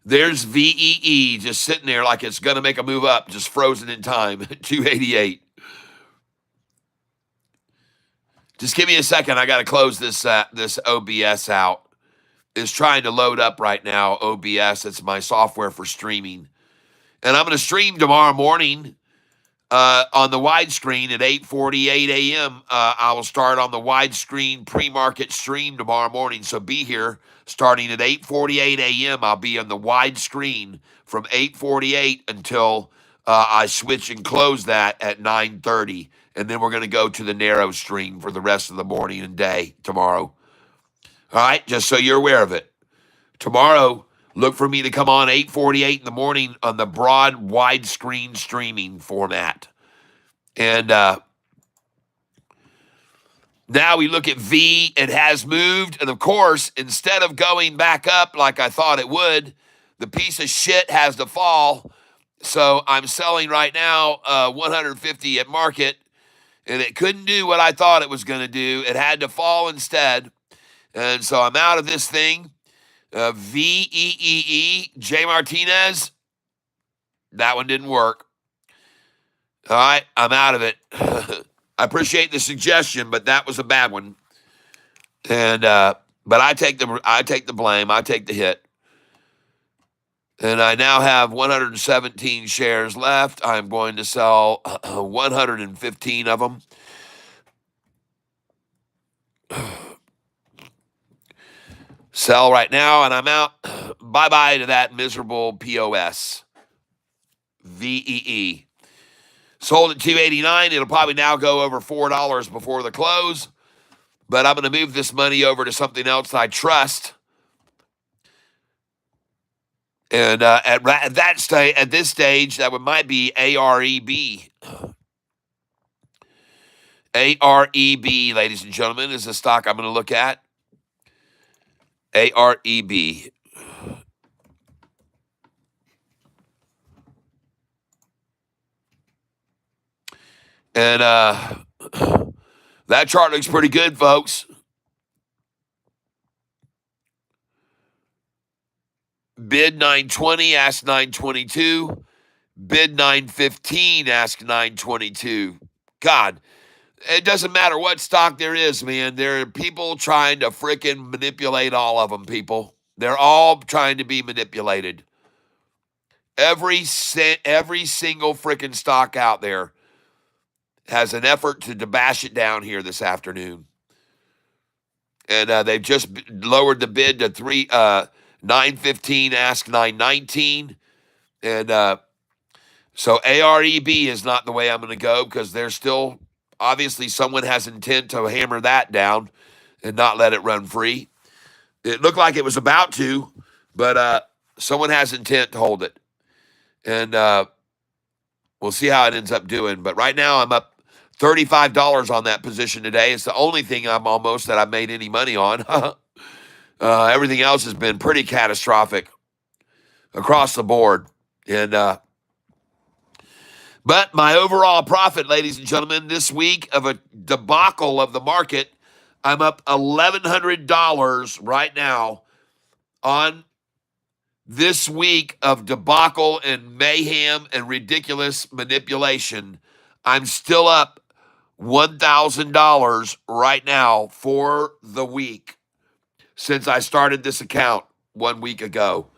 There's VEE just sitting there like it's going to make a move up, just frozen in time, 288. Just give me a second. I got to close this OBS out. It's trying to load up right now, OBS. It's my software for streaming. And I'm going to stream tomorrow morning on the widescreen at 8:48 a.m. I will start on the widescreen pre-market stream tomorrow morning. So be here starting at 8:48 a.m. I'll be on the widescreen from 8:48 until I switch and close that at 9:30. And then we're going to go to the narrow stream for the rest of the morning and day tomorrow. All right, just so you're aware of it. Tomorrow, look for me to come on 8:48 in the morning on the broad widescreen streaming format. And now we look at V. It has moved. And, of course, instead of going back up like I thought it would, the piece of shit has to fall. So I'm selling right now 150 at market, and it couldn't do what I thought it was going to do. It had to fall instead. And so I'm out of this thing. VEEE, J Martinez, that one didn't work. All right, I'm out of it. I appreciate the suggestion, but that was a bad one. And but I take the blame. I take the hit. And I now have 117 shares left. I'm going to sell 115 of them. Sell right now, and I'm out. Bye-bye to that miserable POS. VEE. Sold at 289. It'll probably now go over $4 before the close. But I'm going to move this money over to something else I trust. And at this stage, that might be AREB. AREB, ladies and gentlemen, is a stock I'm going to look at. AREB. And that chart looks pretty good, folks. Bid 920, ask 922. Bid 915, ask 922. God, it doesn't matter what stock there is, man. There are people trying to freaking manipulate all of them, people. They're all trying to be manipulated. Every single freaking stock out there has an effort to bash it down here this afternoon. And they've just lowered the bid to 915, ask 919. And so AREB is not the way I'm going to go, because there's still, obviously, someone has intent to hammer that down and not let it run free. It looked like it was about to, but someone has intent to hold it. And we'll see how it ends up doing. But right now, I'm up $35 on that position today. It's the only thing that I've made any money on. Everything else has been pretty catastrophic across the board. And but my overall profit, ladies and gentlemen, this week of a debacle of the market, I'm up $1,100 right now on this week of debacle and mayhem and ridiculous manipulation. I'm still up $1,000 right now for the week since I started this account 1 week ago.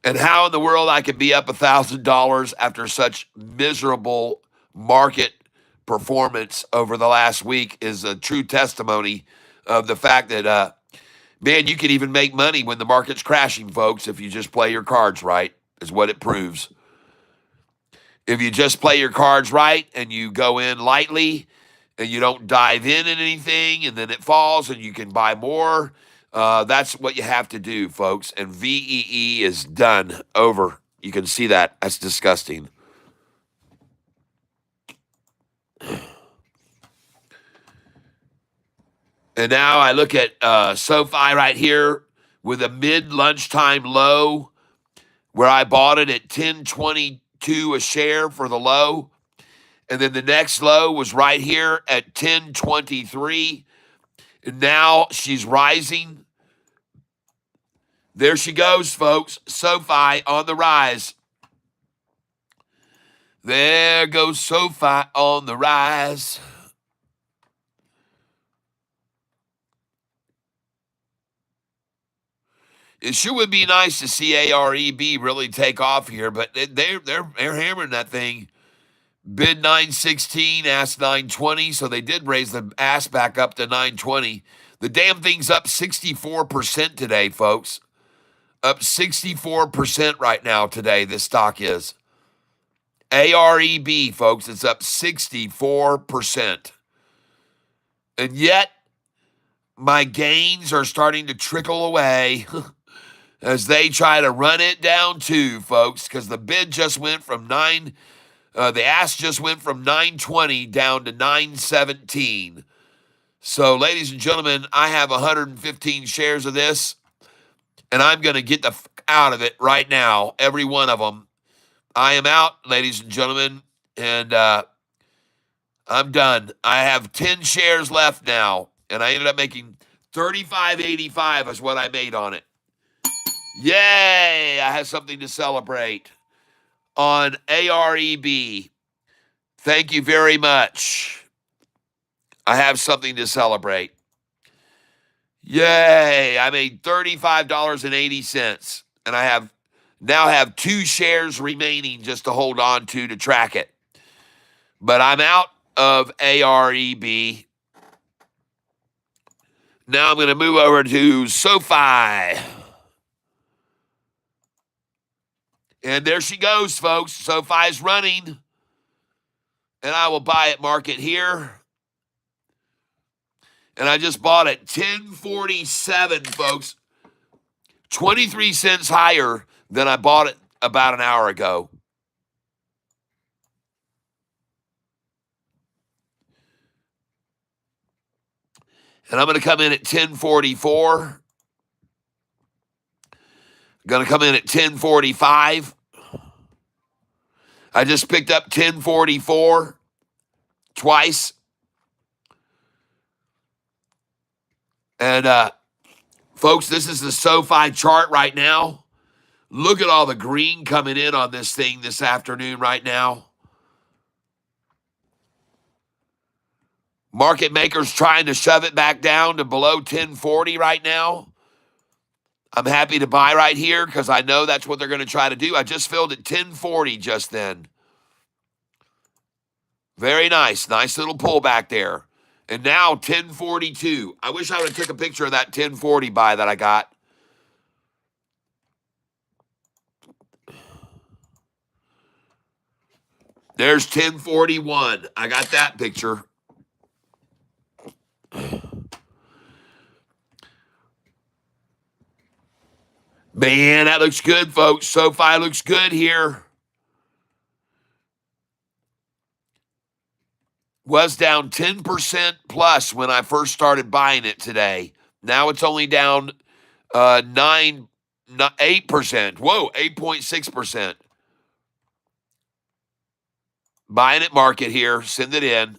And how in the world I could be up $1,000 after such miserable market performance over the last week is a true testimony of the fact that, man, you can even make money when the market's crashing, folks, if you just play your cards right, is what it proves. If you just play your cards right and you go in lightly and you don't dive in anything and then it falls and you can buy more, that's what you have to do, folks. And VEE is done. Over. You can see that. That's disgusting. And now I look at SoFi right here with a mid-lunchtime low where I bought it at 10.22 a share for the low. And then the next low was right here at 10.23. And now she's rising. There she goes, folks. SoFi on the rise. There goes SoFi on the rise. It sure would be nice to see AREB really take off here, but they're hammering that thing. Bid 916, ask 920, so they did raise the ask back up to 920. The damn thing's up 64% today, folks. Up 64% right now today, this stock is. AREB, folks, it's up 64%. And yet, my gains are starting to trickle away as they try to run it down too, folks, because the bid just went from the ask just went from 920 down to 917. So, ladies and gentlemen, I have 115 shares of this, and I'm going to get the out of it right now, every one of them. I am out, ladies and gentlemen, and I'm done. I have 10 shares left now, and I ended up making $35.85 is what I made on it. Yay! I have something to celebrate on AREB. Thank you very much. I have something to celebrate. Yay! I made $35.80, and I now have 2 shares remaining just to hold on to track it. But I'm out of AREB. Now I'm going to move over to SoFi. And there she goes, folks. SoFi's running. And I will buy at market here. And I just bought at 1047, folks. 23 cents higher than I bought it about an hour ago. And I'm going to come in at 1044. Going to come in at 1045. I just picked up 1044 twice. And folks, this is the SoFi chart right now. Look at all the green coming in on this thing this afternoon right now. Market makers trying to shove it back down to below 1040 right now. I'm happy to buy right here because I know that's what they're going to try to do. I just filled at 1040 just then. Very nice. Nice little pullback there. And now 1042. I wish I would have took a picture of that 1040 buy that I got. There's 1041. I got that picture. Man, that looks good, folks. SoFi looks good here. Was down 10% plus when I first started buying it today. Now it's only down 8%. Whoa, 8.6%. Buying at market here. Send it in.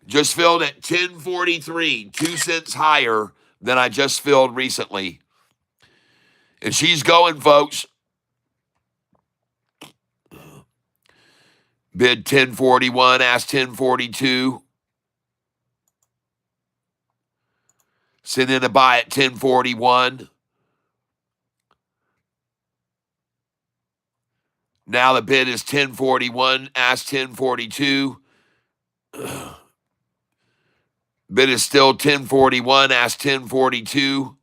Just filled at 1043, 2 cents higher than I just filled recently. And she's going, folks. Bid 1041, ask 1042. Send in a buy at 1041. Now the bid is 1041, ask 1042. Bid is still 1041, ask 1042.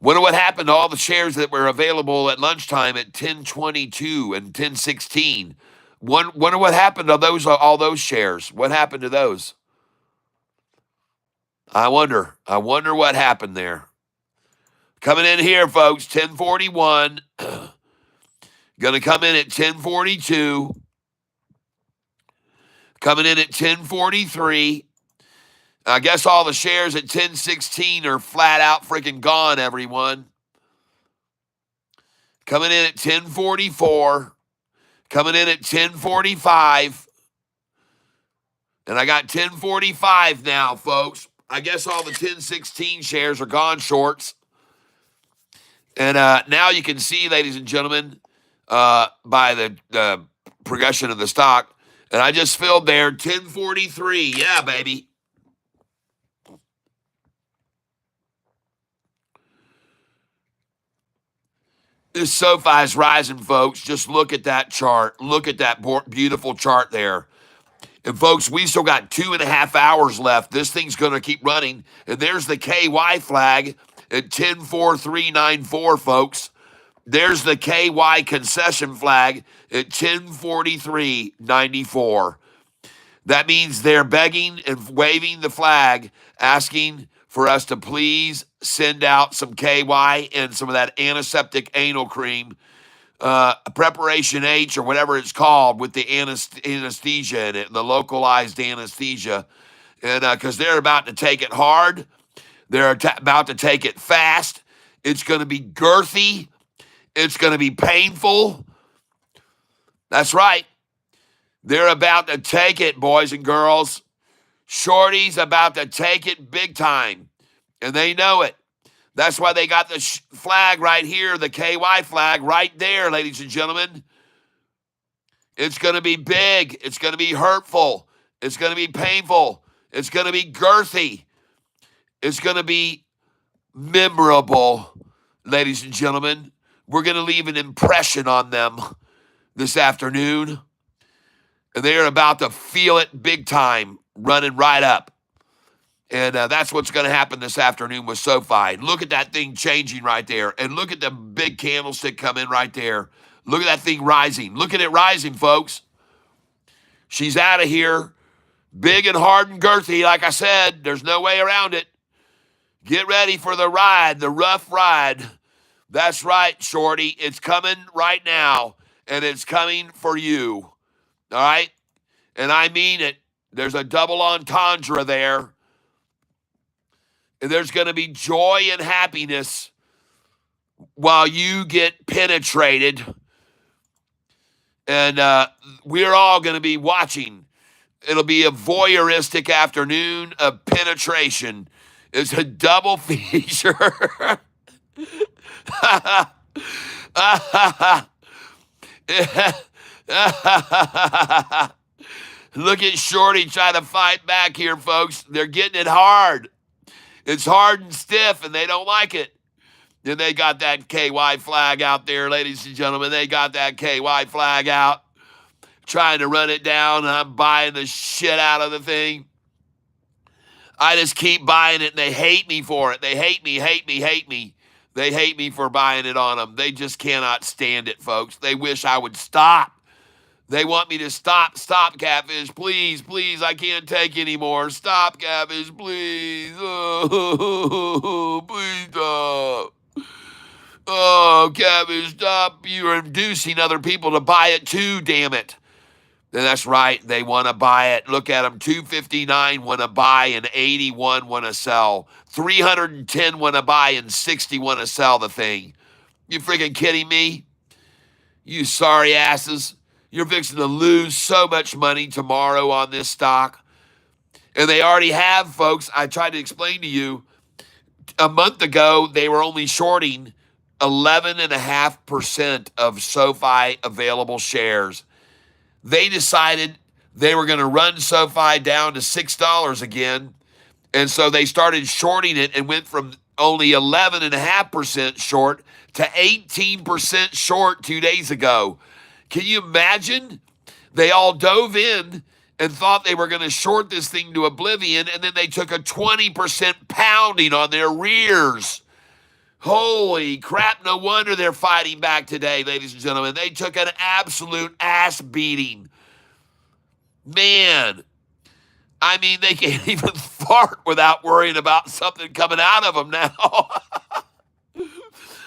Wonder what happened to all the shares that were available at lunchtime at 1022 and 1016. Wonder what happened to all those shares. What happened to those? I wonder what happened there. Coming in here, folks, 1041. Going to come in at 1042. Coming in at 1043. I guess all the shares at 1016 are flat out freaking gone, everyone. Coming in at 1044. Coming in at 1045. And I got 1045 now, folks. I guess all the 1016 shares are gone shorts. And now you can see, ladies and gentlemen, by the progression of the stock. And I just filled there 1043. Yeah, baby. This SoFi is rising, folks. Just look at that chart. Look at that beautiful chart there. And, folks, we still got 2.5 hours left. This thing's going to keep running. And there's the KY flag at 104394, folks. There's the KY concession flag at 1043.94. That means they're begging and waving the flag, asking for us to please send out some KY and some of that antiseptic anal cream, Preparation H or whatever it's called, with the anesthesia in it, the localized anesthesia. And because they're about to take it hard, they're about to take it fast. It's going to be girthy. It's going to be painful. That's right. They're about to take it, boys and girls. Shorty's about to take it big time, and they know it. That's why they got the flag right here, the KY flag right there, ladies and gentlemen. It's going to be big. It's going to be hurtful. It's going to be painful. It's going to be girthy. It's going to be memorable, ladies and gentlemen. We're going to leave an impression on them this afternoon. And they are about to feel it big time, running right up. And that's what's going to happen this afternoon with SoFi. Look at that thing changing right there. And look at the big candlestick come in right there. Look at that thing rising. Look at it rising, folks. She's out of here. Big and hard and girthy, like I said. There's no way around it. Get ready for the ride, the rough ride. That's right, Shorty. It's coming right now, and it's coming for you. All right? And I mean it. There's a double entendre there. And there's going to be joy and happiness while you get penetrated. And we're all going to be watching. It'll be a voyeuristic afternoon of penetration. It's a double feature. Look at Shorty trying to fight back here, folks. They're getting it hard. It's hard and stiff, and they don't like it. Then they got that KY flag out there, ladies and gentlemen. They got that KY flag out, trying to run it down. I'm buying the shit out of the thing. I just keep buying it, and they hate me for it. They hate me. They hate me for buying it on them. They just cannot stand it, folks. They wish I would stop. They want me to stop. Stop, Catfish. Please, I can't take anymore. Stop, Catfish, please. Oh, please stop. Oh, Catfish, stop. You're inducing other people to buy it too, damn it. And that's right. They want to buy it. Look at them. 259 want to buy and 81 want to sell. 310 want to buy and 60 want to sell the thing. You freaking kidding me? You sorry asses. You're fixing to lose so much money tomorrow on this stock. And they already have, folks. I tried to explain to you. A month ago, they were only shorting 11.5% of SoFi available shares. They decided they were going to run SoFi down to $6 again. And so they started shorting it and went from only 11.5% short to 18% short 2 days ago. Can you imagine? They all dove in and thought they were going to short this thing to oblivion, and then they took a 20% pounding on their rears. Holy crap, no wonder they're fighting back today, ladies and gentlemen. They took an absolute ass beating. Man, I mean, they can't even fart without worrying about something coming out of them now.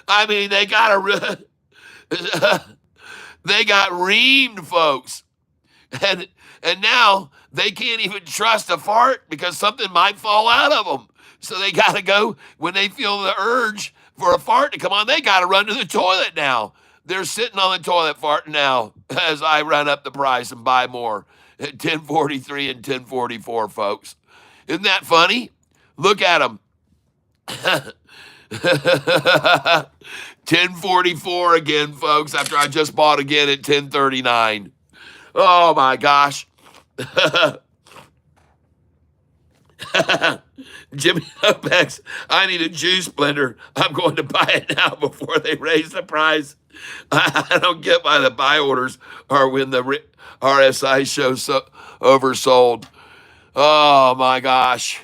I mean, they got reamed, folks. And now they can't even trust a fart because something might fall out of them. So they got to go, when they feel the urge for a fart to come on, they got to run to the toilet now. They're sitting on the toilet farting now as I run up the price and buy more at 1043 and 1044, folks. Isn't that funny? Look at them. 1044 again, folks, after I just bought again at 1039. Oh, my gosh. Jimmy Opex, I need a juice blender. I'm going to buy it now before they raise the price. I don't get why the buy orders are when the RSI shows so oversold. Oh, my gosh.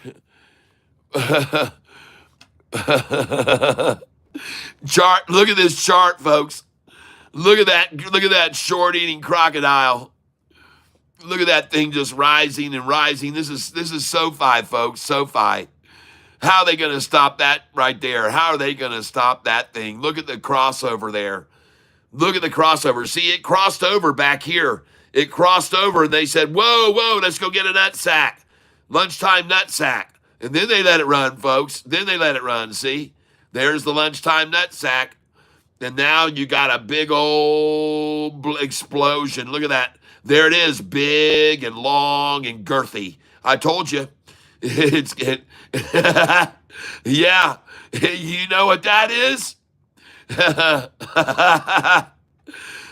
Chart. Look at this chart, folks. Look at that short-eating crocodile. Look at that thing just rising and rising. This is SoFi, folks. SoFi. How are they going to stop that right there? How are they going to stop that thing? Look at the crossover there. Look at the crossover. See, it crossed over back here. It crossed over, and they said, whoa, let's go get a nut sack. Lunchtime nut sack. And then they let it run, folks. Then they let it run, see? There's the lunchtime nut sack. And now you got a big old explosion. Look at that. There it is, big and long and girthy. I told you. Yeah. You know what that is?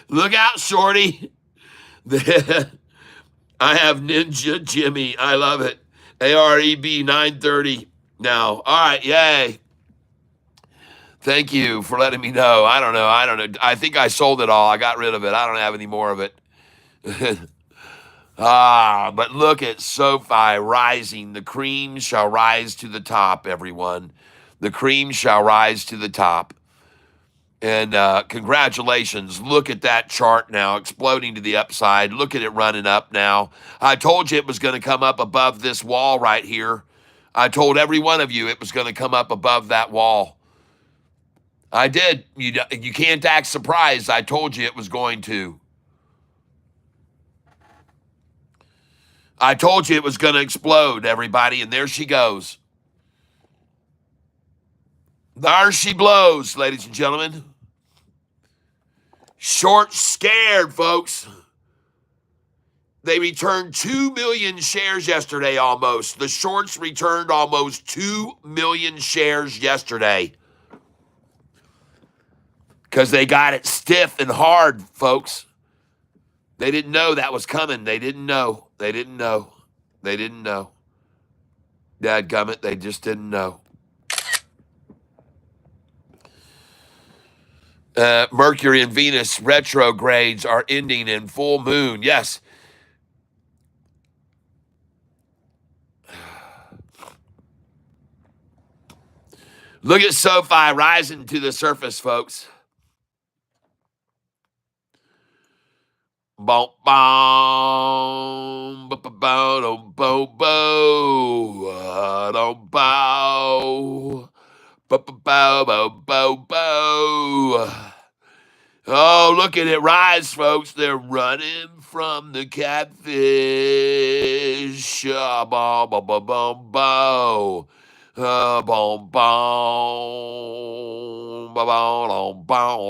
Look out, Shorty. I have Ninja Jimmy. I love it. AREB 930 now. All right, yay. Thank you for letting me know. I don't know. I think I sold it all. I got rid of it. I don't have any more of it. But look at SoFi rising. The cream shall rise to the top, everyone. The cream shall rise to the top. And congratulations. Look at that chart now, exploding to the upside. Look at it running up now. I told you it was going to come up above this wall right here. I told every one of you it was going to come up above that wall. I did. You can't act surprised. I told you it was going to. I told you it was going to explode, everybody, and there she goes. There she blows, ladies and gentlemen. Short scared, folks. They returned 2 million shares yesterday almost. The shorts returned almost 2 million shares yesterday. Because they got it stiff and hard, folks. They didn't know that was coming. They didn't know. They didn't know. They didn't know. Dadgummit, they just didn't know. Mercury and Venus retrogrades are ending in full moon. Yes. Look at SoFi rising to the surface, folks. Boom, boom, boom, boom, boom, boom, boom, boom, boom, boom, boom. Oh, look at it rise, folks. They're running from the catfish. Boom, boom, boom, boom, boom. Boom, boom, boom, boom, boom.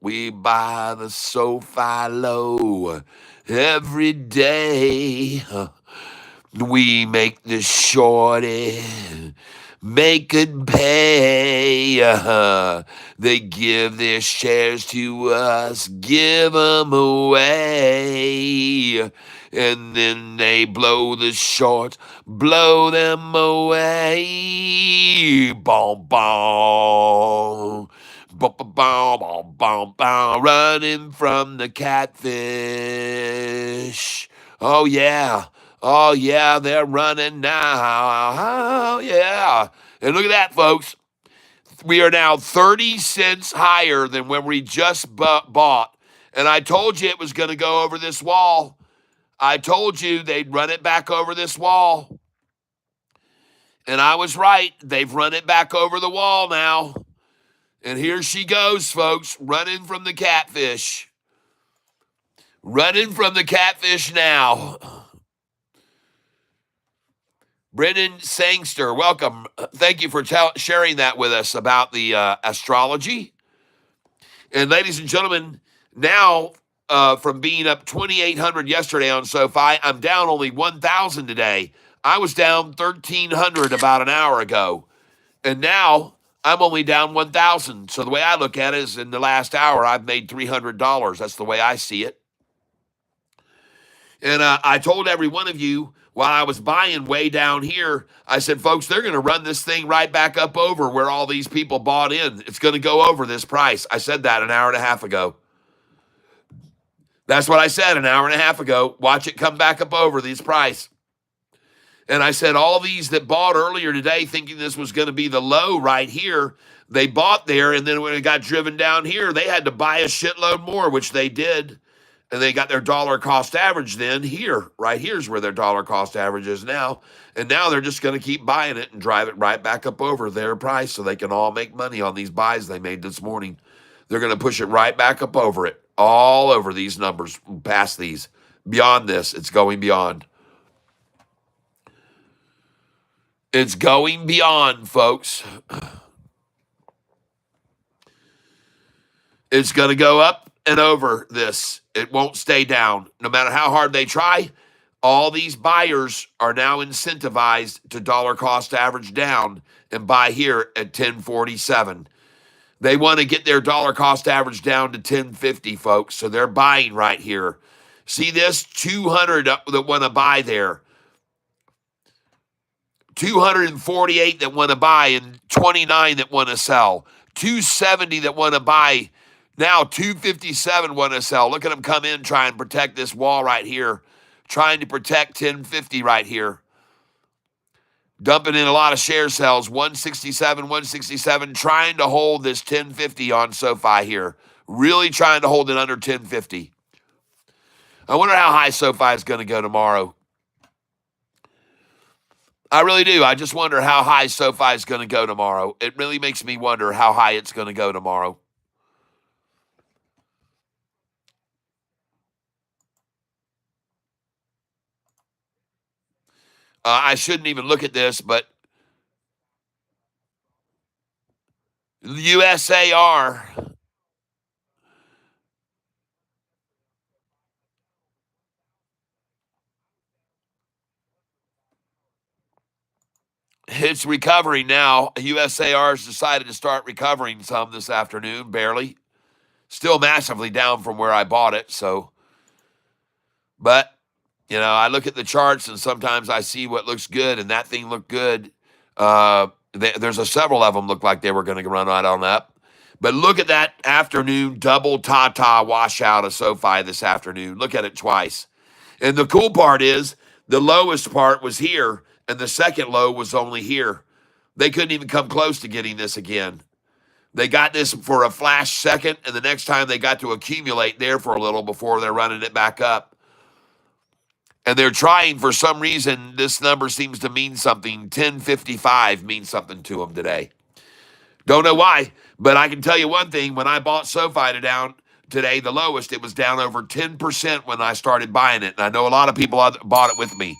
We buy the SoFi low every day. We make the shorty make it pay. They give their shares to us, give them away. And then they blow the short, blow them away. Boom, boom. Boom, boom, boom, boom, boom, running from the catfish. Oh, yeah. Oh, yeah, they're running now. Oh, yeah. And look at that, folks. We are now 30 cents higher than when we just bought. And I told you it was going to go over this wall. I told you they'd run it back over this wall. And I was right. They've run it back over the wall now. And here she goes, folks, running from the catfish. Running from the catfish now. Brendan Sangster, welcome. Thank you for sharing that with us about the astrology. And ladies and gentlemen, now from being up 2,800 yesterday on SoFi, I'm down only 1,000 today. I was down 1,300 about an hour ago. And now I'm only down 1,000. So the way I look at it is in the last hour, I've made $300. That's the way I see it. And I told every one of you while I was buying way down here, I said, folks, they're going to run this thing right back up over where all these people bought in. It's going to go over this price. I said that an hour and a half ago. That's what I said an hour and a half ago. Watch it come back up over this price. And I said, all these that bought earlier today thinking this was going to be the low right here, they bought there. And then when it got driven down here, they had to buy a shitload more, which they did. And they got their dollar cost average then here. Right here's where their dollar cost average is now. And now they're just going to keep buying it and drive it right back up over their price so they can all make money on these buys they made this morning. They're going to push it right back up over it, all over these numbers, past these. Beyond this, it's going beyond. It's going beyond, folks. It's going to go up and over this. It won't stay down. No matter how hard they try, all these buyers are now incentivized to dollar cost average down and buy here at 1047. They want to get their dollar cost average down to 1050, folks. So they're buying right here. See this? 200 that want to buy there. 248 that want to buy and 29 that want to sell. 270 that want to buy. Now 257 want to sell. Look at them come in, try and protect this wall right here. Trying to protect 1050 right here. Dumping in a lot of share sales. 167, trying to hold this 1050 on SoFi here. Really trying to hold it under 1050. I wonder how high SoFi is going to go tomorrow. I really do. I just wonder how high SoFi is going to go tomorrow. It really makes me wonder how high it's going to go tomorrow. I shouldn't even look at this, but USAR, it's recovering now. USAR has decided to start recovering some this afternoon, barely. Still massively down from where I bought it, so. But, I look at the charts and sometimes I see what looks good, and that thing looked good. There's several of them look like they were going to run right on up. But look at that afternoon double ta-ta washout of SoFi this afternoon. Look at it twice. And the cool part is the lowest part was here, and the second low was only here. They couldn't even come close to getting this again. They got this for a flash second, and the next time they got to accumulate there for a little before they're running it back up. And they're trying, for some reason, this number seems to mean something. 1055 means something to them today. Don't know why, but I can tell you one thing. When I bought SoFi today, the lowest, it was down over 10% when I started buying it. And I know a lot of people bought it with me.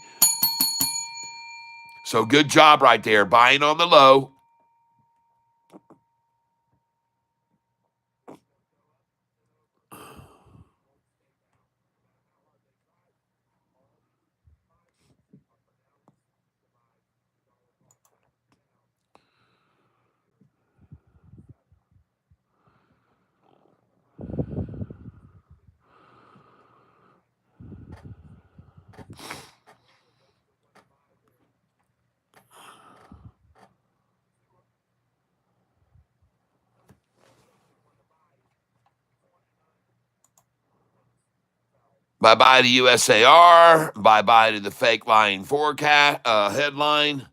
So good job right there, buying on the low. Bye-bye to USAR. Bye-bye to the fake lying forecast headline.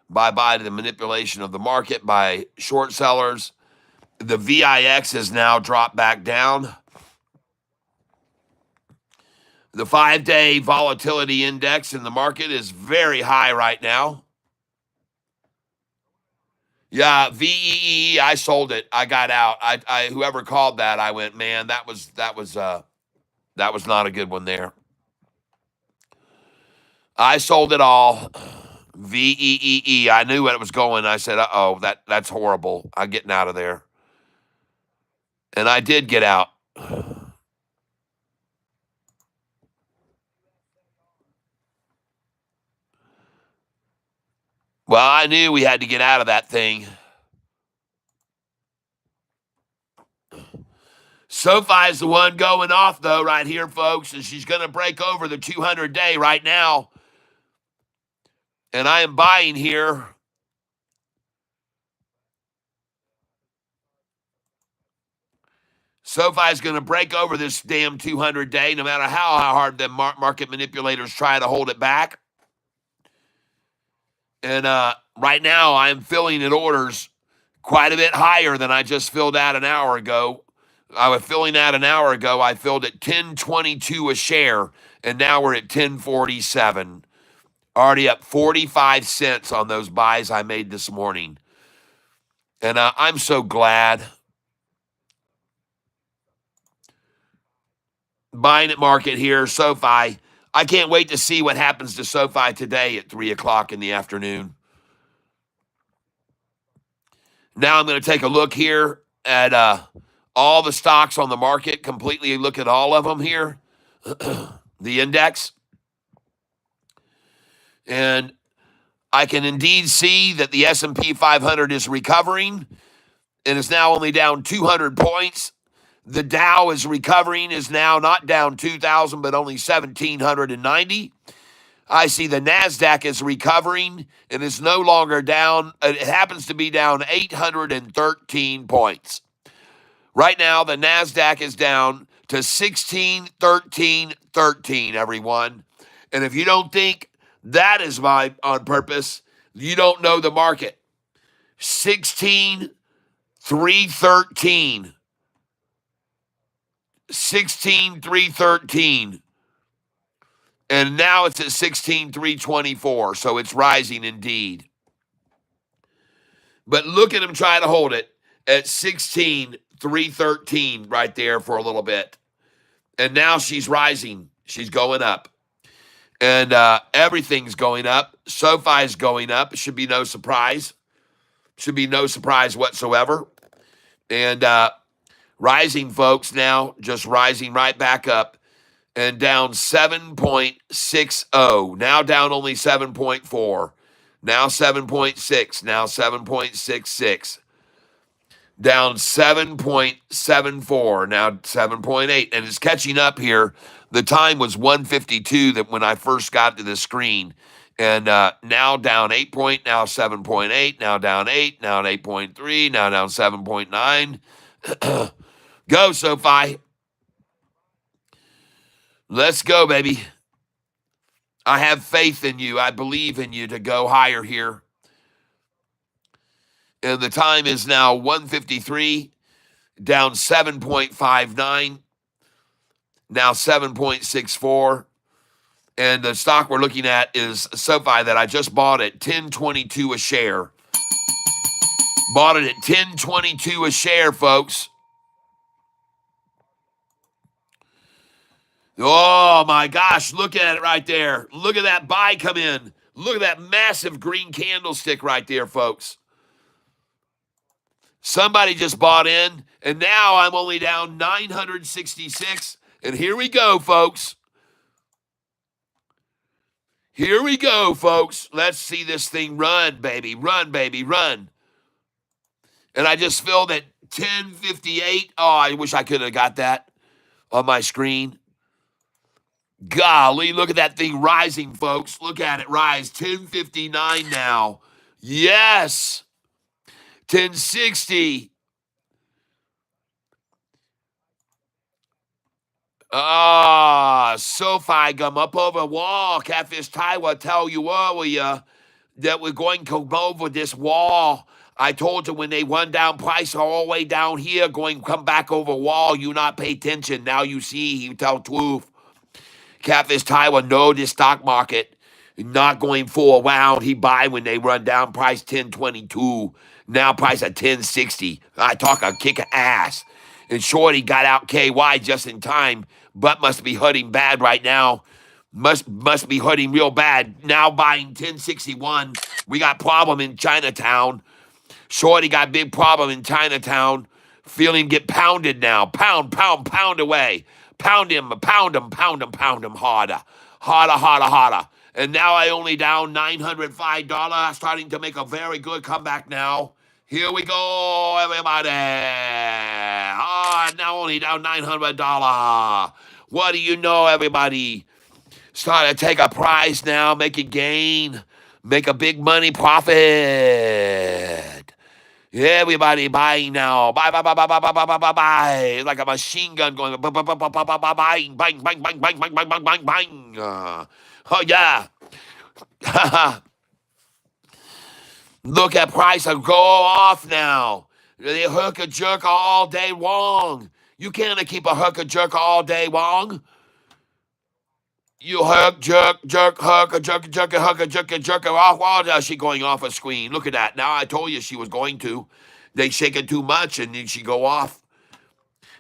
Bye-bye to the manipulation of the market by short sellers. The VIX has now dropped back down. The 5-day volatility index in the market is very high right now. Yeah, VEE, I sold it. I got out. I whoever called that, I went, man, that was not a good one there. I sold it all. VEEE. I knew it was going. I said, uh-oh, that's horrible. I'm getting out of there. And I did get out. Well, I knew we had to get out of that thing. SoFi is the one going off, though, right here, folks, and she's going to break over the 200-day right now. And I am buying here. SoFi is going to break over this damn 200-day, no matter how hard the market manipulators try to hold it back. And right now, I'm filling in orders quite a bit higher than I just filled out an hour ago. I was filling out an hour ago. I filled at 10.22 a share, and now we're at 10.47. Already up 45 cents on those buys I made this morning. And I'm so glad. Buying at market here, SoFi. I can't wait to see what happens to SoFi today at 3 o'clock in the afternoon. Now I'm going to take a look here at all the stocks on the market, completely look at all of them here, the index. And I can indeed see that the S&P 500 is recovering and is now only down 200 points. The Dow is recovering, is now not down 2,000, but only 1,790. I see the NASDAQ is recovering and is no longer down. It happens to be down 813 points. Right now, the NASDAQ is down to 1613.13, everyone. And if you don't think that is on purpose, you don't know the market. 16,313. 16,313. And now it's at 16,324. So it's rising indeed. But look at him trying to hold it at 16,313 right there for a little bit. And now she's rising. She's going up. And everything's going up. SoFi's going up. It should be no surprise. Should be no surprise whatsoever. And rising, folks, now just rising right back up and down 7.60. Now down only 7.4. Now 7.6. Now 7.66. Down 7.74. Now 7.8. And it's catching up here. The time was 1:52 that when I first got to the screen. And now down 8 point, now 7.8, now down 8, now 8.3, now down 7.9. Go, SoFi. Let's go, baby. I have faith in you. I believe in you to go higher here. And the time is now 1:53, down 7.59, now 7.64. And the stock we're looking at is SoFi that I just bought at $10.22 a share. Bought it at $10.22 a share, folks. Oh, my gosh. Look at it right there. Look at that buy come in. Look at that massive green candlestick right there, folks. Somebody just bought in, and now I'm only down 966. And here we go, folks. Here we go, folks. Let's see this thing run, baby. Run, baby, run. And I just feel that 10:58. Oh, I wish I could have got that on my screen. Golly, look at that thing rising, folks. Look at it rise. 10:59 now. Yes. 10:60. SoFi come up over the wall. Catfish Tyler tell you earlier that we're going to come over this wall. I told you when they run down price all the way down here, going come back over wall, you not pay attention. Now you see, he tell truth. Catfish Tyler know this stock market not going full around. He buy when they run down price 1022. Now price at 1060. I talk a kick of ass. And Shorty got out KY just in time, but must be hurting bad right now. Must be hurting real bad. Now buying 1061. We got problem in Chinatown. Shorty got big problem in Chinatown. Feel him get pounded now. Pound, pound, pound away. Pound him, pound him, pound him, pound him harder. Harder, harder, harder. And now I only down $905, starting to make a very good comeback now. Here we go, everybody. Now only down $900. What do you know, everybody? Start to take a price now, make a gain, make a big money profit. Everybody buying now. Buy, buy, buy, buy, buy, buy, buy, buy, buy, buy. Like a machine gun going. Buy, buy, buy, buy, buy, buy, buy, bang, bang, bang, bang, bang, bang, bang, bang, bang, bang. Oh, yeah. Look at price go off now. They hooker jerk all day long. You can't keep a hooker jerk all day long. You hook, jerk, jerk, hooker, jerk, jerk, hooker, jerk, jerk off. Why is she going off a screen? Look at that. Now I told you she was going to. They shake it too much and then she go off.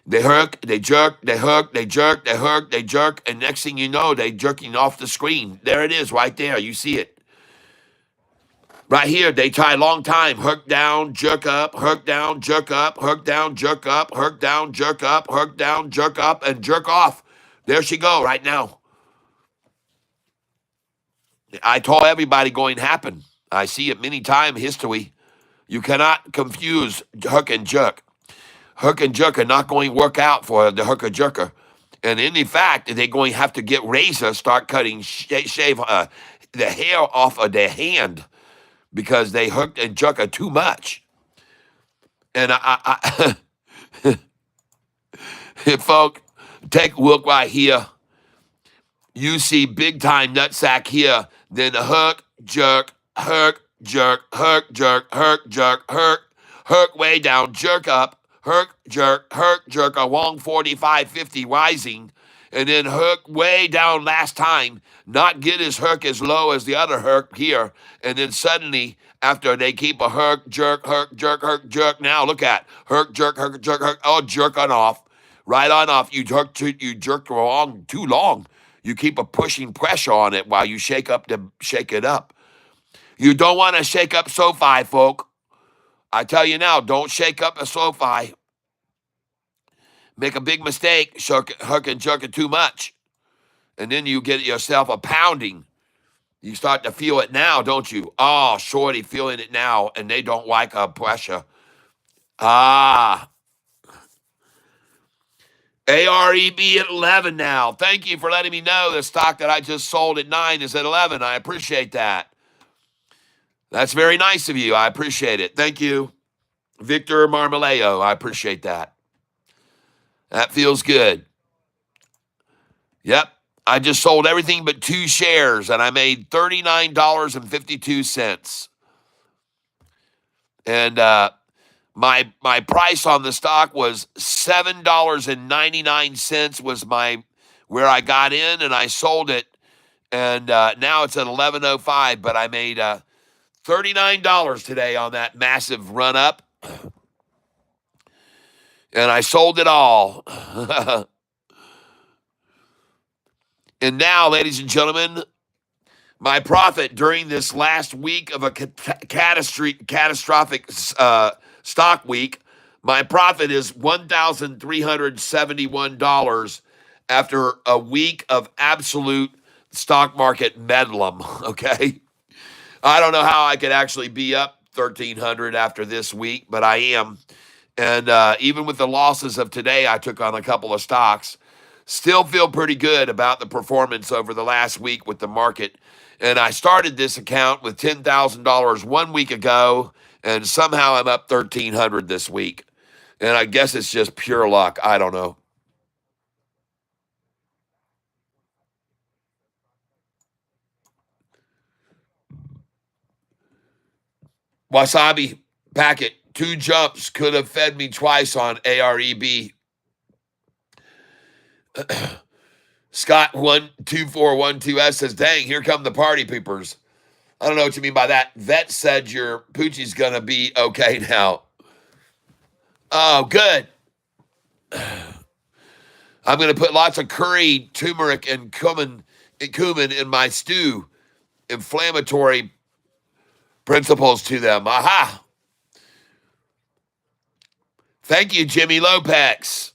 They hook, they jerk, they hook, they jerk, they hook, they jerk, and next thing you know, they jerking off the screen. There it is, right there. You see it. Right here, they tie long time. Hook down, jerk up, hook down, jerk up, hook down, jerk up, hook down, jerk up, hook down, jerk up, and jerk off. There she go right now. I told everybody going to happen. I see it many times in history. You cannot confuse hook and jerk. Hook and jerk are not going to work out for the hooker jerker. And in fact, they're going to have to get razors, start cutting, shave the hair off of their hand because they hooked and jerk too much. And folks, take a look right here. You see big time nutsack here. Then the hook, jerk, hook, jerk, hook, jerk, hook, jerk, hook way down, jerk up, hook, jerk, a long 45, 50 rising, and then hook way down last time, not get his hook as low as the other hook here, and then suddenly, after they keep a hook, jerk, now look at hook, jerk, oh, jerk on off, right on off. You jerk along too long. You keep a pushing pressure on it while you shake it up. You don't want to shake up SoFi, folk. I tell you now, don't shake up a SoFi. Make a big mistake, hook and jerk it too much. And then you get yourself a pounding. You start to feel it now, don't you? Oh, shorty feeling it now, and they don't like pressure. AREB at 11 now. Thank you for letting me know the stock that I just sold at 9 is at 11. I appreciate that. That's very nice of you. I appreciate it. Thank you, Victor Marmaleo. I appreciate that. That feels good. Yep. I just sold everything but 2 shares, and I made $39.52. And my price on the stock was $7.99 was where I got in, and I sold it, and now it's at $11.05. But I made $39 today on that massive run up, and I sold it all. And now, ladies and gentlemen, my profit during this last week of a catastrophic stock week, my profit is $1,371 after a week of absolute stock market bedlam, okay? I don't know how I could actually be up 1,300 after this week, but I am. And even with the losses of today, I took on a couple of stocks. Still feel pretty good about the performance over the last week with the market. And I started this account with $10,000 1 week ago, and somehow I'm up 1,300 this week. And I guess it's just pure luck. I don't know. Wasabi packet, 2 jumps could have fed me twice on AREB. Scott 12412S says, dang, here come the party poopers. I don't know what you mean by that. Vet said your poochie's going to be okay now. Oh, good. I'm going to put lots of curry, turmeric, and cumin in my stew. Inflammatory principles to them. Aha. Thank you, Jimmy Lopex.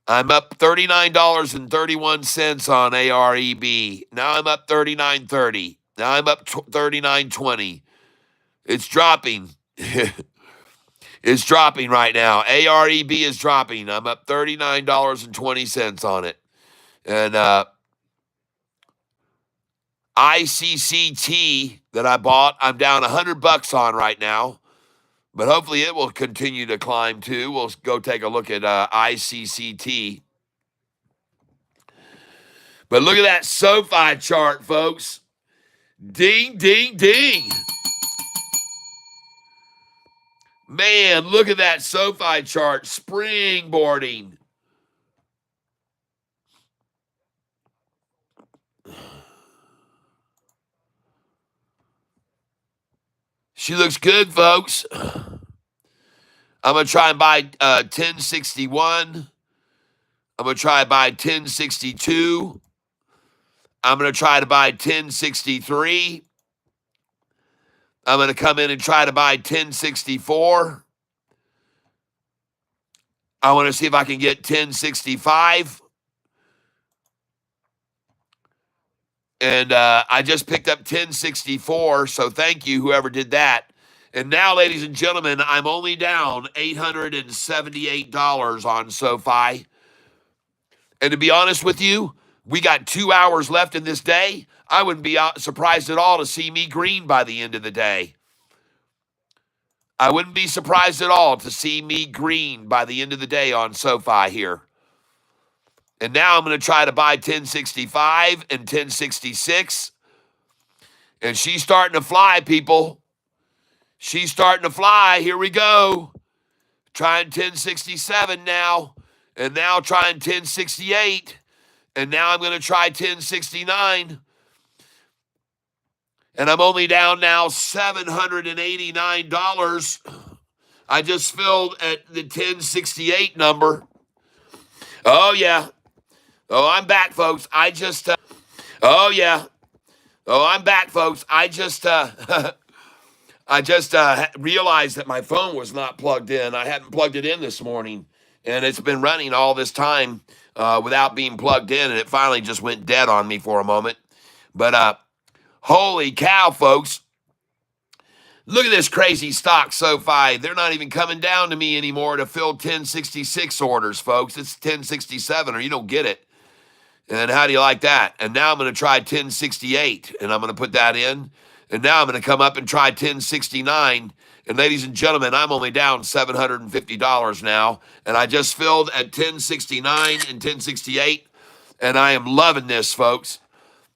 I'm up $39.31 on AREB. Now I'm up $39.30. Now I'm up $39.20. It's dropping. It's dropping right now. AREB is dropping. I'm up $39.20 on it. And ICCT that I bought, I'm down $100 on right now. But hopefully it will continue to climb too. We'll go take a look at ICCT. But look at that SoFi chart, folks. Ding, ding, ding. Man, look at that SoFi chart. Springboarding. She looks good, folks. I'm going to try and buy 1061. I'm going to try to buy 1062. I'm going to try to buy 1063. I'm going to come in and try to buy 1064. I want to see if I can get 1065. And I just picked up 1064, so thank you, whoever did that. And now, ladies and gentlemen, I'm only down $878 on SoFi. And to be honest with you, we got 2 hours left in this day. I wouldn't be surprised at all to see me green by the end of the day. I wouldn't be surprised at all to see me green by the end of the day on SoFi here. And now I'm going to try to buy 1065 and 1066. And she's starting to fly, people. She's starting to fly. Here we go. Trying 1067 now. And now trying 1068. And now I'm going to try 1069. And I'm only down now $789. I just filled at the 1068 number. Oh, yeah. Oh, I'm back, folks. I'm back, folks. I just realized that my phone was not plugged in. I hadn't plugged it in this morning, and it's been running all this time without being plugged in, and it finally just went dead on me for a moment. But holy cow, folks. Look at this crazy stock, SoFi. They're not even coming down to me anymore to fill 1066 orders, folks. It's 1067, or you don't get it. And how do you like that? And now I'm going to try 1068, and I'm going to put that in. And now I'm going to come up and try 1069. And ladies and gentlemen, I'm only down $750 now. And I just filled at 1069 and 1068. And I am loving this, folks.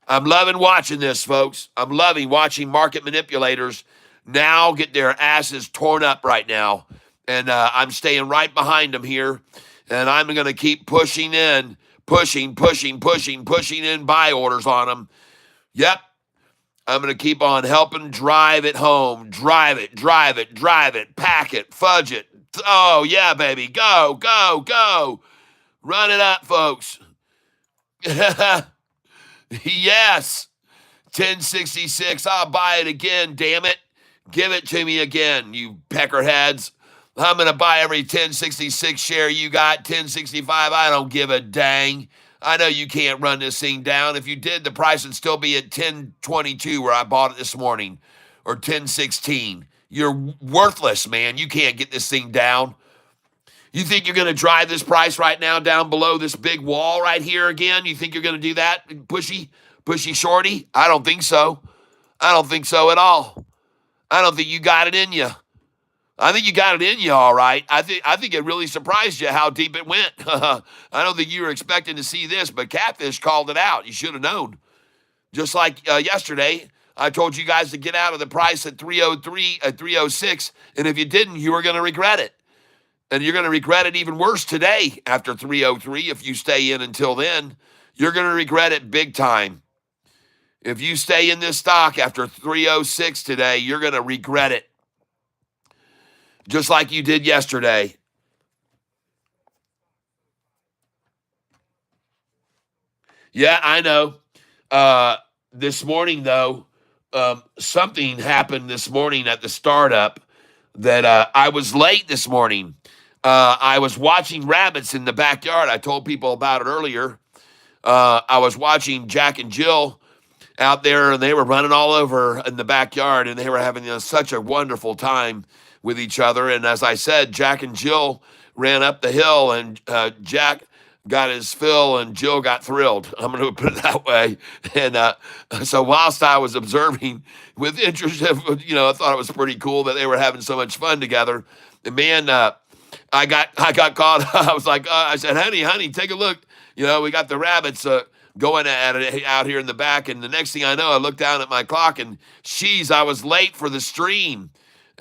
I'm loving watching this, folks. I'm loving watching market manipulators now get their asses torn up right now. And I'm staying right behind them here. And I'm going to keep pushing in. Pushing in buy orders on them. Yep. I'm going to keep on helping drive it home. Drive it. Pack it. Fudge it. Oh, yeah, baby. Go. Run it up, folks. Yes. 1066. I'll buy it again, damn it. Give it to me again, you peckerheads. I'm going to buy every 1066 share you got. 1065, I don't give a dang. I know you can't run this thing down. If you did, the price would still be at 1022 where I bought it this morning, or 1016. You're worthless, man. You can't get this thing down. You think you're going to drive this price right now down below this big wall right here again? You think you're going to do that, pushy shorty? I don't think so. I don't think so at all. I don't think you got it in you. I think you got it in you, all right. I think it really surprised you how deep it went. I don't think you were expecting to see this, but Catfish called it out. You should have known. Just like yesterday, I told you guys to get out of the price at 303, at 306, and if you didn't, you were going to regret it. And you're going to regret it even worse today after 303. If you stay in until then, you're going to regret it big time. If you stay in this stock after 306 today, you're going to regret it. Just like you did yesterday. Yeah, I know. This morning, though, something happened this morning at the startup that I was late this morning. I was watching rabbits in the backyard. I told people about it earlier. I was watching Jack and Jill out there, and they were running all over in the backyard, and they were having such a wonderful time with each other. And as I said, Jack and Jill ran up the hill, and Jack got his fill, and Jill got thrilled. I'm going to put it that way. And so whilst I was observing with interest, I thought it was pretty cool that they were having so much fun together. And man, I got caught. I was like, I said, honey, take a look. We got the rabbits going at it out here in the back. And the next thing I know, I looked down at my clock, and I was late for the stream.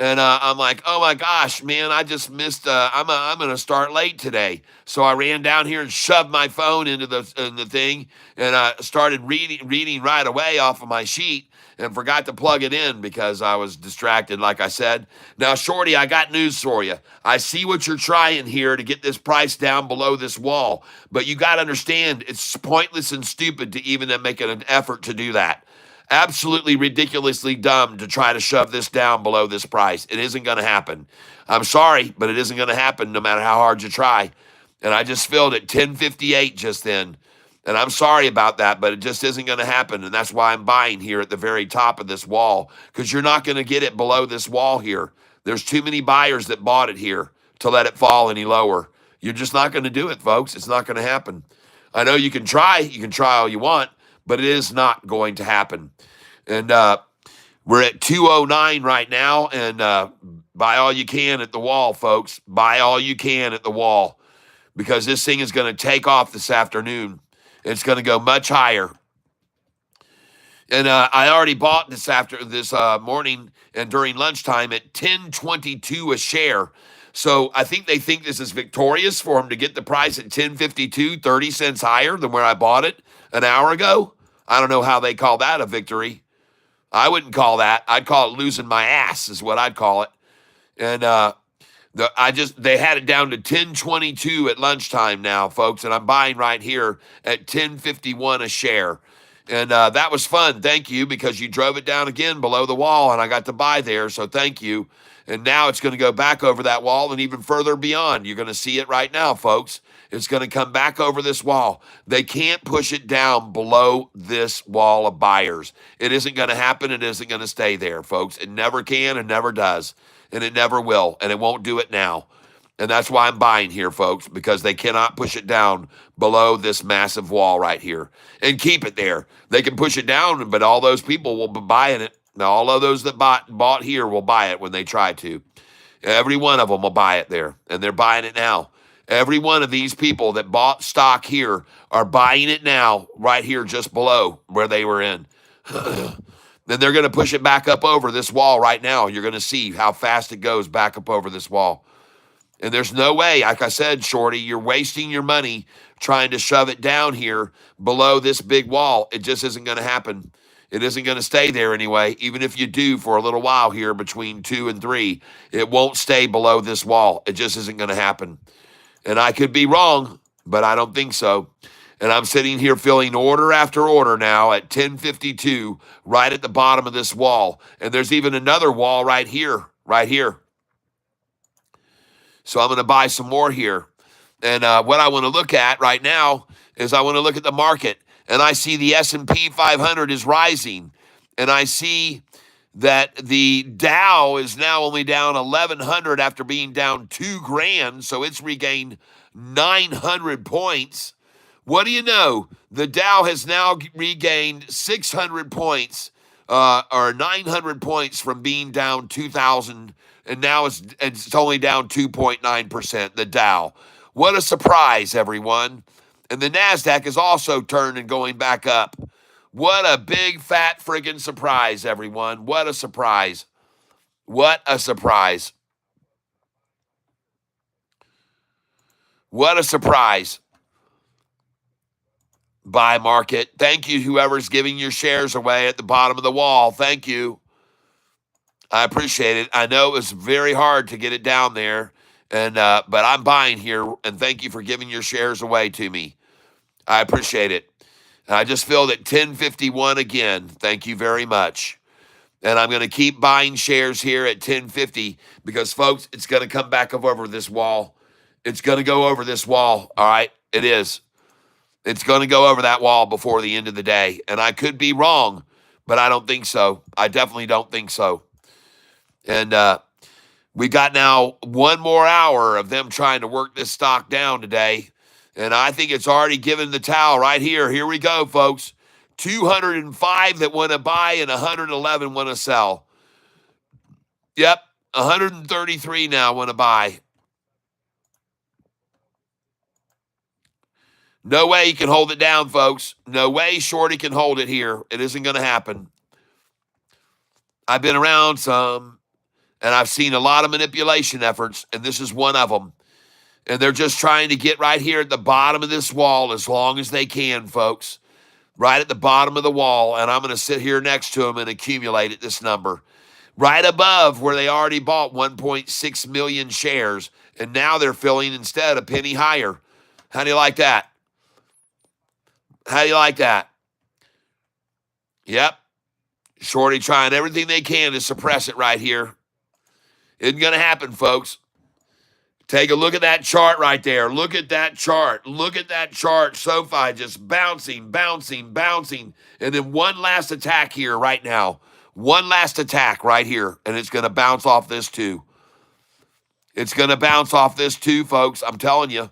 And I'm like, oh my gosh, man, I just missed. I'm going to start late today. So I ran down here and shoved my phone into the thing, and I started reading right away off of my sheet, and forgot to plug it in because I was distracted, like I said. Now, Shorty, I got news for you. I see what you're trying here to get this price down below this wall, but you got to understand it's pointless and stupid to even make an effort to do that. absolutely ridiculously dumb to try to shove this down below this price. It isn't going to happen. I'm sorry, but it isn't going to happen no matter how hard you try. And I just filled at 1058 just then. And I'm sorry about that, but it just isn't going to happen. And that's why I'm buying here at the very top of this wall, because you're not going to get it below this wall here. There's too many buyers that bought it here to let it fall any lower. You're just not going to do it, folks. It's not going to happen. I know you can try. You can try all you want, but it is not going to happen. And we're at 209 right now, and buy all you can at the wall, folks. Buy all you can at the wall, because this thing is going to take off this afternoon. It's going to go much higher. And I already bought this morning and during lunchtime at 10.22 a share. So I think they think this is victorious for them to get the price at 10.52, 30 cents higher than where I bought it an hour ago. I don't know how they call that a victory. I wouldn't call that. I'd call it losing my ass is what I'd call it. And they had it down to 10.22 at lunchtime now, folks, and I'm buying right here at 10.51 a share. And that was fun. Thank you, because you drove it down again below the wall, and I got to buy there, so thank you. And now it's going to go back over that wall and even further beyond. You're going to see it right now, folks. It's going to come back over this wall. They can't push it down below this wall of buyers. It isn't going to happen. It isn't going to stay there, folks. It never can and never does, and it never will, and it won't do it now. And that's why I'm buying here, folks, because they cannot push it down below this massive wall right here and keep it there. They can push it down, but all those people will be buying it. Now, all of those that bought here will buy it when they try to. Every one of them will buy it there, and they're buying it now. Every one of these people that bought stock here are buying it now, right here just below where they were in. Then they're going to push it back up over this wall right now. You're going to see how fast it goes back up over this wall. And there's no way, like I said, Shorty, you're wasting your money trying to shove it down here below this big wall. It just isn't going to happen. It isn't going to stay there anyway. Even if you do for a little while here between 2 and 3, it won't stay below this wall. It just isn't going to happen. And I could be wrong, but I don't think so. And I'm sitting here filling order after order now at 1052, right at the bottom of this wall. And there's even another wall right here, right here. So I'm going to buy some more here. And what I want to look at right now is I want to look at the market. And I see the S&P 500 is rising. And I see that the Dow is now only down 1,100 after being down 2 grand. So it's regained 900 points. What do you know? The Dow has now regained 600 points or 900 points from being down 2,000, and now it's only down 2.9%, the Dow. What a surprise, everyone. And the NASDAQ is also turned and going back up. What a big, fat friggin' surprise, everyone. What a surprise. What a surprise. What a surprise. Buy market. Thank you, whoever's giving your shares away at the bottom of the wall. Thank you. I appreciate it. I know it was very hard to get it down there, and but I'm buying here, and thank you for giving your shares away to me. I appreciate it. And I just filled at 1051 again. Thank you very much. And I'm going to keep buying shares here at 1050 because, folks, it's going to come back up over this wall. It's going to go over this wall, all right? It is. It's going to go over that wall before the end of the day. And I could be wrong, but I don't think so. I definitely don't think so. And we got now 1 more hour of them trying to work this stock down today. And I think it's already given the towel right here. Here we go, folks. 205 that want to buy and 111 want to sell. Yep, 133 now want to buy. No way you can hold it down, folks. No way Shorty can hold it here. It isn't going to happen. I've been around some, and I've seen a lot of manipulation efforts, and this is one of them. And they're just trying to get right here at the bottom of this wall as long as they can, folks. Right at the bottom of the wall, and I'm going to sit here next to them and accumulate at this number. Right above where they already bought 1.6 million shares, and now they're filling instead a penny higher. How do you like that? How do you like that? Yep. Shorty trying everything they can to suppress it right here. Isn't going to happen, folks. Take a look at that chart right there. Look at that chart. Look at that chart. SoFi just bouncing, bouncing, bouncing. And then one last attack here right now. One last attack right here. And it's going to bounce off this too. It's going to bounce off this too, folks. I'm telling you.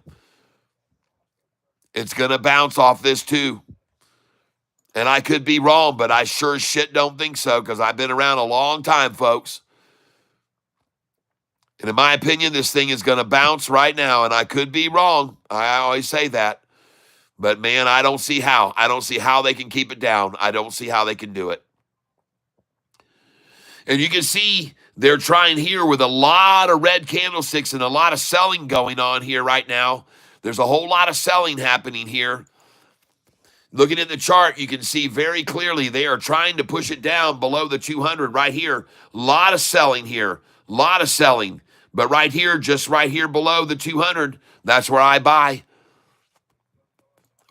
It's going to bounce off this too. And I could be wrong, but I sure as shit don't think so because I've been around a long time, folks. And in my opinion, this thing is going to bounce right now, and I could be wrong. I always say that. But, man, I don't see how. I don't see how they can keep it down. I don't see how they can do it. And you can see they're trying here with a lot of red candlesticks and a lot of selling going on here right now. There's a whole lot of selling happening here. Looking at the chart, you can see very clearly they are trying to push it down below the 200 right here. A lot of selling here. A lot of selling. But right here, just right here below the 200, that's where I buy.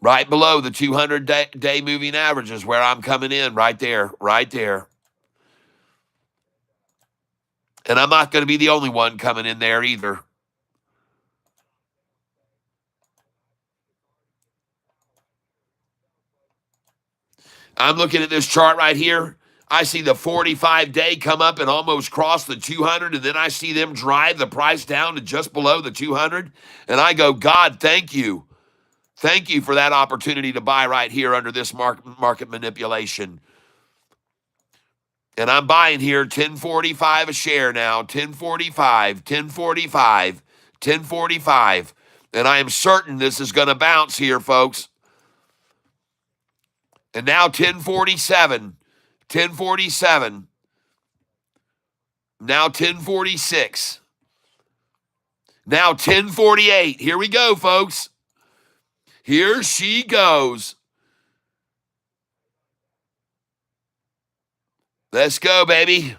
Right below the 200-day moving average is where I'm coming in, right there, right there. And I'm not going to be the only one coming in there either. I'm looking at this chart right here. I see the 45-day come up and almost cross the 200, and then I see them drive the price down to just below the 200, and I go, God, thank you. Thank you for that opportunity to buy right here under this market manipulation. And I'm buying here 1045 a share now, 1045, 1045, 1045. And I am certain this is going to bounce here, folks. And now 1047, 1047. Now 1046. Now 1048. Here we go, folks. Here she goes. Let's go, baby.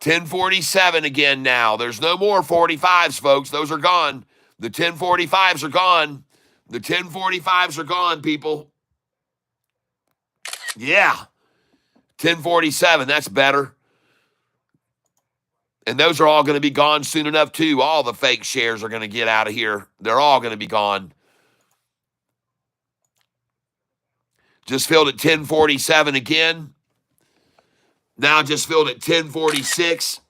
1047 again now. There's no more 45s, folks. Those are gone. The 1045s are gone. The 1045s are gone, people. Yeah. 1047, that's better. And those are all going to be gone soon enough, too. All the fake shares are going to get out of here. They're all going to be gone. Just filled at 1047 again. Now just filled at 1046.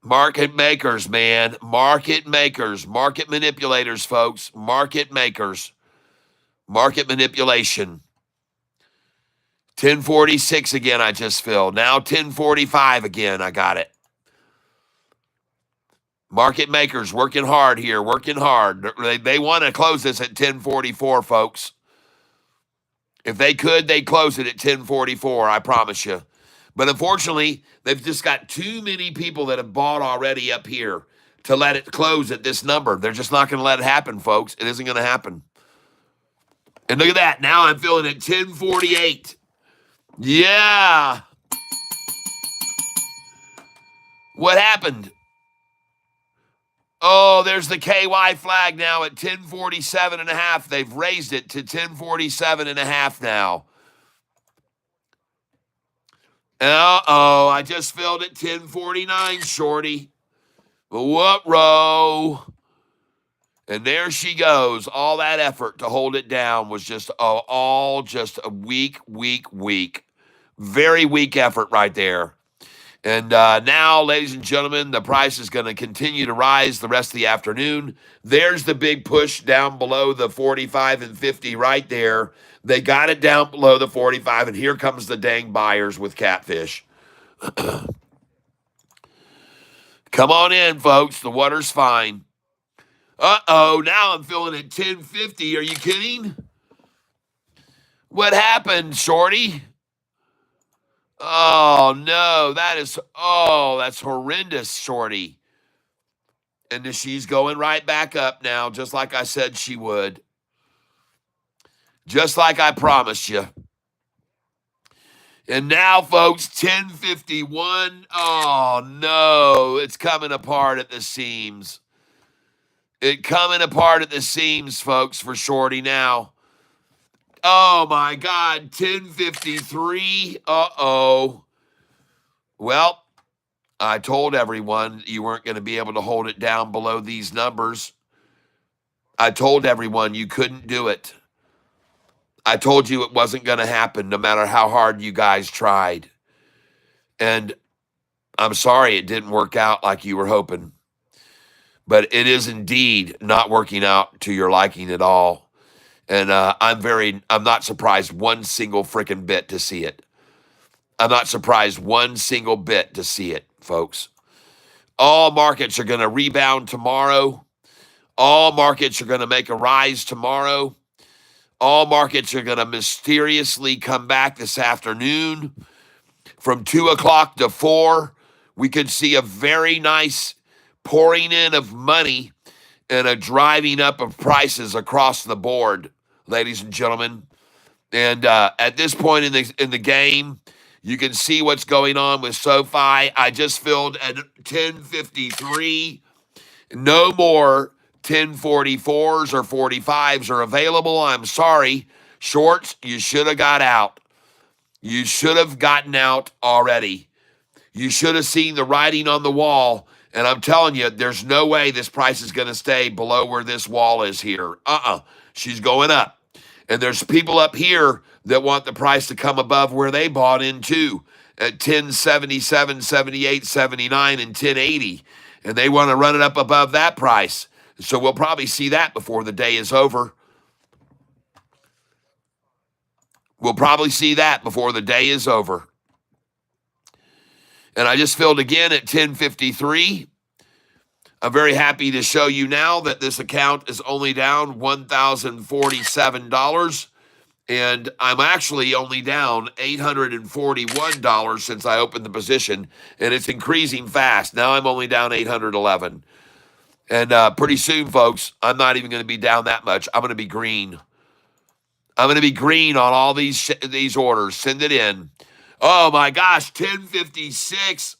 Market makers, man. Market makers. Market manipulators, folks. Market makers. Market manipulation. 1046 again, I just filled. Now 1045 again, I got it. Market makers working hard here, working hard. They want to close this at 1044, folks. If they could, they'd close it at 1044, I promise you. But unfortunately, they've just got too many people that have bought already up here to let it close at this number. They're just not going to let it happen, folks. It isn't going to happen. And look at that. Now I'm filling at 1048. Yeah. What happened? Oh, there's the KY flag now at 1047 and a half. They've raised it to 1047 and a half now. Uh-oh, I just filled at 1049, shorty. What row? And there she goes. All that effort to hold it down was just all just a weak. Very weak effort right there. And now, ladies and gentlemen, the price is going to continue to rise the rest of the afternoon. There's the big push down below the 45 and 50 right there. They got it down below the 45, and here comes the dang buyers with Catfish. Come on in, folks. The water's fine. Uh-oh, now I'm filling at 1050. Are you kidding? What happened, shorty? Oh, no, that's horrendous, shorty. And she's going right back up now, just like I said she would. Just like I promised you. And now, folks, 1051. Oh, no, it's coming apart at the seams. It coming apart at the seams, folks, for Shorty now. Oh, my God. 1053. Uh-oh. Well, I told everyone you weren't going to be able to hold it down below these numbers. I told everyone you couldn't do it. I told you it wasn't going to happen no matter how hard you guys tried. And I'm sorry it didn't work out like you were hoping. But it is indeed not working out to your liking at all. And I'm not surprised one single freaking bit to see it. I'm not surprised one single bit to see it, folks. All markets are going to rebound tomorrow. All markets are going to make a rise tomorrow. All markets are going to mysteriously come back this afternoon. From 2 o'clock to 4, we could see a very nice pouring in of money and a driving up of prices across the board, ladies and gentlemen. And at this point in the game, you can see what's going on with SoFi. I just filled at 1053. No more 1044s or 45s are available. I'm sorry. Shorts, you should have got out. You should have gotten out already. You should have seen the writing on the wall. And I'm telling you, there's no way this price is going to stay below where this wall is here. She's going up. And there's people up here that want the price to come above where they bought in too, at 1077, 78, 79, and 1080. And they want to run it up above that price. So we'll probably see that before the day is over. We'll probably see that before the day is over. And I just filled again at 1053. I'm very happy to show you now that this account is only down $1,047. And I'm actually only down $841 since I opened the position. And it's increasing fast. Now I'm only down $811. And pretty soon, folks, I'm not even going to be down that much. I'm going to be green. I'm going to be green on all these orders. Send it in. Oh, my gosh, 1056.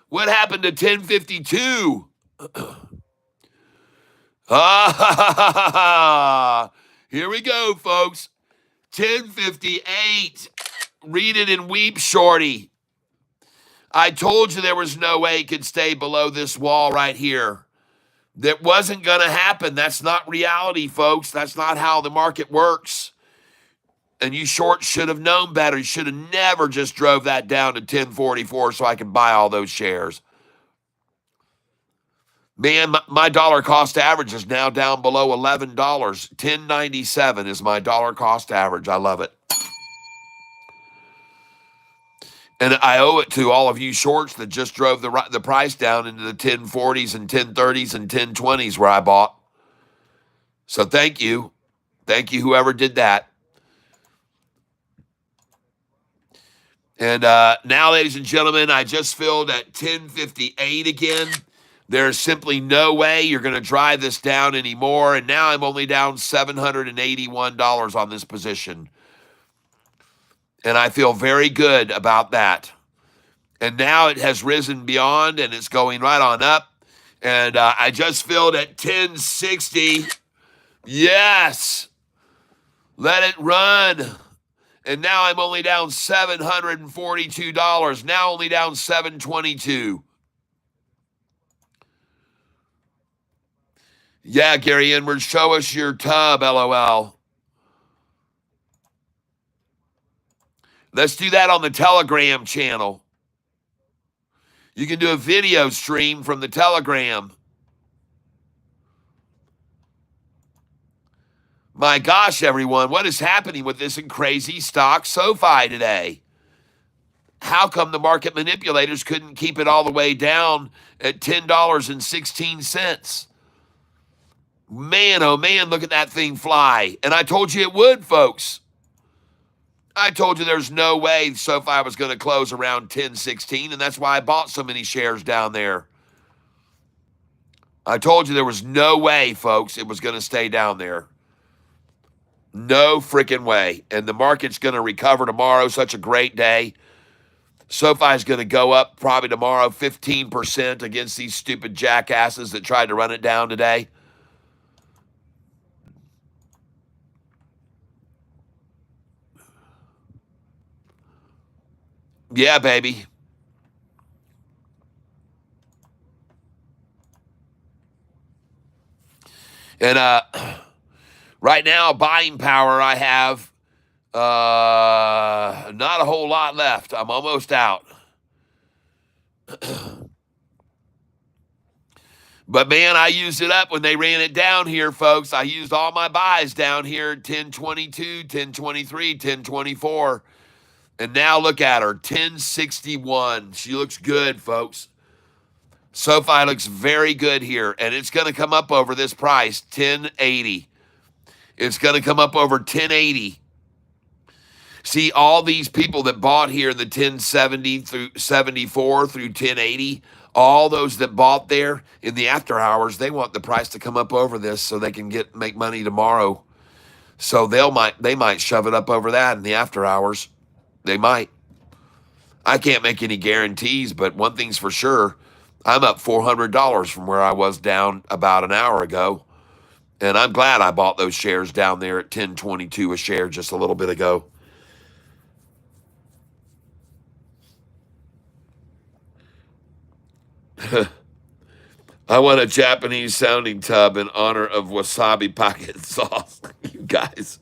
What happened to 1052? Here we go, folks. 1058. Read it and weep, Shorty. I told you there was no way it could stay below this wall right here. That wasn't going to happen. That's not reality, folks. That's not how the market works. And you shorts should have known better. You should have never just drove that down to 1044 so I could buy all those shares. Man, my dollar cost average is now down below $11. 1097 is my dollar cost average. I love it. And I owe it to all of you shorts that just drove the price down into the 1040s and 1030s and 1020s where I bought. So thank you. Thank you, whoever did that. And now, ladies and gentlemen, I just filled at 1058 again. There's simply no way you're going to drive this down anymore. And now I'm only down $781 on this position. And I feel very good about that. And now it has risen beyond, and it's going right on up. And I just filled at 1060. Yes. Let it run. And now I'm only down $742. Now only down $722. Yeah, Gary Inward, show us your tub, LOL. Let's do that on the Telegram channel. You can do a video stream from the Telegram. My gosh, everyone, what is happening with this crazy stock SoFi today? How come the market manipulators couldn't keep it all the way down at $10.16? Man, oh man, look at that thing fly. And I told you it would, folks. I told you there's no way SoFi was going to close around 1016, and that's why I bought so many shares down there. I told you there was no way, folks, it was going to stay down there. No freaking way. And the market's going to recover tomorrow. Such a great day. SoFi is going to go up probably tomorrow 15% against these stupid jackasses that tried to run it down today. Yeah, baby. And right now, buying power, I have not a whole lot left. I'm almost out. But man, I used it up when they ran it down here, folks. I used all my buys down here 1022, 1023, 1024. And now look at her, 1061. She looks good, folks. SoFi looks very good here, and it's going to come up over this price, 1080. It's going to come up over 1080. See, all these people that bought here in the 1070 through 74 through 1080, all those that bought there in the after hours, they want the price to come up over this so they can make money tomorrow. So they might shove it up over that in the after hours. They might. I can't make any guarantees, but one thing's for sure, I'm up $400 from where I was down about an hour ago. And I'm glad I bought those shares down there at 1022 a share just a little bit ago. I want a Japanese sounding tub in honor of wasabi pocket sauce. You guys,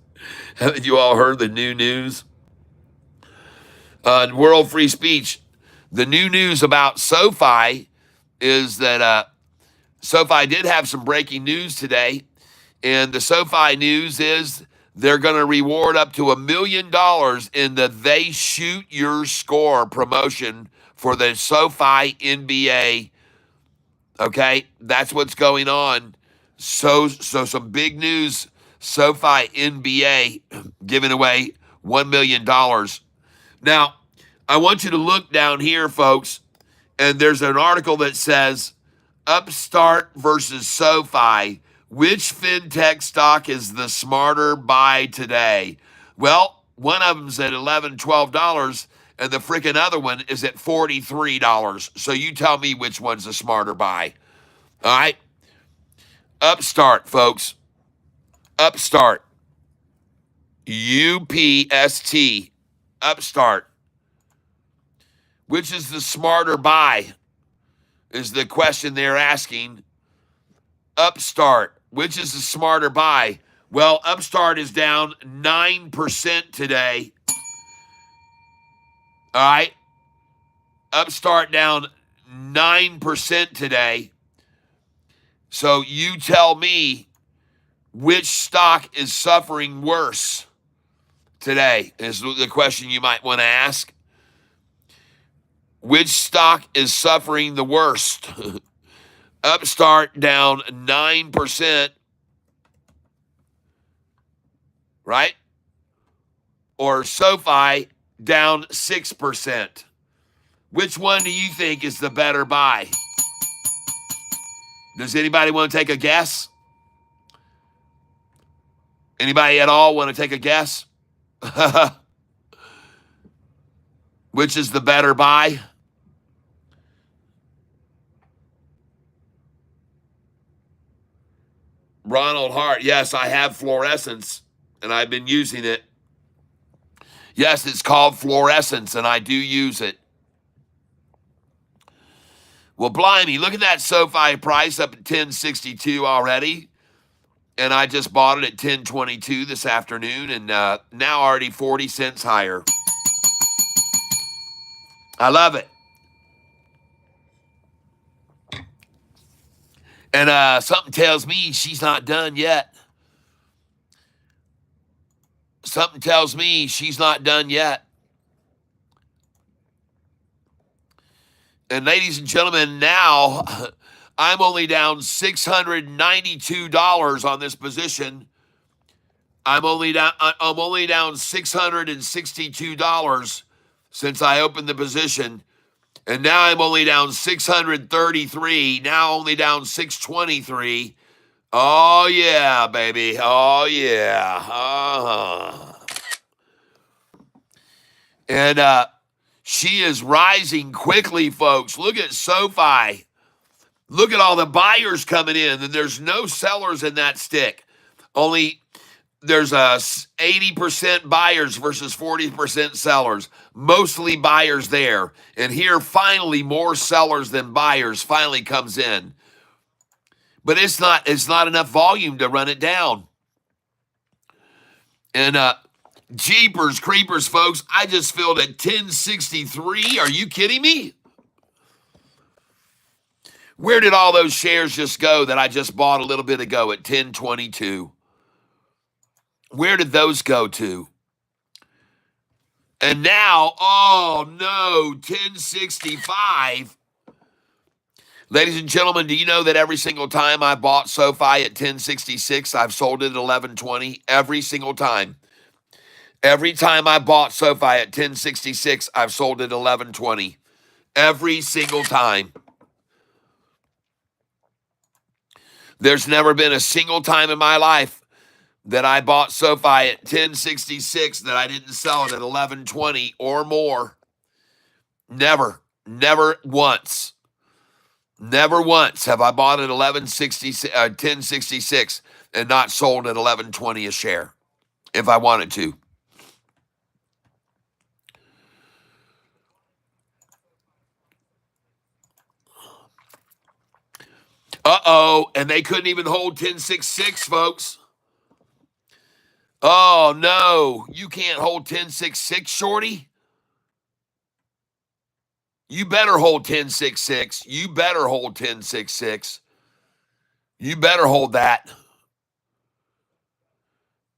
haven't you all heard the new news? World Free Speech. The new news about SoFi is that SoFi did have some breaking news today. And the SoFi news is they're going to reward up to $1 million in the They Shoot Your Score promotion for the SoFi NBA. Okay, that's what's going on. So some big news. SoFi NBA giving away $1 million. Now, I want you to look down here, folks, and there's an article that says Upstart versus SoFi. Which fintech stock is the smarter buy today? Well, one of them's at $11, $12, and the freaking other one is at $43. So you tell me which one's the smarter buy. All right? Upstart, folks. Upstart. UPST. Upstart. Which is the smarter buy? Is the question they're asking. Upstart. Which is the smarter buy? Well, Upstart is down 9% today. All right? Upstart down 9% today. So you tell me which stock is suffering worse today is the question you might want to ask. Which stock is suffering the worst? Upstart down 9%, right? Or SoFi down 6%. Which one do you think is the better buy? Does anybody want to take a guess? Anybody at all want to take a guess? Which is the better buy? Ronald Hart, yes, I have fluorescence, and I've been using it. Yes, it's called fluorescence, and I do use it. Well, blimey, look at that SoFi price up at 1062 already. And I just bought it at 1022 this afternoon, and now already 40 cents higher. I love it. And something tells me she's not done yet. Something tells me she's not done yet. And ladies and gentlemen, now I'm only down $692 on this position. I'm only down $662 since I opened the position. And now I'm only down 633, now only down 623. Oh, yeah, baby. Oh, yeah. And she is rising quickly, folks. Look at SoFi. Look at all the buyers coming in, and there's no sellers in that stick. Only there's a 80% buyers versus 40% sellers, mostly buyers there. And here, finally, more sellers than buyers finally comes in. But it's not enough volume to run it down. And jeepers creepers, folks, I just filled at 1063. Are you kidding me? Where did all those shares just go that I just bought a little bit ago at 1022? Where did those go to? And now, oh no, 1065. Ladies and gentlemen, do you know that every single time I bought SoFi at 1066, I've sold it at 1120? Every single time. Every time I bought SoFi at 1066, I've sold it at 1120. Every single time. There's never been a single time in my life that I bought SoFi at 1066 that I didn't sell it at 1120 or more. Never once. Never once have I bought at 1066 and not sold at 1120 a share if I wanted to. Uh-oh, and they couldn't even hold 1066, folks. Oh, no, you can't hold 1066, shorty. You better hold 1066. You better hold 1066. You better hold that.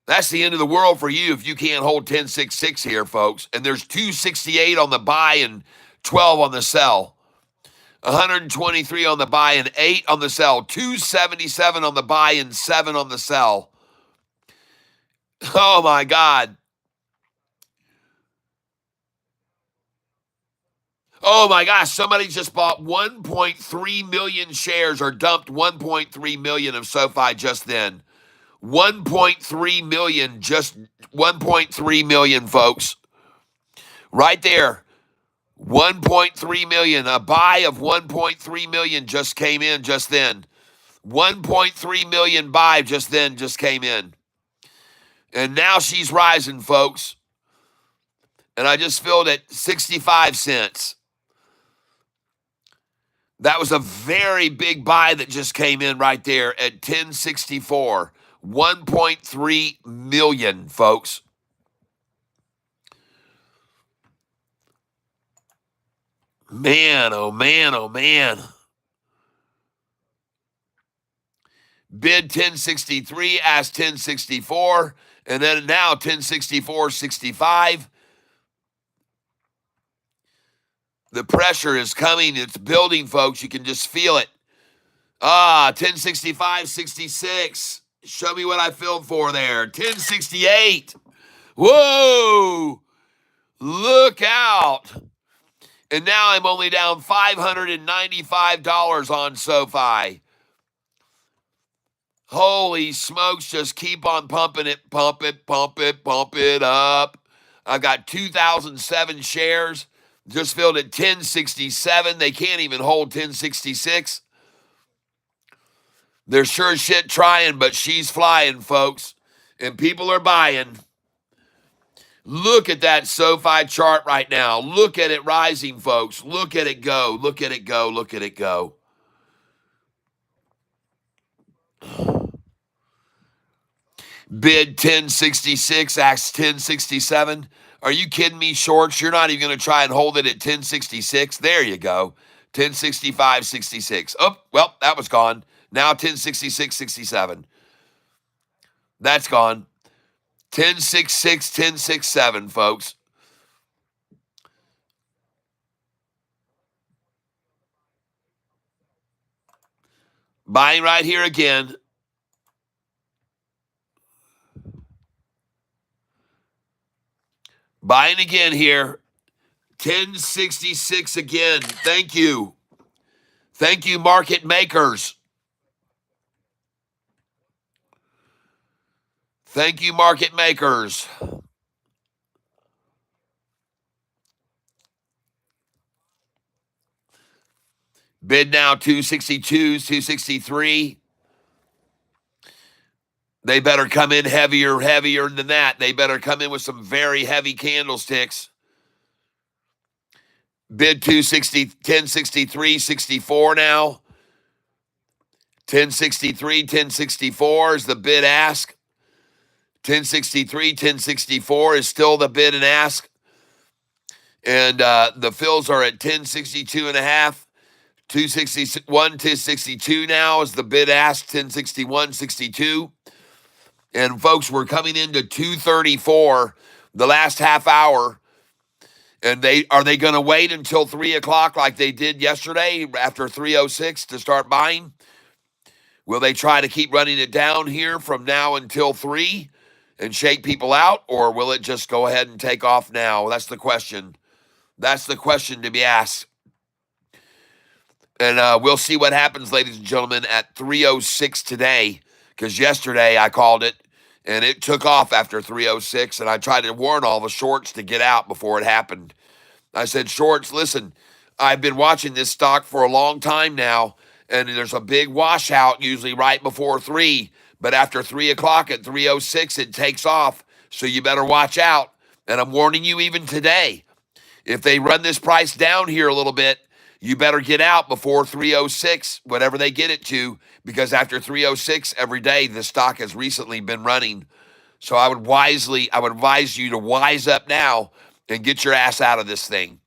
That's the end of the world for you if you can't hold 1066 here, folks. And there's 268 on the buy and 12 on the sell. 123 on the buy and 8 on the sell. 277 on the buy and 7 on the sell. Oh, my God. Oh, my gosh. Somebody just bought 1.3 million shares or dumped 1.3 million of SoFi just then. 1.3 million, just 1.3 million, folks. Right there. 1.3 million. A buy of 1.3 million just came in just then. 1.3 million buy just came in. And now she's rising, folks. And I just filled at 65 cents. That was a very big buy that just came in right there at 1064. 1.3 million, folks. Man, oh man, oh man. Bid 1063, asked 1064, and then now 1064.65. The pressure is coming. It's building, folks. You can just feel it. 1065.66. Show me what I filled for there. 1068. Whoa! Look out. And now I'm only down $595 on SoFi. Holy smokes, just keep on pumping it, pump it, pump it, pump it up. I've got 2,007 shares. Just filled at 1067. They can't even hold 1066. They're sure as shit trying, but she's flying, folks. And people are buying. Look at that SoFi chart right now. Look at it rising, folks. Look at it go. Look at it go. Look at it go. Bid 1066, asked 1067. Are you kidding me, shorts? You're not even going to try and hold it at 1066? There you go. 1065.66. Oh, well, that was gone. Now 1066.67. That's gone. 1066, 1067, folks. Buying right here again. Buying again here. 1066 again. Thank you. Thank you, market makers. Thank you, market makers. Bid now 262, 263. They better come in heavier than that. They better come in with some very heavy candlesticks. Bid 260, 1063, 64 now. 1063, 1064 is the bid ask. 1063, 1064 is still the bid and ask. And the fills are at 1062 and a half. 261, 262 now is the bid ask. 1061.62. And folks, we're coming into 234, the last half hour. And are they going to wait until 3 o'clock like they did yesterday after 306 to start buying? Will they try to keep running it down here from now until 3 and shake people out? Or will it just go ahead and take off now? That's the question. That's the question to be asked. And we'll see what happens, ladies and gentlemen, at 306 today. Because yesterday I called it, and it took off after 306. And I tried to warn all the shorts to get out before it happened. I said, shorts, listen, I've been watching this stock for a long time now, and there's a big washout usually right before 3. But after 3 o'clock at 306, it takes off. So you better watch out. And I'm warning you even today. If they run this price down here a little bit, you better get out before 306, whatever they get it to, because after 306 every day, the stock has recently been running. So I would advise you to wise up now and get your ass out of this thing.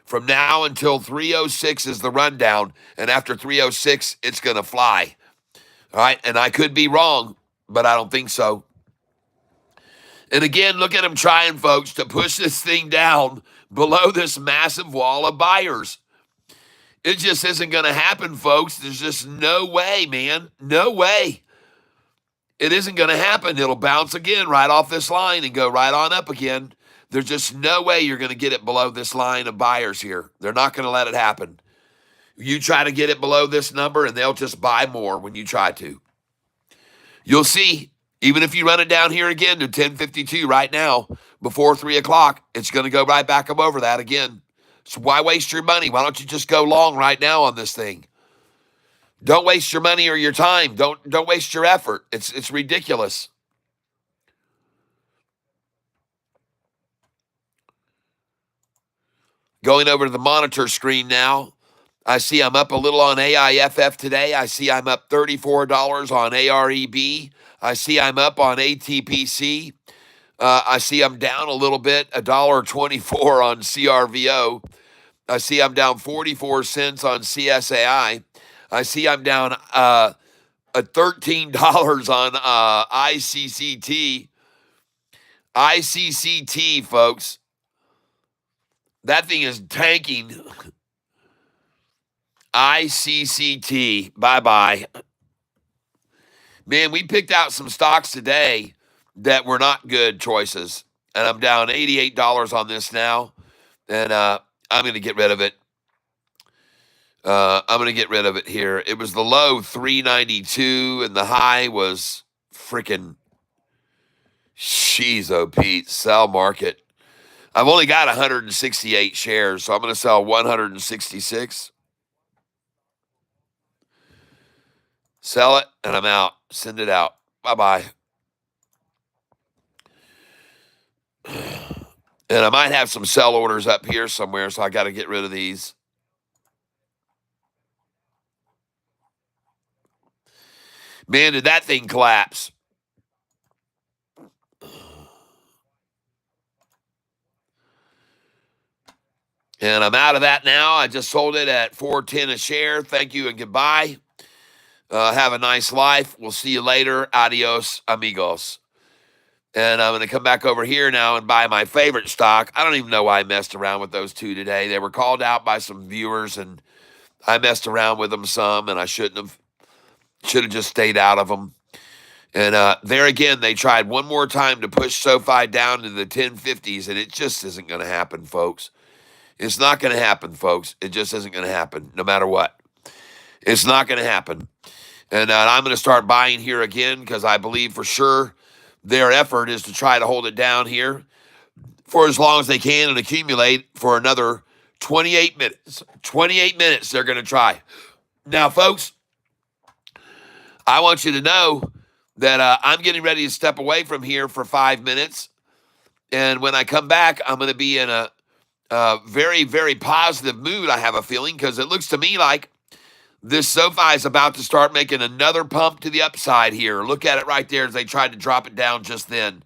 From now until 306 is the rundown, and after 306, it's going to fly. All right, and I could be wrong, but I don't think so. And again, look at them trying, folks, to push this thing down below this massive wall of buyers. It just isn't going to happen, folks. There's just no way, man. No way. It isn't going to happen. It'll bounce again right off this line and go right on up again. There's just no way you're going to get it below this line of buyers here. They're not going to let it happen. You try to get it below this number, and they'll just buy more when you try to. You'll see, even if you run it down here again to 1052 right now, before 3 o'clock, it's going to go right back up over that again. So why waste your money? Why don't you just go long right now on this thing? Don't waste your money or your time. Don't waste your effort. It's ridiculous. Going over to the monitor screen now. I see I'm up a little on AIFF today. I see I'm up $34 on AREB. I see I'm up on ATPC. I see I'm down a little bit, $1.24 on CRVO. I see I'm down 44 cents on CSAI. I see I'm down $13 on ICCT. ICCT, folks. That thing is tanking. ICCT. Bye-bye. Man, we picked out some stocks today that were not good choices. And I'm down $88 on this now. And I'm going to get rid of it. I'm going to get rid of it here. It was the low, 392, and the high was freaking, jeez, oh, Pete, sell market. I've only got 168 shares, so I'm going to sell 166. Sell it, and I'm out. Send it out. Bye-bye. And I might have some sell orders up here somewhere, so I got to get rid of these. Man, did that thing collapse. And I'm out of that now. I just sold it at $4.10 a share. Thank you and goodbye. Have a nice life. We'll see you later. Adios, amigos. And I'm going to come back over here now and buy my favorite stock. I don't even know why I messed around with those two today. They were called out by some viewers, and I messed around with them some, and I shouldn't have. Should have just stayed out of them. And there again, they tried one more time to push SoFi down to the 1050s, and it just isn't going to happen, folks. It's not going to happen, folks. It just isn't going to happen, no matter what. It's not going to happen. And I'm going to start buying here again because I believe for sure their effort is to try to hold it down here for as long as they can and accumulate for another 28 minutes. 28 minutes they're going to try. Now, folks, I want you to know that I'm getting ready to step away from here for 5 minutes. And when I come back, I'm going to be in a very, very positive mood, I have a feeling, because it looks to me like this SoFi is about to start making another pump to the upside here. Look at it right there as they tried to drop it down just then.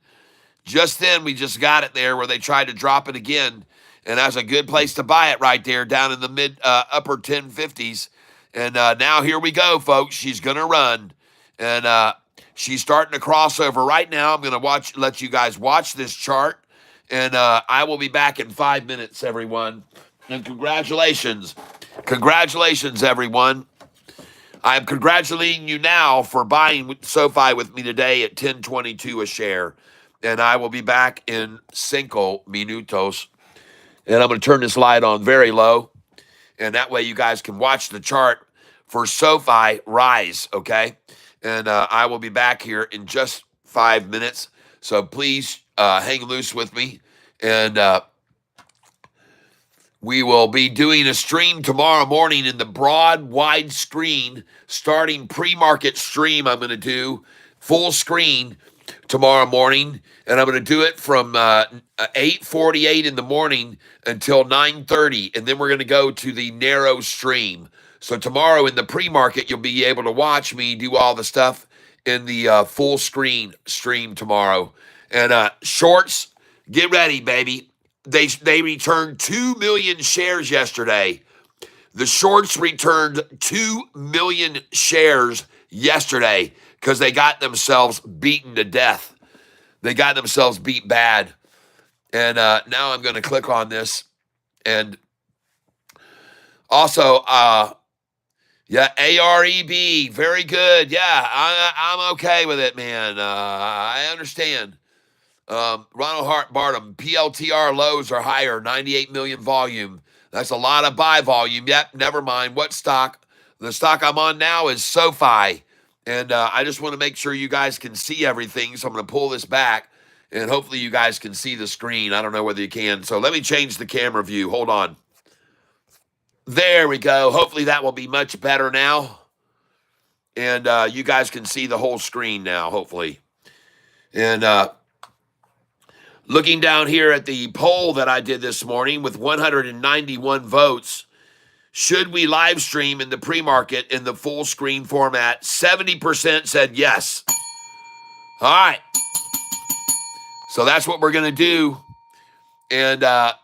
Just then, we just got it there where they tried to drop it again. And that's a good place to buy it right there down in the upper 1050s. And now here we go, folks. She's going to run. And she's starting to cross over right now. I'm going to let you guys watch this chart. And I will be back in 5 minutes, everyone. And congratulations. Congratulations, everyone. I'm congratulating you now for buying SoFi with me today at 10.22 a share. And I will be back in 5 minutos. And I'm going to turn this light on very low. And that way you guys can watch the chart for SoFi rise, okay? And I will be back here in just 5 minutes. So please hang loose with me. And we will be doing a stream tomorrow morning in the broad, wide screen, starting pre-market stream. I'm going to do full screen tomorrow morning, and I'm going to do it from 8:48 in the morning until 9:30, and then we're going to go to the narrow stream. So tomorrow in the pre-market, you'll be able to watch me do all the stuff in the full screen stream tomorrow. And shorts, get ready, baby. They returned 2 million shares yesterday. The shorts returned 2 million shares yesterday because they got themselves beaten to death. They got themselves beat bad. And now I'm going to click on this. And also, yeah, AREB, very good. Yeah, I'm okay with it, man. I understand. Ronald Hart Barnum, PLTR lows are higher, 98 million volume. That's a lot of buy volume. Yep, never mind. What stock? The stock I'm on now is SoFi. And I just want to make sure you guys can see everything. So I'm going to pull this back. And hopefully you guys can see the screen. I don't know whether you can. So let me change the camera view. Hold on. There we go. Hopefully that will be much better now. And you guys can see the whole screen now, hopefully. And looking down here at the poll that I did this morning with 191 votes, should we live stream in the pre-market in the full screen format? 70% said yes. All right. So that's what we're going to do. And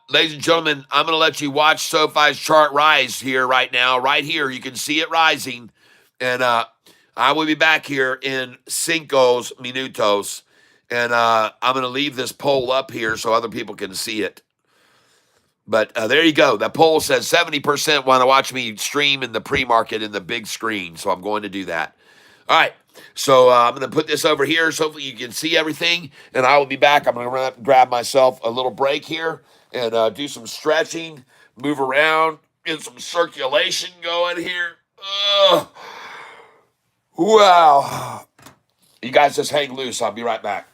ladies and gentlemen, I'm going to let you watch SoFi's chart rise here right now. Right here, you can see it rising. And I will be back here in 5 minutos. And I'm going to leave this poll up here so other people can see it. But there you go. That poll says 70% want to watch me stream in the pre-market in the big screen. So I'm going to do that. All right. So I'm going to put this over here so hopefully you can see everything. And I will be back. I'm going to grab myself a little break here and do some stretching, move around, get some circulation going here. Wow. You guys just hang loose. I'll be right back.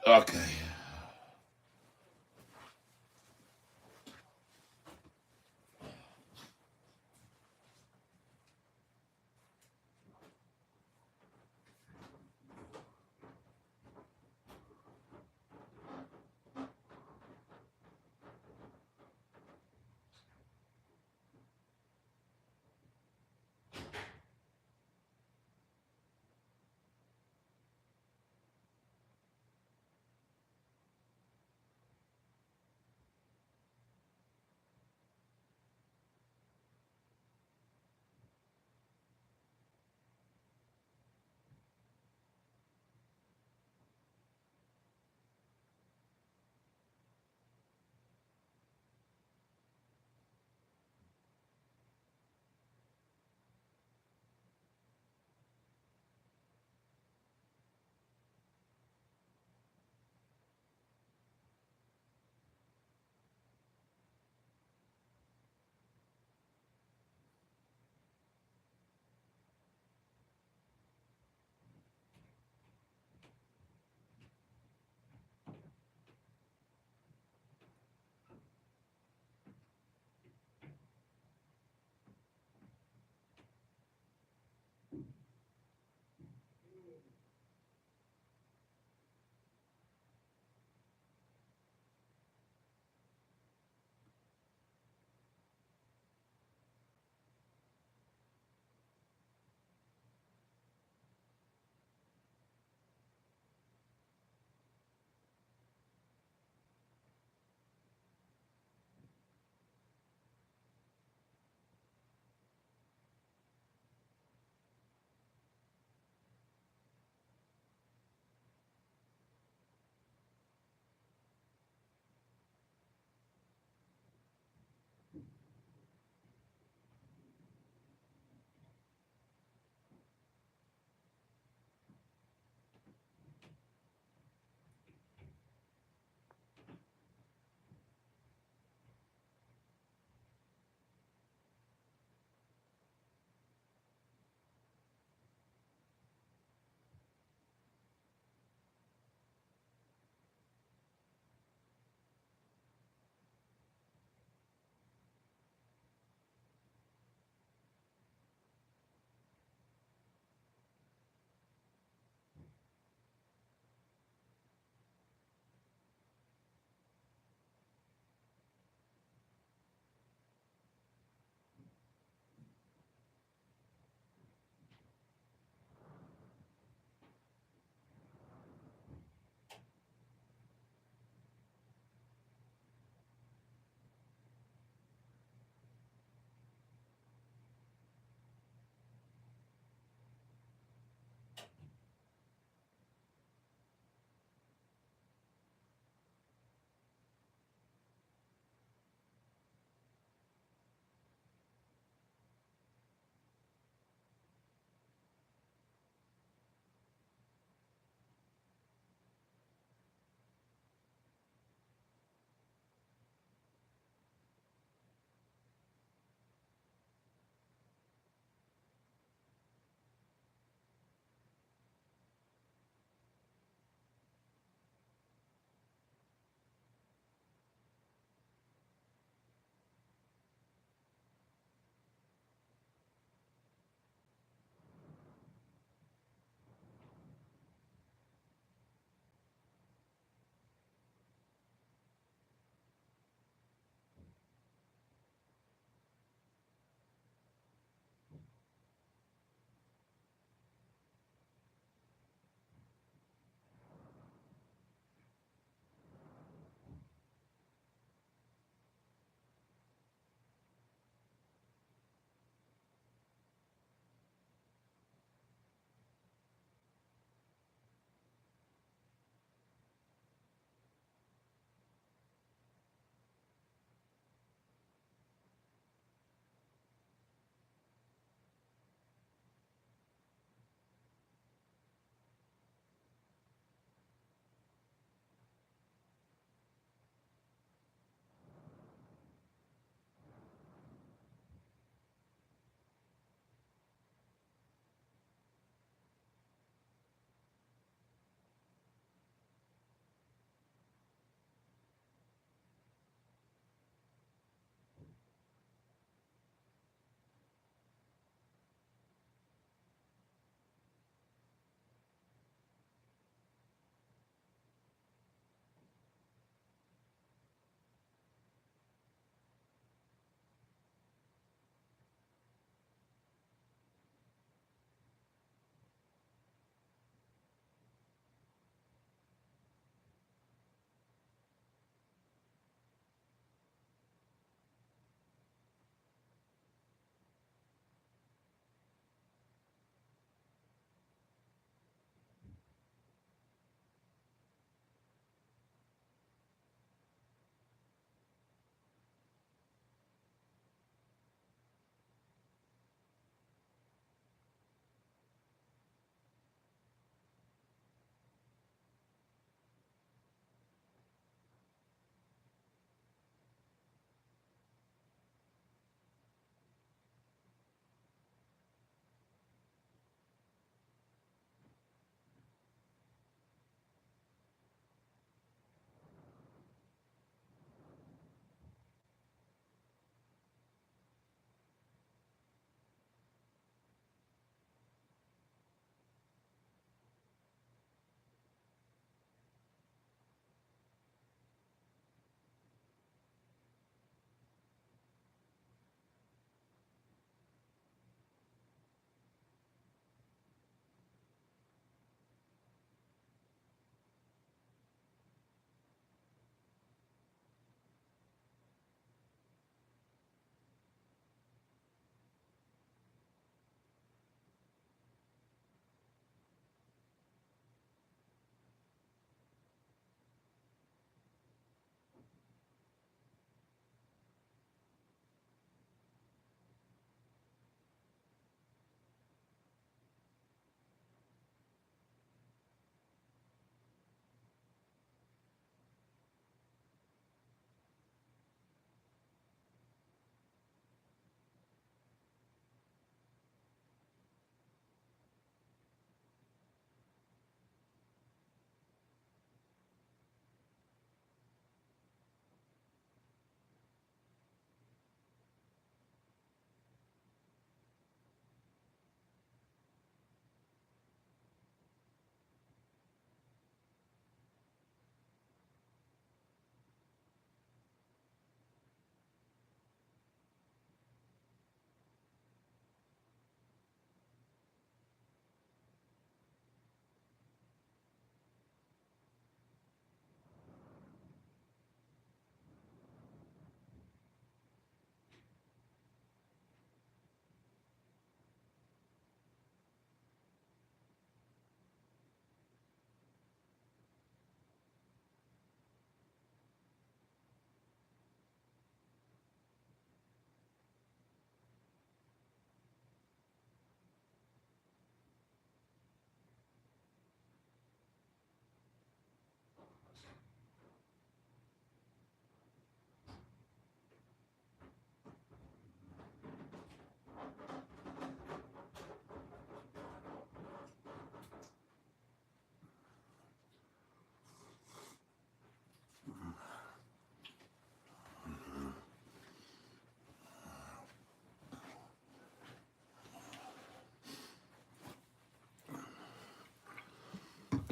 Okay.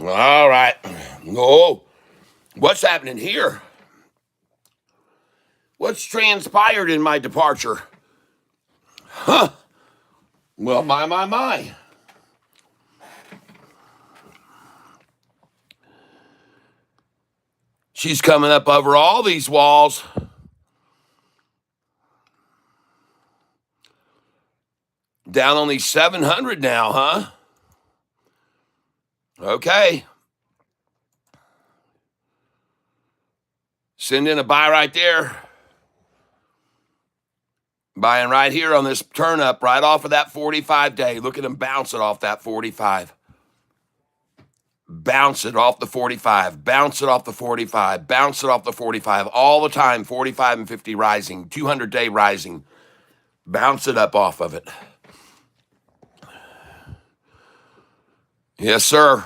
All right. Oh, what's happening here? What's transpired in my departure? Huh. Well, my. She's coming up over all these walls. Down only 700 now, huh? Okay. Send in a buy right there. Buying right here on this turn up, right off of that 45 day. Look at them bounce it off that 45. Bounce it off the 45. Bounce it off the 45. Bounce it off the 45. All the time, 45 and 50 rising. 200 day rising. Bounce it up off of it. Yes, sir.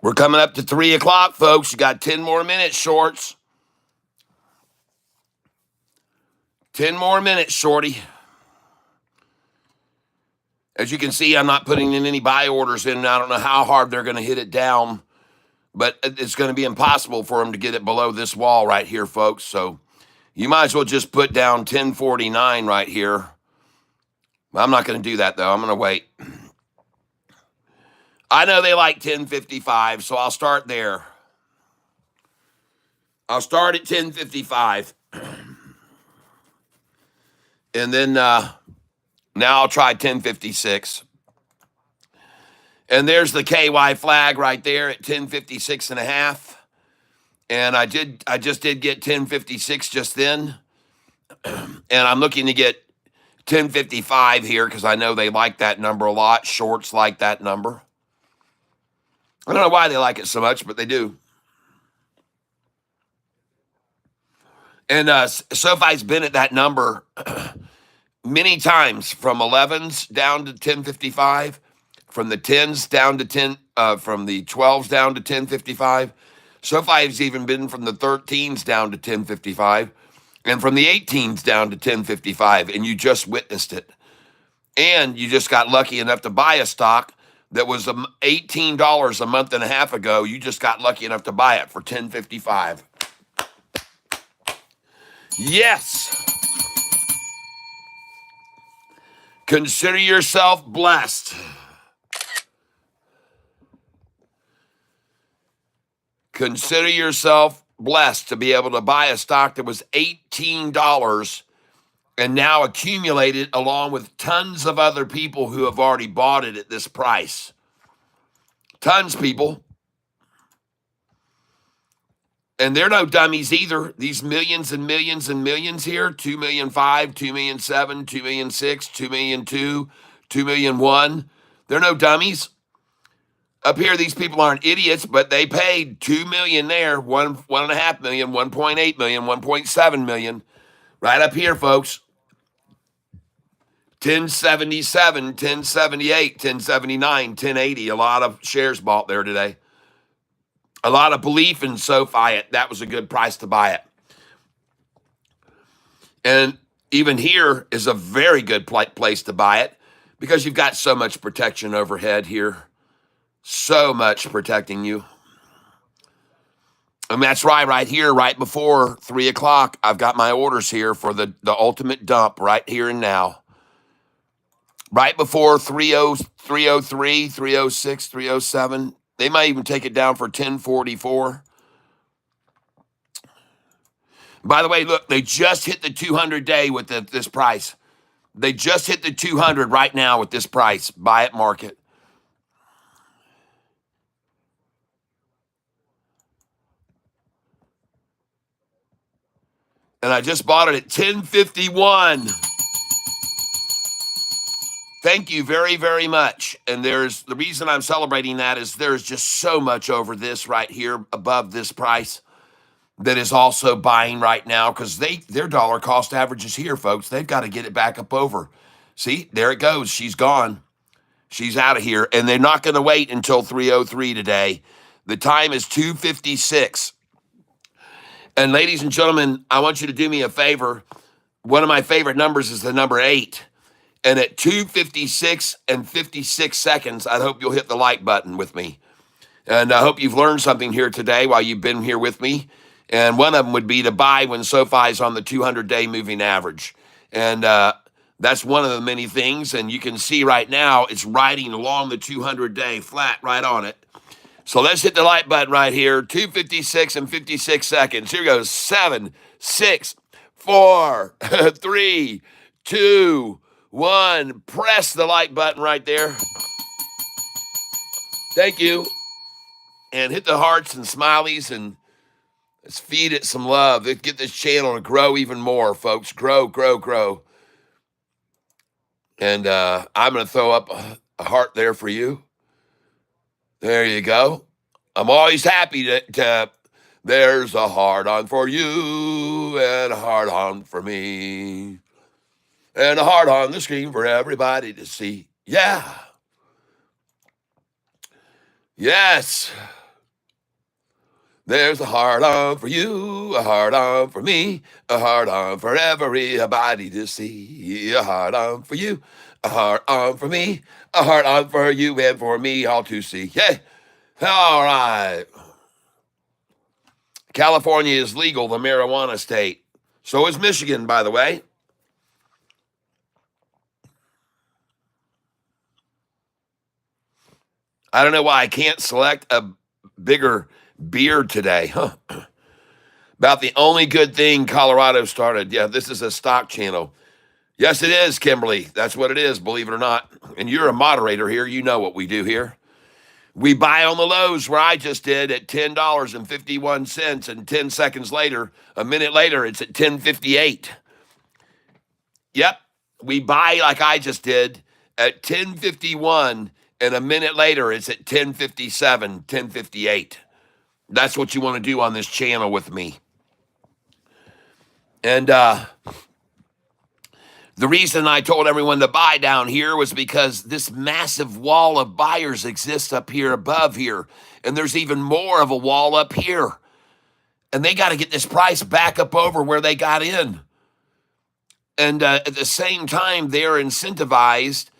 We're coming up to 3 o'clock, folks. You got 10 more minutes, shorts. 10 more minutes, shorty. As you can see, I'm not putting in any buy orders in. I don't know how hard they're going to hit it down, but it's going to be impossible for them to get it below this wall right here, folks. So you might as well just put down 1049 right here. I'm not going to do that, though. I'm going to wait. I know they like 1055, so I'll start there. I'll start at 1055. And then now I'll try 1056. And there's the KY flag right there at 1056 and a half. And I just did get 1056 just then. And I'm looking to get 1055 here because I know they like that number a lot. Shorts like that number. I don't know why they like it so much, but they do. And SoFi's been at that number many times, from 11s down to 1055, from the 10s down to 10, from the 12s down to 1055. SoFi's even been from the 13s down to 1055, and from the 18s down to 1055, and you just witnessed it. And you just got lucky enough to buy a stock that was $18 a month and a half ago. You just got lucky enough to buy it for $10.55. Yes. Consider yourself blessed. Consider yourself blessed to be able to buy a stock that was $18 and now accumulated along with tons of other people who have already bought it at this price. Tons, people. And they're no dummies either. These millions and millions and millions here, 2,000,005, 2,000,007, 2,000,006, 2,000,002, 2,000,001. They're no dummies. Up here, these people aren't idiots, but they paid $2 million there, $1.5 million, $1.8 million, $1.7 million. Right up here, folks. 1077, 1078, 1079, 1080. A lot of shares bought there today. A lot of belief in SoFi. That was a good price to buy it. And even here is a very good place to buy it because you've got so much protection overhead here. So much protecting you. And that's right here, right before 3 o'clock. I've got my orders here for the ultimate dump right here and now. Right before 303, 306, 307. They might even take it down for 1044. By the way, look, they just hit the 200-day with this price. They just hit the 200 right now with this price. Buy it, market. And I just bought it at 1051. Thank you very, very much. And the reason I'm celebrating that is there's just so much over this right here above this price that is also buying right now because their dollar cost average is here, folks. They've got to get it back up over. See, there it goes. She's gone. She's out of here. And they're not going to wait until 303 today. The time is 2:56. And ladies and gentlemen, I want you to do me a favor. One of my favorite numbers is the number 8. And at 2:56 and 56 seconds, I hope you'll hit the like button with me. And I hope you've learned something here today while you've been here with me. And one of them would be to buy when SoFi is on the 200-day moving average. And that's one of the many things. And you can see right now it's riding along the 200-day flat right on it. So let's hit the like button right here. 2:56 and 56 seconds. Here goes. 7, 6, 4, 3, 2, 1. Press the like button right there. Thank you. And hit the hearts and smileys and let's feed it some love. Let's get this channel to grow even more, folks. Grow, grow, grow. And I'm going to throw up a heart there for you. There you go. I'm always happy to there's a heart on for you and a heart on for me and a heart on the screen for everybody to see. Yeah. Yes. There's a heart on for you, a heart on for me, a heart on for everybody to see. A heart on for you, a heart on for me, a heart on for you and for me all to see. Yeah. All right. California is legal, the marijuana state. So is Michigan, by the way. I don't know why I can't select a bigger beer today. Huh. About the only good thing Colorado started. Yeah, this is a stock channel. Yes, it is, Kimberly. That's what it is, believe it or not. And you're a moderator here. You know what we do here. We buy on the lows where I just did at $10.51, and 10 seconds later, a minute later, it's at 10.58. Yep, we buy like I just did at 10.51, and a minute later, it's at 10.57, 10.58. That's what you want to do on this channel with me. And the reason I told everyone to buy down here was because this massive wall of buyers exists up here above here. And there's even more of a wall up here. And they got to get this price back up over where they got in. And at the same time, they're incentivized.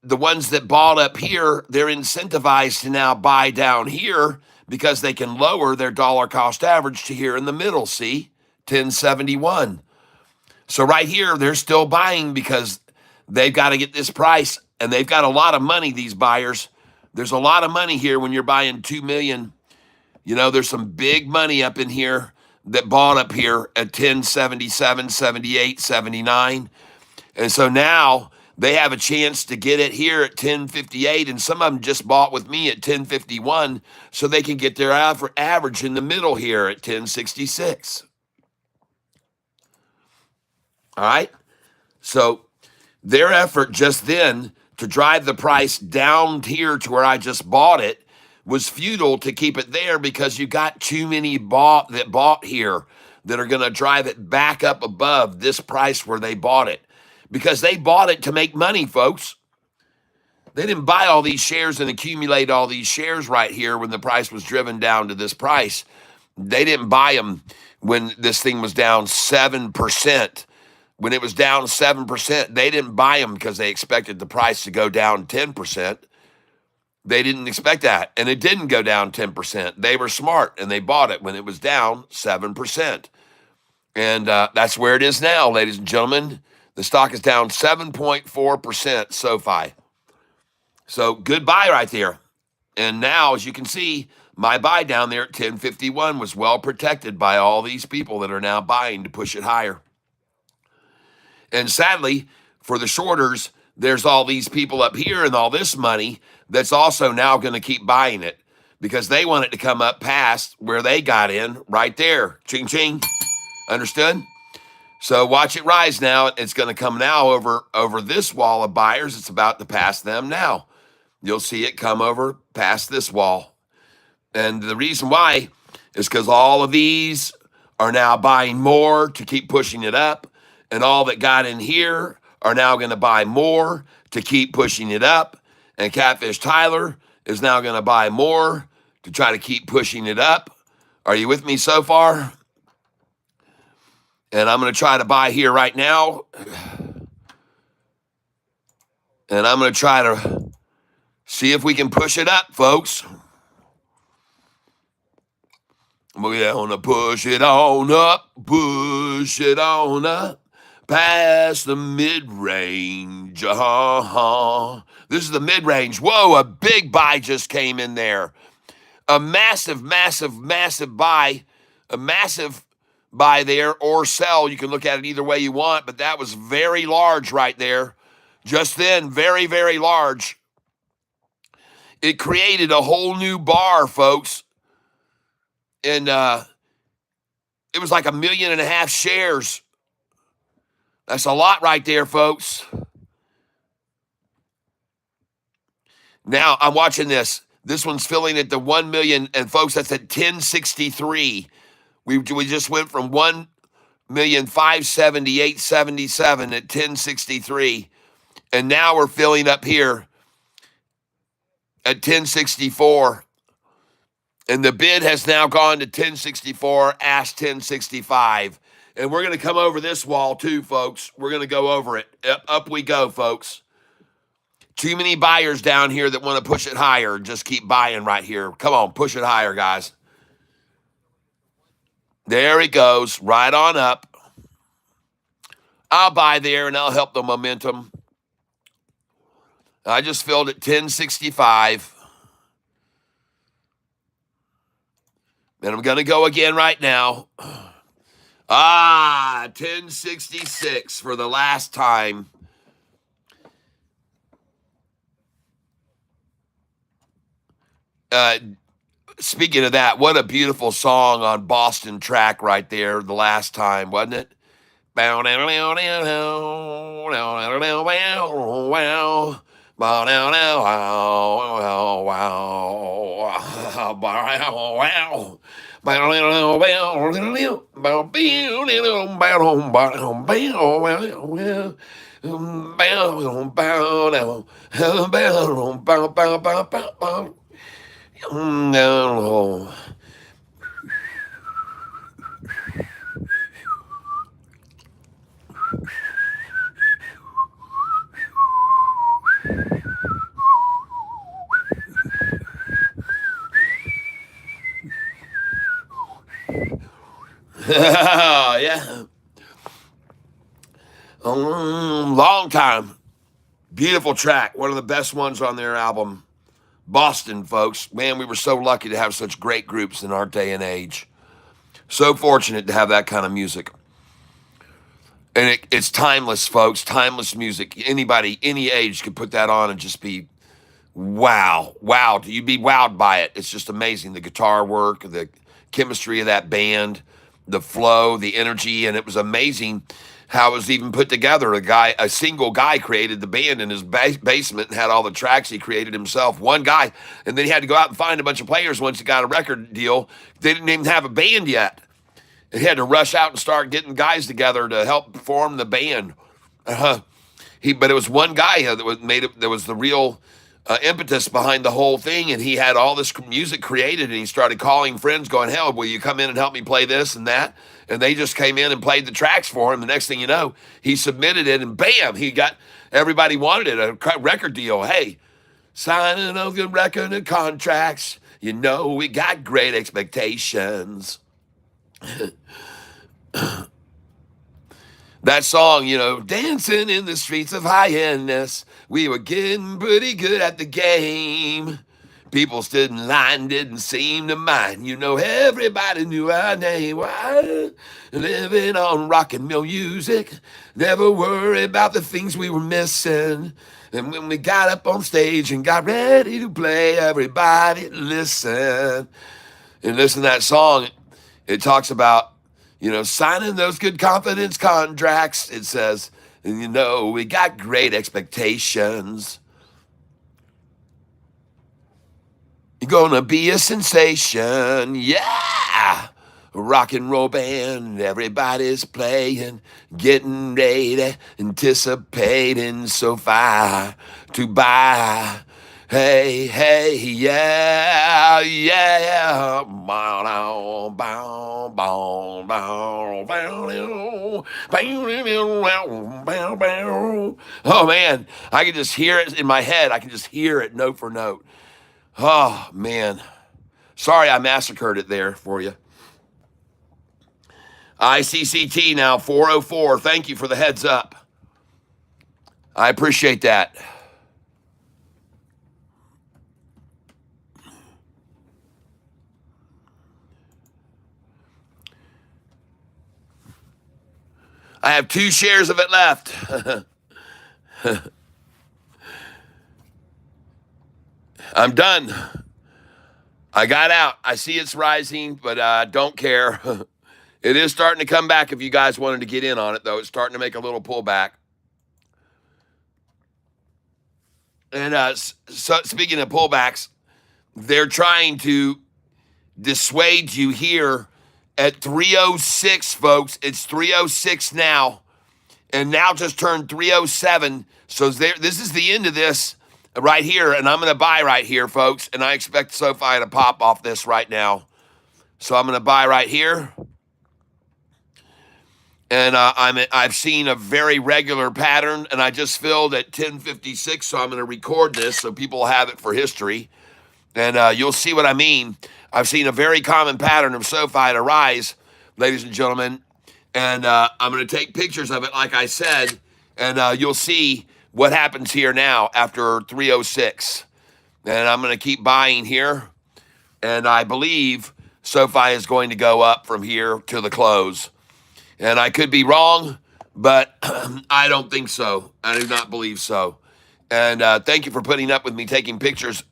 The ones that bought up here, they're incentivized to now buy down here because they can lower their dollar cost average to here in the middle, see? 1071. So right here, they're still buying because they've got to get this price, and they've got a lot of money, these buyers. There's a lot of money here when you're buying 2 million. You know, there's some big money up in here that bought up here at 1077, 78, 79. And so now they have a chance to get it here at 1058, and some of them just bought with me at 1051 so they can get their average in the middle here at 1066. All right? So their effort just then to drive the price down here to where I just bought it was futile to keep it there because you got too many that bought here that are going to drive it back up above this price where they bought it. Because they bought it to make money, folks. They didn't buy all these shares and accumulate all these shares right here when the price was driven down to this price. They didn't buy them when this thing was down 7%. When it was down 7%, they didn't buy them because they expected the price to go down 10%. They didn't expect that, and it didn't go down 10%. They were smart, and they bought it when it was down 7%. And that's where it is now, ladies and gentlemen. The stock is down 7.4%, SoFi. So good buy right there. And now, as you can see, my buy down there at 1051 was well protected by all these people that are now buying to push it higher. And sadly, for the shorters, there's all these people up here and all this money that's also now going to keep buying it because they want it to come up past where they got in right there. Ching, ching. Understood? So watch it rise now. It's going to come now over this wall of buyers. It's about to pass them now. You'll see it come over past this wall. And the reason why is because all of these are now buying more to keep pushing it up. And all that got in here are now going to buy more to keep pushing it up. And Catfish Tyler is now going to buy more to try to keep pushing it up. Are you with me so far? And I'm going to try to buy here right now. And I'm going to try to see if we can push it up, folks. We're going to push it on up, past the mid-range. This is the mid-range. Whoa, a big buy just came in there. A massive, massive, massive buy. A massive buy there or sell. You can look at it either way you want, but that was very large right there. Just then, very, very large. It created a whole new bar, folks. And it was like 1.5 million shares. That's a lot right there, folks. Now I'm watching this. This one's filling at the 1 million, and folks, that's at 1063. We just went from 1,578,77 at 1063, and now we're filling up here at 1064. And the bid has now gone to 1064, ask 1065. And we're going to come over this wall too, folks. We're going to go over it. Up we go, folks. Too many buyers down here that want to push it higher. Just keep buying right here. Come on, push it higher, guys. There it goes, right on up. I'll buy there and I'll help the momentum. I just filled at 1065. And I'm going to go again right now. 1066 for the last time. Speaking of that, what a beautiful song on Boston Track right there the last time, wasn't it? Yeah. Long time. Beautiful track. One of the best ones on their album. Boston, folks. Man, we were so lucky to have such great groups in our day and age. So fortunate to have that kind of music. And it's timeless, folks. Timeless music. Anybody, any age could put that on and just be wow. Wow. You'd be wowed by it. It's just amazing. The guitar work, the chemistry of that band, the flow, the energy, and it was amazing how it was even put together. A single guy created the band in his basement and had all the tracks he created himself. One guy, and then he had to go out and find a bunch of players once he got a record deal. They didn't even have a band yet. He had to rush out and start getting guys together to help form the band. But it was one guy that was the real impetus behind the whole thing, and he had all this music created, and he started calling friends going, hell, will you come in and help me play this and that? And they just came in and played the tracks for him. The next thing you know, he submitted it, and bam, he got, everybody wanted it, a record deal. Hey, signing of the record and contracts, you know we got great expectations. That song, dancing in the streets of high-endness, we were getting pretty good at the game. People stood in line, didn't seem to mind. Everybody knew our name. Why? Living on rock and roll music, never worry about the things we were missing. And when we got up on stage and got ready to play, everybody listen. And listen to that song. It talks about, signing those good confidence contracts. It says, we got great expectations. You're gonna be a sensation, yeah. Rock and roll band, everybody's playing, getting ready, anticipating SoFi to buy. Hey, hey, yeah, yeah. Bow, bow, bow, bow, bow, bow, bow. Oh man, I can just hear it in my head. I can just hear it note for note. Oh man. Sorry I massacred it there for you. ICCT now 404. Thank you for the heads up. I appreciate that. I have 2 shares of it left. I'm done. I got out. I see it's rising, but I don't care. It is starting to come back if you guys wanted to get in on it, though. It's starting to make a little pullback. And so speaking of pullbacks, they're trying to dissuade you here at 306, folks. It's 306 now, and now just turned 307. So this is the end of this right here, and I'm going to buy right here, folks. And I expect SoFi to pop off this right now. So I'm going to buy right here. And I've seen a very regular pattern, and I just filled at 10:56, so I'm going to record this so people have it for history. And you'll see what I mean. I've seen a very common pattern of SoFi to rise, ladies and gentlemen. And I'm going to take pictures of it, like I said, and you'll see what happens here now after 306. And I'm going to keep buying here. And I believe SoFi is going to go up from here to the close. And I could be wrong, but I don't think so. I do not believe so. And thank you for putting up with me taking pictures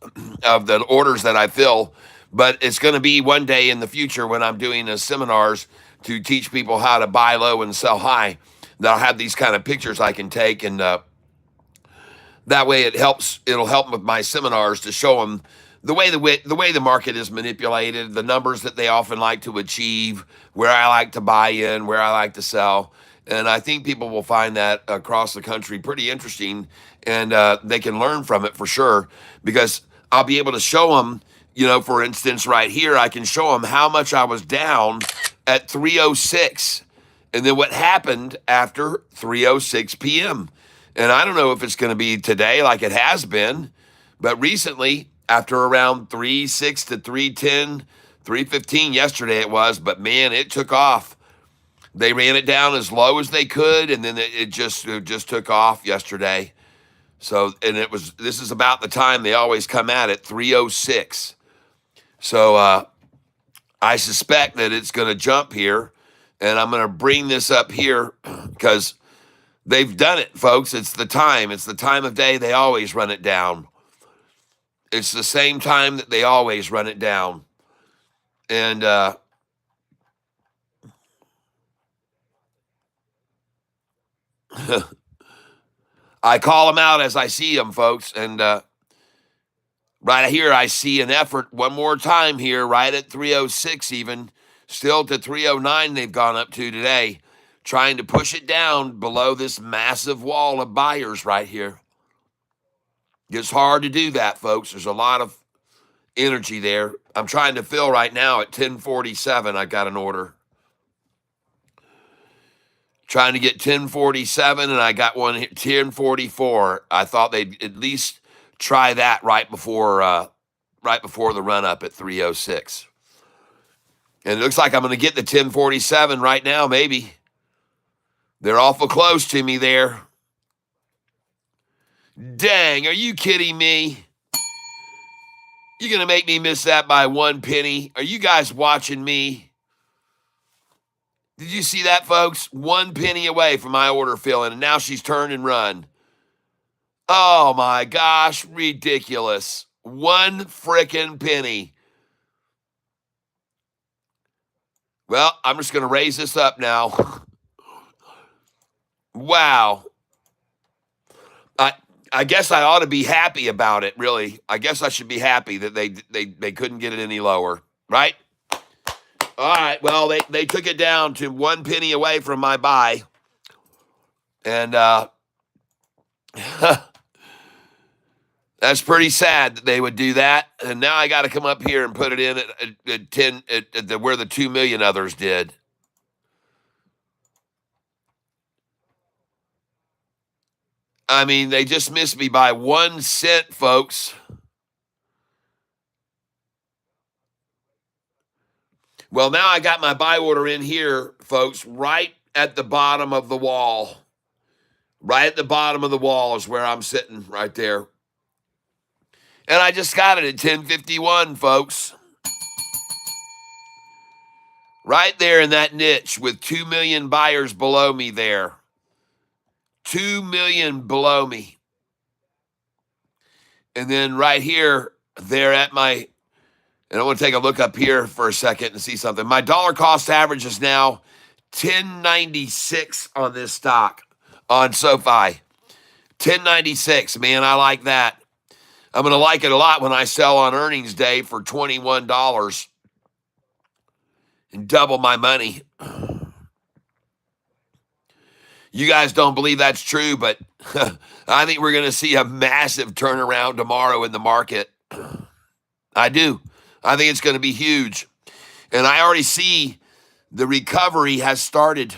of the orders that I fill. But it's going to be one day in the future when I'm doing seminars to teach people how to buy low and sell high, that I'll have these kind of pictures I can take. And that way it'll help with my seminars to show them the way the market is manipulated, the numbers that they often like to achieve, where I like to buy in, where I like to sell. And I think people will find that across the country pretty interesting, and they can learn from it for sure, because I'll be able to show them, for instance, right here, I can show them how much I was down at 306 and then what happened after 3:06 p.m. And I don't know if it's going to be today like it has been, but recently, after around 3:06 to 3:10, 3:15 yesterday it was, but man, it took off. They ran it down as low as they could, and then it just took off yesterday. So, and this is about the time they always come at it, 3:06. So I suspect that it's going to jump here, and I'm going to bring this up here because they've done it, folks. It's the time of day they always run it down. It's the same time that they always run it down. And I call them out as I see them, folks. And right here, I see an effort one more time here, right at 3:06 even. Still to 3:09 they've gone up to today, trying to push it down below this massive wall of buyers right here. It's hard to do that, folks. There's a lot of energy there. I'm trying to fill right now at 10:47. I got an order. Trying to get 10:47, and I got one at 10:44. I thought they'd at least try that right before the run up at 3:06. And it looks like I'm going to get the 10:47 right now, maybe. They're awful close to me there. Dang, are you kidding me? You're going to make me miss that by 1 penny? Are you guys watching me? Did you see that, folks? 1 penny away from my order filling, and now she's turned and run. Oh my gosh, ridiculous. 1 frickin' penny. Well, I'm just going to raise this up now. Wow. I guess I ought to be happy about it, really. I guess I should be happy that they couldn't get it any lower, right? All right, well, they took it down to 1 penny away from my buy. And That's pretty sad that they would do that. And now I got to come up here and put it in at 10 where the 2 million others did. I mean, they just missed me by 1 cent, folks. Well, now I got my buy order in here, folks, right at the bottom of the wall. Right at the bottom of the wall is where I'm sitting right there. And I just got it at 1051, folks. Right there in that niche with 2 million buyers below me there. 2 million below me. And then right here, there at my, and I want to take a look up here for a second and see something. My dollar cost average is now 1096 on this stock, on SoFi. 1096, man, I like that. I'm going to like it a lot when I sell on earnings day for $21 and double my money. You guys don't believe that's true, but I think we're going to see a massive turnaround tomorrow in the market. I do. I think it's going to be huge. And I already see the recovery has started.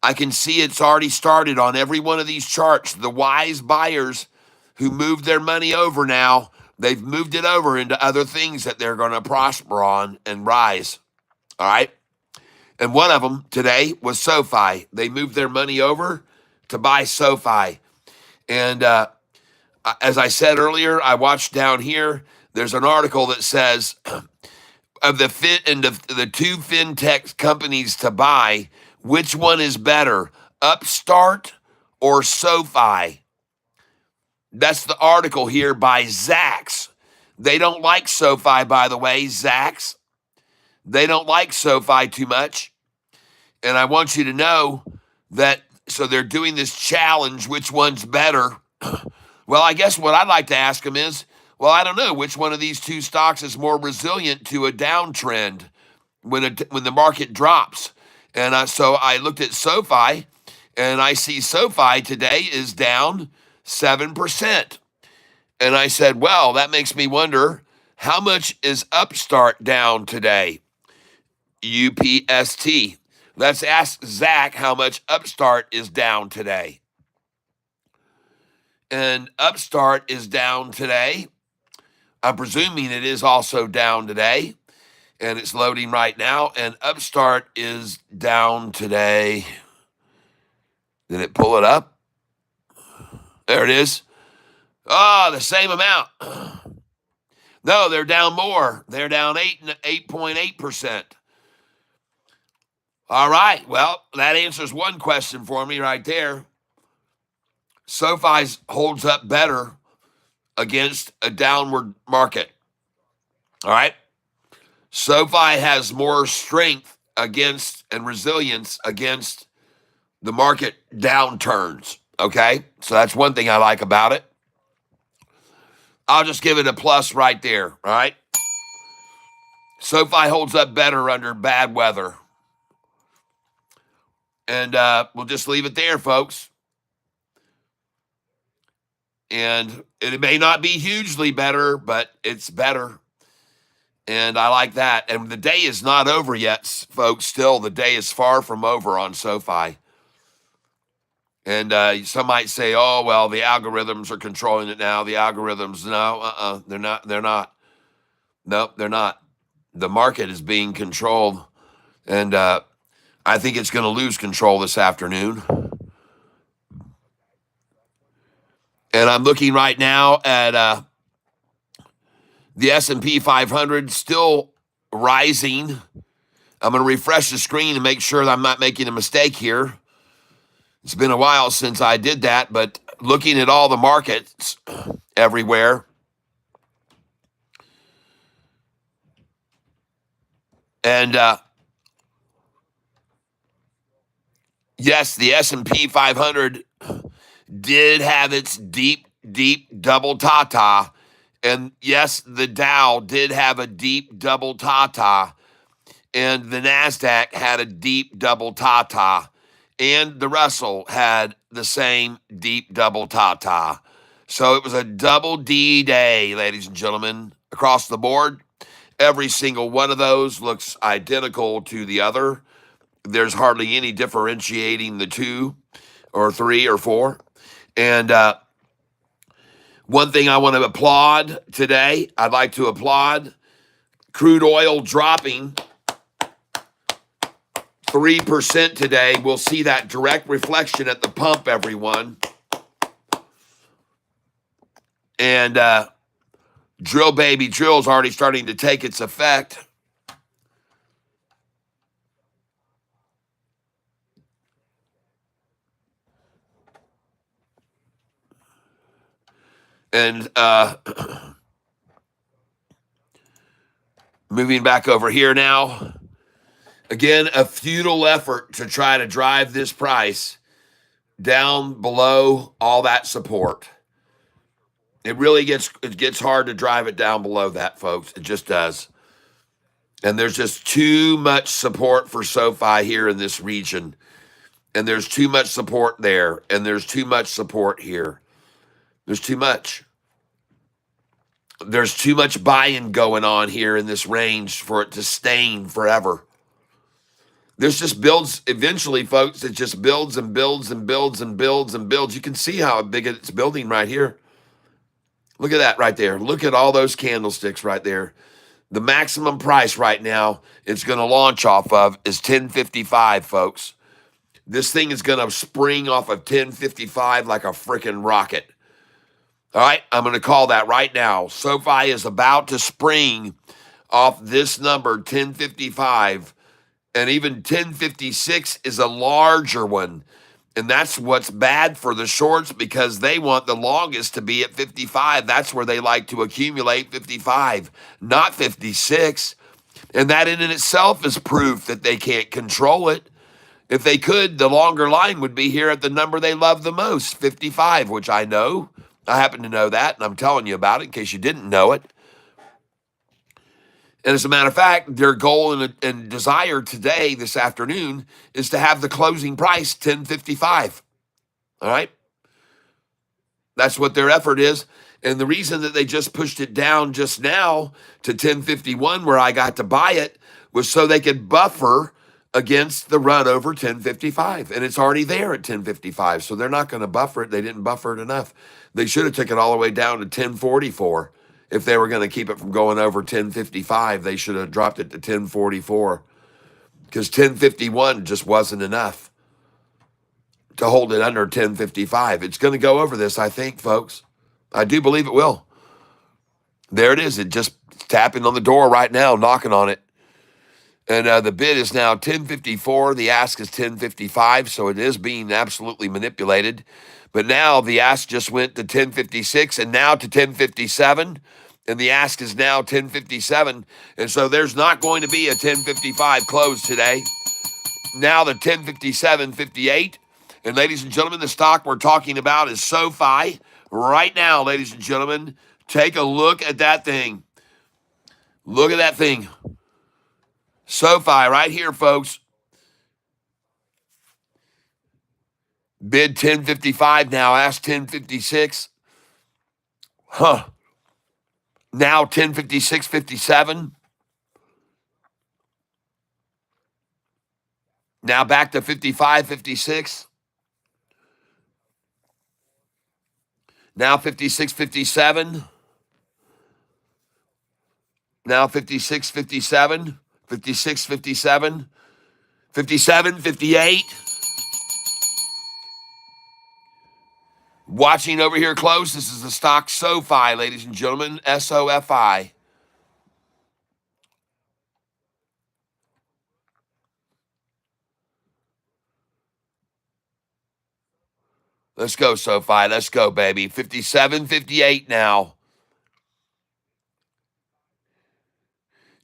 I can see it's already started on every one of these charts. The wise buyers who moved their money over now, they've moved it over into other things that they're going to prosper on and rise. All right? And one of them today was SoFi. They moved their money over to buy SoFi. And as I said earlier, I watched down here, there's an article that says of the two fintech companies to buy, which one is better, Upstart or SoFi? That's the article here by Zacks. They don't like SoFi, by the way, Zacks. They don't like SoFi too much. And I want you to know that, so they're doing this challenge, which one's better? Well, I guess what I'd like to ask them is, well, I don't know, which one of these two stocks is more resilient to a downtrend when the market drops? And so I looked at SoFi, and I see SoFi today is down 7%. And I said, well, that makes me wonder, how much is Upstart down today? UPST. Let's ask Zach how much Upstart is down today. And Upstart is down today. I'm presuming it is also down today. And it's loading right now. And Upstart is down today. Did it pull it up? There it is. Oh, the same amount. No, they're down more. They're down 8.8%. All right. Well, that answers one question for me right there. SoFi holds up better against a downward market. All right. SoFi has more strength against and resilience against the market downturns. Okay. So that's one thing I like about it. I'll just give it a plus right there. All right. SoFi holds up better under bad weather. And we'll just leave it there, folks. And it may not be hugely better, but it's better. And I like that. And the day is not over yet, folks. Still, the day is far from over on SoFi. And some might say, oh, well, the algorithms are controlling it now. The algorithms, no, they're not. They're not. Nope, they're not. The market is being controlled. And I think it's going to lose control this afternoon. And I'm looking right now at the S&P 500 still rising. I'm going to refresh the screen and make sure that I'm not making a mistake here. It's been a while since I did that, but looking at all the markets everywhere, and yes, the S&P 500 did have its deep double ta-ta. And yes, the Dow did have a deep double ta-ta. And the NASDAQ had a deep double ta-ta. And the Russell had the same deep double ta-ta. So it was a double D day, ladies and gentlemen, across the board. Every single one of those looks identical to the other. There's hardly any differentiating the two or three or four. And one thing I want to applaud today, I'd like to applaud crude oil dropping 3% today. We'll see that direct reflection at the pump, everyone. And drill baby drill's already starting to take its effect. And moving back over here now. Again, a futile effort to try to drive this price down below all that support. It really gets hard to drive it down below that, folks. It just does. And there's just too much support for SoFi here in this region. And there's too much support there. And there's too much support here. There's too much. There's too much buying going on here in this range for it to stain forever. This just builds eventually, folks. It just builds and builds and builds and builds and builds. You can see how big it's building right here. Look at that right there. Look at all those candlesticks right there. The maximum price right now it's going to launch off of is 1055, folks. This thing is going to spring off of 1055 like a freaking rocket. All right, I'm going to call that right now. SoFi is about to spring off this number, 1055, and even 1056 is a larger one. And that's what's bad for the shorts because they want the longest to be at 55. That's where they like to accumulate 55, not 56. And that in itself is proof that they can't control it. If they could, the longer line would be here at the number they love the most, 55, which I know. I happen to know that, and I'm telling you about it in case you didn't know it. And as a matter of fact, their goal and desire today, this afternoon, is to have the closing price 1055. All right? That's what their effort is. And the reason that they just pushed it down just now to 1051, where I got to buy it, was so they could buffer against the run over 1055. And it's already there at 1055. So they're not going to buffer it. They didn't buffer it enough. They should have took it all the way down to 1044. If they were going to keep it from going over 1055, they should have dropped it to 1044 because 1051 just wasn't enough to hold it under 1055. It's going to go over this, I think, folks. I do believe it will. There it is. It just tapping on the door right now, knocking on it. And the bid is now 1054. The ask is 1055, so it is being absolutely manipulated. But now the ask just went to 1056 and now to 1057. And the ask is now 1057. And so there's not going to be a 1055 close today. Now the 1057.58. And ladies and gentlemen, the stock we're talking about is SoFi. Right now, ladies and gentlemen, take a look at that thing. Look at that thing. SoFi right here, folks. Bid 1055 now, ask 1056. Huh. Now 1056.57. Now back to 55.56. Now 56.57. Now 56.57. 56.57. 57.58. Watching over here close, this is the stock SoFi, ladies and gentlemen, SoFi. Let's go, SoFi. Let's go, baby. 57.58 now.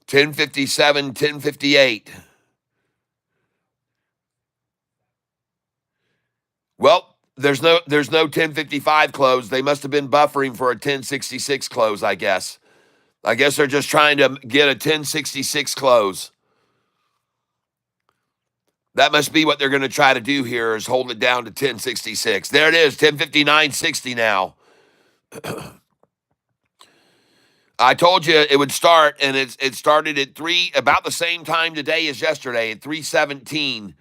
1057, 1058. Well, there's no 1055 close. They must have been buffering for a 1066 close, I guess. I guess they're just trying to get a 1066 close. That must be what they're going to try to do here is hold it down to 1066. There it is, 1059.60 now. I told you it would start, and it started at about the same time today as yesterday at 3:17.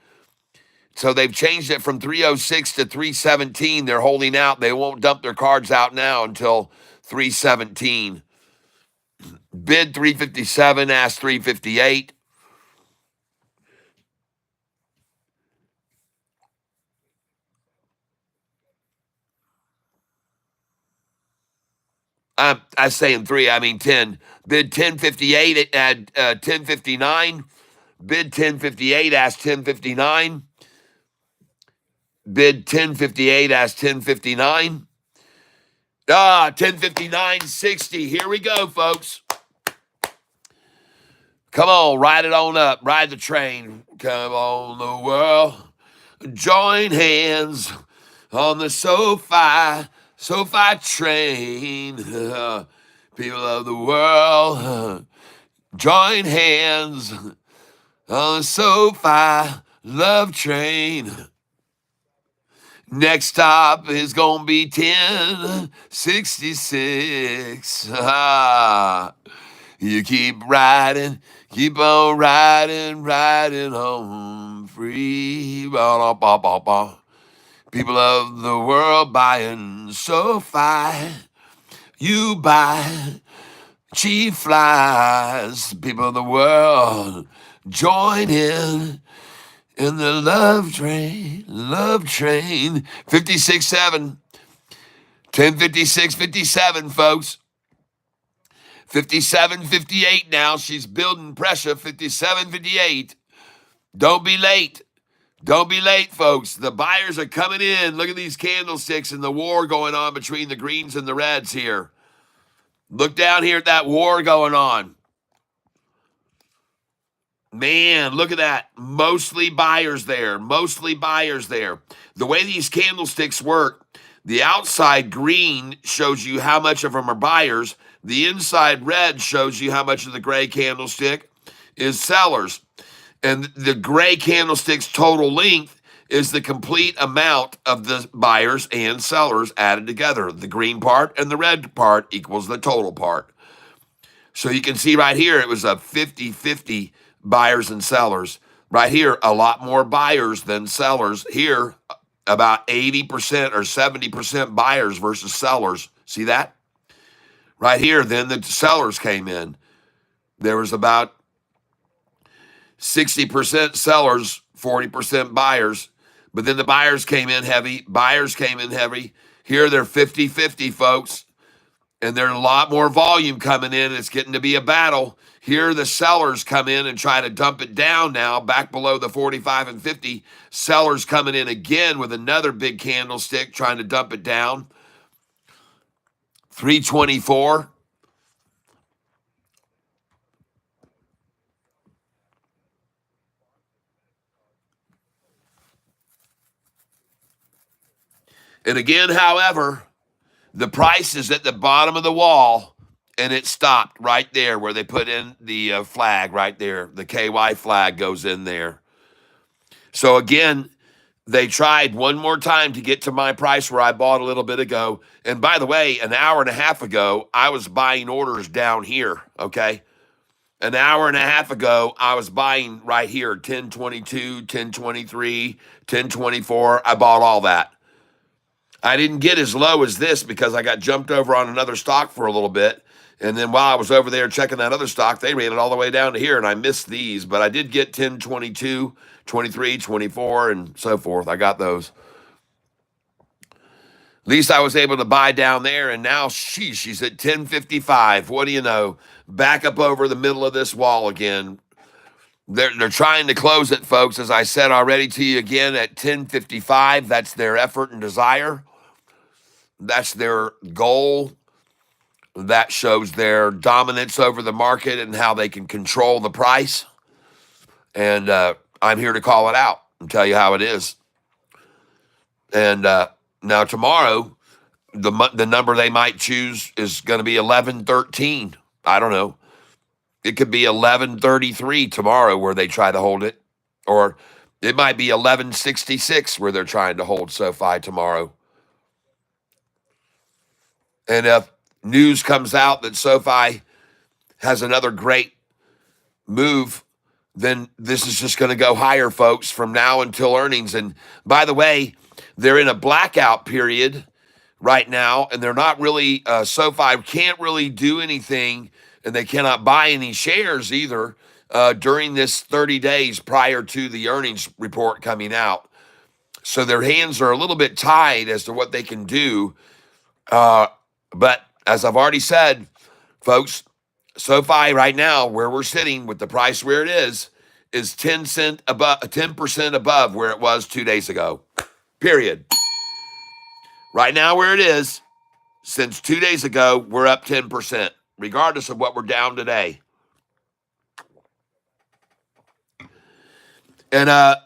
So they've changed it from 3:06 to 3:17. They're holding out. They won't dump their cards out now until 3:17. Bid 357, ask 358. I say in three, I mean 10. Bid 1058 at 1059. Bid 1058, ask 1059. Bid 1058, ask 1059. 1059.60. Here we go, folks. Come on, ride it on up. Ride the train. Come on, the world. Join hands on the SoFi train. People of the world, join hands on the SoFi love train. Next stop is gonna be 1066. You keep riding, keep on riding, riding home free. Ba-da-ba-ba-ba. People of the world buying SoFi. You buy cheap flies. People of the world, join in the love train, 56.7, 1056.57, folks. 57.58 now. She's building pressure. 57.58. Don't be late. Don't be late, folks. The buyers are coming in. Look at these candlesticks and the war going on between the greens and the reds here. Look down here at that war going on. Man, look at that. Mostly buyers there. Mostly buyers there. The way these candlesticks work, the outside green shows you how much of them are buyers. The inside red shows you how much of the gray candlestick is sellers. And the gray candlestick's total length is the complete amount of the buyers and sellers added together. The green part and the red part equals the total part. So you can see right here, it was a 50-50 buyers and sellers. Right here, a lot more buyers than sellers. Here, about 80% or 70% buyers versus sellers. See that? Right here, then the sellers came in. There was about 60% sellers, 40% buyers. But then the buyers came in heavy. Here, they're 50-50, folks. And there's a lot more volume coming in. It's getting to be a battle. Here, the sellers come in and try to dump it down now, back below the 45 and 50. Sellers coming in again with another big candlestick, trying to dump it down. 324. And again, however, the price is at the bottom of the wall, and it stopped right there where they put in the flag right there. The KY flag goes in there. So again, they tried one more time to get to my price where I bought a little bit ago. And by the way, an hour and a half ago, I was buying orders down here, okay? An hour and a half ago, I was buying right here, 1022, 1023, 1024. I bought all that. I didn't get as low as this because I got jumped over on another stock for a little bit. And then while I was over there checking that other stock, they ran it all the way down to here, and I missed these. But I did get 1022, 23, 24, and so forth. I got those. At least I was able to buy down there, and now she's at 1055. What do you know? Back up over the middle of this wall again. They're trying to close it, folks, as I said already to you again, at 1055. That's their effort and desire. That's their goal. That shows their dominance over the market and how they can control the price. And I'm here to call it out and tell you how it is. And now tomorrow, the number they might choose is going to be 1113. I don't know. It could be 1133 tomorrow where they try to hold it. Or it might be 1166 where they're trying to hold SoFi tomorrow. And if news comes out that SoFi has another great move, then this is just going to go higher, folks, from now until earnings. And by the way, they're in a blackout period right now, and they're not really, SoFi can't really do anything, and they cannot buy any shares either during this 30 days prior to the earnings report coming out. So their hands are a little bit tied as to what they can do. But as I've already said, folks, SoFi right now, where we're sitting with the price where it is 10% above where it was 2 days ago. Period. Right now, where it is, since 2 days ago, we're up 10%, regardless of what we're down today. And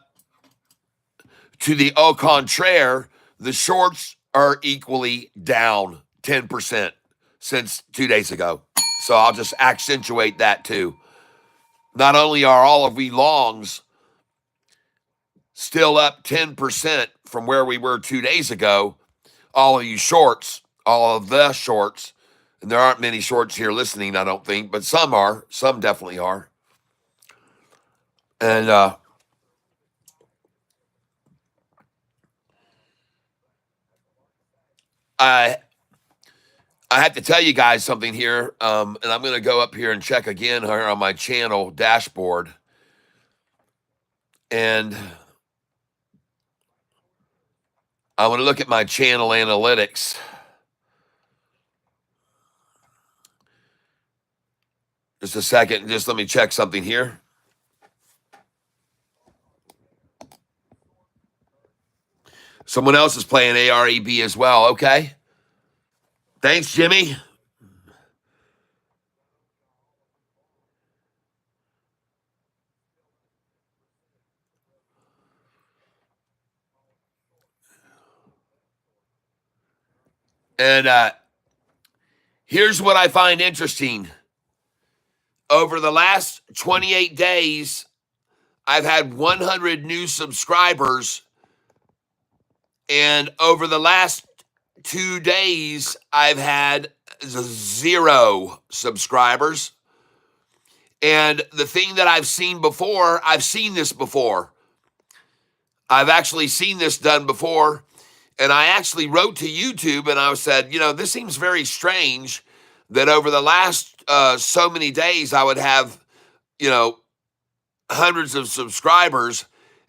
to the au contraire, the shorts are equally down 10% since 2 days ago. So I'll just accentuate that too. Not only are all of we longs still up 10% from where we were 2 days ago, all of you shorts, all of the shorts, and there aren't many shorts here listening, I don't think, but some are. Some definitely are. And I have to tell you guys something here, and I'm going to go up here and check again here on my channel dashboard. And I want to look at my channel analytics. Just a second. Just let me check something here. Someone else is playing AREB as well. Okay. Thanks, Jimmy. And here's what I find interesting. Over the last 28 days, I've had 100 new subscribers. And over the last 2 days, I've had 0 subscribers. And the thing that I've seen before, I've seen this before. I've actually seen this done before. And I actually wrote to YouTube and I said, this seems very strange that over the last so many days I would have, hundreds of subscribers.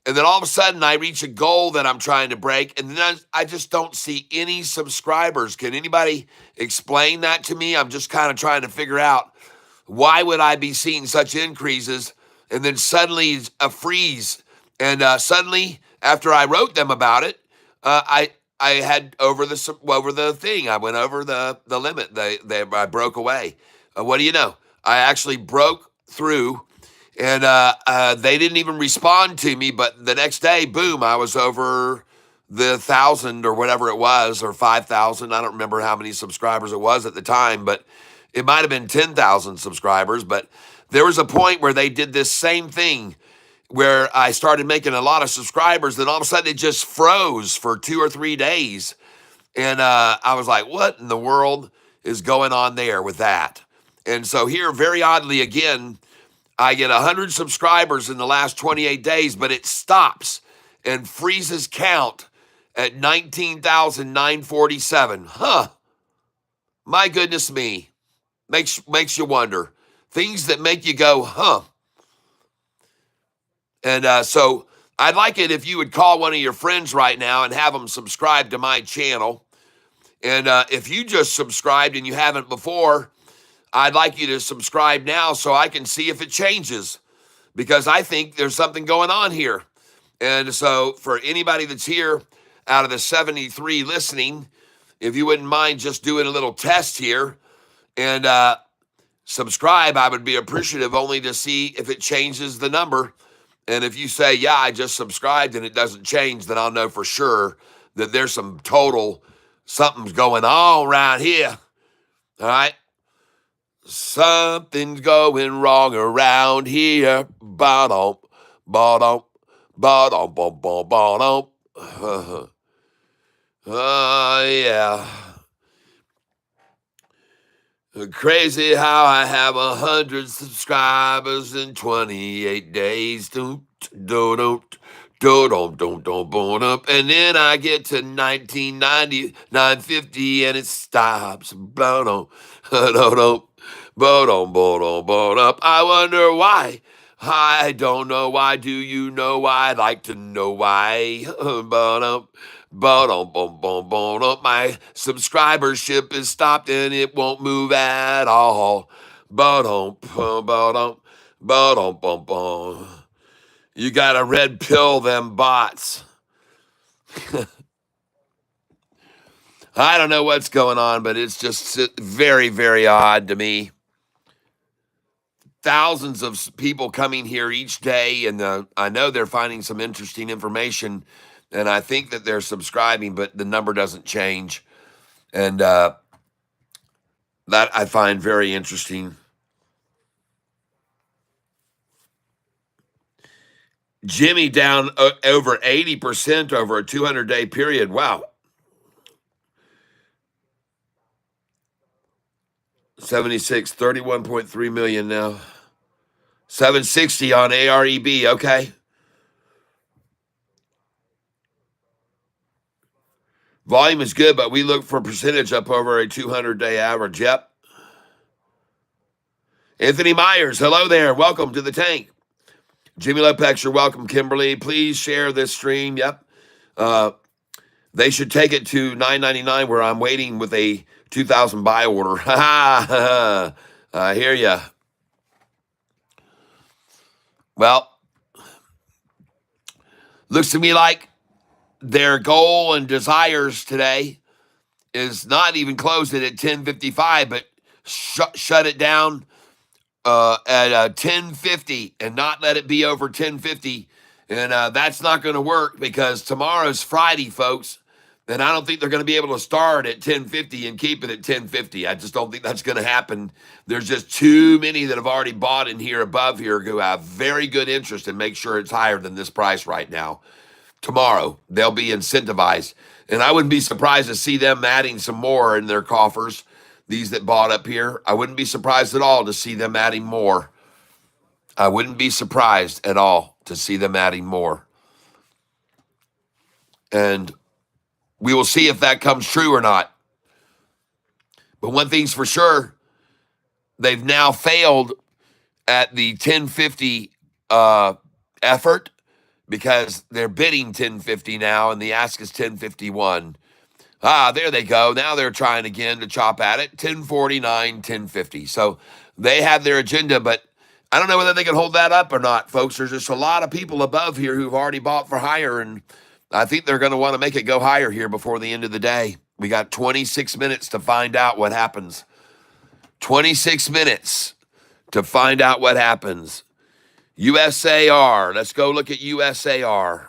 And then all of a sudden I reach a goal that I'm trying to break. And then I just don't see any subscribers. Can anybody explain that to me? I'm just kind of trying to figure out why would I be seeing such increases and then suddenly a freeze. And suddenly after I wrote them about it, I had over the thing. I went over the limit. I broke away. What do you know? I actually broke through, and they didn't even respond to me. But the next day, boom, I was over the 1,000 or whatever it was, or 5,000. I don't remember how many subscribers it was at the time, but it might have been 10,000 subscribers. But there was a point where they did this same thing, where I started making a lot of subscribers, then all of a sudden it just froze for 2 or 3 days. And I was like, what in the world is going on there with that? And so here, very oddly, again, I get 100 subscribers in the last 28 days, but it stops and freezes count at 19,947. Huh. My goodness me. Makes you wonder. Things that make you go, huh. And so I'd like it if you would call one of your friends right now and have them subscribe to my channel. And if you just subscribed and you haven't before, I'd like you to subscribe now so I can see if it changes, because I think there's something going on here. And so for anybody that's here out of the 73 listening, if you wouldn't mind just doing a little test here and subscribe, I would be appreciative only to see if it changes the number. And if you say, yeah, I just subscribed and it doesn't change, then I'll know for sure that there's something's going on around here. All right? Something's going wrong around here. Ba-dum, ba-dum, ba-dum, ba-dum, ba-dum. Yeah. Crazy how I have 100 subscribers in 28 days. Don't, don't, don't, up. And then I get to 1990, 950, and it stops. Blow, don't, up. I wonder why. I don't know why. Do you know why? I'd like to know why. My subscribership is stopped and it won't move at all. You gotta red pill them bots. I don't know what's going on, but it's just very, very odd to me. Thousands of people coming here each day, and I know they're finding some interesting information, and I think that they're subscribing, but the number doesn't change. And that I find very interesting. Jimmy down over 80% over a 200-day period. Wow. 76, 31.3 million now. 760 on AREB. Okay. Volume is good, but we look for percentage up over a 200-day average. Yep. Anthony Myers, hello there. Welcome to the tank. Jimmy Lopex, you're welcome. Kimberly, please share this stream. Yep. They should take it to $9.99 where I'm waiting with a 2,000 buy order. I hear ya. Well, looks to me like their goal and desires today is not even close it at 10:55, but shut it down at 10:50 and not let it be over 10:50. And that's not going to work because tomorrow's Friday, folks. And I don't think they're going to be able to start at 10:50 and keep it at 10:50. I just don't think that's going to happen. There's just too many that have already bought in here above here who have very good interest and make sure it's higher than this price right now. Tomorrow, they'll be incentivized. And I wouldn't be surprised to see them adding some more in their coffers, these that bought up here. I wouldn't be surprised at all to see them adding more. I wouldn't be surprised at all to see them adding more. And we will see if that comes true or not. But one thing's for sure, they've now failed at the 1050 effort because they're bidding 1050 now, and the ask is 1051. There they go. Now they're trying again to chop at it. 1049, 1050. So they have their agenda, but I don't know whether they can hold that up or not, folks. There's just a lot of people above here who've already bought for higher, and I think they're going to want to make it go higher here before the end of the day. We got 26 minutes to find out what happens. 26 minutes to find out what happens. USAR. Let's go look at USAR.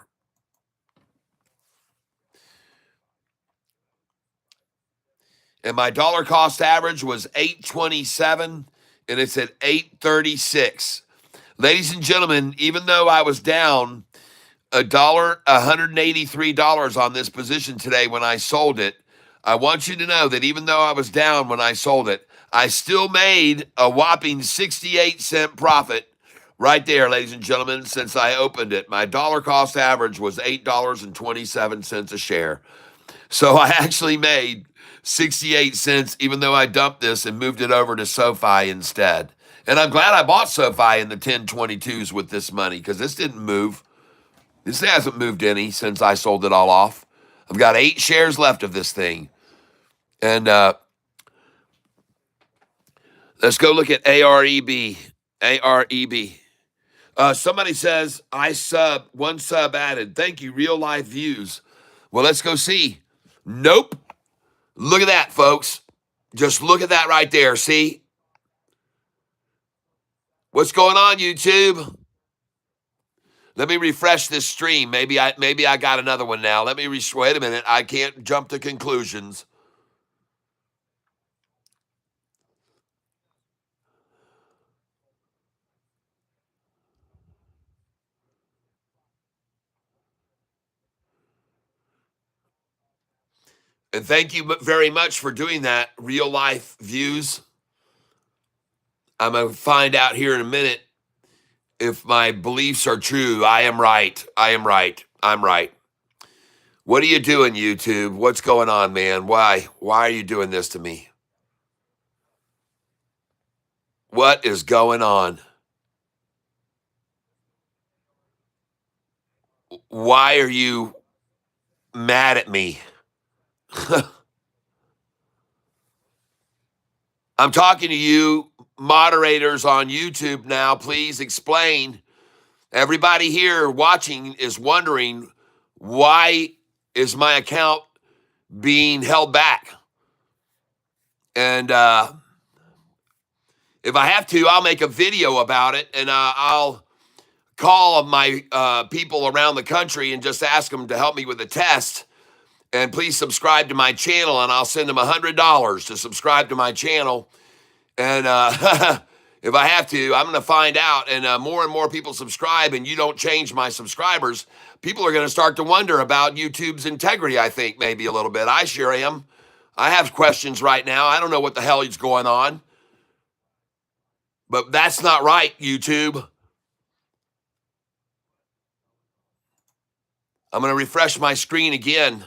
And my dollar cost average was 827, and it's at 836. Ladies and gentlemen, even though I was down $183 on this position today when I sold it, I want you to know that even though I was down when I sold it, I still made a whopping 68-cent profit right there, ladies and gentlemen, since I opened it. My dollar cost average was $8.27 a share. So I actually made 68 cents, even though I dumped this and moved it over to SoFi instead. And I'm glad I bought SoFi in the 1022s with this money because this didn't move. This hasn't moved any since I sold it all off. I've got 8 shares left of this thing. And let's go look at AREB. AREB. Somebody says, one sub added. Thank you, real life views. Well, let's go see. Nope. Look at that, folks. Just look at that right there. See? What's going on, YouTube? Let me refresh this stream. Maybe I got another one now. Let me wait a minute. I can't jump to conclusions. And thank you very much for doing that, real life views. I'm going to find out here in a minute if my beliefs are true. I am right. I am right. I'm right. What are you doing, YouTube? What's going on, man? Why? Why are you doing this to me? What is going on? Why are you mad at me? I'm talking to you moderators on YouTube now. Please explain. Everybody here watching is wondering, why is my account being held back? And if I have to, I'll make a video about it, and I'll call my people around the country and just ask them to help me with the test. And please subscribe to my channel, and I'll send them $100 to subscribe to my channel. And if I have to, I'm going to find out. And more and more people subscribe, and you don't change my subscribers, people are going to start to wonder about YouTube's integrity, I think, maybe a little bit. I sure am. I have questions right now. I don't know what the hell is going on. But that's not right, YouTube. I'm going to refresh my screen again.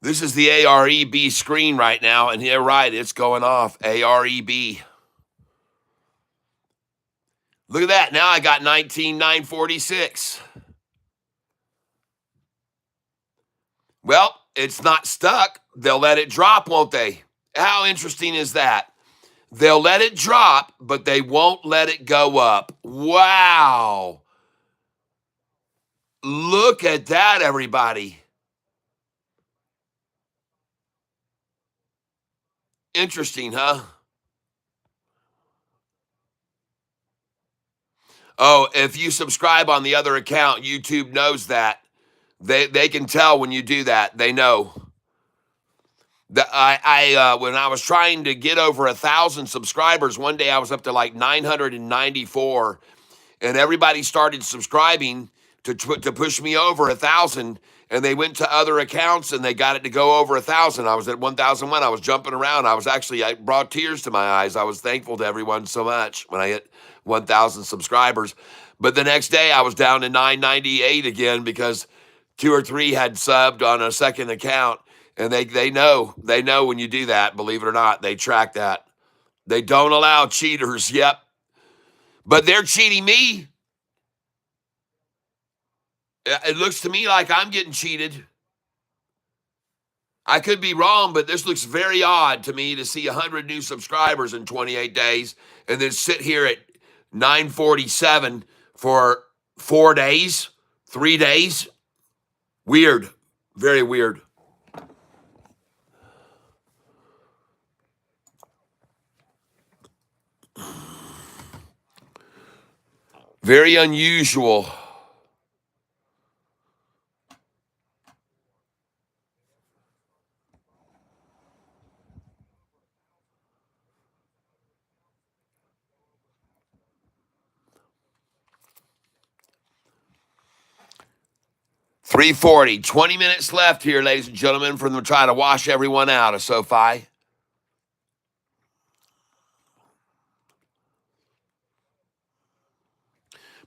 This is the AREB screen right now, and you're right, it's going off. AREB. Look at that. Now I got 19,946. Well, it's not stuck. They'll let it drop, won't they? How interesting is that? They'll let it drop, but they won't let it go up. Wow. Look at that, everybody. Interesting, huh? Oh, if you subscribe on the other account, YouTube knows that. They can tell when you do that. They know. When I was trying to get over 1,000 subscribers, one day I was up to like 994, and everybody started subscribing to push me over 1,000, and they went to other accounts and they got it to go over 1,000. I was at 1,001. I was jumping around. I brought tears to my eyes. I was thankful to everyone so much when I hit 1,000 subscribers. But the next day I was down to 998 again because 2 or 3 had subbed on a second account. And they know when you do that, believe it or not, they track that. They don't allow cheaters, yep. But they're cheating me. It looks to me like I'm getting cheated. I could be wrong, but this looks very odd to me to see 100 new subscribers in 28 days and then sit here at 947 for 4 days, 3 days. Weird, very weird. Very unusual. $3.40, 20 minutes left here, ladies and gentlemen, from them trying to wash everyone out of SoFi.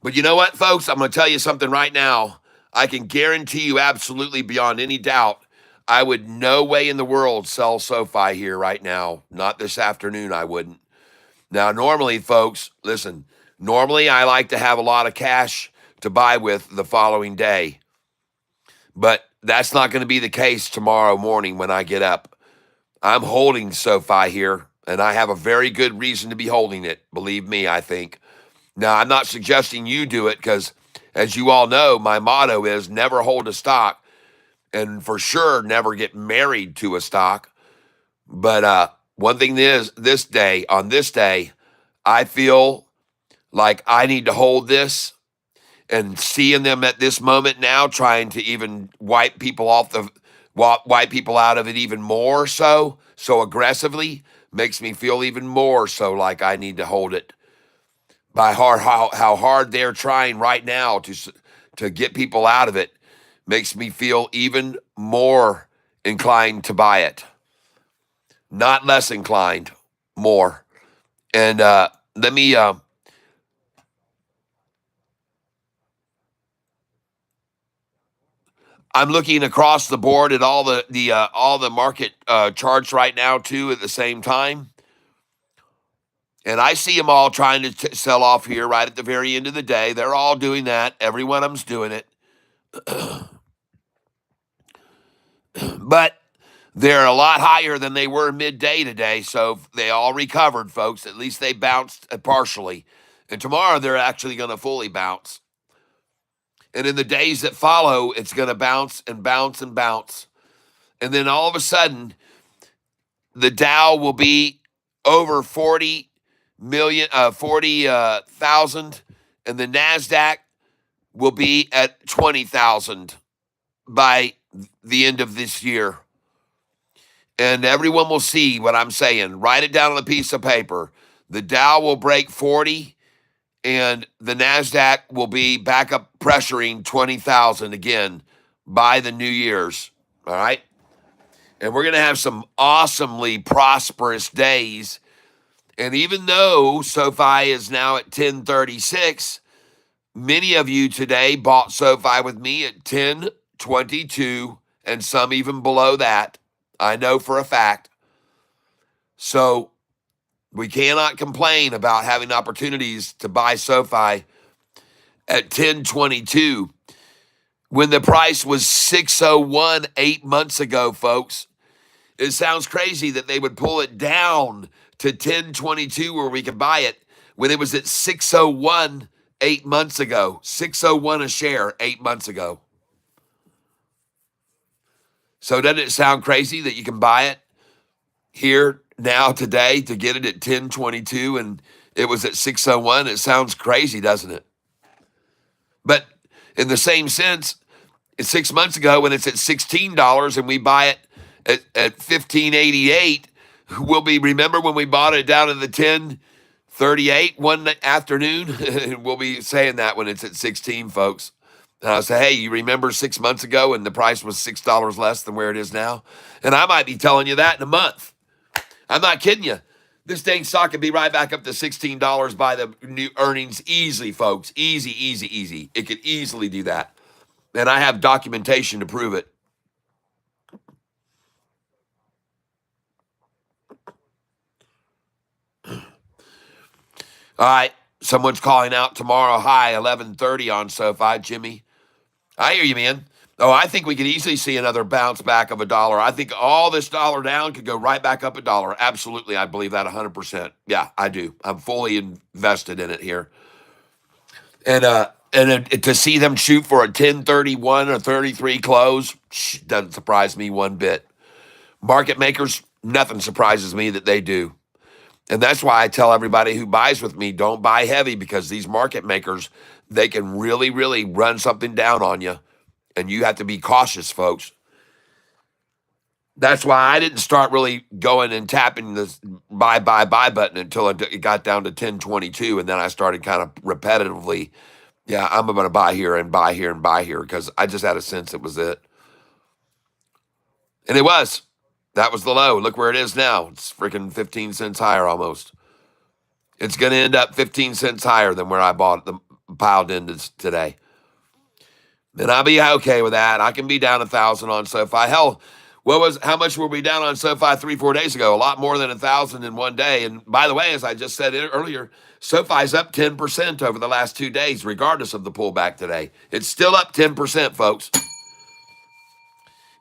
But you know what, folks? I'm going to tell you something right now. I can guarantee you absolutely beyond any doubt, I would no way in the world sell SoFi here right now. Not this afternoon, I wouldn't. Now, normally, folks, listen, normally I like to have a lot of cash to buy with the following day. But that's not going to be the case tomorrow morning when I get up. I'm holding SoFi here, and I have a very good reason to be holding it. Believe me, I think. Now, I'm not suggesting you do it because, as you all know, my motto is never hold a stock and for sure never get married to a stock. But one thing is, on this day, I feel like I need to hold this, and seeing them at this moment now trying to even wipe people out of it even more so aggressively makes me feel even more so like I need to hold it. by how hard they're trying right now to get people out of it, makes me feel even more inclined to buy it, not less inclined, more. And let me. I'm looking across the board at all the market charts right now too at the same time, and I see them all trying to sell off here right at the very end of the day. They're all doing that. Every one of them's doing it, but they're a lot higher than they were midday today. So they all recovered, folks. At least they bounced partially, and tomorrow they're actually going to fully bounce. And in the days that follow, it's going to bounce and bounce and bounce. And then all of a sudden, the Dow will be over 40,000, and the NASDAQ will be at 20,000 by the end of this year. And everyone will see what I'm saying. Write it down on a piece of paper. The Dow will break 40, and the NASDAQ will be back up pressuring 20,000 again by the New Year's. All right? And we're going to have some awesomely prosperous days. And even though SoFi is now at 1036, many of you today bought SoFi with me at 1022 and some even below that. I know for a fact. So we cannot complain about having opportunities to buy SoFi at 1022 when the price was 601 8 months ago, folks. It sounds crazy that they would pull it down to 1022 where we could buy it when it was at 601 8 months ago. 601 a share 8 months ago. So doesn't it sound crazy that you can buy it here now today to get it at 1022 and it was at 601? It sounds crazy, doesn't it? But in the same sense, 6 months ago when it's at $16 and we buy it at 1588, remember when we bought it down in the 1038 one afternoon? We'll be saying that when it's at 16, folks. And I'll say, hey, you remember 6 months ago and the price was $6 less than where it is now? And I might be telling you that in a month. I'm not kidding you. This dang stock could be right back up to $16 by the new earnings easily, folks. Easy, easy, easy. It could easily do that. And I have documentation to prove it. All right, someone's calling out tomorrow high 11:30 on SoFi, Jimmy. I hear you, man. Oh, I think we could easily see another bounce back of $1. I think all this dollar down could go right back up $1. Absolutely, I believe that 100%. Yeah, I do. I'm fully invested in it here. And to see them shoot for a 1031 or 33 close doesn't surprise me one bit. Market makers, nothing surprises me that they do. And that's why I tell everybody who buys with me, don't buy heavy, because these market makers, they can really, really run something down on you. And you have to be cautious, folks. That's why I didn't start really going and tapping the buy button until it got down to 1022. And then I started kind of repetitively, yeah, I'm going to buy here and buy here and buy here, because I just had a sense it was it. And it was. That was the low. Look where it is now. It's freaking 15 cents higher almost. It's going to end up 15 cents higher than where I bought it, piled in today. And I'll be okay with that. I can be down 1,000 on SoFi. Hell, how much were we down on SoFi 3-4 days ago? A lot more than 1,000 in one day. And by the way, as I just said earlier, SoFi's up 10% over the last 2 days, regardless of the pullback today. It's still up 10%, folks.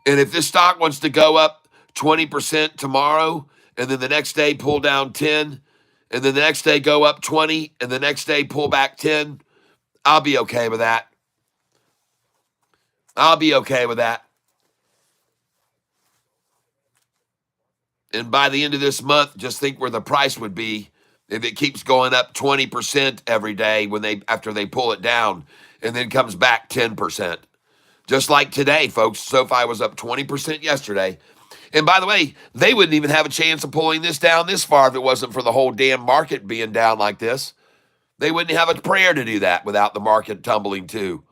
And if this stock wants to go up 20% tomorrow, and then the next day pull down 10, and then the next day go up 20, and the next day pull back 10, I'll be okay with that. I'll be okay with that. And by the end of this month, just think where the price would be if it keeps going up 20% every day after they pull it down, and then comes back 10%. Just like today, folks, SoFi was up 20% yesterday. And by the way, they wouldn't even have a chance of pulling this down this far if it wasn't for the whole damn market being down like this. They wouldn't have a prayer to do that without the market tumbling too.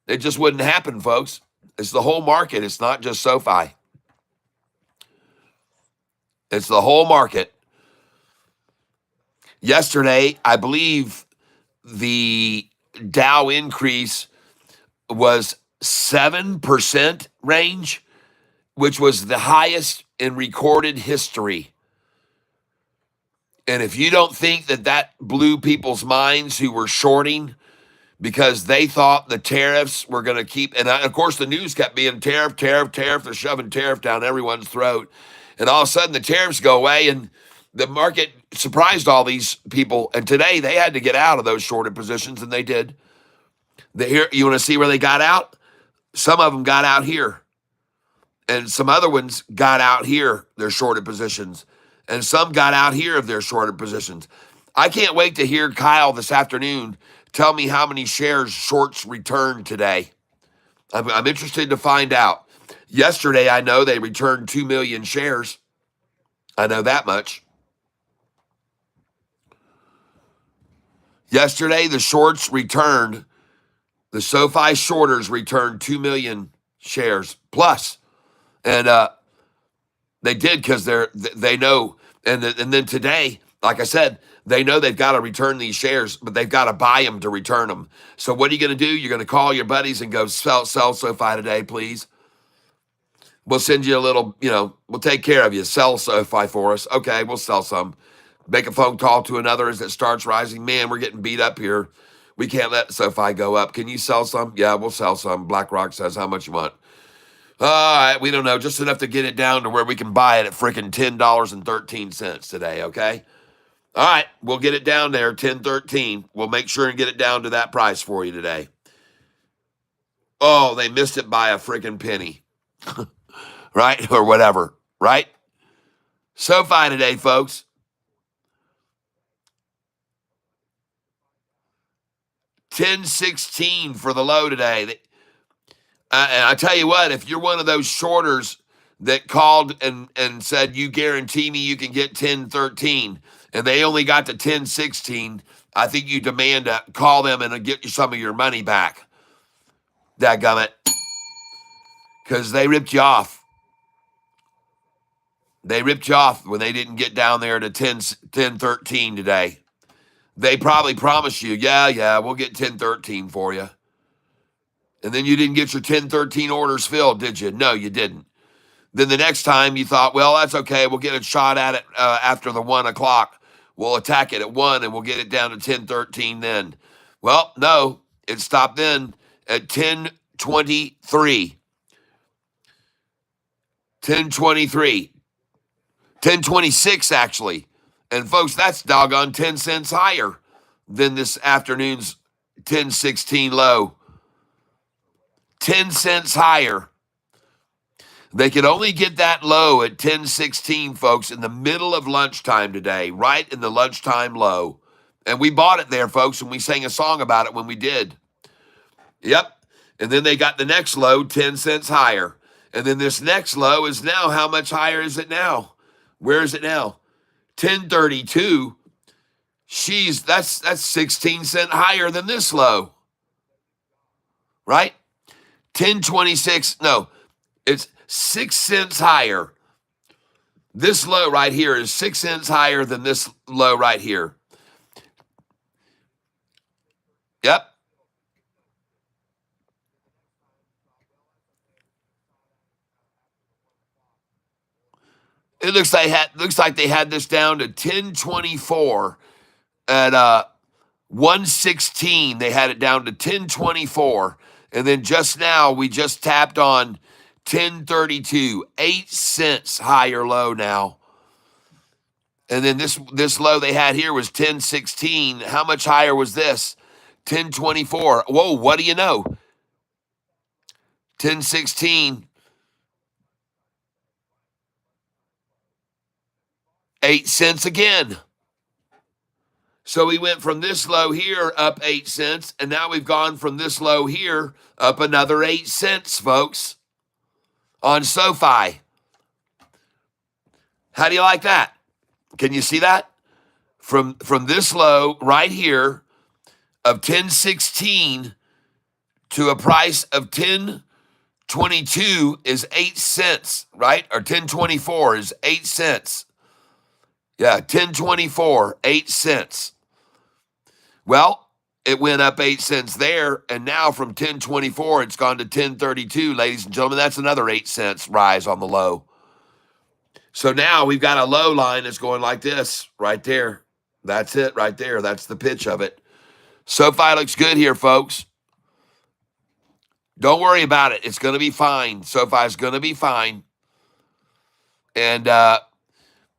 It just wouldn't happen, folks. It's the whole market. It's not just SoFi. It's the whole market. Yesterday, I believe the Dow increase was 7% range, which was the highest in recorded history. And if you don't think that that blew people's minds who were shorting because they thought the tariffs were going to keep, and of course the news kept being tariff, tariff, tariff. They're shoving tariff down everyone's throat. And all of a sudden the tariffs go away and the market surprised all these people. And today they had to get out of those shorted positions, and they did. Here, you want to see where they got out? Some of them got out here. And some other ones got out here, their shorted positions. And some got out here of their shorted positions. I can't wait to hear Kyle this afternoon tell me how many shares shorts returned today. I'm interested to find out. Yesterday, I know they returned 2 million shares. I know that much. Yesterday, the shorts returned, the SoFi shorters returned 2 million shares plus. And they did because they know. And then today, like I said, they know they've got to return these shares, but they've got to buy them to return them. So what are you going to do? You're going to call your buddies and go, sell SoFi today, please. We'll send you a little, we'll take care of you. Sell SoFi for us. Okay, we'll sell some. Make a phone call to another as it starts rising. Man, we're getting beat up here. We can't let SoFi go up. Can you sell some? Yeah, we'll sell some. BlackRock says how much you want. All right, we don't know. Just enough to get it down to where we can buy it at freaking $10.13 today, okay? All right, we'll get it down there, 10.13. We'll make sure and get it down to that price for you today. Oh, they missed it by a freaking penny. Right? Or whatever, right? SoFi today, folks. $10.16 for the low today. And I tell you what, if you're one of those shorters that called and said, you guarantee me you can get 10.13, and they only got to 10.16, I think you demand to call them and get you some of your money back. Dadgummit. Because they ripped you off. They ripped you off when they didn't get down there to 10.13 today. They probably promised you, yeah, we'll get 10.13 for you. And then you didn't get your 10.13 orders filled, did you? No, you didn't. Then the next time you thought, well, that's okay. We'll get a shot at it after the 1 o'clock. We'll attack it at 1 and we'll get it down to 10.13 then. Well, no, it stopped then at 10.23. 10.23. 10.26 actually. And folks, that's doggone 10 cents higher than this afternoon's 10.16 low. 10 cents higher. They could only get that low at 10.16, folks, in the middle of lunchtime today, right in the lunchtime low. And we bought it there, folks, and we sang a song about it when we did. Yep. And then they got the next low 10 cents higher. And then this next low is now, how much higher is it now? Where is it now? 10.32. That's 16 cents higher than this low. Right? 10.26. No, it's 6 cents higher. This low right here is 6 cents higher than this low right here. Yep. It looks like they had this down to 10.24 at 116. They had it down to 10.24, and then just now we just tapped on 10.32, 8 cents higher low now. And then this low they had here was 10.16. How much higher was this? 10.24. Whoa, what do you know? 10.16. 8 cents again. So we went from this low here up 8 cents, and now we've gone from this low here up another 8 cents, folks, on SoFi. How do you like that? Can you see that? From this low right here of 10.16 to a price of 10.22 is 8 cents, right? Or 10.24 is 8 cents. Yeah, 10.24, 8 cents. Well, it went up 8 cents there, and now from 10.24, it's gone to 10.32, ladies and gentlemen. That's another 8 cents rise on the low. So now we've got a low line that's going like this right there. That's it right there. That's the pitch of it. SoFi looks good here, folks. Don't worry about it. It's going to be fine. SoFi's going to be fine. And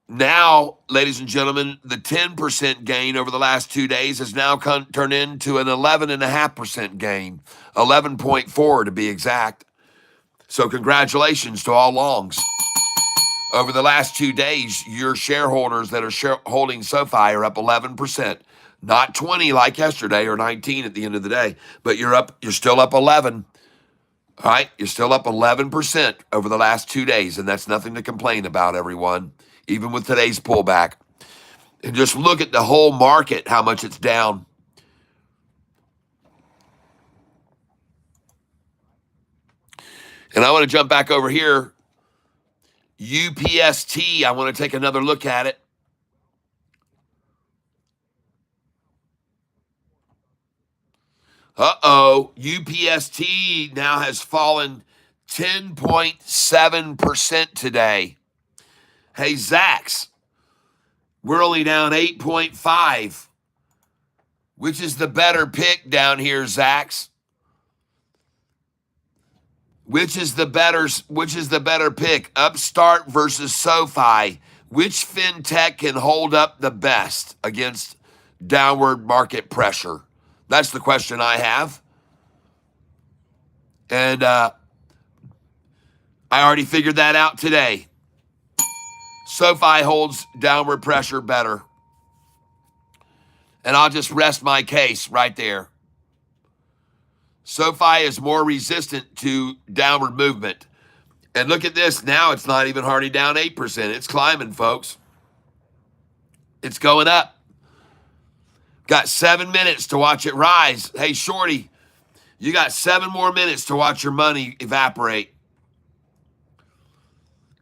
now, ladies and gentlemen, the 10% gain over the last 2 days has now turned into an 11.5% gain, 11.4 to be exact. So congratulations to all longs. Over the last 2 days, your shareholders that are holding SoFi are up 11%. Not 20 like yesterday or 19 at the end of the day, but you're still up 11. All right, you're still up 11% over the last 2 days, and that's nothing to complain about, everyone, even with today's pullback. And just look at the whole market, how much it's down. And I want to jump back over here. UPST, I want to take another look at it. UPST now has fallen 10.7% today. Hey, Zax, we're only down 8.5. Which is the better pick down here, Zax? Which is the better pick? Upstart versus SoFi. Which fintech can hold up the best against downward market pressure? That's the question I have. And I already figured that out today. SoFi holds downward pressure better. And I'll just rest my case right there. SoFi is more resistant to downward movement. And look at this. Now it's not even hardly down 8%. It's climbing, folks. It's going up. Got 7 minutes to watch it rise. Hey, Shorty, you got 7 more minutes to watch your money evaporate.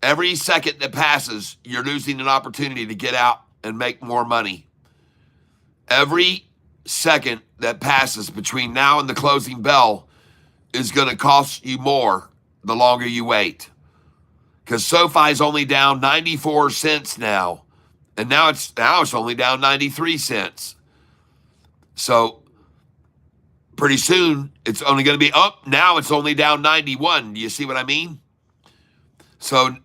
Every second that passes, you're losing an opportunity to get out and make more money. Every second that passes between now and the closing bell is going to cost you more the longer you wait. Because SoFi is only down 94 cents now. And now it's only down 93 cents. So pretty soon it's only going to be up. Now it's only down 91. Do you see what I mean? So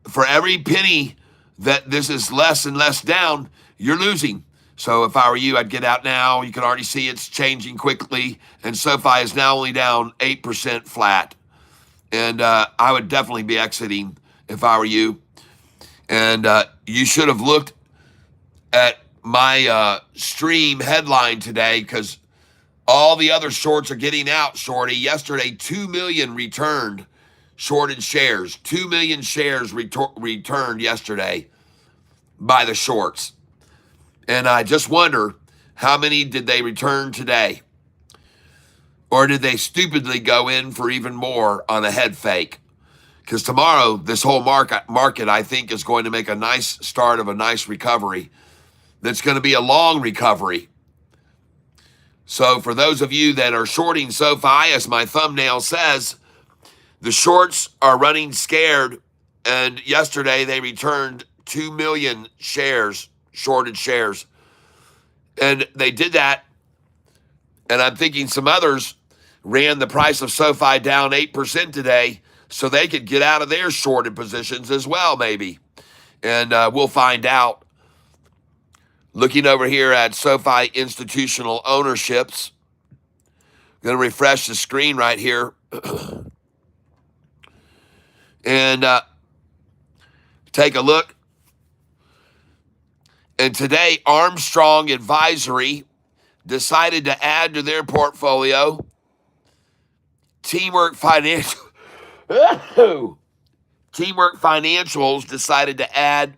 for every penny that this is less and less down, you're losing. So if I were you, I'd get out now. You can already see it's changing quickly. And SoFi is now only down 8% flat. And I would definitely be exiting if I were you. And you should have looked at my stream headline today, because all the other shorts are getting out, Shorty. Yesterday, 2 million returned shorted shares. 2 million shares returned yesterday by the shorts. And I just wonder, how many did they return today? Or did they stupidly go in for even more on a head fake? Because tomorrow, this whole market, I think, is going to make a nice start of a nice recovery. That's going to be a long recovery. So for those of you that are shorting SoFi, as my thumbnail says, the shorts are running scared. And yesterday, they returned 2 million shares, shorted shares. And they did that. And I'm thinking some others ran the price of SoFi down 8% today so they could get out of their shorted positions as well, maybe. And we'll find out. Looking over here at SoFi institutional ownerships. I'm going to refresh the screen right here. And take a look. And today, Armstrong Advisory decided to add to their portfolio. Teamwork Financials decided to add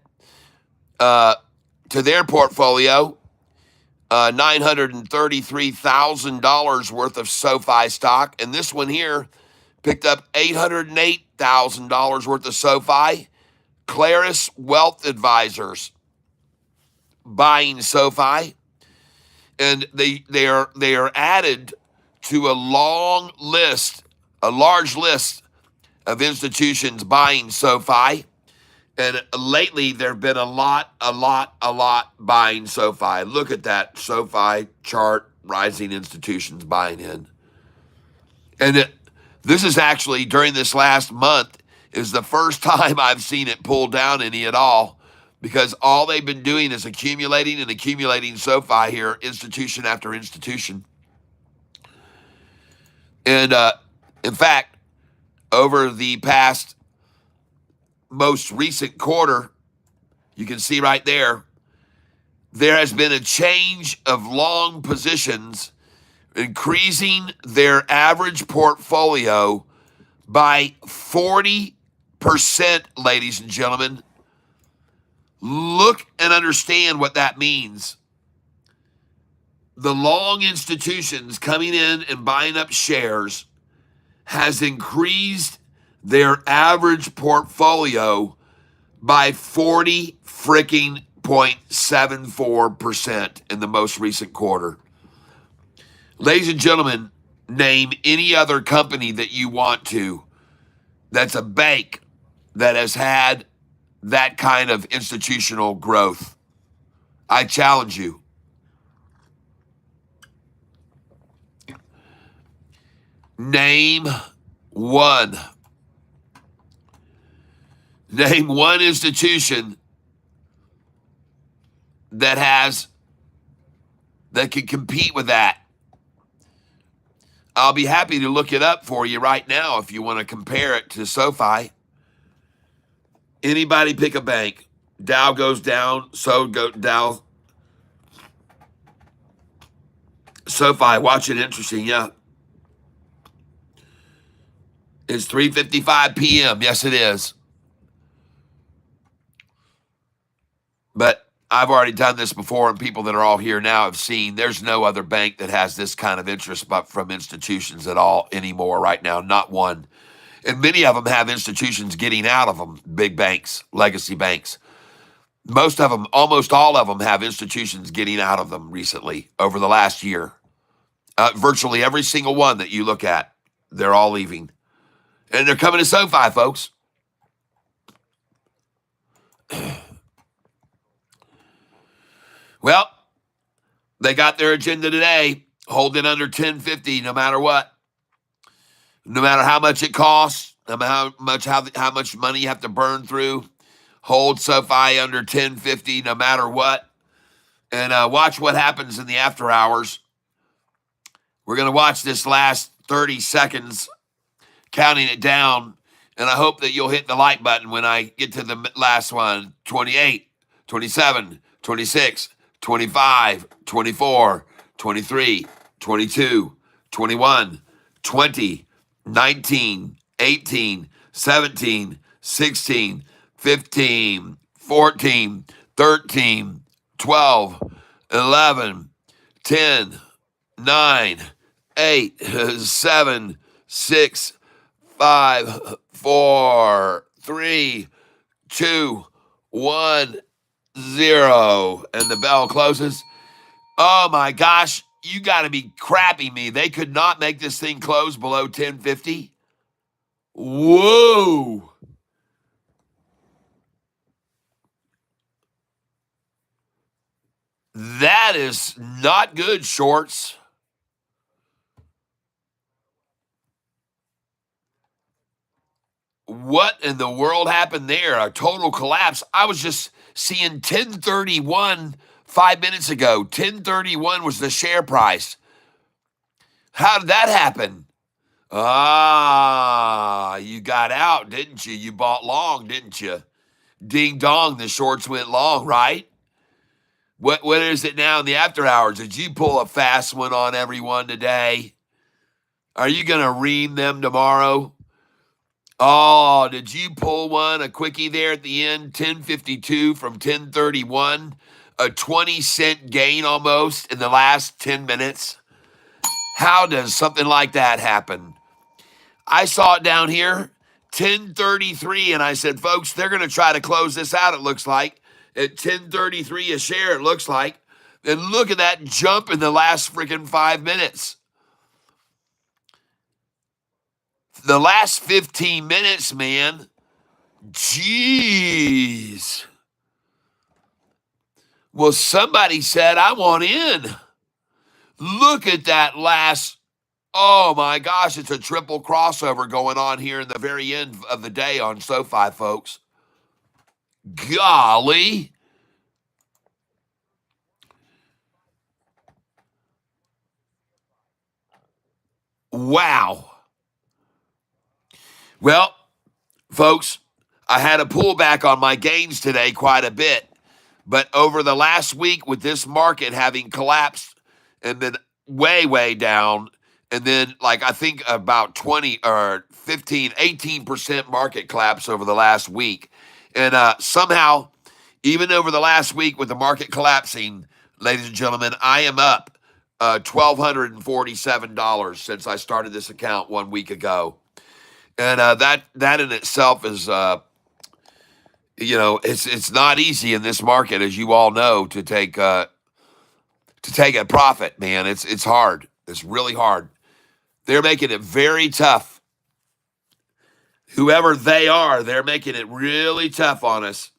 to their portfolio $933,000 worth of SoFi stock. And this one here picked up $808,000 worth of SoFi. Claris Wealth Advisors buying SoFi. And they are added to a large list of institutions buying SoFi. And lately, there have been a lot buying SoFi. Look at that SoFi chart, rising institutions buying in. And this is actually, during this last month, is the first time I've seen it pull down any at all, because all they've been doing is accumulating and accumulating SoFi here, institution after institution. And in fact, over the past most recent quarter, you can see right there, there has been a change of long positions, increasing their average portfolio by 40%, ladies and gentlemen. Look and understand what that means. The long institutions coming in and buying up shares has increased their average portfolio by 40.74% in the most recent quarter. Ladies and gentlemen, name any other company that you want to that's a bank that has had that kind of institutional growth. I challenge you. Name one. Name one institution that can compete with that. I'll be happy to look it up for you right now if you want to compare it to SoFi. Anybody pick a bank. Dow goes down, so go Dow. SoFi, watch it, interesting, yeah. It's 3:55 p.m. Yes, it is. But I've already done this before, and people that are all here now have seen there's no other bank that has this kind of interest but from institutions at all anymore right now, not one. And many of them have institutions getting out of them, big banks, legacy banks. Most of them, almost all of them, have institutions getting out of them recently over the last year. Virtually every single one that you look at, they're all leaving. And they're coming to SoFi, folks. Well, they got their agenda today. Hold it under 1050 no matter what. No matter how much it costs, no matter how much money you have to burn through. Hold SoFi under 1050 no matter what. And watch what happens in the after hours. We're going to watch this last 30 seconds, counting it down. And I hope that you'll hit the like button when I get to the last one. 28, 27, 26, 25, 24, 23, 22, 21, 20, 19, 18, 17, 16, 15, 14, 13, 12, 11, 10, 9, 8, 7, 6, 5, 4, 3, 2, 1, 0. And the bell closes. Oh my gosh, you got to be crapping me. They could not make this thing close below 1050. Whoa. That is not good, shorts. What in the world happened there? A total collapse. I was just seeing 1031 5 minutes ago. 1031 was the share price. How did that happen? You got out, didn't you? You bought long, didn't you? Ding dong, the shorts went long, right? What is it now in the after hours? Did you pull a fast one on everyone today? Are you going to ream them tomorrow? Oh, did you pull one, a quickie there at the end, 1052 from 1031? a 20-cent gain almost in the last 10 minutes. How does something like that happen? I saw it down here, 10.33, and I said, folks, they're going to try to close this out, it looks like, at 10.33 a share, it looks like. And look at that jump in the last freaking 5 minutes. The last 15 minutes, man. Jeez. Well, somebody said, I want in. Look at that last, oh my gosh, it's a triple crossover going on here in the very end of the day on SoFi, folks. Golly. Wow. Well, folks, I had a pullback on my gains today quite a bit. But over the last week, with this market having collapsed and then way, way down, and then like I think about 20 or 15, 18% market collapse over the last week. And somehow, even over the last week with the market collapsing, ladies and gentlemen, I am up $1,247 since I started this account 1 week ago. And that in itself is it's not easy in this market, as you all know, to take a profit, man. It's hard. It's really hard. They're making it very tough. Whoever they are, they're making it really tough on us.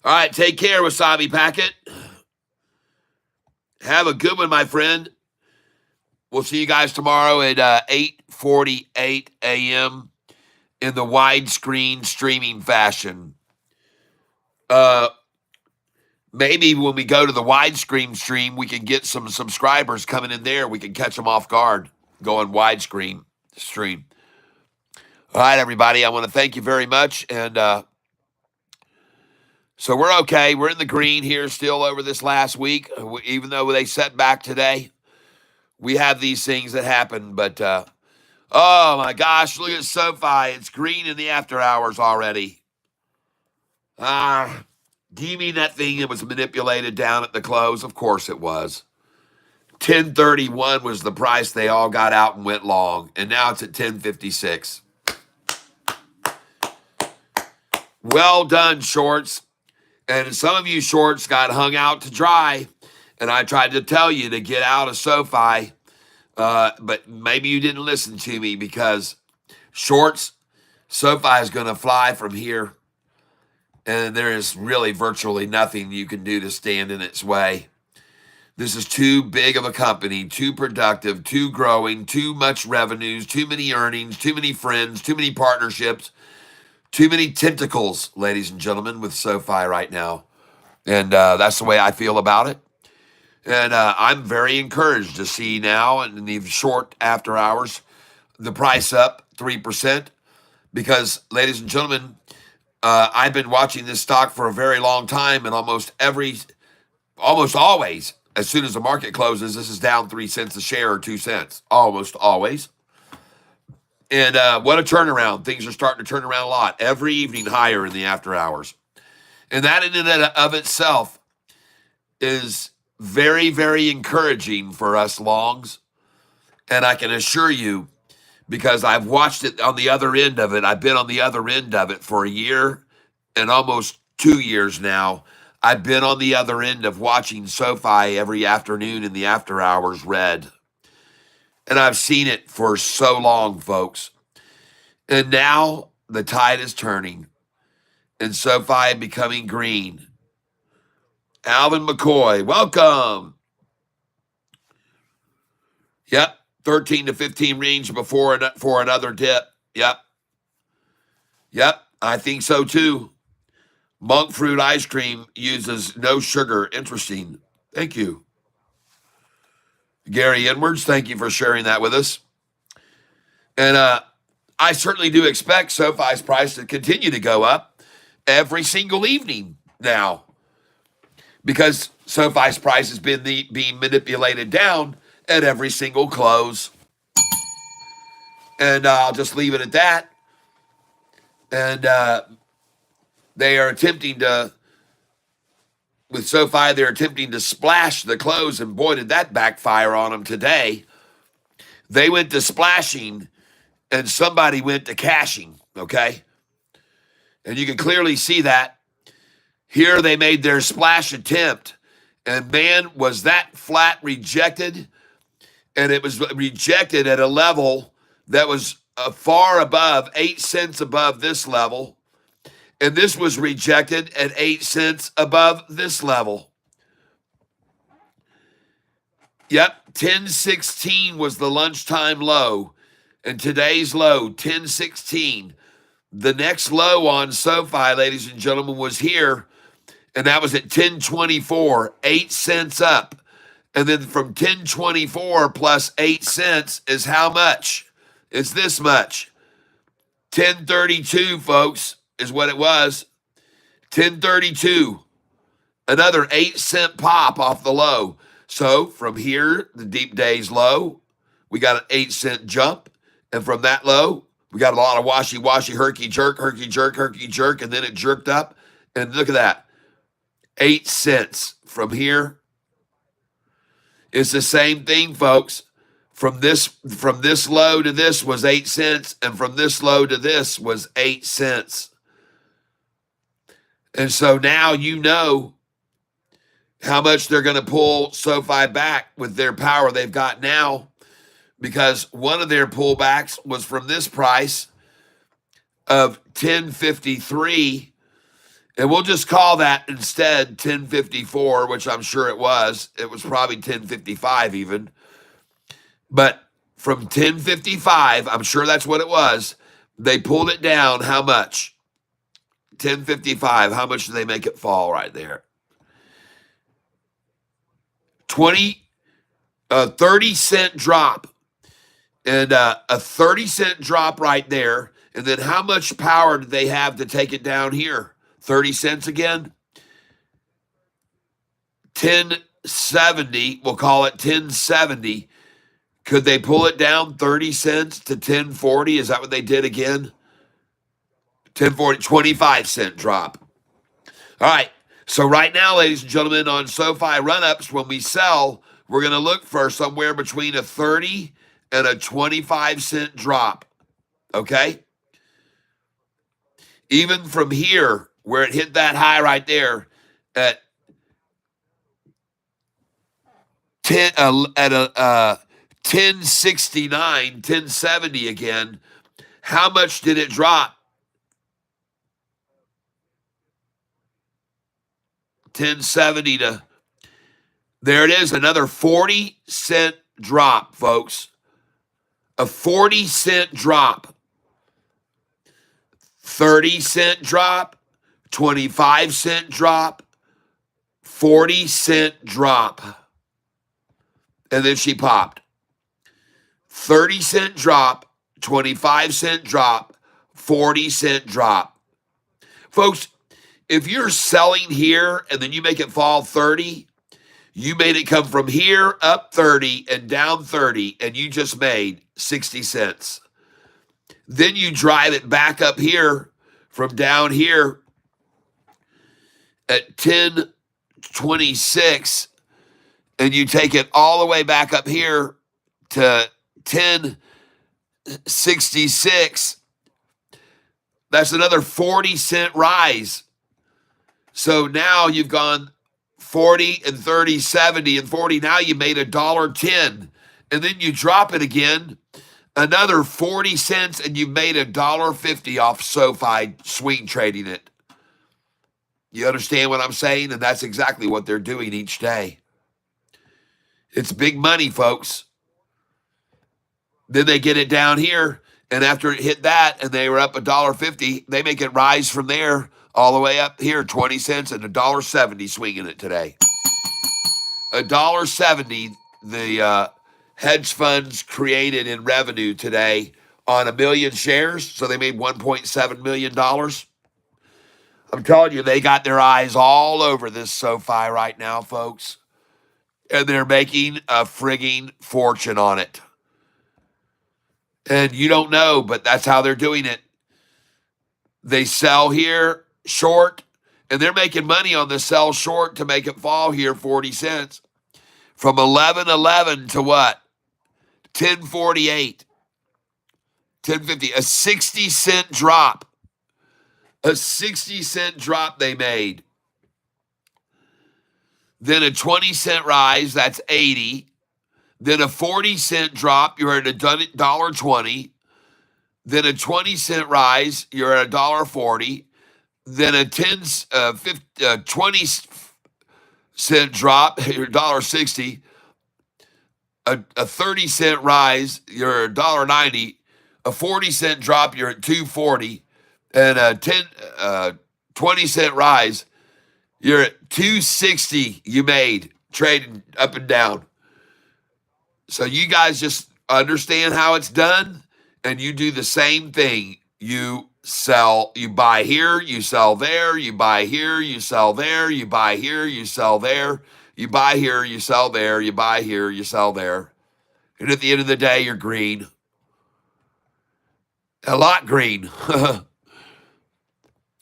All right, take care, Wasabi Packet. Have a good one, my friend. We'll see you guys tomorrow at 8:48 a.m. in the widescreen streaming fashion. Maybe when we go to the widescreen stream, we can get some subscribers coming in there. We can catch them off guard going widescreen stream. All right, everybody. I want to thank you very much. And so we're okay. We're in the green here still over this last week, even though they set back today. We have these things that happen, but oh my gosh, look at SoFi. It's green in the after hours already. Do you mean that thing it was manipulated down at the close? Of course it was. 10.31 was the price they all got out and went long, and now it's at 10.56. Well done, shorts. And some of you shorts got hung out to dry, and I tried to tell you to get out of SoFi, but maybe you didn't listen to me because shorts, SoFi is going to fly from here, and there is really virtually nothing you can do to stand in its way. This is too big of a company, too productive, too growing, too much revenues, too many earnings, too many friends, too many partnerships, too many tentacles, ladies and gentlemen, with SoFi right now. And that's the way I feel about it. And I'm very encouraged to see now in the short after hours, the price up 3%. Because, ladies and gentlemen, I've been watching this stock for a very long time, and almost always, as soon as the market closes, this is down 3 cents a share or 2 cents, almost always. And what a turnaround. Things are starting to turn around a lot. Every evening higher in the after hours. And that in and of itself is very, very encouraging for us longs. And I can assure you, because I've watched it on the other end of it, I've been on the other end of it for a year and almost 2 years now. I've been on the other end of watching SoFi every afternoon in the after hours red. And I've seen it for so long, folks. And now the tide is turning and SoFi becoming green. Alvin McCoy, welcome. Yep, 13 to 15 range before for another dip. Yep, I think so too. Monk fruit ice cream uses no sugar. Interesting. Thank you. Gary Edwards, thank you for sharing that with us. And I certainly do expect SoFi's price to continue to go up every single evening now, because SoFi's price has been being manipulated down at every single close. And I'll just leave it at that. And they are attempting to with SoFi, they're attempting to splash the close, and boy, did that backfire on them today. They went to splashing, and somebody went to cashing, okay? And you can clearly see that. Here they made their splash attempt, and man, was that flat rejected, and it was rejected at a level that was far above, 8 cents above this level, and this was rejected at 8 cents above this level. Yep, 1016 was the lunchtime low, and today's low, 1016. The next low on SoFi, ladies and gentlemen, was here, and that was at 1024, 8 cents up. And then from 1024 plus 8 cents is how much? It's this much. 1032, folks, is what it was. 1032. Another 8 cent pop off the low. So from here, the deep day's low, we got an 8 cent jump. And from that low, we got a lot of washy-washy, herky-jerk, and then it jerked up. And look at that. 8 cents from here. It's the same thing, folks. From this low to this was 8 cents, and from this low to this was 8 cents. And so now you know how much they're going to pull SoFi back with their power they've got now, because one of their pullbacks was from this price of 1053, and we'll just call that instead 1054, which I'm sure it was. It was probably 1055 even. But from 1055, I'm sure that's what it was, they pulled it down how much? 1055. How much did they make it fall right there? 30-cent drop. And a 30-cent drop right there. And then how much power did they have to take it down here? 30 cents again? 1070. We'll call it 1070. Could they pull it down 30 cents to 1040? Is that what they did again? 1040, 25-cent drop. All right. So right now, ladies and gentlemen, on SoFi run-ups, when we sell, we're going to look for somewhere between a 30 and a 25-cent drop. Okay? Even from here, where it hit that high right there at 1069, 1070 again, how much did it drop? 1070 to, there it is, another 40-cent drop, folks. A 40-cent drop. 30-cent drop, 25-cent drop, 40-cent drop. And then she popped. 30-cent drop, 25-cent drop, 40-cent drop. Folks, if you're selling here and then you make it fall 30, you made it come from here up 30 and down 30, and you just made 60 cents. Then you drive it back up here from down here at 1026, and you take it all the way back up here to 1066. That's another 40-cent rise. So now you've gone 40 and 30, 70 and 40. Now you made $1.10, and then you drop it again, another 40 cents, and you made $1.50 off SoFi swing trading it. You understand what I'm saying? And that's exactly what they're doing each day. It's big money, folks. Then they get it down here, and after it hit that, and they were up $1.50, they make it rise from there all the way up here, 20 cents, and $1.70 swinging it today. $1.70, the hedge funds created in revenue today on 1 million shares, so they made $1.7 million. I'm telling you, they got their eyes all over this SoFi right now, folks, and they're making a frigging fortune on it. And you don't know, but that's how they're doing it. They sell here short, And they're making money on the sell short to make it fall here 40 cents. From 11.11 to what? 10.48. 10.50. A 60-cent drop. A 60-cent drop they made. Then a 20-cent rise, that's 80. Then a 40-cent drop, you're at $1.20. Then a 20-cent rise, you're at $1.40. Then a 20-cent drop, you're $1.60. A 30-cent rise, you're at $1.90. A 40-cent drop, you're at $2.40. And a 20-cent rise, you're at $2.60 you made trading up and down. So you guys just understand how it's done, and you do the same thing. You sell, you buy here, you sell there, you buy here, you sell there, you buy here, you sell there, you buy here, you sell there, you buy here, you sell there. And at the end of the day, you're green. A lot green. All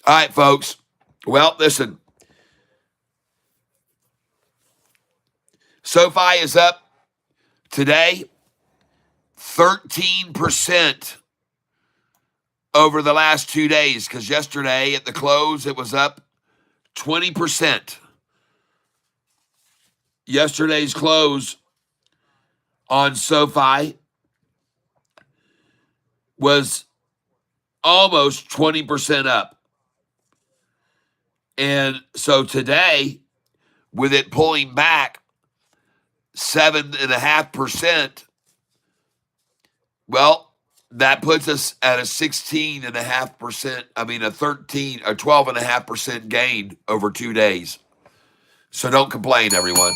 right, folks. Well, listen. SoFi is up today 13% over the last 2 days, because yesterday at the close it was up 20%. Yesterday's close on SoFi was almost 20% up. And so today, with it pulling back 7.5%, well, that puts us at a 16.5%, a 12.5% gain over 2 days. So don't complain, everyone.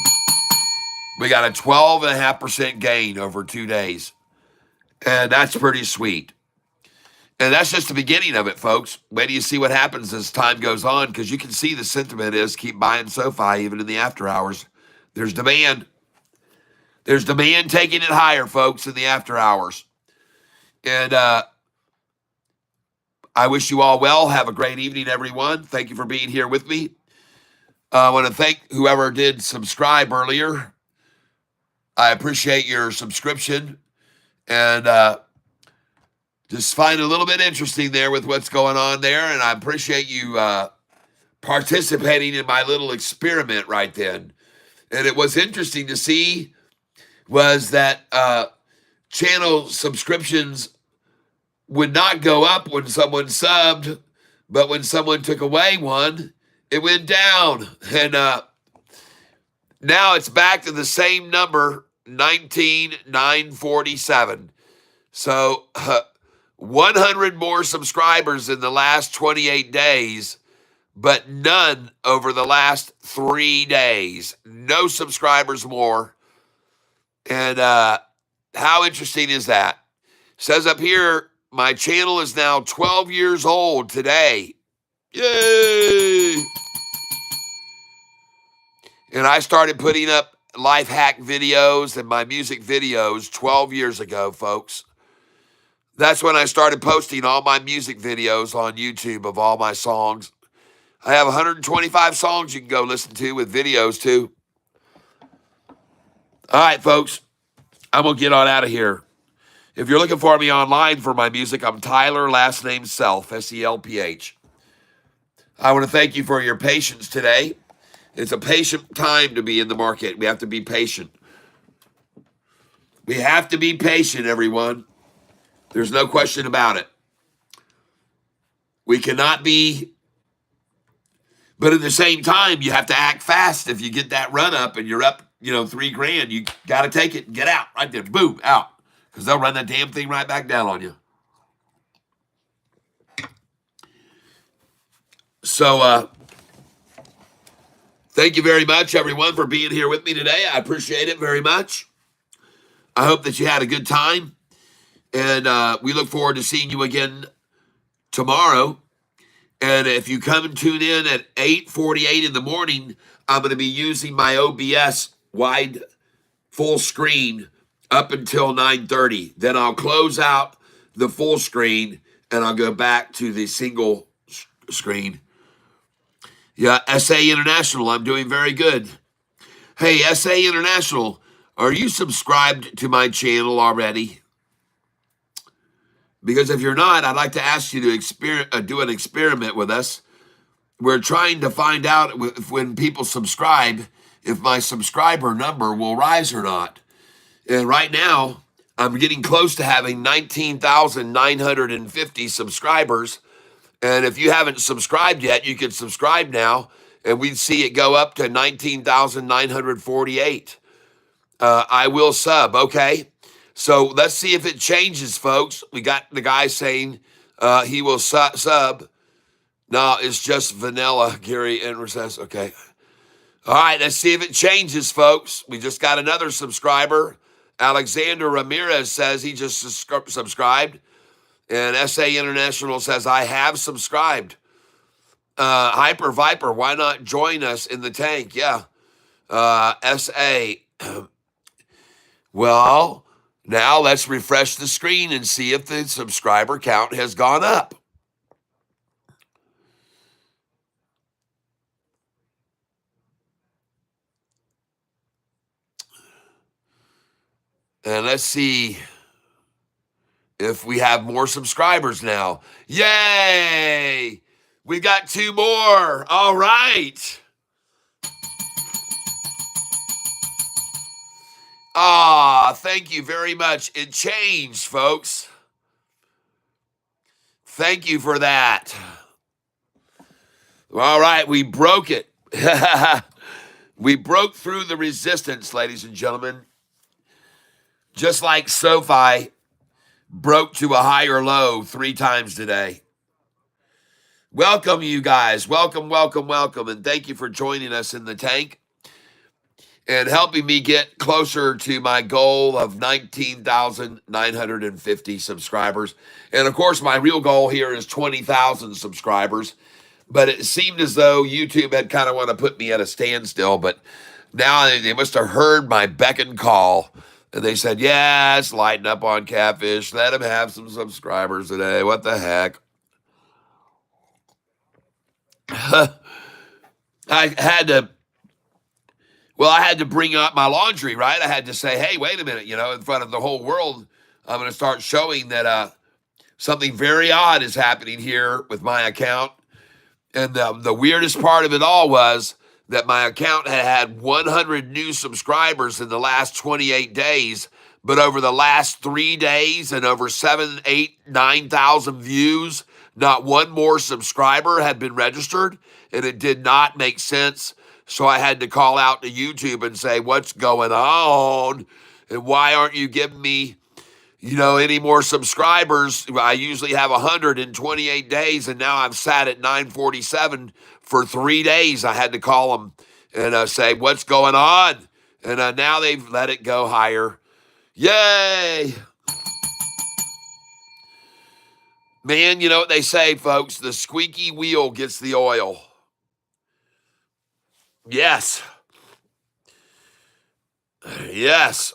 We got a 12.5% gain over 2 days. And that's pretty sweet. And that's just the beginning of it, folks. Wait till you see what happens as time goes on, because you can see the sentiment is keep buying SoFi even in the after hours. There's demand. There's demand taking it higher, folks, in the after hours. And I wish you all well. Have a great evening, everyone. Thank you for being here with me. I want to thank whoever did subscribe earlier. I appreciate your subscription. And just find it a little bit interesting there with what's going on there. And I appreciate you participating in my little experiment right then. And it was interesting to see was that channel subscriptions would not go up when someone subbed, but when someone took away one, it went down. And now it's back to the same number, 19,947. So 100 more subscribers in the last 28 days, but none over the last 3 days. No subscribers more. And how interesting is that? Says up here, my channel is now 12 years old today. Yay! And I started putting up life hack videos and my music videos 12 years ago, folks. That's when I started posting all my music videos on YouTube of all my songs. I have 125 songs you can go listen to with videos too. All right, folks. I'm going to get on out of here. If you're looking for me online for my music, I'm Tyler, last name Self, S-E-L-P-H. I want to thank you for your patience today. It's a patient time to be in the market. We have to be patient. We have to be patient, everyone. There's no question about it. We cannot be, but at the same time, you have to act fast. If you get that run up and you're up, $3,000, you got to take it and get out right there. Boom, out. Because they'll run that damn thing right back down on you. So, thank you very much, everyone, for being here with me today. I appreciate it very much. I hope that you had a good time. And we look forward to seeing you again tomorrow. And if you come and tune in at 8:48 in the morning, I'm going to be using my OBS wide full screen up until 9:30. Then I'll close out the full screen and I'll go back to the single screen. Yeah, SA International, I'm doing very good. Hey, SA International, are you subscribed to my channel already? Because if you're not, I'd like to ask you to do an experiment with us. We're trying to find out if when people subscribe, if my subscriber number will rise or not. And right now, I'm getting close to having 19,950 subscribers. And if you haven't subscribed yet, you can subscribe now, and we'd see it go up to 19,948. I will sub, okay? So let's see if it changes, folks. We got the guy saying he will sub. No, it's just vanilla, Gary Enver says. Okay. All right, let's see if it changes, folks. We just got another subscriber. Alexander Ramirez says he just subscribed. And SA International says, I have subscribed. Hyper Viper, why not join us in the tank? Yeah. SA. Well, now let's refresh the screen and see if the subscriber count has gone up. And let's see if we have more subscribers now. Yay! We got 2 more. All right. Thank you very much. It changed, folks. Thank you for that. All right, we broke it. We broke through the resistance, ladies and gentlemen. Just like SoFi broke to a higher low 3 times today. Welcome, you guys. Welcome, welcome, welcome. And thank you for joining us in the tank and helping me get closer to my goal of 19,950 subscribers. And of course, my real goal here is 20,000 subscribers. But it seemed as though YouTube had kind of want to put me at a standstill. But now they must have heard my beck and call. And they said, yeah, it's lighting up on Catfish. Let him have some subscribers today. What the heck? I had to bring up my laundry, right? I had to say, hey, wait a minute, in front of the whole world, I'm going to start showing that something very odd is happening here with my account. And the weirdest part of it all was that my account had 100 new subscribers in the last 28 days, but over the last 3 days and over 7, 8, 9,000 views, not one more subscriber had been registered, and it did not make sense. So I had to call out to YouTube and say, what's going on? And why aren't you giving me, any more subscribers? I usually have 100 in 28 days, and now I've sat at 947 for 3 days. I had to call them and say, what's going on? And now they've let it go higher. Yay! Man, you know what they say, folks? The squeaky wheel gets the oil. Yes. Yes.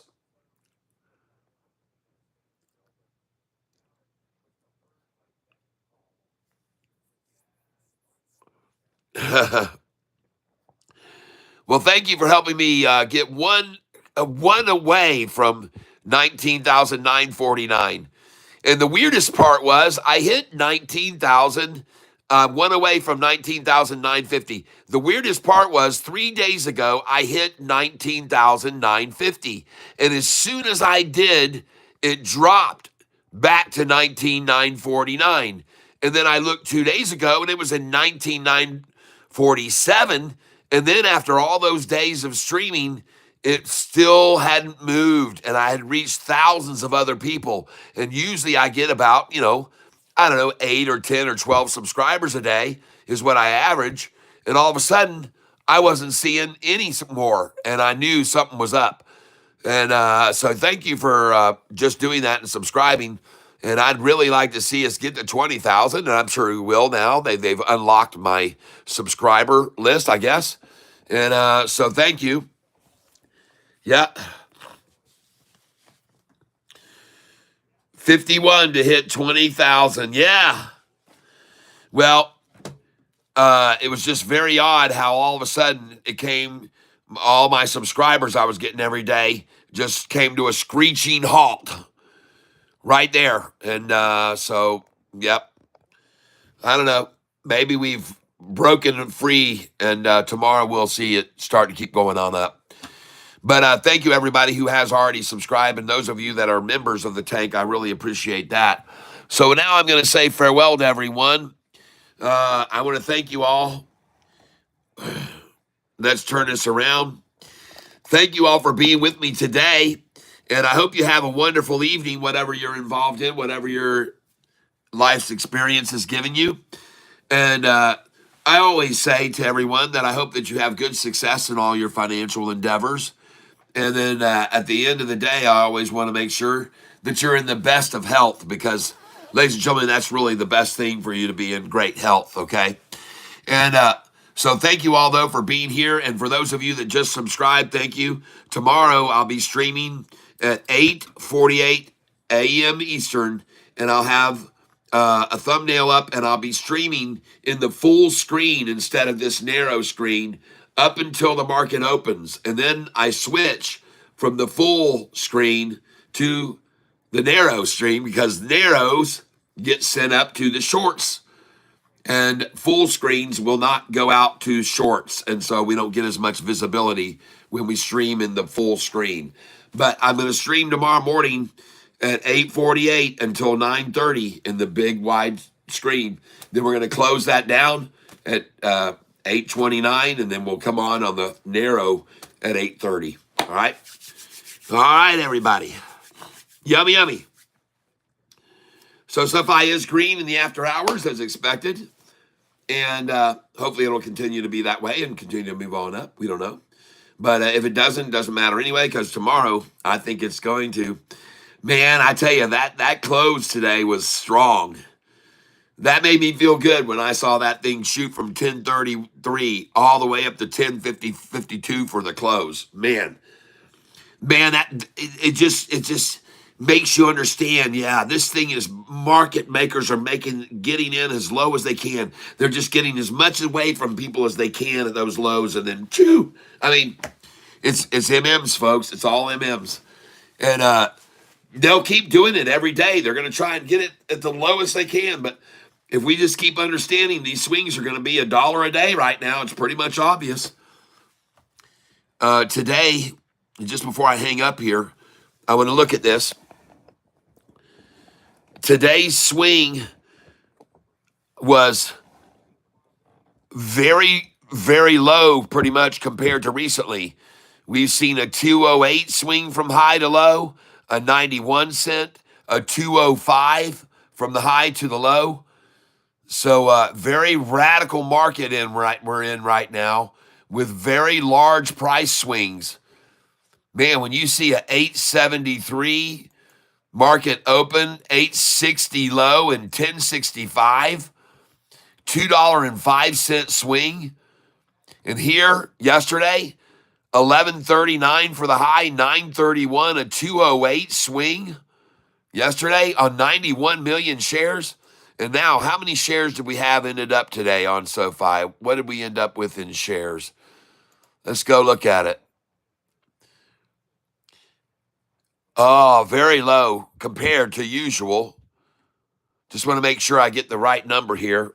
Well, thank you for helping me get one away from 19,949. And the weirdest part was I hit 19,000, one away from 19,950. The weirdest part was 3 days ago, I hit 19,950. And as soon as I did, it dropped back to 19,949. And then I looked 2 days ago and it was in 19,947. And then after all those days of streaming, it still hadn't moved, and I had reached thousands of other people. And usually I get about, 8 or 10 or 12 subscribers a day is what I average. And all of a sudden, I wasn't seeing any more, and I knew something was up. And so thank you for just doing that and subscribing. And I'd really like to see us get to 20,000, and I'm sure we will now. They've unlocked my subscriber list, I guess. And so thank you. Yeah. 51 to hit 20,000. Yeah. Well, it was just very odd how all of a sudden it came, all my subscribers I was getting every day just came to a screeching halt right there. And so, yep, I don't know. Maybe we've broken free, and tomorrow we'll see it start to keep going on up. But thank you, everybody who has already subscribed, and those of you that are members of the tank, I really appreciate that. So now I'm going to say farewell to everyone. I want to thank you all. Let's turn this around. Thank you all for being with me today, and I hope you have a wonderful evening, whatever you're involved in, whatever your life's experience has given you. And I always say to everyone that I hope that you have good success in all your financial endeavors. And then at the end of the day, I always want to make sure that you're in the best of health because, ladies and gentlemen, that's really the best thing for you to be in great health, okay? And so thank you all, though, for being here. And for those of you that just subscribed, thank you. Tomorrow, I'll be streaming at 8:48 a.m. Eastern, and I'll have a thumbnail up, and I'll be streaming in the full screen instead of this narrow screen up until the market opens. And then I switch from the full screen to the narrow screen because narrows get sent up to the shorts and full screens will not go out to shorts, and so we don't get as much visibility when we stream in the full screen. But I'm going to stream tomorrow morning at 8:48 until 9:30 in the big wide screen. Then we're going to close that down at 8:29, and then we'll come on the narrow at 8:30. All right, everybody. Yummy, yummy. So SoFi is green in the after hours as expected. And hopefully it'll continue to be that way and continue to move on up. We don't know. But if it doesn't matter anyway, because tomorrow I think it's going to. Man, I tell you, that close today was strong. That made me feel good when I saw that thing shoot from 10:33 all the way up to 10:52 for the close. Man, that it just makes you understand. Yeah, this thing is market makers are getting in as low as they can. They're just getting as much away from people as they can at those lows, and then choo. I mean, it's MMs, folks. It's all MMs, and they'll keep doing it every day. They're going to try and get it at the lowest they can, but if we just keep understanding these swings are going to be $1 a day right now, it's pretty much obvious. Today, just before I hang up here, I want to look at this. Today's swing was very, very low pretty much compared to recently. We've seen a 208 swing from high to low, a 91 cent, a 205 from the high to the low. So very radical market we're in right now with very large price swings. Man, when you see a 873 market open, 860 low, and 1065, $2.05 swing. And here, yesterday, 1139 for the high, 931, a 208 swing. Yesterday on 91 million shares. And now, how many shares did we have ended up today on SoFi? What did we end up with in shares? Let's go look at it. Oh, very low compared to usual. Just want to make sure I get the right number here.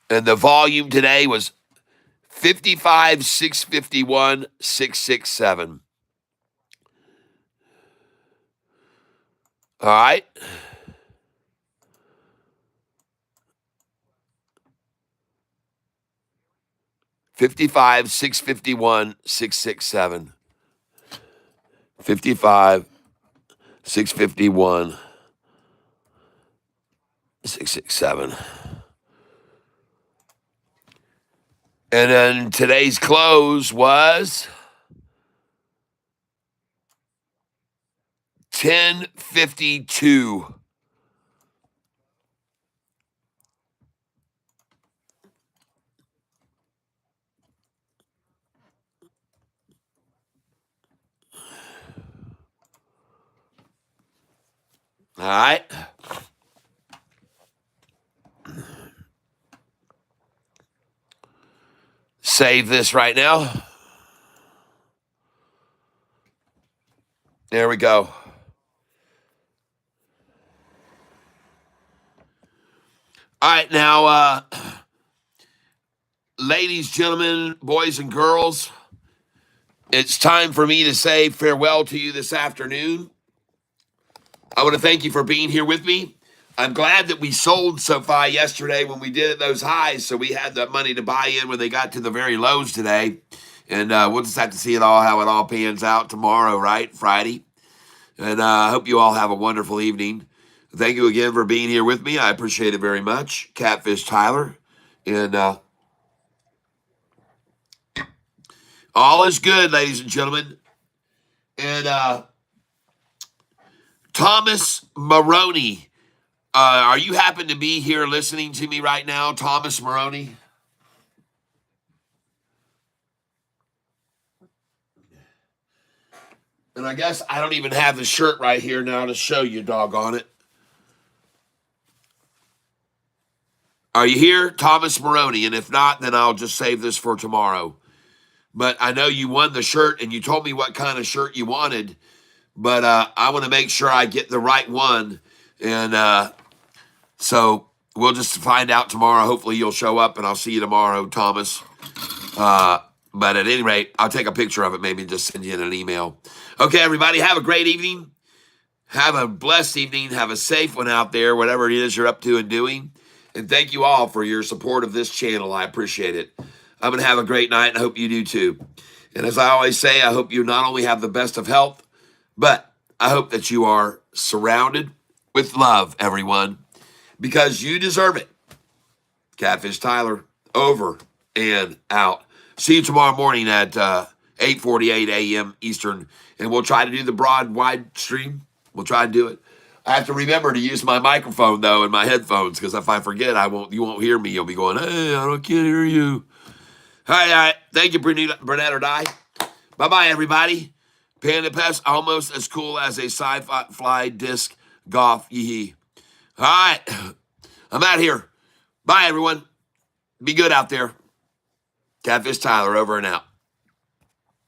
And the volume today was 55, 651, 667. All right. $55, 651, 667. 55, 651, 667. And then today's close was 1052. All right. Save this right now. There we go. All right, now, ladies, gentlemen, boys, and girls, it's time for me to say farewell to you this afternoon. I want to thank you for being here with me. I'm glad that we sold SoFi yesterday when we did at those highs, so we had the money to buy in when they got to the very lows today. And we'll just have to see how it all pans out tomorrow, right? Friday. And I hope you all have a wonderful evening. Thank you again for being here with me. I appreciate it very much. Catfish Tyler. And all is good, ladies and gentlemen. And Thomas Maroney. Are you happen to be here listening to me right now, Thomas Maroney? And I guess I don't even have the shirt right here now to show you, doggone it. Are you here, Thomas Maroney? And if not, then I'll just save this for tomorrow. But I know you won the shirt, and you told me what kind of shirt you wanted. But I want to make sure I get the right one. And so we'll just find out tomorrow. Hopefully you'll show up, and I'll see you tomorrow, Thomas. But at any rate, I'll take a picture of it, maybe just send you in an email. Okay, everybody, have a great evening. Have a blessed evening. Have a safe one out there, whatever it is you're up to and doing. And thank you all for your support of this channel. I appreciate it. I'm going to have a great night, and I hope you do too. And as I always say, I hope you not only have the best of health, but I hope that you are surrounded with love, everyone, because you deserve it. Catfish Tyler, over and out. See you tomorrow morning at 8:48 a.m. Eastern, and we'll try to do the broad, wide stream. We'll try to do it. I have to remember to use my microphone, though, and my headphones, because if I forget, you won't hear me. You'll be going, hey, can't hear you. All right. Thank you, Burnett or Die. Bye-bye, everybody. Panda Pest, almost as cool as a sci-fi disc golf. Yee. All right. I'm out here. Bye, everyone. Be good out there. Catfish Tyler, over and out.